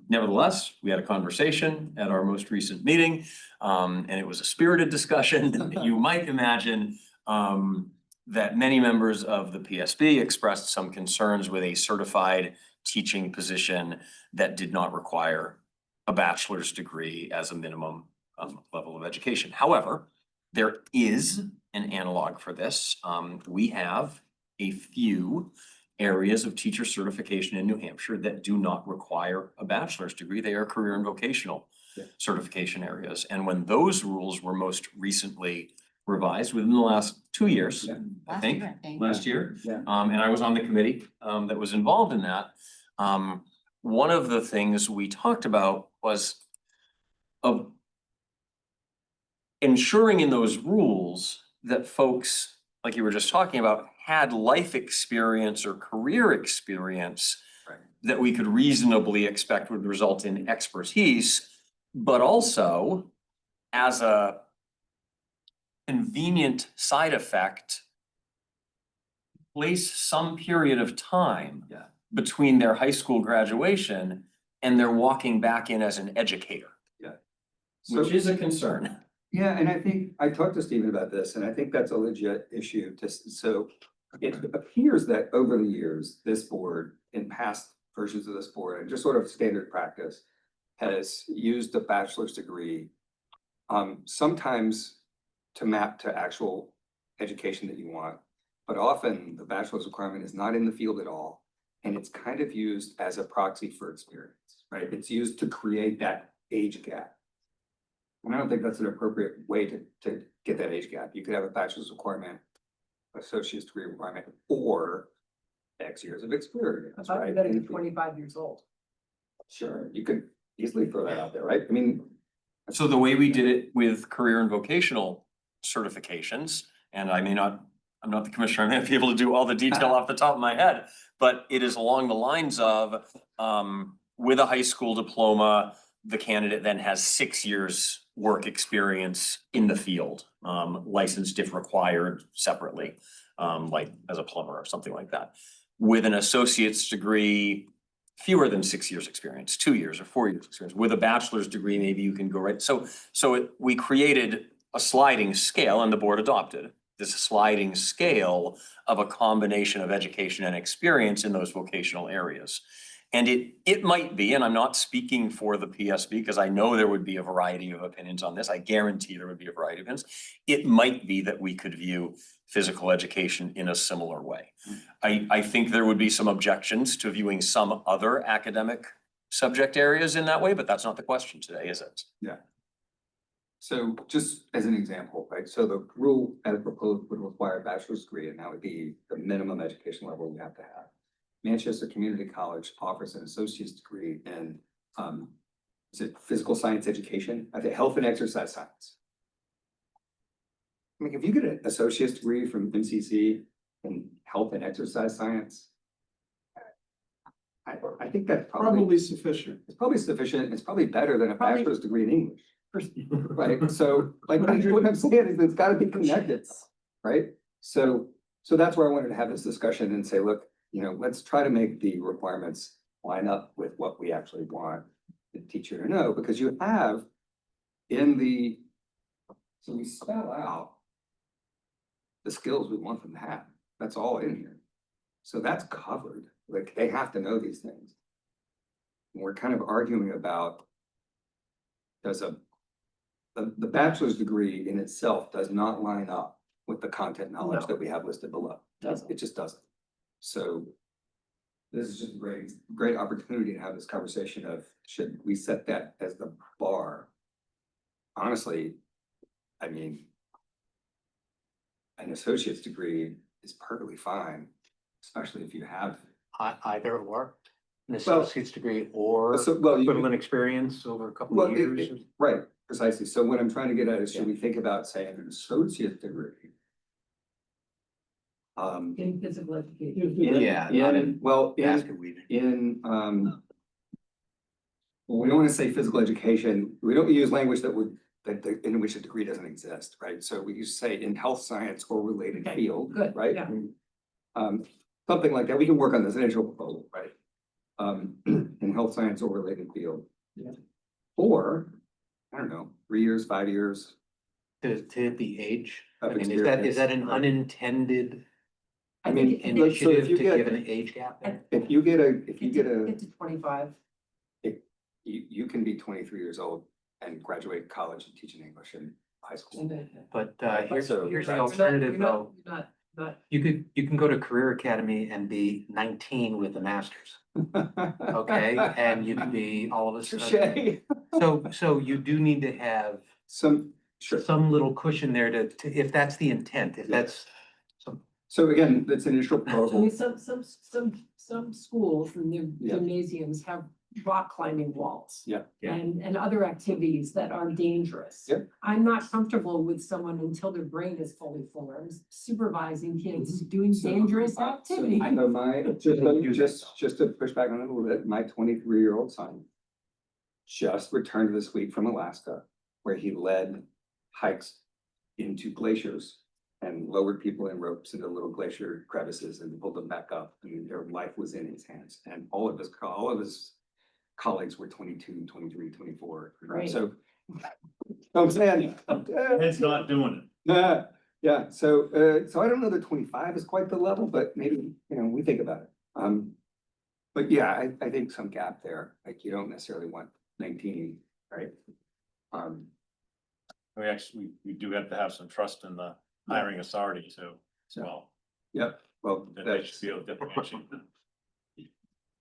Nevertheless, we had a conversation at our most recent meeting, and it was a spirited discussion. You might imagine that many members of the PSB expressed some concerns with a certified teaching position that did not require a bachelor's degree as a minimum level of education. However, there is an analog for this. We have a few areas of teacher certification in New Hampshire that do not require a bachelor's degree. They are career and vocational certification areas. And when those rules were most recently revised within the last 2 years, I think, last year. Yeah. And I was on the committee that was involved in that. One of the things we talked about was of ensuring in those rules that folks, like you were just talking about, had life experience or career experience that we could reasonably expect would result in expertise, but also as a convenient side effect, place some period of time between their high school graduation and their walking back in as an educator. Yeah. Which is a concern. Yeah, and I think, I talked to Stephen about this, and I think that's a legit issue, so it appears that over the years, this board, in past versions of this board, and just sort of standard practice, has used a bachelor's degree, sometimes to map to actual education that you want, but often the bachelor's requirement is not in the field at all, and it's kind of used as a proxy for experience, right? It's used to create that age gap. And I don't think that's an appropriate way to get that age gap. You could have a bachelor's requirement, associate's degree requirement, or X years of experience, I thought right? you gotta be 25 years old. Sure, you could easily throw that out there, right? I mean, So the way we did it with career and vocational certifications, and I'm not the commissioner, I may not be able to do all the detail off the top of my head, but it is along the lines of, with a high school diploma, the candidate then has 6 years work experience in the field, licensed if required separately, like as a plumber or something like that. With an associate's degree, fewer than 6 years experience, 2 years or 4 years experience. With a bachelor's degree, maybe you can go right. We created a sliding scale, and the board adopted this sliding scale of a combination of education and experience in those vocational areas. And it might be, and I'm not speaking for the PSB because I know there would be a variety of opinions on this. I guarantee there would be a variety of opinions. It might be that we could view physical education in a similar way. I think there would be some objections to viewing some other academic subject areas in that way, but that's not the question today, is it? Yeah. So just as an example, right, so the rule as proposed would require a bachelor's degree, and that would be the minimum education level we have to have. Manchester Community College offers an associate's degree in, is it physical science education? I think health and exercise science. I mean, if you get an associate's degree from MCC in health and exercise science, I think that's Probably sufficient. it's probably sufficient. It's probably better than a Probably- bachelor's degree in English. Right? So like, what I'm saying is it's gotta be connected, right? So that's where I wanted to have this discussion and say, look, let's try to make the requirements line up with what we actually want the teacher to know, because you have so we spell out the skills we want them to have. That's all in here. So that's covered. Like, they have to know these things. And we're kind of arguing about the bachelor's degree in itself does not line up with the content knowledge No. that we have listed below. Doesn't. It just doesn't. So this is just a great opportunity to have this conversation of, should we set that as the bar? Honestly, I mean, an associate's degree is perfectly fine, especially if you have. Either or, an Well, associate's degree or you equivalent experience over a couple Well, of years. right, precisely. So what I'm trying to get at is, should we think about saying an associate degree? In physical education. Yeah, not in Well, basket weaving. well, we don't want to say physical education. We don't use language in which a degree doesn't exist, right? So we used to say in health science or related Okay, field, good, right? yeah. Something like that. We can work on this initial proposal, right? In health science or related field. Yeah. Or, I don't know, 3 years, 5 years. To hit the age, I Of mean, is that experience, an right. unintended I mean, so if initiative you to get, give an age gap there? if you get a, Get to 25. you can be 23 years old and graduate college and teaching English in high school. But here's So- the You're alternative though. not. You can go to Career Academy and be 19 with a master's, okay? And you can be all of a sudden. Touche. So you do need to have Sure. some little cushion there to, if that's the intent, if Yeah. that's. So again, that's initial I mean, proposal. some schools and their Yeah. gymnasiums have rock climbing walls. Yeah. Yeah. And other activities that are dangerous. Yep. I'm not comfortable with someone until their brain is fully formed, supervising kids doing dangerous activities. Just to push back on it a little bit, my 23-year-old son just returned this week from Alaska, where he led hikes into glaciers and lowered people in ropes into little glacier crevices and pulled them back up. I mean, their life was in his hands, and all of his colleagues were 22, 23, 24. Right. So I'm saying. It's not doing Yeah, so I don't know that 25 is quite the level, but maybe, we think about it. But yeah, I think some gap there, like you don't necessarily want 19, right? we do have to have some trust in the hiring authority too, as well. Yep, well, That they should be able to differentiate.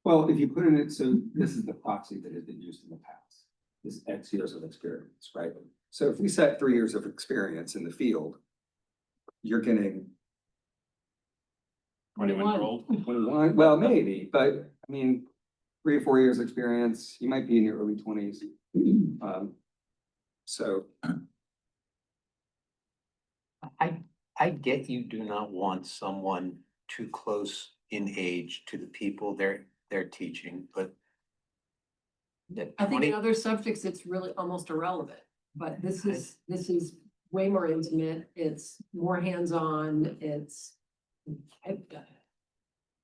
well, if you put in it, so this is the proxy that has been used in the past, is X years of experience, right? So if we set 3 years of experience in the field, you're getting 21-year-old. 21, well, maybe, but I mean, 3 or 4 years experience, you might be in your early 20s. So, I get you do not want someone too close in age to the people they're teaching, but. I think in other subjects, it's really almost irrelevant, but this is way more intimate, it's more hands-on, it's. right,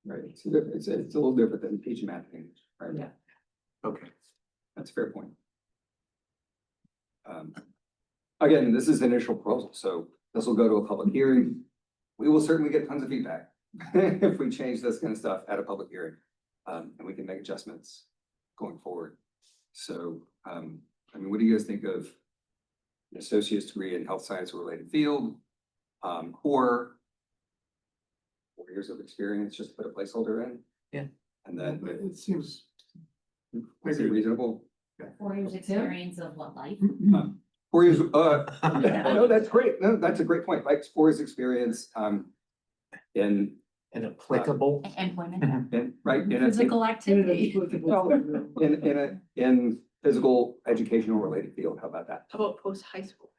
it's a little different than teaching math and English, right? Yeah. Okay. That's a fair point. Again, this is initial proposal, so this will go to a public hearing. We will certainly get tons of feedback if we change this kind of stuff at a public hearing. And we can make adjustments going forward. So, I mean, what do you guys think of an associate's degree in health science or related field? Or 4 years of experience, just put a placeholder in. Yeah. And then, It seems. is it reasonable? 4 years experience of what life? 4 years, no, that's great. No, that's a great point. Like 4 years experience, in, And applicable. Employment. right, in a, Physical activity. in physical educational related field. How about that? How about post-high school?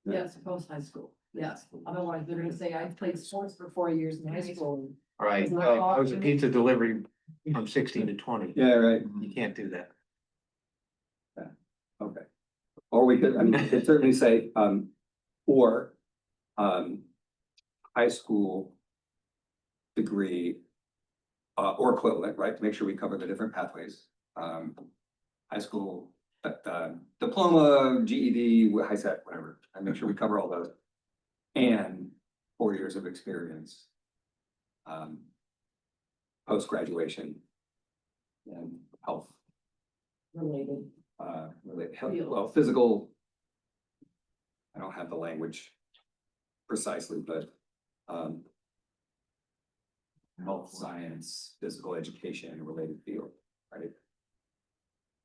Yes, post-high school, yes. Otherwise, they're gonna say, I played sports for 4 years in high school. All right, Isn't that I was a awesome? pizza delivery from 16 to 20. Yeah, right. You can't do that. Okay. Or we could, I mean, we could certainly say, or, high school degree, or equivalent, right, to make sure we cover the different pathways. High school, diploma, GED, high set, whatever, and make sure we cover all those. And 4 years of experience. Post-graduation. And health. Related. Health, well, physical. I don't have the language precisely, but, health, science, physical education, and related field, right?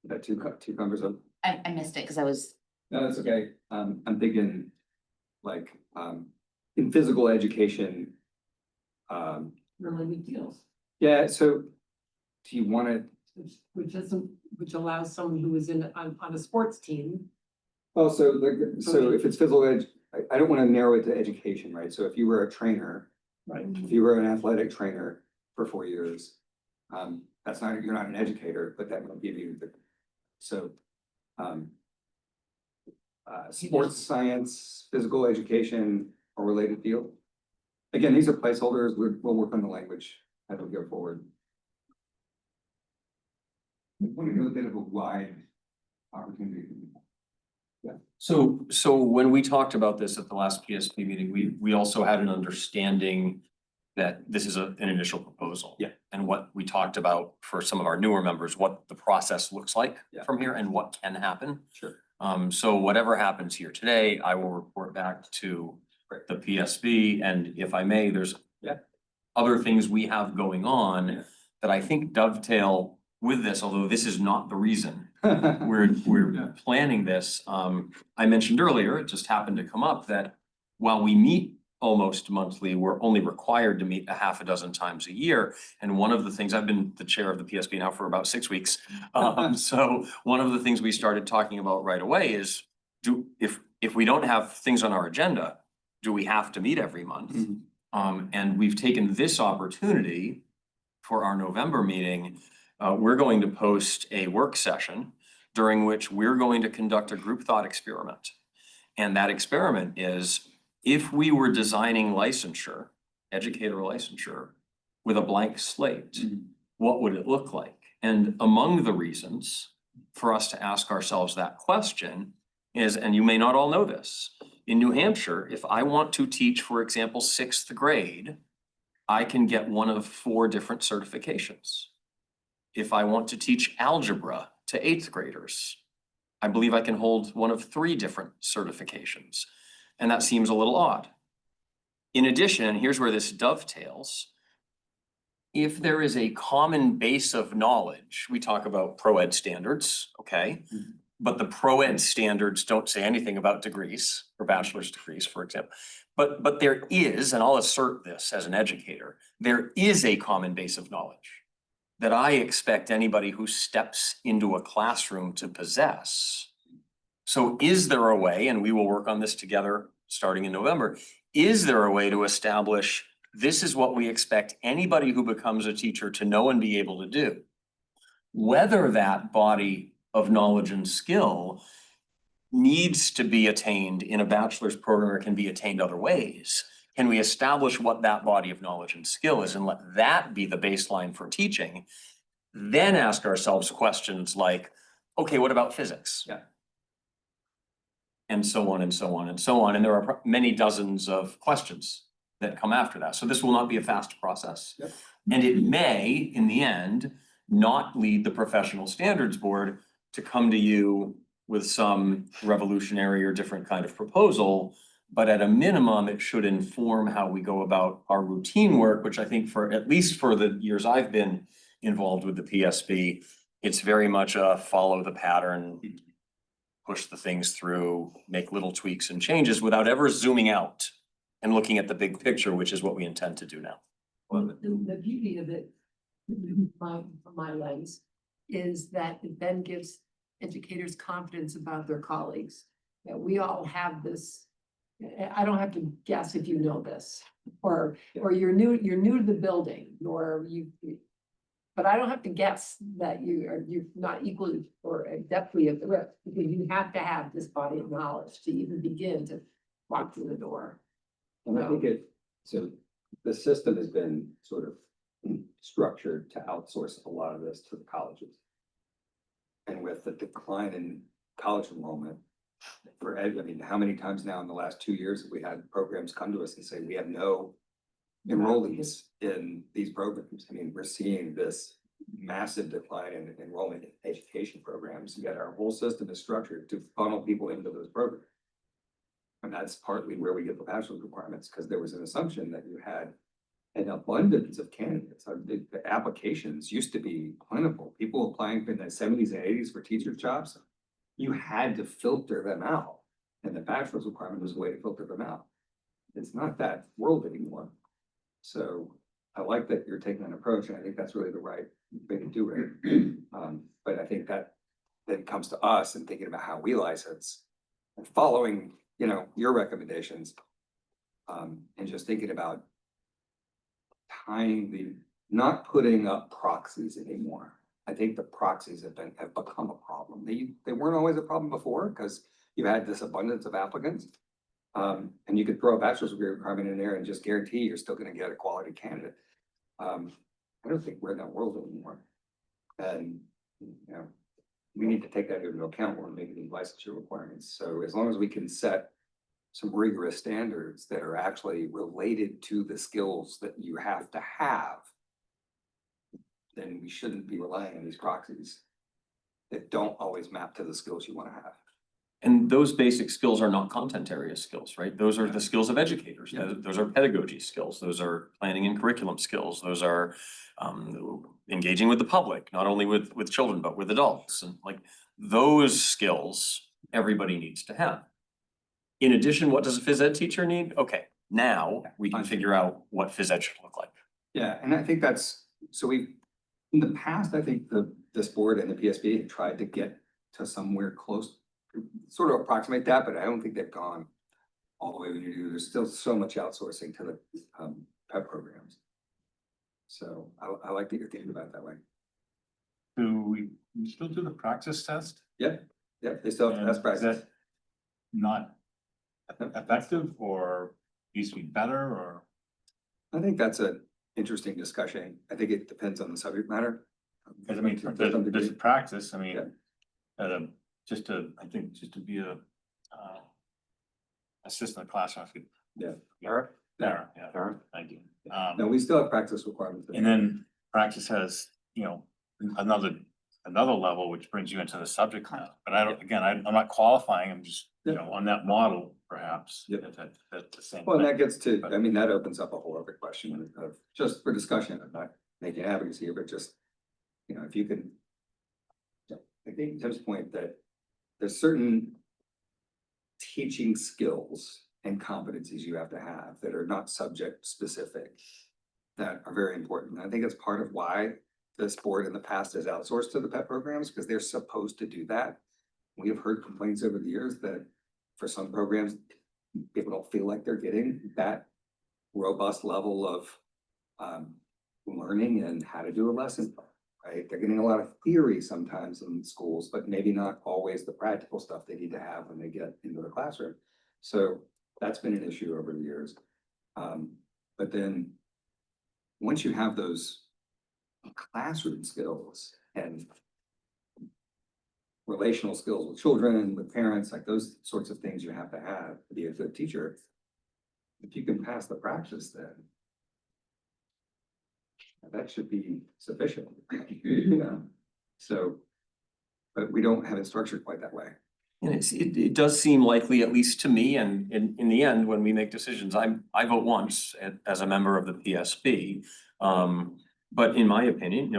That two covers up. I missed it because I was. No, that's okay. I'm thinking like, in physical education. Related deals, Yeah, so do you want to, which allows someone who is on a sports team. oh, so like, so if it's physical I don't want to narrow it to education, right? So if you were a trainer, Right. if you were an athletic trainer for 4 years, that's not, you're not an educator, but that would give you the, so, sports science, physical education, or related field. Again, these are placeholders. We'll work on the language as we go forward. I want to go a bit of a wide opportunity. So when we talked about this at the last PSP meeting, we also had an understanding that this is an initial proposal. Yeah. And what we talked about for some of our newer members, what the process looks like Yeah. from here and what can happen. Sure. So whatever happens here today, I will report back to the PSB, and if I may, there's Yeah. other things we have going on that I think dovetail with this, although this is not the reason we're planning this. I mentioned earlier, it just happened to come up that while we meet almost monthly, we're only required to meet a half a dozen times a year. And one of the things, I've been the chair of the PSB now for about 6 weeks. So one of the things we started talking about right away is, if we don't have things on our agenda, do we have to meet every month? And we've taken this opportunity for our November meeting. We're going to post a work session during which we're going to conduct a group thought experiment. And that experiment is, if we were designing licensure, educator licensure, with a blank slate, what would it look like? And among the reasons for us to ask ourselves that question is, and you may not all know this, in New Hampshire, if I want to teach, for example, 6th grade, I can get one of 4 different certifications. If I want to teach algebra to 8th graders, I believe I can hold one of 3 different certifications. And that seems a little odd. In addition, here's where this dovetails. If there is a common base of knowledge, we talk about pro-ed standards, okay? But the pro-ed standards don't say anything about degrees or bachelor's degrees, for example. But there is, and I'll assert this as an educator, there is a common base of knowledge that I expect anybody who steps into a classroom to possess. So is there a way, and we will work on this together starting in November, is there a way to establish this is what we expect anybody who becomes a teacher to know and be able to do? Whether that body of knowledge and skill needs to be attained in a bachelor's program or can be attained other ways. Can we establish what that body of knowledge and skill is and let that be the baseline for teaching? Then ask ourselves questions like, okay, what about physics? Yeah. And so on and so on and so on. And there are many dozens of questions that come after that. So this will not be a fast process. Yep. And it may, in the end, not lead the professional standards board to come to you with some revolutionary or different kind of proposal, But at a minimum, it should inform how we go about our routine work, which I think for, at least for the years I've been involved with the PSB, it's very much a follow the pattern, push the things through, make little tweaks and changes without ever zooming out and looking at the big picture, which is what we intend to do now. Well, the beauty of it, from my lens, is that it then gives educators confidence about their colleagues. That we all have this, I don't have to guess if you know this, or you're new to the building, or but I don't have to guess that you're not equally or adeptly at the risk, because you have to have this body of knowledge to even begin to walk through the door. And I think so the system has been sort of structured to outsource a lot of this to the colleges. And with the decline in college enrollment, I mean, how many times now in the last 2 years have we had programs come to us and say, we have no enrollees in these programs? I mean, we're seeing this massive decline in enrollment in education programs, yet our whole system is structured to funnel people into those programs. And that's partly where we get the bachelor's requirements, because there was an assumption that you had an abundance of candidates. The applications used to be plentiful. People applying in the 70s and 80s for teacher jobs, you had to filter them out. And the bachelor's requirement was a way to filter them out. It's not that world anymore. So I like that you're taking an approach, and I think that's really the right way to do it. But I think that then comes to us and thinking about how we license and following, you know, your recommendations. And just thinking about tying not putting up proxies anymore. I think the proxies have become a problem. They weren't always a problem before, because you had this abundance of applicants. And you could throw a bachelor's degree requirement in there and just guarantee you're still gonna get a quality candidate. I don't think we're in that world anymore. And, you know, we need to take that into account when we're making these licensure requirements. So as long as we can set some rigorous standards that are actually related to the skills that you have to have, then we shouldn't be relying on these proxies that don't always map to the skills you want to have. And those basic skills are not content area skills, right? Those are the skills of educators. Those are pedagogy skills. Those are planning and curriculum skills. Those are engaging with the public, not only with children, but with adults. And like those skills, everybody needs to have. In addition, what does a phys ed teacher need? Okay, now we can figure out what phys ed should look like. Yeah, and I think so in the past, I think this board and the PSB have tried to get to somewhere close, sort of approximate that, but I don't think they've gone all the way we need to do. There's still so much outsourcing to the PEP programs. So I like that you're thinking about it that way. Do we still do the praxis test? Yeah, they still have best practice. Is that not effective or needs to be better, or? I think that's an interesting discussion. I think it depends on the subject matter. Cause I mean, there's a practice, I mean, just to be a assistant in the classroom. Yeah. There, thank you. No, we still have practice requirements. And then practice has, you know, another level, which brings you into the subject matter. But I don't, again, I'm not qualifying, I'm just, you know, on that model, perhaps. That's the same. Well, and that thing. gets to, I mean, that opens up a whole other question of just for discussion. I'm not making advocacy here, but just, you know, if you can. I think Tim's point that there's certain teaching skills and competencies you have to have that are not subject specific, that are very important. And I think it's part of why this board in the past has outsourced to the PEP programs, because they're supposed to do that. We have heard complaints over the years that for some programs, people don't feel like they're getting that robust level of learning and how to do a lesson plan, right? They're getting a lot of theory sometimes in schools, but maybe not always the practical stuff they need to have when they get into the classroom. So that's been an issue over the years. But then once you have those classroom skills and relational skills with children and with parents, like those sorts of things you have to be a good teacher. If you can pass the practice, then that should be sufficient. You know? So, but we don't have it structured quite that way. And it does seem likely, at least to me, and in the end, when we make decisions, I vote once as a member of the PSB. But in my opinion,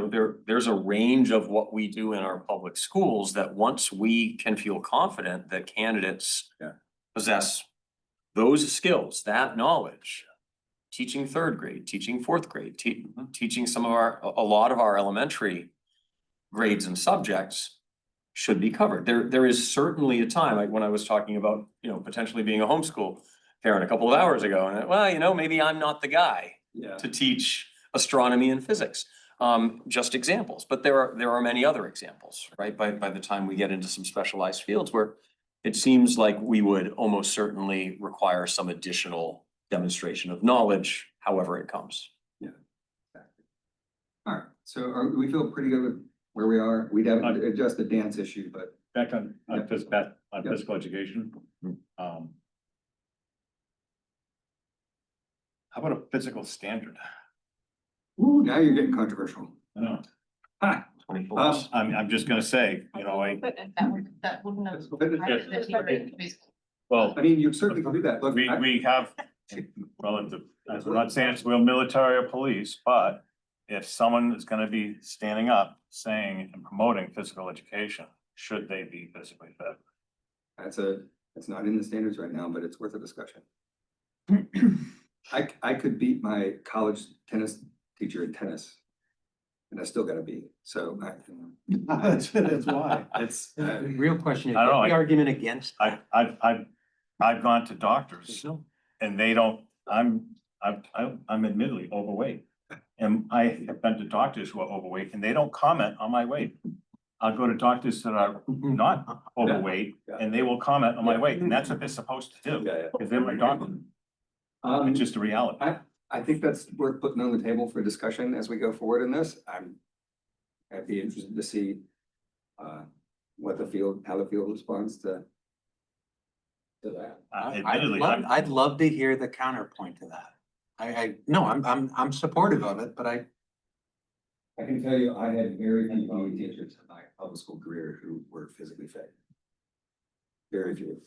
there's a range of what we do in our public schools that once we can feel confident that candidates possess those skills, that knowledge, teaching third grade, teaching fourth grade, teaching a lot of our elementary grades and subjects should be covered. There is certainly a time, like when I was talking about, potentially being a homeschool parent a couple of hours ago, and well, maybe I'm not the guy to teach astronomy and physics. Just examples, but there are many other examples, right? By the time we get into some specialized fields where it seems like we would almost certainly require some additional demonstration of knowledge, however it comes. Yeah. Exactly. All right, so we feel pretty good with where we are. We'd have to adjust the dance issue, but. Back on physical education. How about a physical standard? Ooh, now you're getting controversial. I know. Hi. I'm just gonna say, That wouldn't have. well, I mean, you certainly can do that. Look, we have, relative, I'm not saying it's real military or police, but if someone is gonna be standing up, saying and promoting physical education, should they be physically fit? It's not in the standards right now, but it's worth a discussion. I could beat my college tennis teacher in tennis. And I still gotta be, so. That's why. It's. The real question is, I don't know, what's the argument against? I've gone to doctors and they don't, I'm admittedly overweight. And I have been to doctors who are overweight and they don't comment on my weight. I'll go to doctors that are not overweight and they will comment on my weight, and that's what they're supposed to do, because they're my doctor. It's just a reality. I think that's worth putting on the table for discussion as we go forward in this. I'd be interested to see how the field responds to that. I'd love to hear the counterpoint to that. No, I'm supportive of it, but I can tell you, I had very few PE teachers in my public school career who were physically fit. Very few.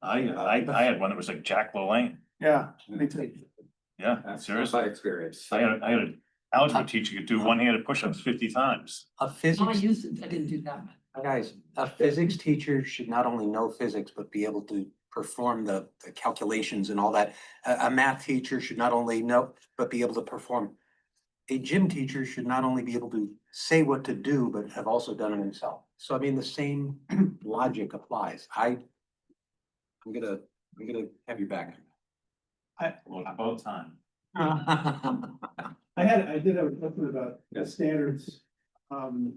I had one that was like Jack LaLanne. Yeah, me too. Yeah, That's seriously. my experience. I had an algebra teacher who could do one-handed push-ups 50 times. a physics, I didn't do that. guys, a physics teacher should not only know physics, but be able to perform the calculations and all that. A math teacher should not only know, but be able to perform. A gym teacher should not only be able to say what to do, but have also done it himself. So I mean, the same logic applies. I'm gonna have your back. Well, about time. I did have a question about the standards. And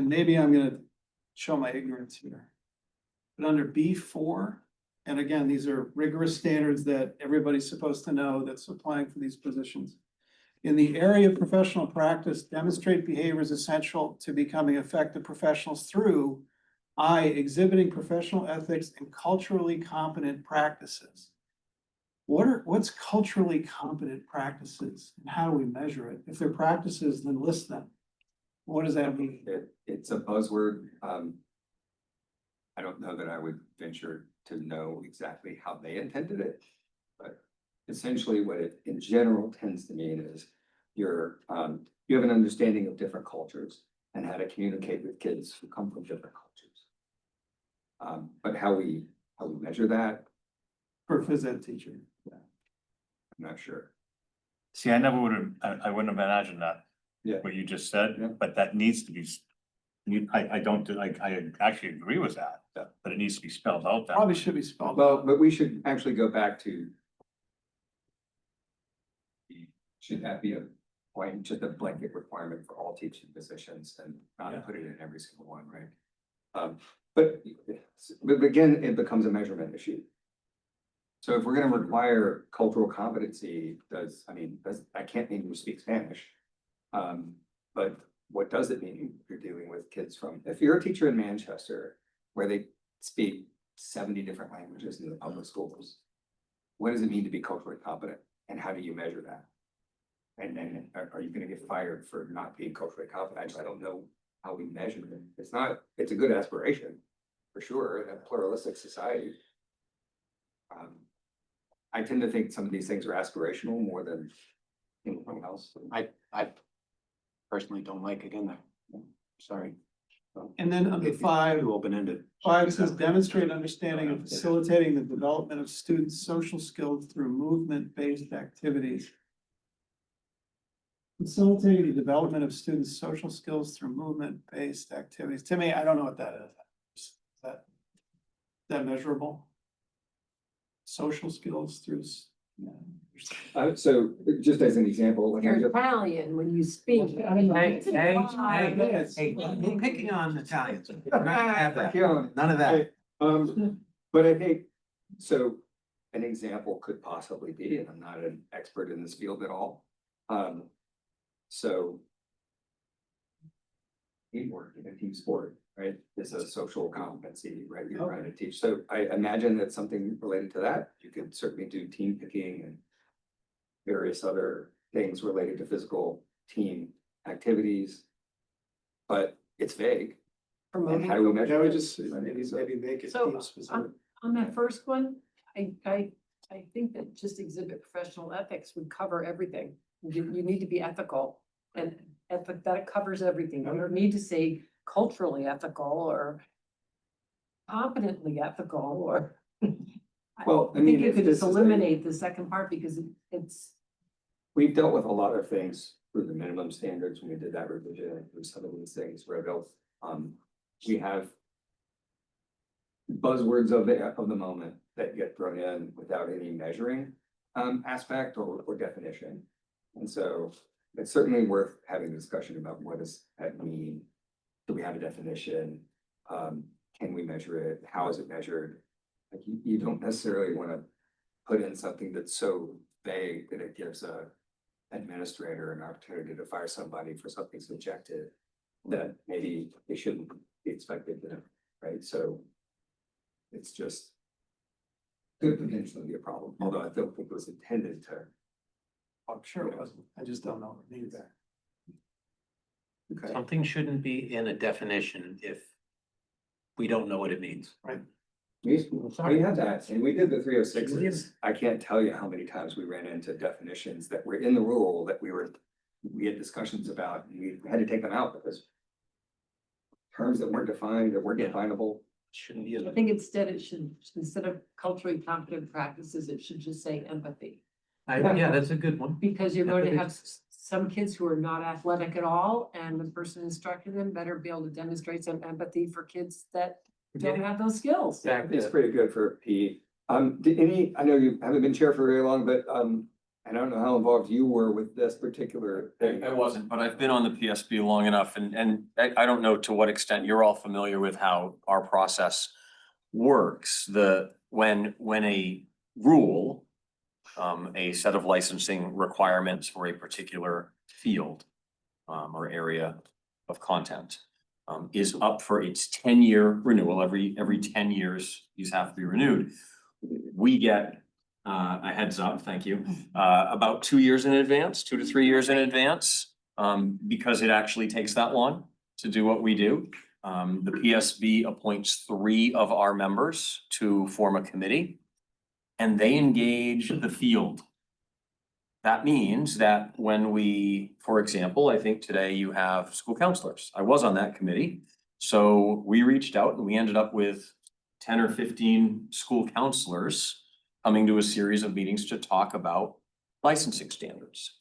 maybe I'm gonna show my ignorance here. But under B4, and again, these are rigorous standards that everybody's supposed to know that's applying for these positions. In the area of professional practice, demonstrate behaviors essential to becoming effective professionals through exhibiting professional ethics and culturally competent practices. What's culturally competent practices and how do we measure it? If they're practices, then list them. What does that mean? It's a buzzword. I don't know that I would venture to know exactly how they intended it. But essentially what it in general tends to mean is you have an understanding of different cultures and how to communicate with kids who come from different cultures. But how we measure that, For a phys ed teacher. I'm not sure. See, I wouldn't have imagined that. Yeah. What you just said, but that needs to be, I actually agree with that, but it needs to be spelled out. That Probably should be spelled. Well, but we should actually go back to. Should that be just a blanket requirement for all teaching positions and not put it in every single one, right? But again, it becomes a measurement issue. So if we're gonna require cultural competency, that can't mean you speak Spanish. But what does it mean if you're dealing with kids if you're a teacher in Manchester where they speak 70 different languages in the public schools, what does it mean to be culturally competent and how do you measure that? And then are you gonna get fired for not being culturally competent? I don't know how we measure it. It's a good aspiration. for sure, in a pluralistic society. I tend to think some of these things are aspirational more than anything else. I personally don't like it in there. Sorry. And then under five, Too open-ended. five says demonstrate understanding of facilitating the development of students' social skills through movement-based activities. Facilitating the development of students' social skills through movement-based activities. To me, I don't know what that is. Is that measurable? Social skills through. So just as an example, like You're I'm just, Italian when you speak. We're picking on Italians. We're not gonna have that. Yeah. None of that. But I think, so an example could possibly be, and I'm not an expert in this field at all. So teamwork in a team sport, right, is a social competency, right? You're trying to teach. So I imagine that something related to that, you could certainly do team picking and various other things related to physical team activities. But it's vague. And how do we measure? I would it? just maybe make it So, team specific. On that first one, I think that just exhibit professional ethics would cover everything. You need to be ethical and that covers everything. You don't need to say culturally ethical or competently ethical or. Well, I I think mean, you if could this just is a- eliminate the second part because it's. We've dealt with a lot of things through the minimum standards when we did that revision, through some of these things where they'll, we have buzzwords of the moment that get thrown in without any measuring aspect or definition. And so it's certainly worth having a discussion about what does that mean? Do we have a definition? Can we measure it? How is it measured? Like you don't necessarily want to put in something that's so vague that it gives a administrator an opportunity to fire somebody for something subjective that maybe they shouldn't be expected to know, right? So it's just could potentially be a problem, although I don't think it was intended to. I'm sure it wasn't. I just don't know what it means. Okay. Something shouldn't be in a definition if we don't know what it means. Right. We had that, and we did the 306s. I can't tell you how many times we ran into definitions that were in the rule that we had discussions about, and we had to take them out because terms that weren't defined, that weren't definable. Shouldn't be. I think instead it should, instead of culturally competent practices, it should just say empathy. Yeah, that's a good one. Because you're going to have some kids who are not athletic at all, and the person instructing them better be able to demonstrate some empathy for kids that don't have those skills. It's pretty good for P. Did I know you haven't been chair for very long, but, I don't know how involved you were with this particular thing. I wasn't, but I've been on the PSB long enough and I don't know to what extent you're all familiar with how our process works. When a rule, a set of licensing requirements for a particular field, or area of content, is up for its 10-year renewal. Every 10 years, these have to be renewed. We get a heads up, thank you, about 2 years in advance, 2 to 3 years in advance, because it actually takes that long to do what we do. The PSB appoints 3 of our members to form a committee, and they engage the field. That means that when we, for example, I think today you have school counselors. I was on that committee. So we reached out and we ended up with 10 or 15 school counselors coming to a series of meetings to talk about licensing standards.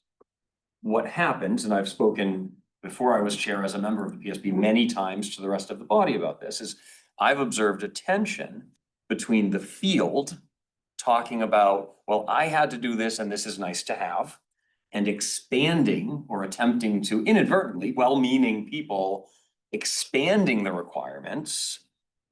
What happens, and I've spoken before I was chair as a member of the PSB many times to the rest of the body about this, is I've observed a tension between the field talking about, well, I had to do this and this is nice to have, and expanding or attempting to inadvertently, well-meaning people expanding the requirements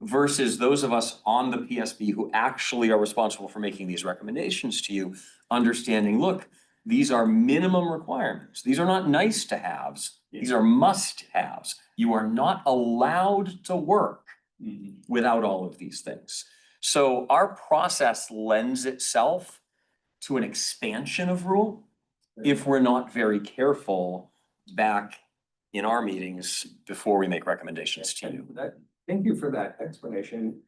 versus those of us on the PSB who actually are responsible for making these recommendations to you, understanding, look, these are minimum requirements. These are not nice to haves. These are must haves. You are not allowed to work without all of these things. So our process lends itself to an expansion of rule if we're not very careful back in our meetings before we make recommendations to you. Thank you for that explanation.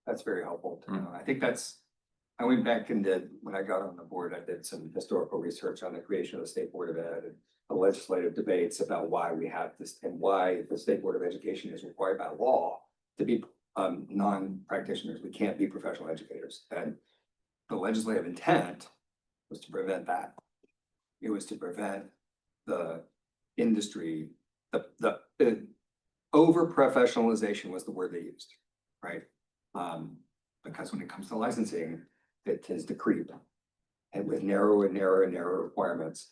That's very helpful to know. I think I went back and when I got on the board, I did some historical research on the creation of the State Board of Ed and the legislative debates about why we have this and why the State Board of Education is required by law to be non-practitioners. We can't be professional educators. And the legislative intent was to prevent that. It was to prevent the industry, the over professionalization was the word they used, right? Because when it comes to licensing, it tends to creep and with narrower and narrower and narrower requirements.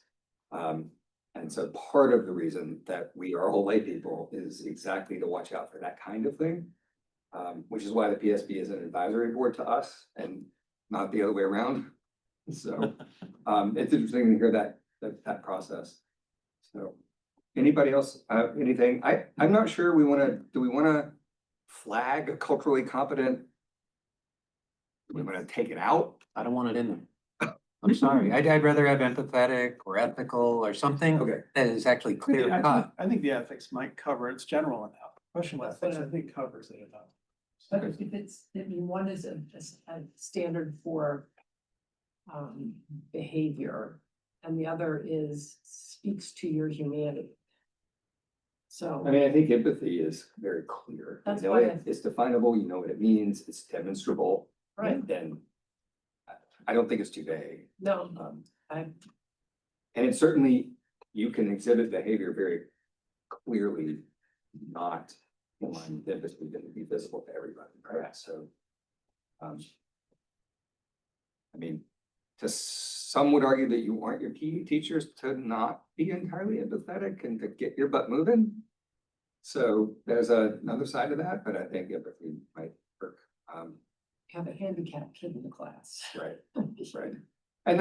And so part of the reason that we are all lay people is exactly to watch out for that kind of thing. Which is why the PSB is an advisory board to us and not the other way around. So it's interesting to hear that process. So anybody else, anything? I'm not sure do we wanna flag a culturally competent? Do we wanna take it out? I don't want it in there. I'm sorry. I'd rather have empathetic or ethical or something Okay. that is actually clear cut. I think the ethics might cover, it's general enough. Professional ethics, I think covers it enough. But if it's, I mean, one is a standard for behavior, and the other speaks to your humanity. So. I mean, I think empathy is very clear. That's You know why it, it's definable, you know what it means, it's demonstrable. Right. And I don't think it's too vague. No, And it's certainly, you can exhibit behavior very clearly, not in line with empathy, that would be visible to everybody, right? So. I mean, some would argue that you want your PE teachers to not be entirely empathetic and to get your butt moving. So there's another side of that, but I think empathy might work. have a handicapped kid in the class. Right, right. And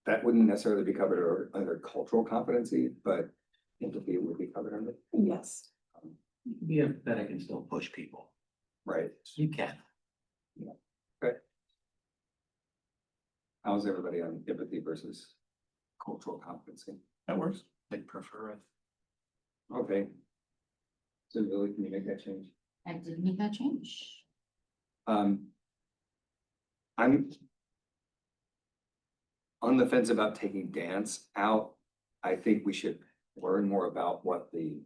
that wouldn't necessarily be covered under cultural competency, but empathy would be covered under. Yes. You can be empathetic and still push people. Right. You can. Okay. How's everybody on empathy versus cultural competency? That works. I prefer it. Okay. So Lily, can you make that change? I did make that change. I'm on the fence about taking dance out. I think we should learn more about what the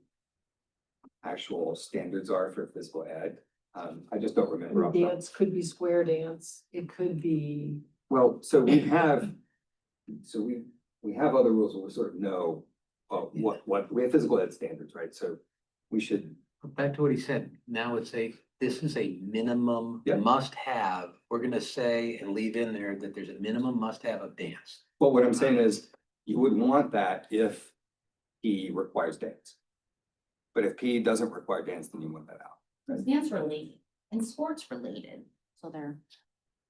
actual standards are for physical ed. I just don't remember. off the top. Dance could be square dance, it could be. Well, so we have other rules where we sort of know what we have physical ed standards, right? So we should. Back to what he said, now this is a minimum Yeah. must have. We're gonna say and leave in there that there's a minimum must have of dance. Well, what I'm saying is you would want that if he requires dance. But if PE doesn't require dance, then you want that out. It's dance related and sports related, so they're.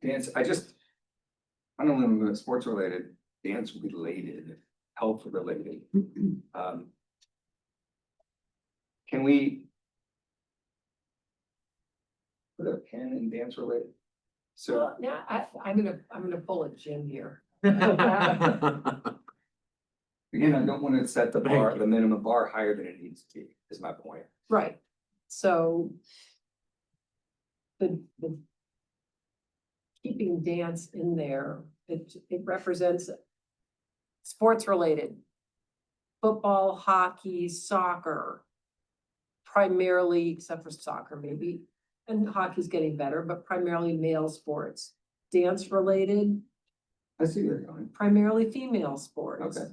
Dance, I don't know if it's sports related, dance related, health related. Can we put a pen in dance related? So, Well, yeah, I'm gonna pull a Jim here. again, I don't want to set the bar, the minimum bar higher than it needs to be, is my point. Right, so. The keeping dance in there, it represents. Sports related. Football, hockey, soccer. Primarily, except for soccer maybe, and hockey's getting better, but primarily male sports. Dance related, I see where you're going. primarily female sports. Okay.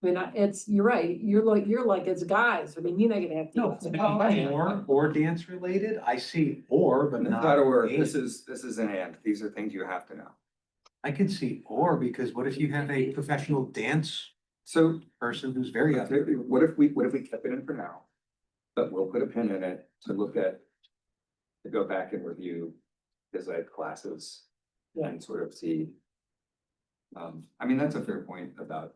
I mean, you're right, you're like, it's guys, I mean, you're not gonna have. dance. Or dance related, I see or, but It's not. not a word, and. this is an and, these are things you have to know. I could see or, because what if you have a professional dance So person who's very. what if we kept it in for now? But we'll put a pin in it to go back and review phys ed classes and sort of see. I mean, that's a fair point about.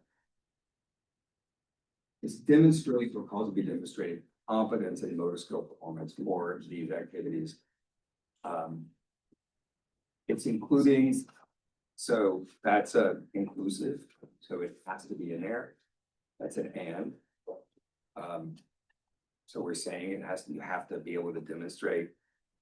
It's demonstrating or called to be demonstrating competence in motor skill performance for these activities. It's including, so that's inclusive, so it has to be in there. That's an and. So we're saying it has, you have to be able to demonstrate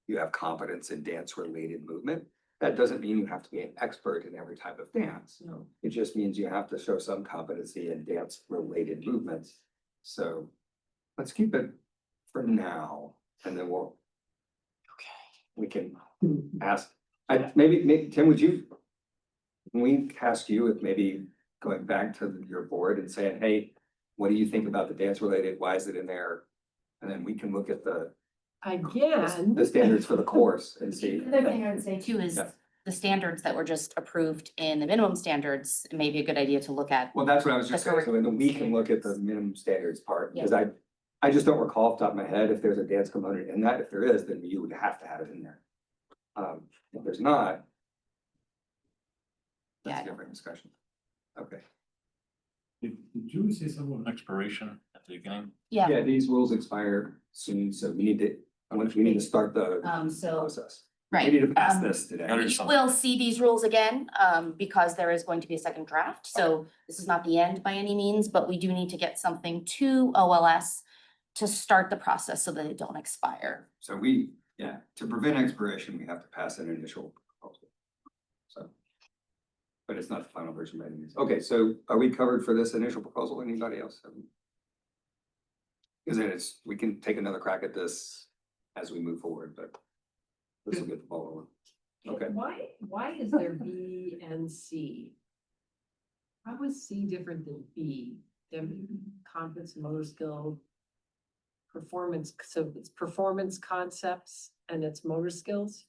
you have competence in dance-related movement. That doesn't mean you have to be an expert in every type of dance. No. It just means you have to show some competency in dance-related movements. So let's keep it for now, and then we'll. Okay. We can ask, maybe, Tim, would you? Can we ask you if maybe going back to your board and saying, hey, what do you think about the dance-related? Why is it in there? And then we can look at the Again. the standards for the course and see. The other thing I would say too is Yeah. the standards that were just approved in the minimum standards, it may be a good idea to look at. Well, that's what I was just The saying, so then we curriculum can look at the minimum standards part, because Yeah. I just don't recall off the top of my head if there's a dance component in that. If there is, then you would have to have it in there. If there's not. That's a different discussion. Okay. Did you say something about expiration at the beginning? Yeah, these rules expire soon, so we need to start the So, process. right. We need to pass um, this today. You will see these rules again, because there is going to be a second draft, so this is not the end by any means, but we do need to get something to OLS to start the process so that it don't expire. So to prevent expiration, we have to pass an initial proposal. So. But it's not the final version by any means. Okay, so are we covered for this initial proposal? Anybody else? Because then we can take another crack at this as we move forward, but this will get the ball rolling. Okay. Why is there B and C? How is C different than B? Confidence, motor skill, performance, so it's performance concepts and it's motor skills?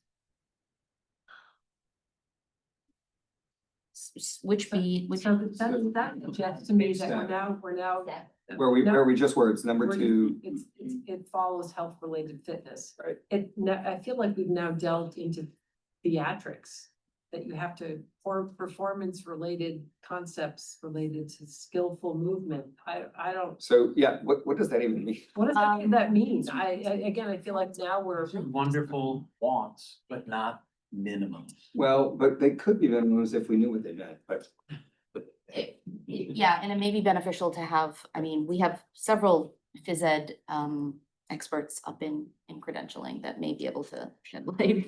Which be, which. So that suggests to me that we're now. Where we just were, it's number we're- 2. It follows health-related fitness. Right. I feel like we've now delved into theatrics. That you have to form performance-related concepts related to skillful movement. I don't, So, yeah, what does that even mean? what does that mean? Again, I feel like now we're. Wonderful wants, but not minimums. Well, but they could be minimums if we knew what they meant, but Yeah, and it may be beneficial to have, I mean, we have several phys ed experts up in credentialing that may be able to shed light.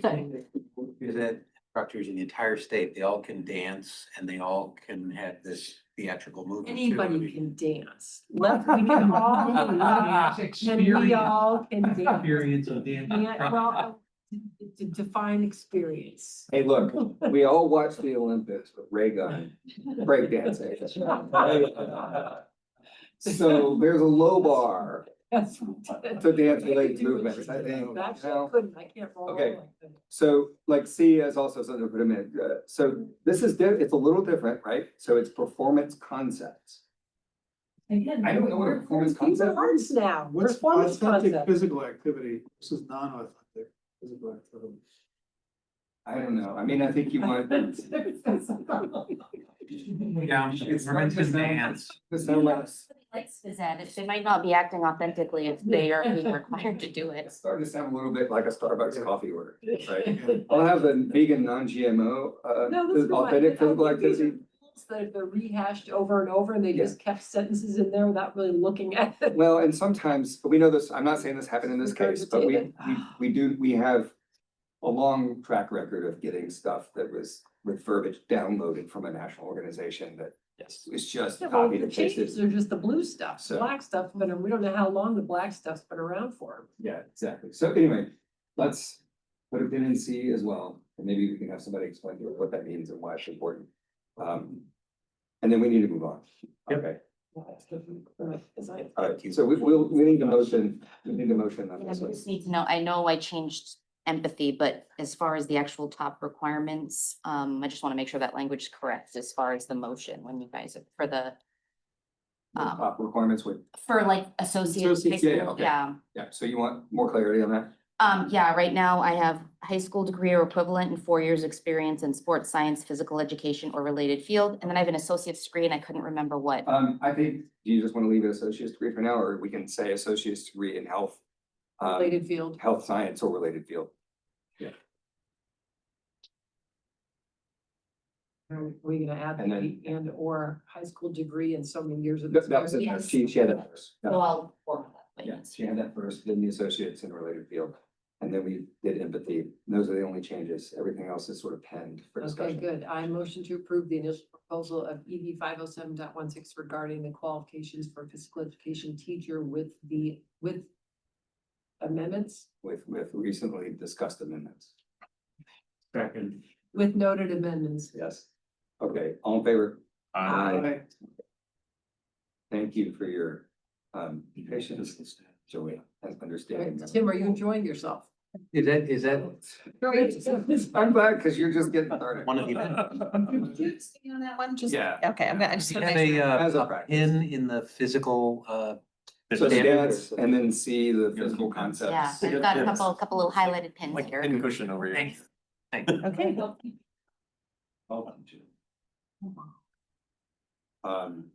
Is that instructors in the entire state, they all can dance and they all can have this theatrical movement. too. I Anybody mean, can dance. We can all, and we all can dance. Experience of the. Yeah, well, to define experience. hey, look, we all watched the Olympics with Ray Gunn, breakdancing. So there's a low bar That's. to dance related movements, I think. That's, you know? couldn't, I can't roll. Okay. like that. So like C is also something to put them in. So this is, it's a little different, right? So it's performance concepts. Again, I don't know what a performance concept Words now, What's performance authentic concept. physical activity versus non-authentic physical activity? I don't know. I mean, I think you want. Yeah, it's performance dance. This sound like- Likes phys ed, they might not be acting authentically if they are being required to do it. It's starting to sound a little bit like a Starbucks coffee order, right? I'll have the vegan, non-GMO, No, this is fine. authentic physical I think these are activity. rules that they're rehashed over and over and they just kept sentences in there without really looking at it. Well, and sometimes, we know this, I'm not saying this happened in this case, but we have a long track record of getting stuff that was with verbiage downloaded from a national organization that is just Yeah, well, copied the and pasted. changes are just the blue stuff, So- black stuff, but we don't know how long the black stuff's been around for. Yeah, exactly. So anyway, let's put a pin in C as well, and maybe we can have somebody explain to us what that means and why it's important. And then we need to move on. Okay, all right, so we need a motion, on I this one. just need to know, I know I changed empathy, but as far as the actual top requirements, I just want to make sure that language is correct as far as the motion when you guys, for the Top requirements with, for like associate high Associates, yeah, school, okay. yeah. yeah, so you want more clarity on that? Yeah, right now I have high school degree or equivalent and 4 years experience in sports science, physical education or related field. And then I have an associate's degree and I couldn't remember what. I think, do you just want to leave it associate's degree for now, or we can say associate's degree in health? Related field. Health science or related field. Are we gonna add And then- the and or high school degree and so many years of That was experience? it, she had that. So I'll format that Yeah, she had that first, then the associates in a related field. And then we did empathy. Those are the only changes. Everything else is sort of penned for Okay, discussion. good. I motion to approve the initial proposal of ED 507.16 regarding the qualifications for physical education teacher with amendments, With recently discussed amendments. Second. with noted amendments. Yes. Okay, all in favor? Aye. Thank you for your patience, Joey, and understanding. Tim, are you enjoying yourself? Is that? I'm glad, because you're just getting started. One of the. Stay on that one, just, Yeah. okay, I just Do you want to have make sure. As a a practice. pin in the physical, So standards? dance and then see the physical concepts. Yeah, I've got a couple little highlighted pins Like here. pin cushion over here. Thank you. Okay. Um.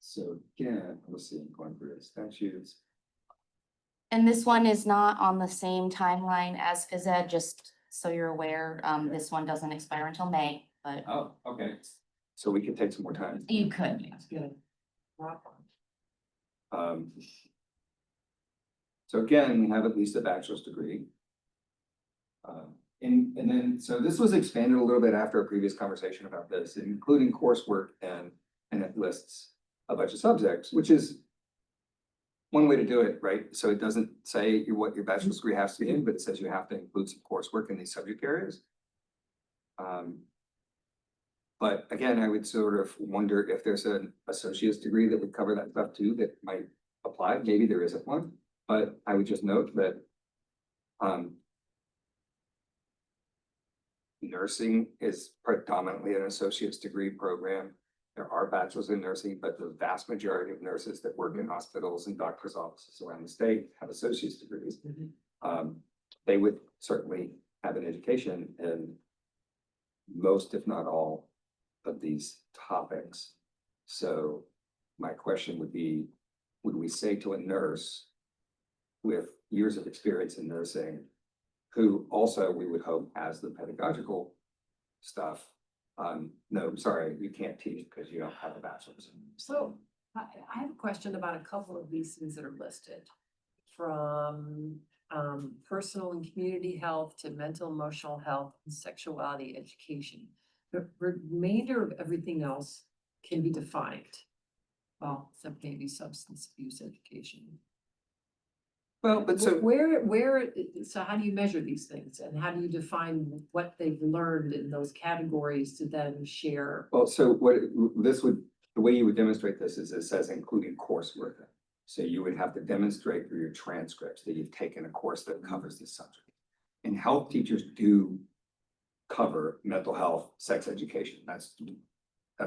So again, let's see, going through the statutes. And this one is not on the same timeline as phys ed, just so you're aware. This one doesn't expire until May, but Oh, okay. So we can take some more time. you could. Um. So again, we have at least a bachelor's degree. And then, so this was expanded a little bit after a previous conversation about this, including coursework and it lists a bunch of subjects, which is one way to do it, right? So it doesn't say what your bachelor's degree has to be in, but it says you have to include some coursework in these subject areas. But again, I would sort of wonder if there's an associate's degree that would cover that stuff too, that might apply. Maybe there isn't one, but I would just note that nursing is predominantly an associate's degree program. There are bachelors in nursing, but the vast majority of nurses that work in hospitals and doctors' offices around the state have associate's degrees. They would certainly have an education in most, if not all, of these topics. So my question would be, would we say to a nurse with years of experience in nursing, who also we would hope has the pedagogical stuff, no, I'm sorry, you can't teach because you don't have a bachelor's. So I have a question about a couple of these things that are listed. From personal and community health to mental, emotional health and sexuality education. The remainder of everything else can be defined. Well, except maybe substance abuse education. Well, but so, So how do you measure these things and how do you define what they've learned in those categories to then share? well, so the way you would demonstrate this is it says including coursework. So you would have to demonstrate through your transcripts that you've taken a course that covers this subject. And health teachers do cover mental health, sex education. That's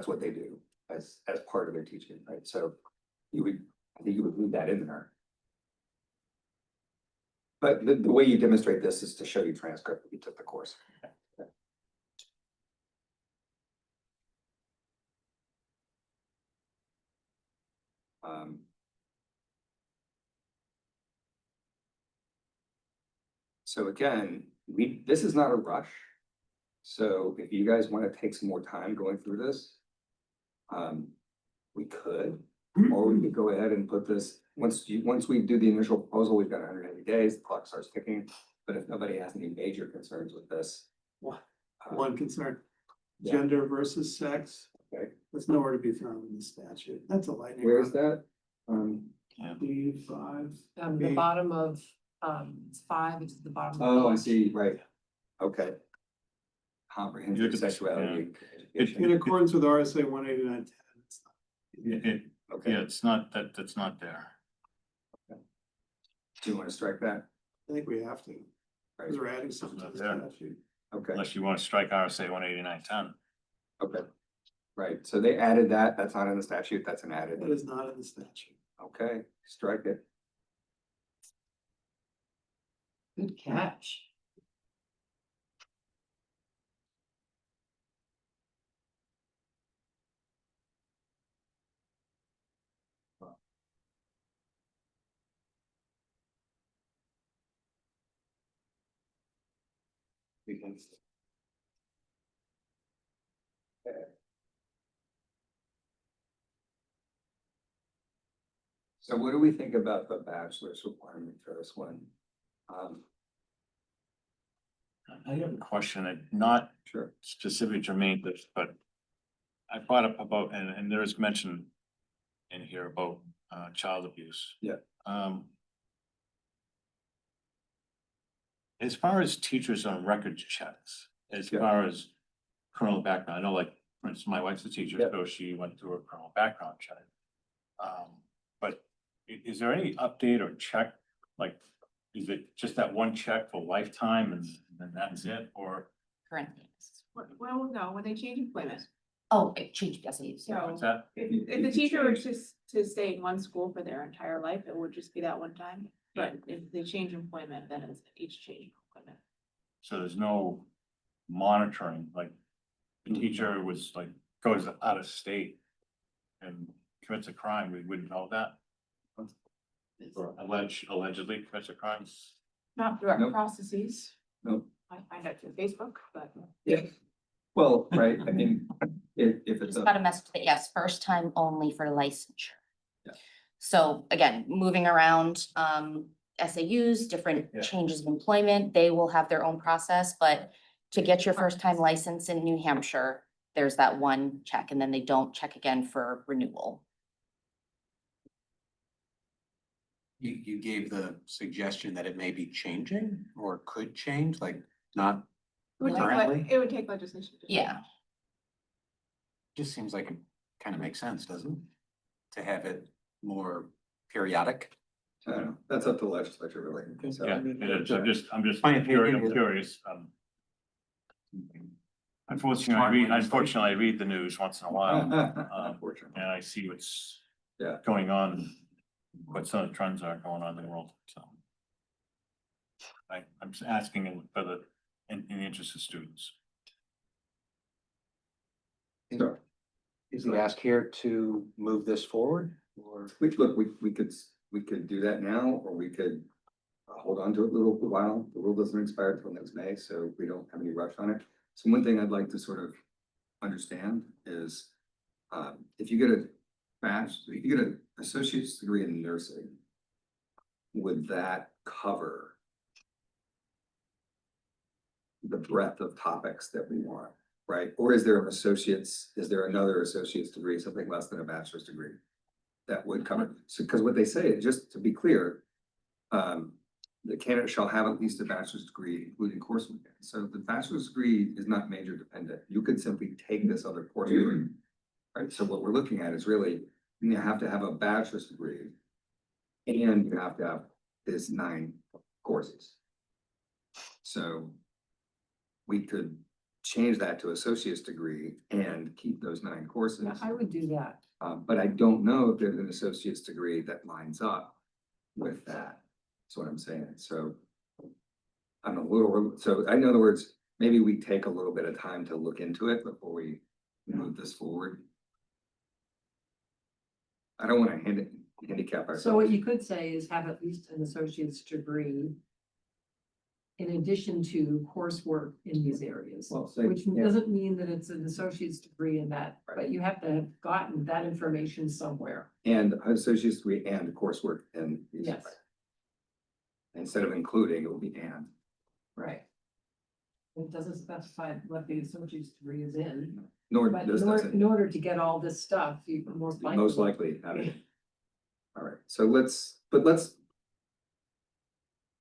what they do as part of their teaching, right? So I think you would leave that in there. But the way you demonstrate this is to show you transcript that you took the course. So again, this is not a rush. So if you guys want to take some more time going through this, we could, or we could go ahead and put this, once we do the initial proposal, we've got 180 days, the clock starts ticking. But if nobody has any major concerns with this. One concern, Yeah. gender versus sex. Okay. That's nowhere to be found in the statute. That's a lightning. Where is rod. that? B5. The bottom of, it's 5, it's at the bottom. of the Oh, I page. see, right. Okay. Comprehensive Look at this, sexuality. In education. accordance with RSA 18910. Okay, Yeah, it's not, that's not there. do you want to strike that? I think we have to, Right, because we're adding something to the There. statute. okay, Unless you want to strike RSA 18910. okay. Right, so they added that, that's not in the statute, that's an added, That is not in the statute. okay, strike it. Good catch. Because. So what do we think about the bachelor's requirement for this one? I have a question, not Sure. specific germane to this, but I brought up about, and there is mention in here about child abuse. Yeah. As far as teachers on record checks, as Yeah. far as criminal background, I know, like, for instance, my wife's a teacher, Yeah. so she went through a criminal background check. But is there any update or check, like, is it just that one check for lifetime and then that's it, or Currently. Well, no, when they change employment. Oh, it changed, yes, it is. So what's that? if the teacher were just to stay in one school for their entire life, it would just be that one time. But if they change employment, then it's each change of employment. So there's no monitoring, like the teacher was like, goes out of state and commits a crime, we wouldn't know that? Or allegedly commits a crime? Not through our Nope. processes. Nope. I find out through Facebook, but. Yeah. Well, right, I mean, if it's Just a, got a message that, yes, first time only for licensure. Yeah. So again, moving around, SAUs, different Yeah. changes of employment, they will have their own process, but to get your first time license in New Hampshire, there's that one check, and then they don't check again for renewal. You gave the suggestion that it may be changing or could change, like not It would take, currently? it would take legislation. to change. Yeah. Just seems like it kind of makes sense, doesn't it? To have it more periodic. I don't know, that's up to the legislature really. So, Yeah, it is, I'm just My opinion is- curious. Unfortunately, I read the news once in a while, Unfortunately. and I see what's Yeah. going on, what some of the trends are going on in the world, so. I'm just asking for in the interest of students. Sure. Is the ask here to move this forward or? We could do that now, or we could hold on to it a little while. The rule doesn't expire till next May, so we don't have any rush on it. So one thing I'd like to sort of understand is, if you get if you get an associate's degree in nursing, would that cover the breadth of topics that we want, right? Or is there another associate's degree, something less than a bachelor's degree? That would cover, so, because what they say, just to be clear, the candidate shall have at least a bachelor's degree, including coursework. So the bachelor's degree is not major dependent. You could simply take this other coursework. Right, so what we're looking at is really, you have to have a bachelor's degree and you have to have this 9 courses. So we could change that to associate's degree and keep those 9 courses. Yeah, I would do that. But I don't know if there's an associate's degree that lines up with that. That's what I'm saying. So I'm a little, so in other words, maybe we take a little bit of time to look into it before we move this forward. I don't want to handicap ourselves. So what you could say is have at least an associate's degree in addition to coursework in these areas, Well, say- which yeah. doesn't mean that it's an associate's degree in that, but you have to have gotten that information somewhere. And associate's degree and coursework and. Yes. Instead of including, it will be and. Right. It doesn't specify what the associate's degree is in, Nor but does in order to get all this stuff, you most likely. most likely have it. All right, so I'd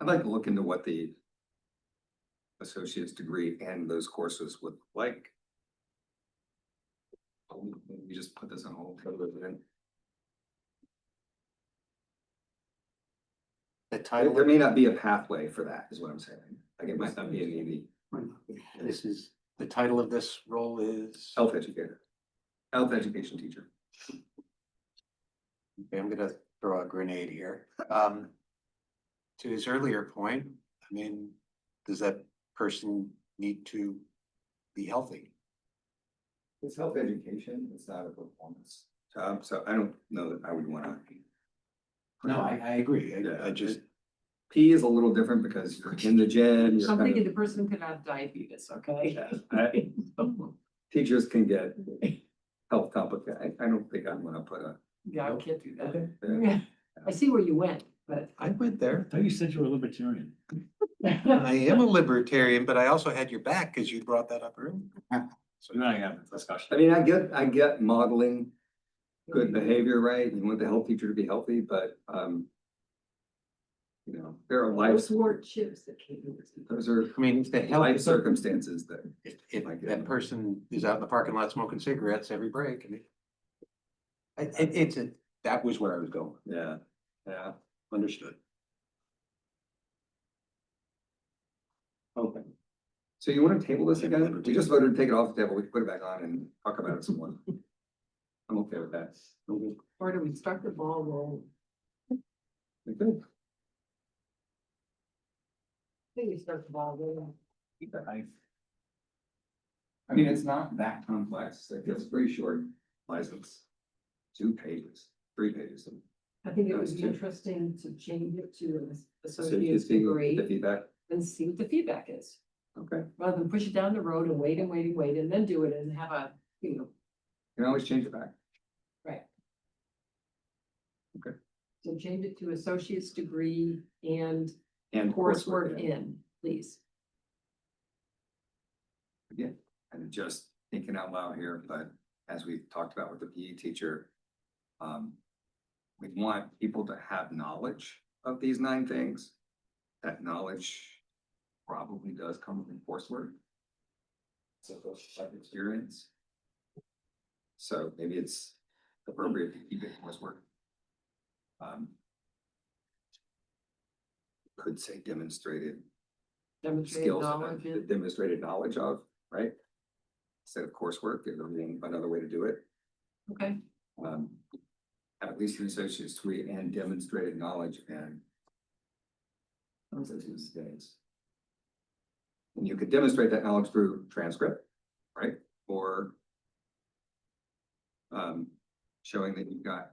like to look into what the associate's degree and those courses would like. We just put this on hold. The title, There may not be a pathway for that, is what I'm saying. Like it might not be an easy this is, the title of this role is? health educator, health education teacher. Okay, I'm gonna throw a grenade here. To his earlier point, I mean, does that person need to be healthy? It's health education, it's not a performance job, so I don't know that I would wanna. No, I agree. Yeah, I just, P is a little different because you're in the gym. you're I'm kind of- thinking the person could have diabetes, okay? Teachers can get health complicated. I don't think I'm gonna put a. Yeah, I can't do that. Yeah. I see where you went, but I went there. I thought you said you were a libertarian. I am a libertarian, but I also had your back because you brought that up earlier. So now I have a discussion. I mean, I get modeling good behavior, right? You want the health teacher to be healthy, but, you know, there are those weren't chips that came in. those are I mean, if the health, life circumstances that. if that person is out in the parking lot smoking cigarettes every break, I mean. That was where I was going. Yeah, yeah. Understood. Okay. So you want to table this again? We just voted to take it off the table. We can put it back on and talk about it some more. I'm okay with that. Or do we start the ball rolling? We could. I think we start the ball rolling. I mean, it's not that complex. It's pretty short license. 2 pages, 3 pages. I think it would be That's true. interesting to change it to an So associate's just see what degree the feedback. and see what the feedback is. Okay. Rather than push it down the road and wait and wait and wait and then do it and have a, you know, You can always change it back. right. Okay. So change it to associate's degree and And coursework yeah. in, please. Again, and just thinking out loud here, but as we talked about with the PE teacher, we want people to have knowledge of these 9 things. That knowledge probably does come from coursework. So life experience. So maybe it's appropriate to keep it coursework. Could say demonstrated Demonstrated skills, knowledge in. demonstrated knowledge of, right? Instead of coursework, there would be another way to do it. Okay, Have at least an associate's degree and demonstrated knowledge and. Days. And you could demonstrate that knowledge through transcript, right? Or. Showing that you've got.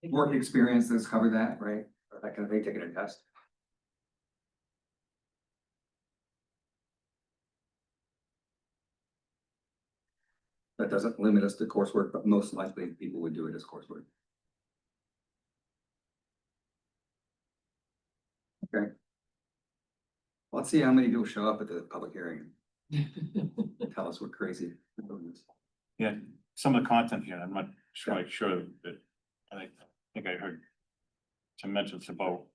Work experience that's covered that, right? Or that kind of thing, taking a test. That doesn't limit us to coursework, but most likely people would do it as coursework. Okay. Let's see how many people show up at the public hearing. Tell us we're crazy. Yeah, some of the content here, I'm not quite sure that, I think I heard some mentions about,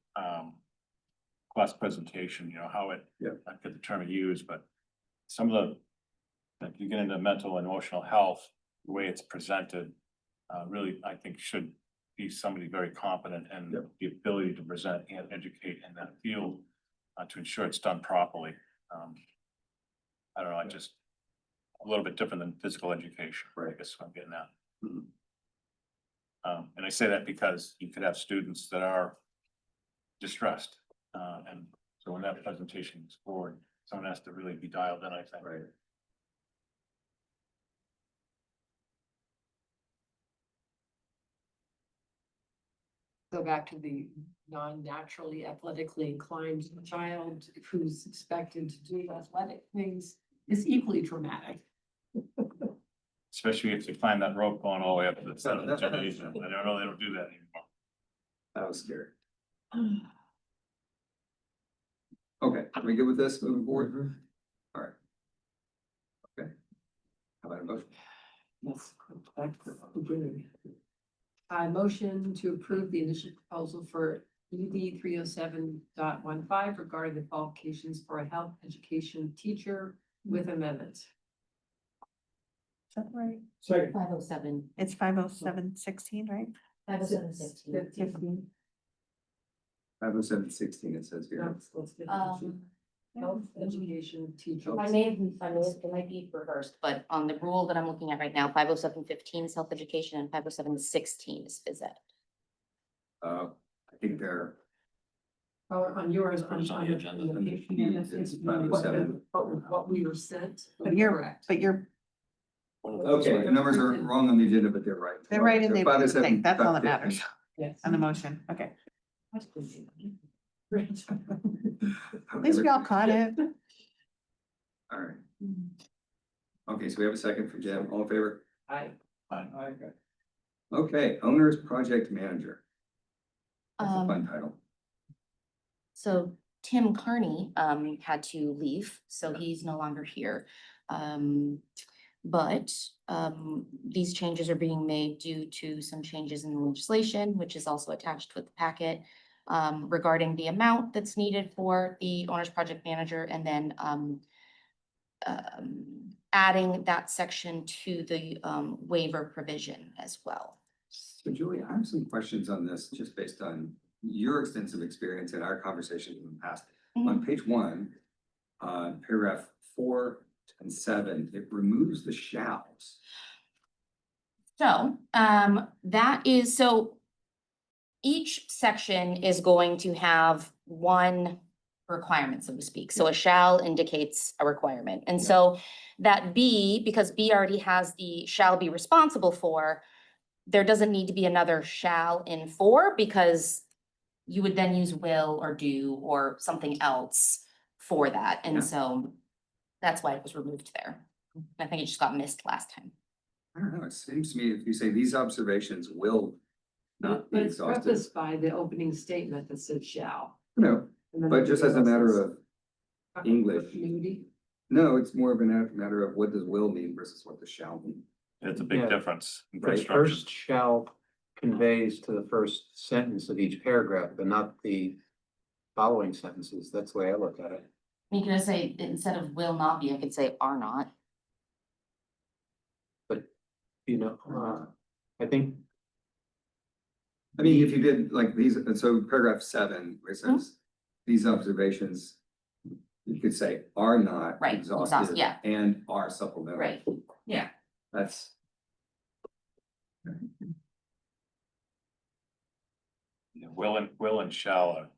class presentation, you know, how it, I forget the term you use, but some of the, like you get into mental and emotional health, the way it's presented, really, I think should be somebody very competent and the ability to present and educate in that field, to ensure it's done properly. I don't know, I just, a little bit different than physical education, I guess what I'm getting at. And I say that because you could have students that are distressed, and so when that presentation is forward, someone has to really be dialed in, I think. Right. go back to the non-naturally athletically inclined child who's expected to do athletic things is equally traumatic. Especially if they climb that rope going all the way up to the seventh generation. I don't know, they don't do that anymore. That was scary. Okay, are we good with this moving forward? All right. Okay. How about a motion? Yes, back to the beginning. I motion to approve the initial proposal for ED 307.15 regarding the qualifications for a health education teacher with amendments. Is that right? Second. 507. It's 50716, right? 507.15. 50716, it says here. Let's get health education teacher. I may have, it might be reversed, but on the rule that I'm looking at right now, 507.15 is health education and 507.16 is phys ed. I think they're. On yours, on It's on the agenda. what we were sent. But you're, Correct. but you're, Okay, the numbers are wrong on the agenda, but they're right. they're right in the So thing. That's all that 507.15. matters Yes. on the motion. Okay. Great. At least we all caught it. All right. Okay, so we have a second for Jim. All in favor? Aye. Okay, owner's project manager. That's a fun title. So Tim Carney had to leave, so he's no longer here. But these changes are being made due to some changes in the legislation, which is also attached with the packet, regarding the amount that's needed for the owner's project manager, and then adding that section to the waiver provision as well. So Julie, I have some questions on this, just based on your extensive experience and our conversations in the past. On page 1, paragraph 4 and 7, it removes the shalls. So that is, so each section is going to have one requirement, so to speak. So a shall indicates a requirement. And so that B, because B already has the shall be responsible for, there doesn't need to be another shall in 4, because you would then use will or do or something else for that. And so that's why it was removed there. I think it just got missed last time. I don't know, it seems to me if you say these observations will not be But it's exhausted. prefaced by the opening statement that said shall. No, And then but just as a everything else matter is of English. Community. No, it's more of a matter of what does will mean versus what does shall mean. It's a big Yeah. difference in Right, construction. first shall conveys to the first sentence of each paragraph, but not the following sentences. That's the way I look at it. You could just say, instead of will not be, I could say are not. You know, I think I mean, if you did like these, and so paragraph 7, where it says, these observations, you could say are not Right, exhaustive yeah. and are supplemental. Right, yeah. That's. Yeah, will and shall are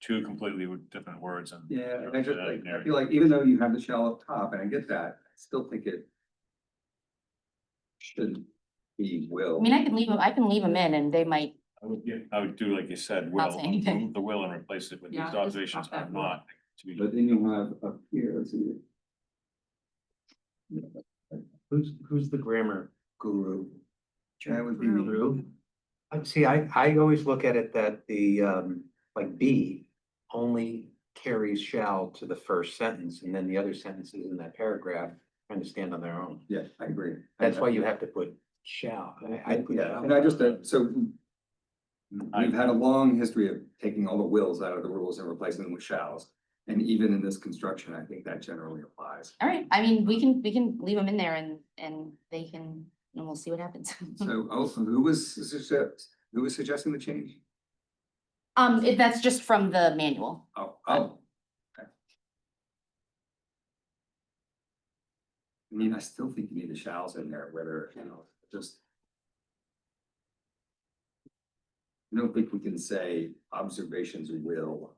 two completely different words and. Yeah, and I just like, I feel like even though you have the shall up top, and I get that, I still think it should be will. I mean, I can leave them in and they might, I would do like you said, Not will, say anything. remove the will and replace it with these Yeah, just observations pop are that will. not to be. But then you have up here, let's see. who's the grammar guru? That would be Guru. See, I always look at it that the like B only carries shall to the first sentence, and then the other sentences in that paragraph kind of stand on their own. Yeah, I agree. That's why you have to put shall. I put Yeah, shall. and I just, so we've had a long history of taking all the wills out of the rules and replacing them with shalls. And even in this construction, I think that generally applies. all right, I mean, we can leave them in there and they can, and we'll see what happens. So, who was suggesting the change? That's just from the manual. Oh. Okay. I mean, I still think you need the shalls in there, whether, just. I don't think we can say observations will.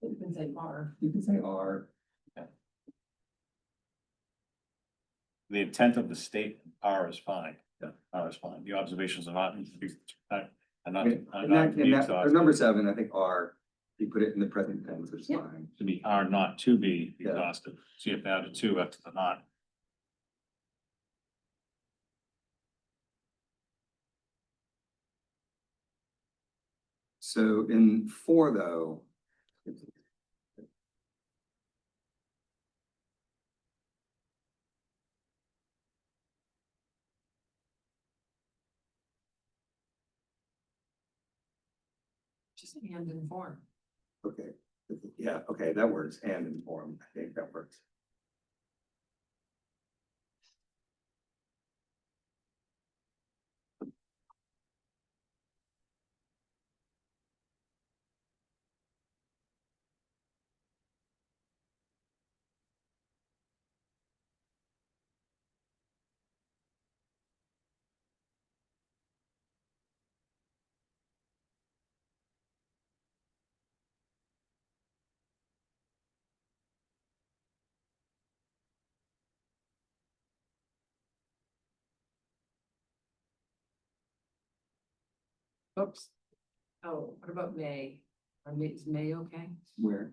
You can say are. You can say are. The intent of the state, R is fine. Yeah, R is fine. The observations are not, are not And to that, be or exhausted. number 7, I think are, you put it in the present tense, it's fine. To be, are not to be Yeah. exhausted. So you have to add a 2 after the not. So in 4 though. Just and inform. Okay, yeah, okay, that works, and inform, I think that works. Oops. Oh, what about May? Is May okay? Where?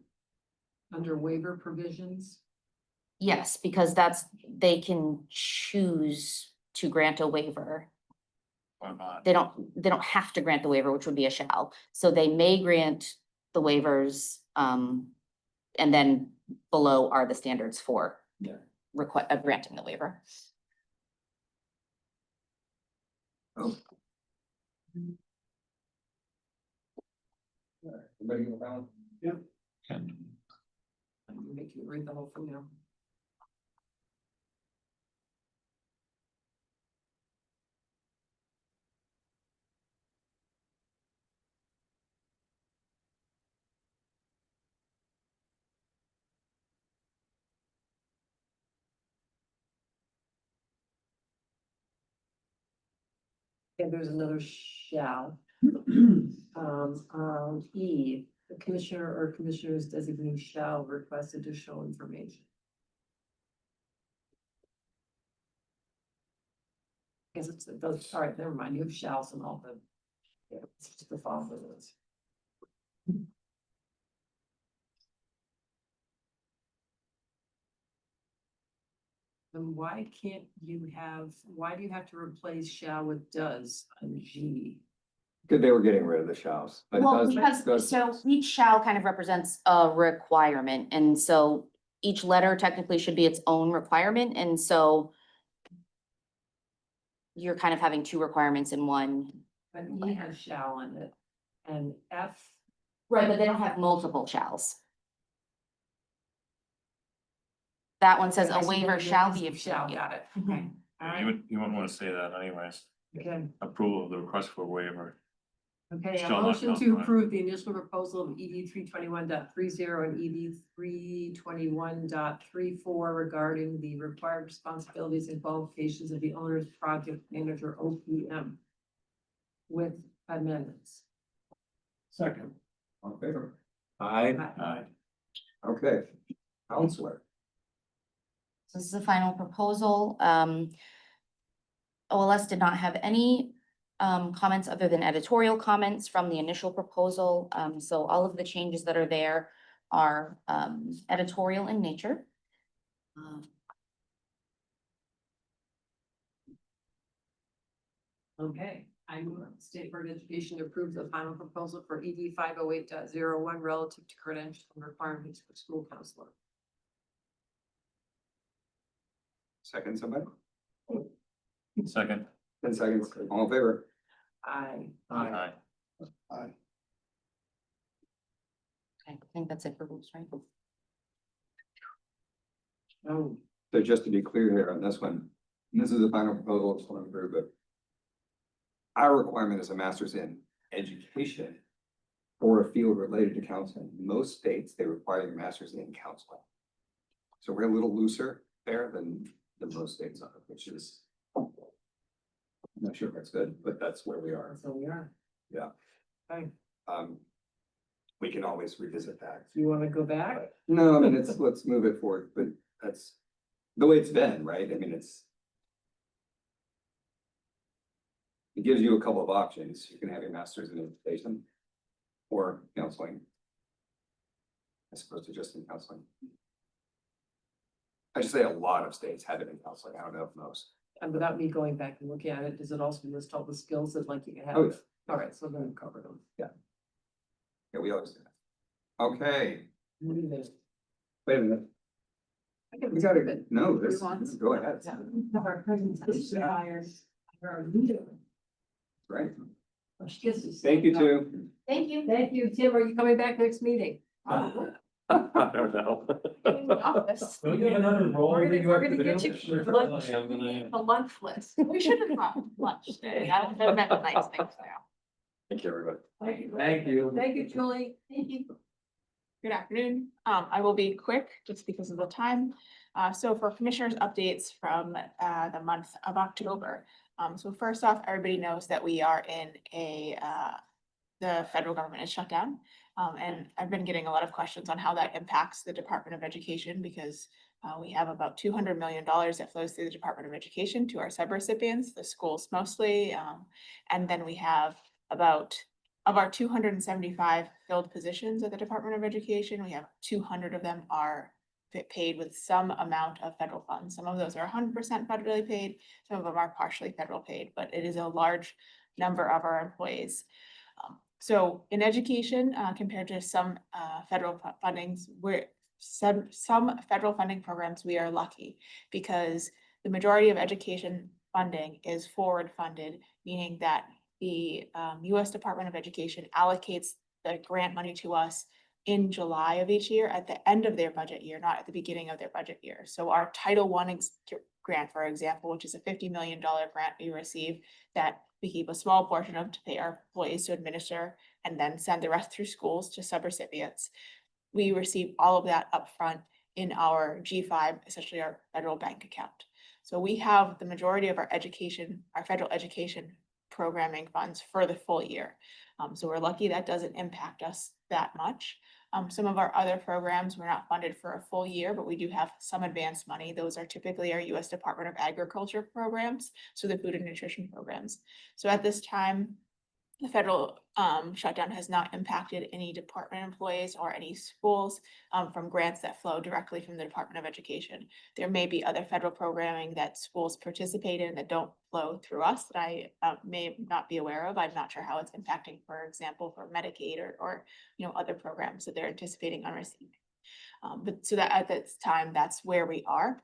Under waiver provisions? Yes, because they can choose to grant a waiver. Or not. they don't have to grant the waiver, which would be a shall. So they may grant the waivers, and then below are the standards for granting the waiver. Oh. Everybody go down? Make you read the whole thing now. And there's another shall. E, the commissioner or commissioners designee shall request additional information. Guess it's, it does, all right, never mind, you have shalls and all the. Yeah, it's just the followers. Then why can't you have, why do you have to replace shall with does on G? Good, they were getting rid of the shells. But it Well, does- because, so each shall kind of represents a requirement, and so each letter technically should be its own requirement, and so you're kind of having two requirements in one. But E has shall in it, and F. Right, but they don't have multiple shalls. That one says a waiver shall be. Shall, got it, okay. Yeah, you wouldn't want to say that anyways. Okay. Approval of the request for waiver. Okay, a Shall not motion to notify. approve the initial proposal of ED 321.30 and ED 321.34 regarding the required responsibilities and qualifications of the owner's project manager OPM with amendments. Second. All in favor? Aye. Okay. Counselor. So this is the final proposal. OLS did not have any comments other than editorial comments from the initial proposal. So all of the changes that are there are editorial in nature. Okay, I move State Board of Education to approve the final proposal for ED 508.01 relative to credentials and requirements for school counselor. Second, somebody? Second. 10 seconds. All in favor? Aye. Aye. Aye. Okay, I think that's it for rules, right? Oh. So just to be clear here on this one, and this is the final proposal, just want to approve it. Our requirement is a master's in education or a field related to counseling. Most states, they require a master's in counseling. So we're a little looser there than most states are, which is, I'm not sure if that's good, but that's where we are. So we are. Yeah. Okay. We can always revisit that. You want to go back? No, I mean, let's move it forward, but that's the way it's been, right? I mean, it gives you a couple of options. You can have your master's in education or counseling. As opposed to just in counseling. I should say a lot of states have it in counseling. I don't know if most. And without me going back and looking at it, does it also list all the skills that like you can have? Oh, yeah. All right, so then we'll cover them. Yeah, we always do that. Okay, What do you think? wait a minute. We gotta, no, this, go ahead. Our presentation hires. Our leader. Right. Thank you, too. Thank you. Thank you, Tim. Are you coming back next meeting? I don't know. Don't you have another role? We're gonna get you lunch, I'm gonna- a lunch list. We should have brought lunch today. I don't know the nice things now. Thank you, everybody. Thank you. Thank you, Julie. Thank you. Good afternoon. I will be quick just because of the time. So for commissioners' updates from the month of October. So first off, everybody knows that we are in the federal government is shut down. And I've been getting a lot of questions on how that impacts the Department of Education because we have about $200 million that flows through the Department of Education to our subrecipients, the schools mostly. And then we have about, of our 275 filled positions at the Department of Education, we have 200 of them are paid with some amount of federal funds. Some of those are 100% federally paid, some of them are partially federal paid, but it is a large number of our employees. So in education, compared to some federal fundings, some federal funding programs, we are lucky because the majority of education funding is forward funded, meaning that the US Department of Education allocates the grant money to us in July of each year at the end of their budget year, not at the beginning of their budget year. So our Title I grant, for example, which is a $50 million grant we receive that we keep a small portion of to pay our employees to administer and then send the rest through schools to subrecipients. We receive all of that upfront in our G5, essentially our federal bank account. So we have the majority of our federal education programming funds for the full year. So we're lucky that doesn't impact us that much. Some of our other programs, we're not funded for a full year, but we do have some advanced money. Those are typically our US Department of Agriculture programs, so the food and nutrition programs. So at this time, the federal shutdown has not impacted any department employees or any schools from grants that flow directly from the Department of Education. There may be other federal programming that schools participate in that don't flow through us that I may not be aware of. I'm not sure how it's impacting, for example, for Medicaid or other programs that they're anticipating on receiving. But so that at this time, that's where we are.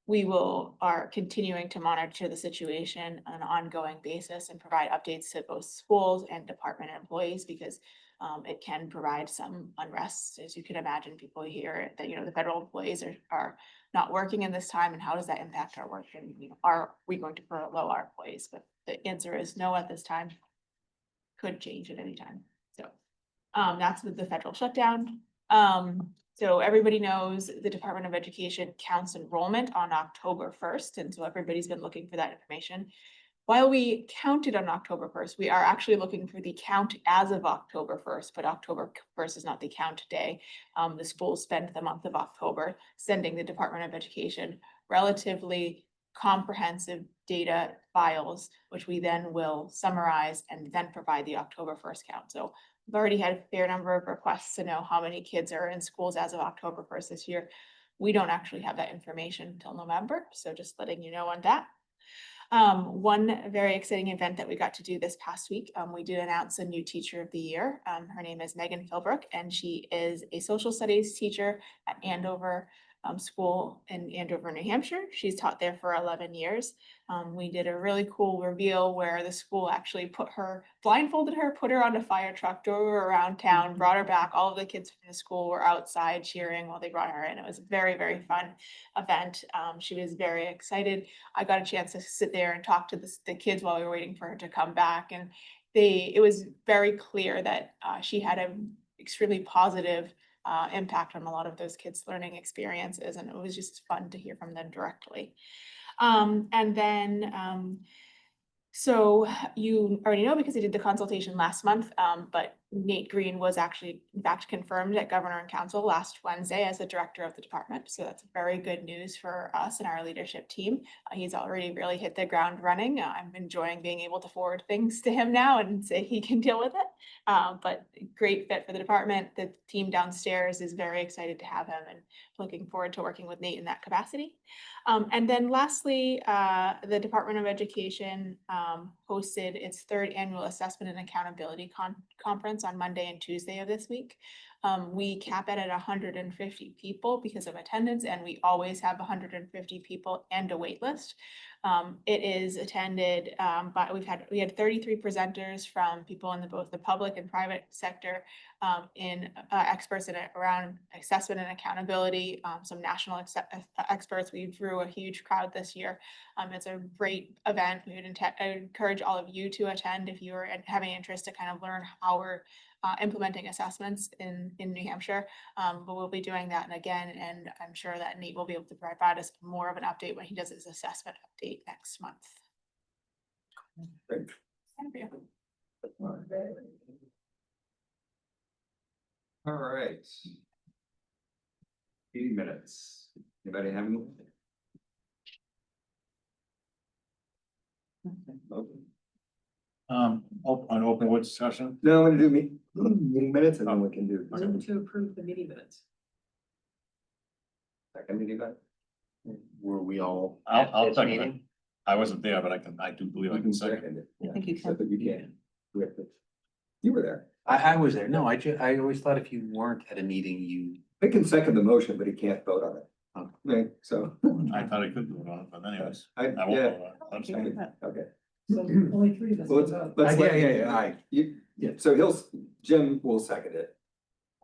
We are continuing to monitor the situation on an ongoing basis and provide updates to both schools and department employees because it can provide some unrest. As you can imagine, people hear that, the federal employees are not working in this time and how does that impact our work? And, are we going to furlough our employees? But the answer is no at this time. Could change at any time. So that's with the federal shutdown. So everybody knows the Department of Education counts enrollment on October 1st. And so everybody's been looking for that information. While we counted on October 1st, we are actually looking for the count as of October 1st, but October 1st is not the count day. The schools spend the month of October sending the Department of Education relatively comprehensive data files, which we then will summarize and then provide the October 1st count. So we've already had a fair number of requests to know how many kids are in schools as of October 1st this year. We don't actually have that information until November, so just letting you know on that. One very exciting event that we got to do this past week, we did announce a new teacher of the year. Her name is Megan Philbrook, and she is a social studies teacher at Andover School in Andover, New Hampshire. She's taught there for 11 years. We did a really cool reveal where the school actually blindfolded her, put her on a fire truck, drove her around town, brought her back. All of the kids from the school were outside cheering while they brought her in. It was a very, very fun event. She was very excited. I got a chance to sit there and talk to the kids while we were waiting for her to come back. And it was very clear that she had an extremely positive impact on a lot of those kids' learning experiences. And it was just fun to hear from them directly. And then, so you already know because I did the consultation last month, but Nate Green was actually in fact confirmed at Governor and Council last Wednesday as the director of the department. So that's very good news for us and our leadership team. He's already really hit the ground running. I'm enjoying being able to forward things to him now and say he can deal with it. But great fit for the department. The team downstairs is very excited to have him and looking forward to working with Nate in that capacity. And then lastly, the Department of Education hosted its third annual assessment and accountability conference on Monday and Tuesday of this week. We cap it at 150 people because of attendance, and we always have 150 people and a wait list. It is attended by, we had 33 presenters from people in both the public and private sector, experts in around assessment and accountability, some national experts. We drew a huge crowd this year. It's a great event. We would encourage all of you to attend if you are having interest to kind of learn how we're implementing assessments in New Hampshire. But we'll be doing that again, and I'm sure that Nate will be able to provide us more of an update when he does his assessment update next month. Great. All right. Meeting minutes. Anybody have any? On open wood discussion? No, I'm gonna do meeting minutes and then we can do. Move to approve the meeting minutes. Second meeting back? Were we all I'll at this second it. meeting? I wasn't there, but I do believe I can second. it. I think you So can. that you can. We have to- You were there. I was there. No, I always thought if you weren't at a meeting, you. He can second the motion, but he can't vote on it. Oh. Okay, so. I thought I could do it on it, but anyways. I, I won't yeah, vote on it. I'm sorry. okay. So only three of us. Well, let's let- Aye. Yeah, so Jim will second it.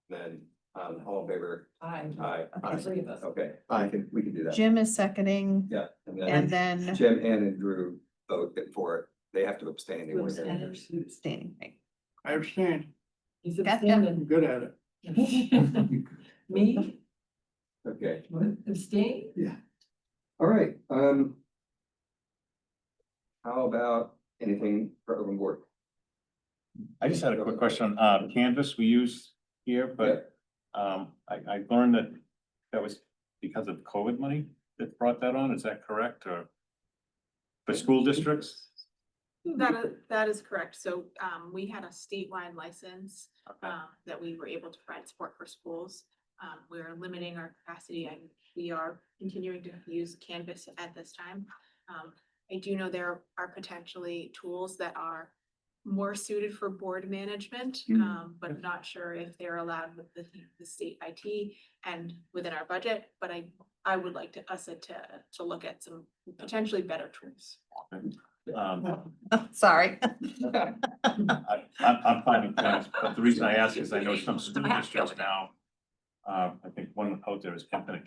Then, all in favor? Aye. Aye. Okay, three of us. Okay, we can do that. Jim is seconding, Yeah, and then Jim, Ann and Drew vote for it. They have to abstain. They weren't there. abstaining. Right. I understand. He's Gotcha. I'm abstaining. good at it. Me, Okay, abstain? yeah. All right, how about anything for open board? I just had a quick question, Canvas we use here, but, I learned that that was because of COVID money that brought that on, is that correct, or? For school districts? That is correct. So we had a statewide license that we were able to provide support for schools. We're limiting our capacity and we are continuing to use Canvas at this time. I do know there are potentially tools that are more suited for board management, but not sure if they're allowed with the state IT and within our budget, but I would like us to look at some potentially better tools. Sorry. I'm fine with that, but the reason I ask is I know some school districts now. I think one out there is Infinite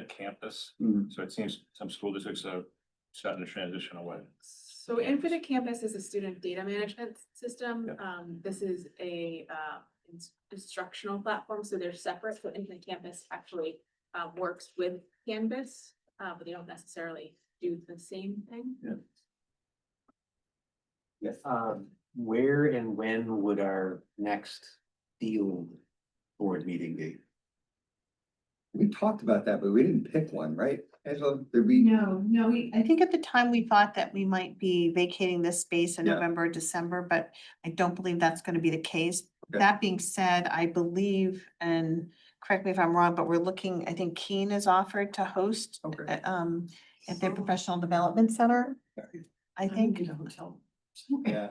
Campus, so it seems some school districts are starting to transition away. So Infinite Campus is a student data management system. This is a instructional platform, so they're separate. So Infinite Campus actually works with Canvas, but they don't necessarily do the same thing. Yes. Where and when would our next field board meeting be? We talked about that, but we didn't pick one, right? Angela, did we? No, I think at the time we thought that we might be vacating this space in Yeah. November, or December, but I don't believe that's gonna be the case. Okay. That being said, I believe, and correct me if I'm wrong, but we're looking, I think Keene is offered to host Okay. at their professional development center, I think. Yeah.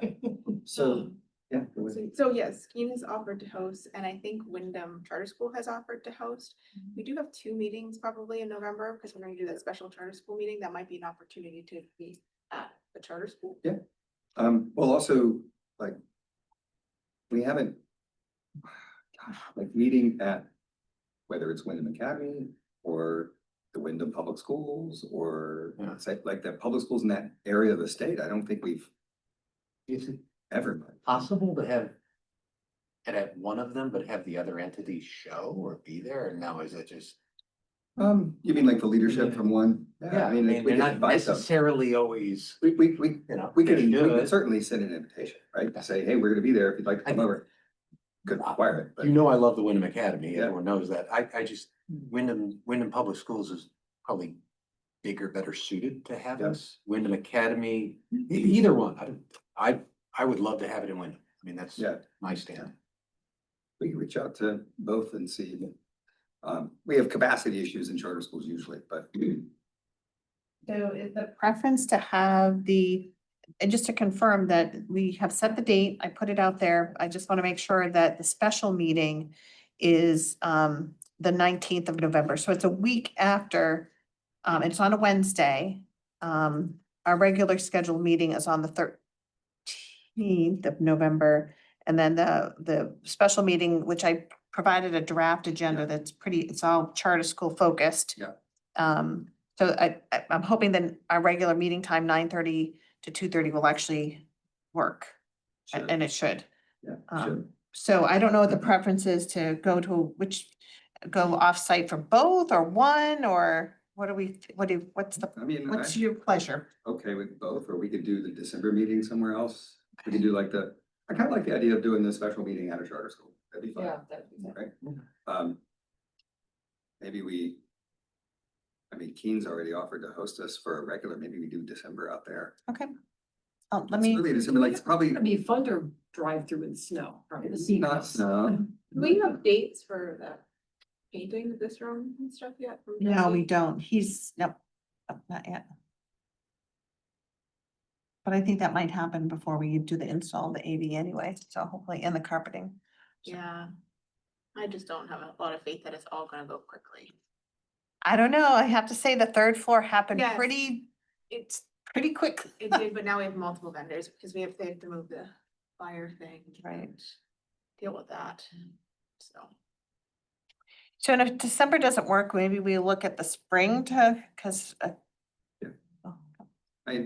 So, yeah. it was- So yes, Keene has offered to host, and I think Wyndham Charter School has offered to host. We do have 2 meetings probably in November, because we're gonna do that special charter school meeting. That might be an opportunity to be at the charter school. Well, also, like, we haven't, like, meeting at, whether it's Wyndham Academy or the Wyndham Public Schools, or say, like, the public schools in that area of the state, I don't think we've Is it ever. possible to have it at one of them, but have the other entity show or be there? Or no, is it just? You mean like the leadership from one? Yeah, I mean, we they're could not invite them. necessarily always, We you know. could, they we could should. certainly send an invitation, right? To say, hey, we're gonna be there if you'd like to come over. Could require it, but You know, I love the Wyndham Academy. Yeah. Everyone knows that. I just, Wyndham Public Schools is probably bigger, better suited to have Yeah. us. Wyndham Academy, either one. I would love to have it in Wyndham. I mean, that's yeah, my stand. we can reach out to both and see. We have capacity issues in charter schools usually, but So is the preference to have and just to confirm that we have set the date, I put it out there. I just want to make sure that the special meeting is the 19th of November. So it's a week after, it's on a Wednesday. Our regular scheduled meeting is on the 13th of November. And then the special meeting, which I provided a draft agenda that's it's all charter school focused. Yeah. So I'm hoping that our regular meeting time, 9:30 to 2:30 will actually work. Should. And it should. yeah, should. So I don't know what the preference is to go off-site for both or one, or what's I mean, what's your pleasure? okay with both, or we could do the December meeting somewhere else. We could do like I kind of like the idea of doing the special meeting at a charter school. That'd be fun. Yeah, that'd be Right? Maybe Keene's already offered to host us for a regular, maybe we do December out there. Okay. Let It's me, really December, like, it's probably It'd be fun to drive through in snow, probably the sea. not snow. Do we have dates for that? painting this room and stuff yet? from No, Jesse? we don't. Nope, not yet. But I think that might happen before we do the install of the AV anyway, so hopefully, and the carpeting. Yeah. I just don't have a lot of faith that it's all gonna go quickly. I don't know. I have to say the third floor happened Yes. pretty quick. It did, but now we have multiple vendors because they have to move the fire thing. Right. and Deal with that, so. So and if December doesn't work, maybe we look at the spring cause I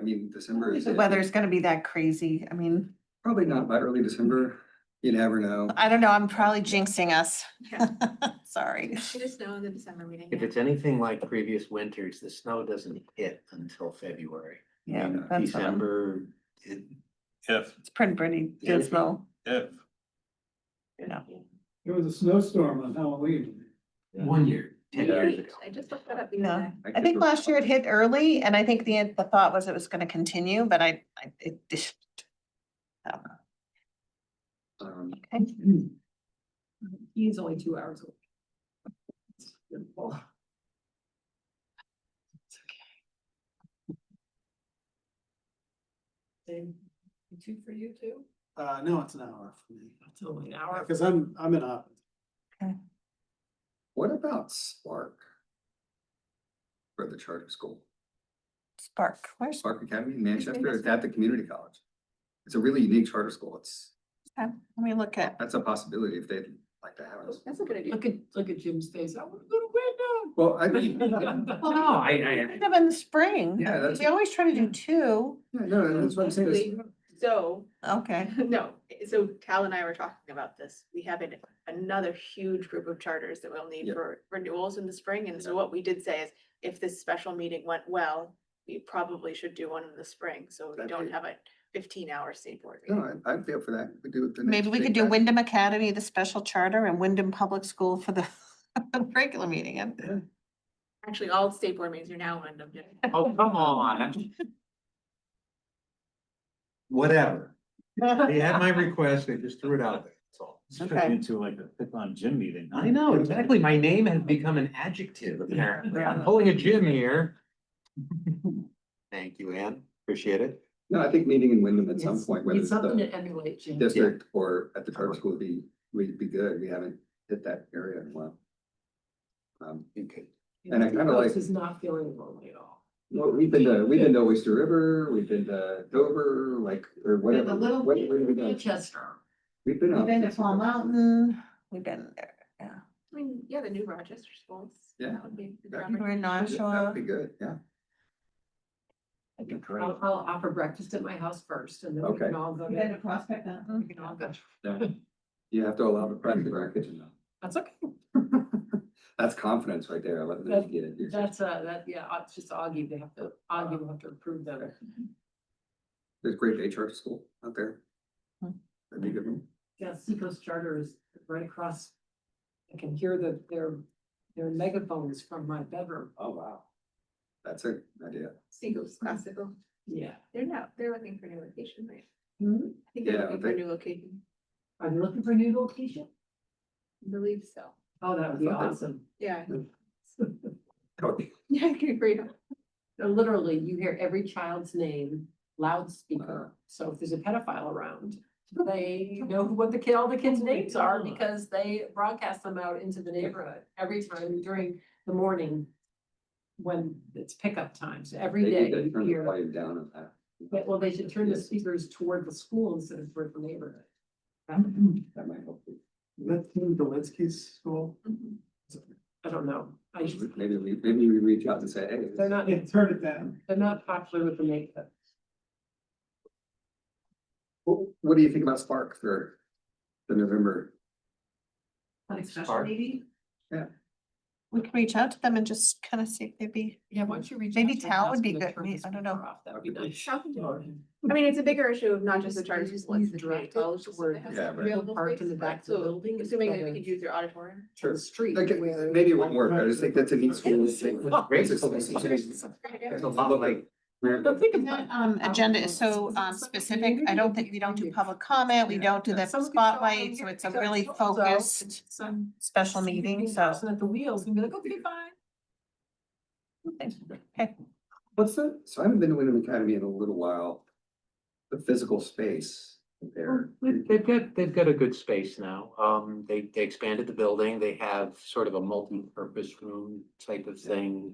mean, December is. the weather's gonna be that crazy. I mean, Probably not by early December. You never know. I don't know. I'm probably jinxing us. Yeah. Sorry. Should have snowed in the December meeting. If it's anything like previous winters, the snow doesn't hit until February. Yeah, And that's what I'm- December, If, It's pretty dismal. if, Yeah. There was a snowstorm on Halloween. 1 year, 10 years ago. I just looked that up the No, other day. I think last year it hit early and I think the thought was it was gonna continue, but it just. I don't know. Okay. He's only 2 hours away. It's beautiful. Same, 2 for you too? No, it's an hour for me. It's only an hour. Cause I'm in Auburn. What about Spark? For the charter school, Spark, where's, Spark Academy in Manchester, it's at the community college. It's a really unique charter school. let me look at, That's a possibility if they'd like to have us. That's a good idea. Look at Jim's face. I want to go to Wyndham. Well, I mean. Oh, no, I, kind of in the spring. Yeah, that's- We always try to do two. No, that's what I'm saying. is- Actually, So, Okay. no, so Cal and I were talking about this. We have another huge group of charters that we'll need Yep. for renewals in the spring. And so what we did say is, if this special meeting went well, we probably should do one in the spring, so we That'd don't be- have a 15-hour state board meeting. No, I'd feel for that. We do it. the next Maybe we could big do batch. Wyndham Academy, the special charter, and Wyndham Public School for the regular meeting. Actually, all state board meetings are now in them. oh, come on. Whatever. They had my request, they just threw it out there, that's all. it's turned Okay. into like a pick-on gym meeting. I know, exactly. My name has become an adjective apparently. I'm pulling a Jim here. Thank you, Ann. Appreciate it. No, I think meeting in Wyndham at some point, whether It's it's something the to emulate, Jim. district or at the charter school would be good. We haven't hit that area in a while. Okay. And I kinda like- This is not feeling lonely at all. Well, we've been to Oyster River, we've been to Dover, like, or whatever. The little Where have we been? Manchester. We've been We've up. been to Fall Mountain, we've been there, yeah. I mean, yeah, the new Rochester schools. Yeah. That would be. a good That'd We're in opportunity. That Nashua. would be good, yeah. That'd be great. I'll offer breakfast at my house first and then we Okay. can all go. Been to to Prospect Mountain. We can all go. Yeah. You have to allow the press in our kitchen though. That's okay. That's confidence right there. Let them get it. That's it's just Augie. Augie will have to approve them. There's great day charter school out there. That'd be a good one. Yeah, Seacoast Charter is right across. I can hear their megaphones from my bedroom. Oh, wow. That's a idea. Seagulls Classical. Yeah. They're looking for a new location, right? Hmm? I think they're Yeah, looking for a they- new location. Are you looking for a new location? I believe so. Oh, that would be I thought they- awesome. Yeah. Okay. Yeah, I can agree. Literally, you hear every child's name loudspeaker. So if there's a pedophile around, they know what all the kids' names are because they broadcast them out into the neighborhood every time during the morning when it's pickup time. So every They day need to you turn the hear. volume down on that. Well, they should turn the speakers toward the school instead of toward the neighborhood. That might help. That's Tim Dolinsky's school. I don't know. Maybe we reach out and say, hey. They're not, Yeah, turn it down. they're not popular with the neighborhood. What do you think about Spark for the November? Like special Spark? meeting? Yeah. We could reach out to them and just kind of see if they'd be, Yeah, why don't you reach? maybe out to Tal them, would be ask them to good. turn the I don't know. speaker off, That would be nice. How can you- I mean, it's a bigger issue of not just the charter He's- school, it's he's the community directed college. system that toward- has Yeah, some right. available Park in the space, back right? of the So, building assuming that instead we of- could use their auditorium. Sure. The street Like, where- maybe it won't work. I just think that's a neat school. Great. There's a lot of like That agenda is so specific. I don't think, we don't do public comment, we don't do the spotlight, so it's a really focused special meeting, so. At the wheels and be like, okay, fine. Okay, What's the, so I haven't been to Wyndham Academy in a little while. The physical space there. They've got a good space now. They expanded the building. They have sort of a multi-purpose room type of thing.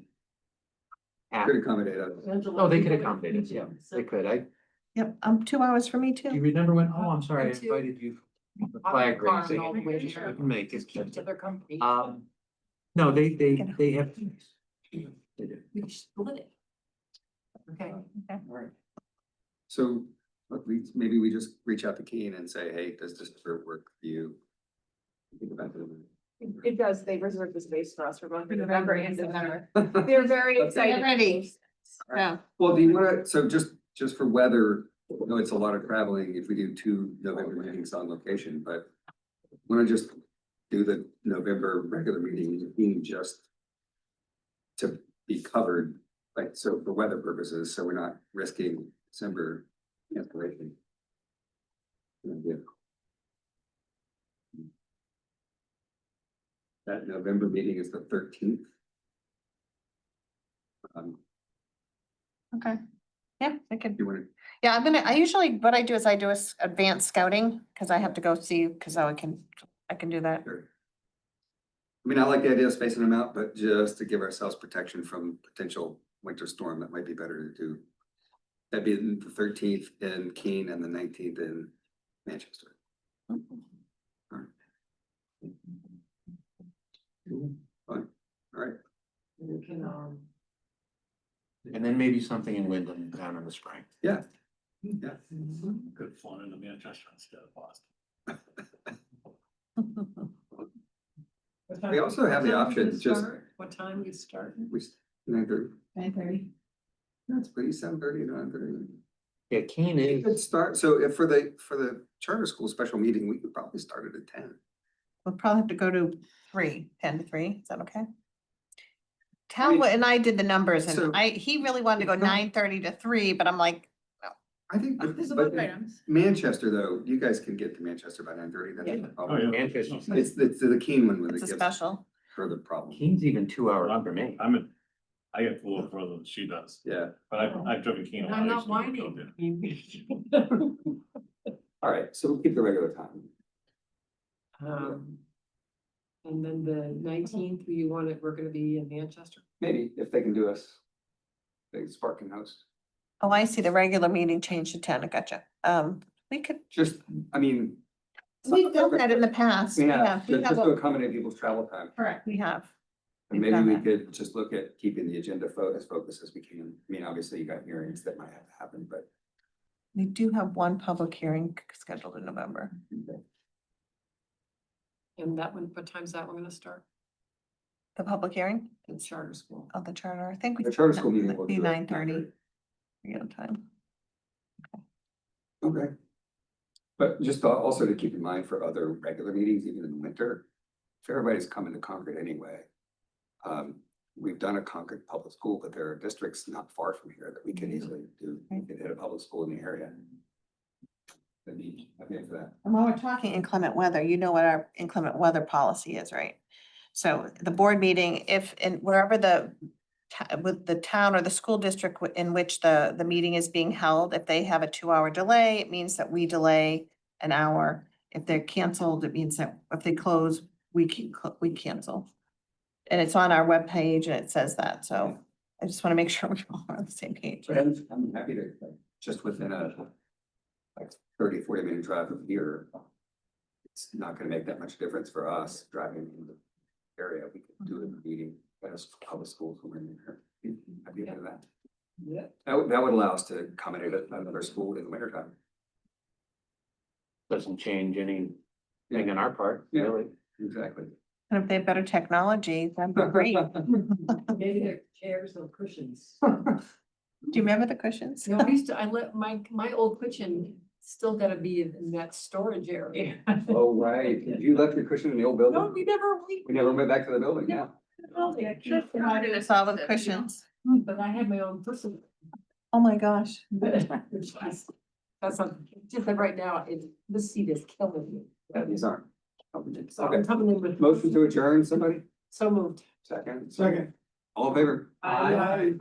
Could accommodate us. Oh, they could accommodate us, yeah, they could. yep, 2 hours for me Do you too. remember when, oh, I'm sorry, I Me too. invited you. The I'm flag in the car raising. all the way You just there. couldn't make it. To their company. No, they have. They do. We split it. Okay. So look, maybe we just reach out to Keen and say, hey, does this work for you? Think about it. It does, they reserved the space for us for both November and December. They're very excited. Ready. Yeah. Well, do you wanna, so just for weather, I know it's a lot of traveling if we do 2 November meetings on location, but wanna just do the November regular meeting, being just to be covered, like, so for weather purposes, so we're not risking December cancellation. Yeah. That November meeting is the 13th. Okay. Yeah, I could. You wanna, Yeah, I usually, what I do is I do advanced scouting, because I have to go see, because I can do that. sure. I mean, I like the idea of spacing them out, but just to give ourselves protection from potential winter storm, that might be better to do. That'd be the 13th in Keene and the 19th in Manchester. Alright. Fine, alright. We can, And then maybe something in Wyndham down in the spring. Yeah. Yeah. Could have flown into Manchester instead of Boston. We also have the option, just, what time we start? we, 9:30. 9:30. That's pretty, 7:30 to 9:30. Yeah, Keene We is. could start, so if for the charter school special meeting, we could probably start it at 10. We'll probably have to go to 10 to 3, is that okay? Talwood and I did the numbers, So- and he really wanted to go 9:30 to 3, but I'm like, I think, There's a but book items. Manchester though, you guys can get to Manchester by 9:30. That's Yeah. not a Oh, problem. yeah. Manchester. It's the Keene one that it's a gives special. further problem. Keene's even 2 hours for me. I get a little further than she does, Yeah, but I've driven Keene. a lot. I'm I not used to go whining. there. all right, so we'll keep the regular time. And then the 19th, you want it, we're gonna be in Manchester? Maybe if they can do us. They Spark can host. Oh, I see, the regular meeting changed to 10, I gotcha. We could, Just, I mean. we've done that in the past. We Yeah, have, we just have, to accommodate people's travel time. correct, we have. And We've maybe done we that. could just look at keeping the agenda as focused as we can. I mean, obviously you got hearings that might have to happen, but. We do have one public hearing scheduled in November. And that one, what time's that one gonna start? The public hearing In charter school. of the charter, I think we. The charter school meeting will Be do it. 9:30. Real time. Okay. But just also to keep in mind for other regular meetings, even in the winter, if everybody's coming to Concord anyway. We've done a Concord public school, but there are districts not far from here that we can easily do, we could hit a public school in the area. That'd be, I'd be for that. And while we're talking inclement weather, you know what our inclement weather policy is, right? So the board meeting, if, in wherever with the town or the school district in which the meeting is being held, if they have a 2-hour delay, it means that we delay an hour. If they're canceled, it means that if they close, we cancel. And it's on our webpage and it says that, so I just want to make sure we're all on the same page. But I'm happy to, just within a 30-40 minute drive from here. It's not gonna make that much difference for us driving in the area. We could do it in the meeting, as public schools when we're in there. I'd be into that. Yeah. That would allow us to accommodate another school in the winter time. Doesn't change anything on our part, Yeah. really. Exactly. And if they have better technology, that'd be great. Do Maybe they're chairs or cushions. you remember the cushions? No, I let my old cushion still gotta be in that storage area. Oh, right. You left your cushion in the old building? No, we never went back to the building, yeah. Provided us all with cushions. But I had my own personal. Oh, my gosh. That's not, just like right now, this seat is killing me. Yeah, these aren't. So I'm coming in with. Motion to adjourn, somebody? So moved. Second? Second. All in favor? Aye. Okay.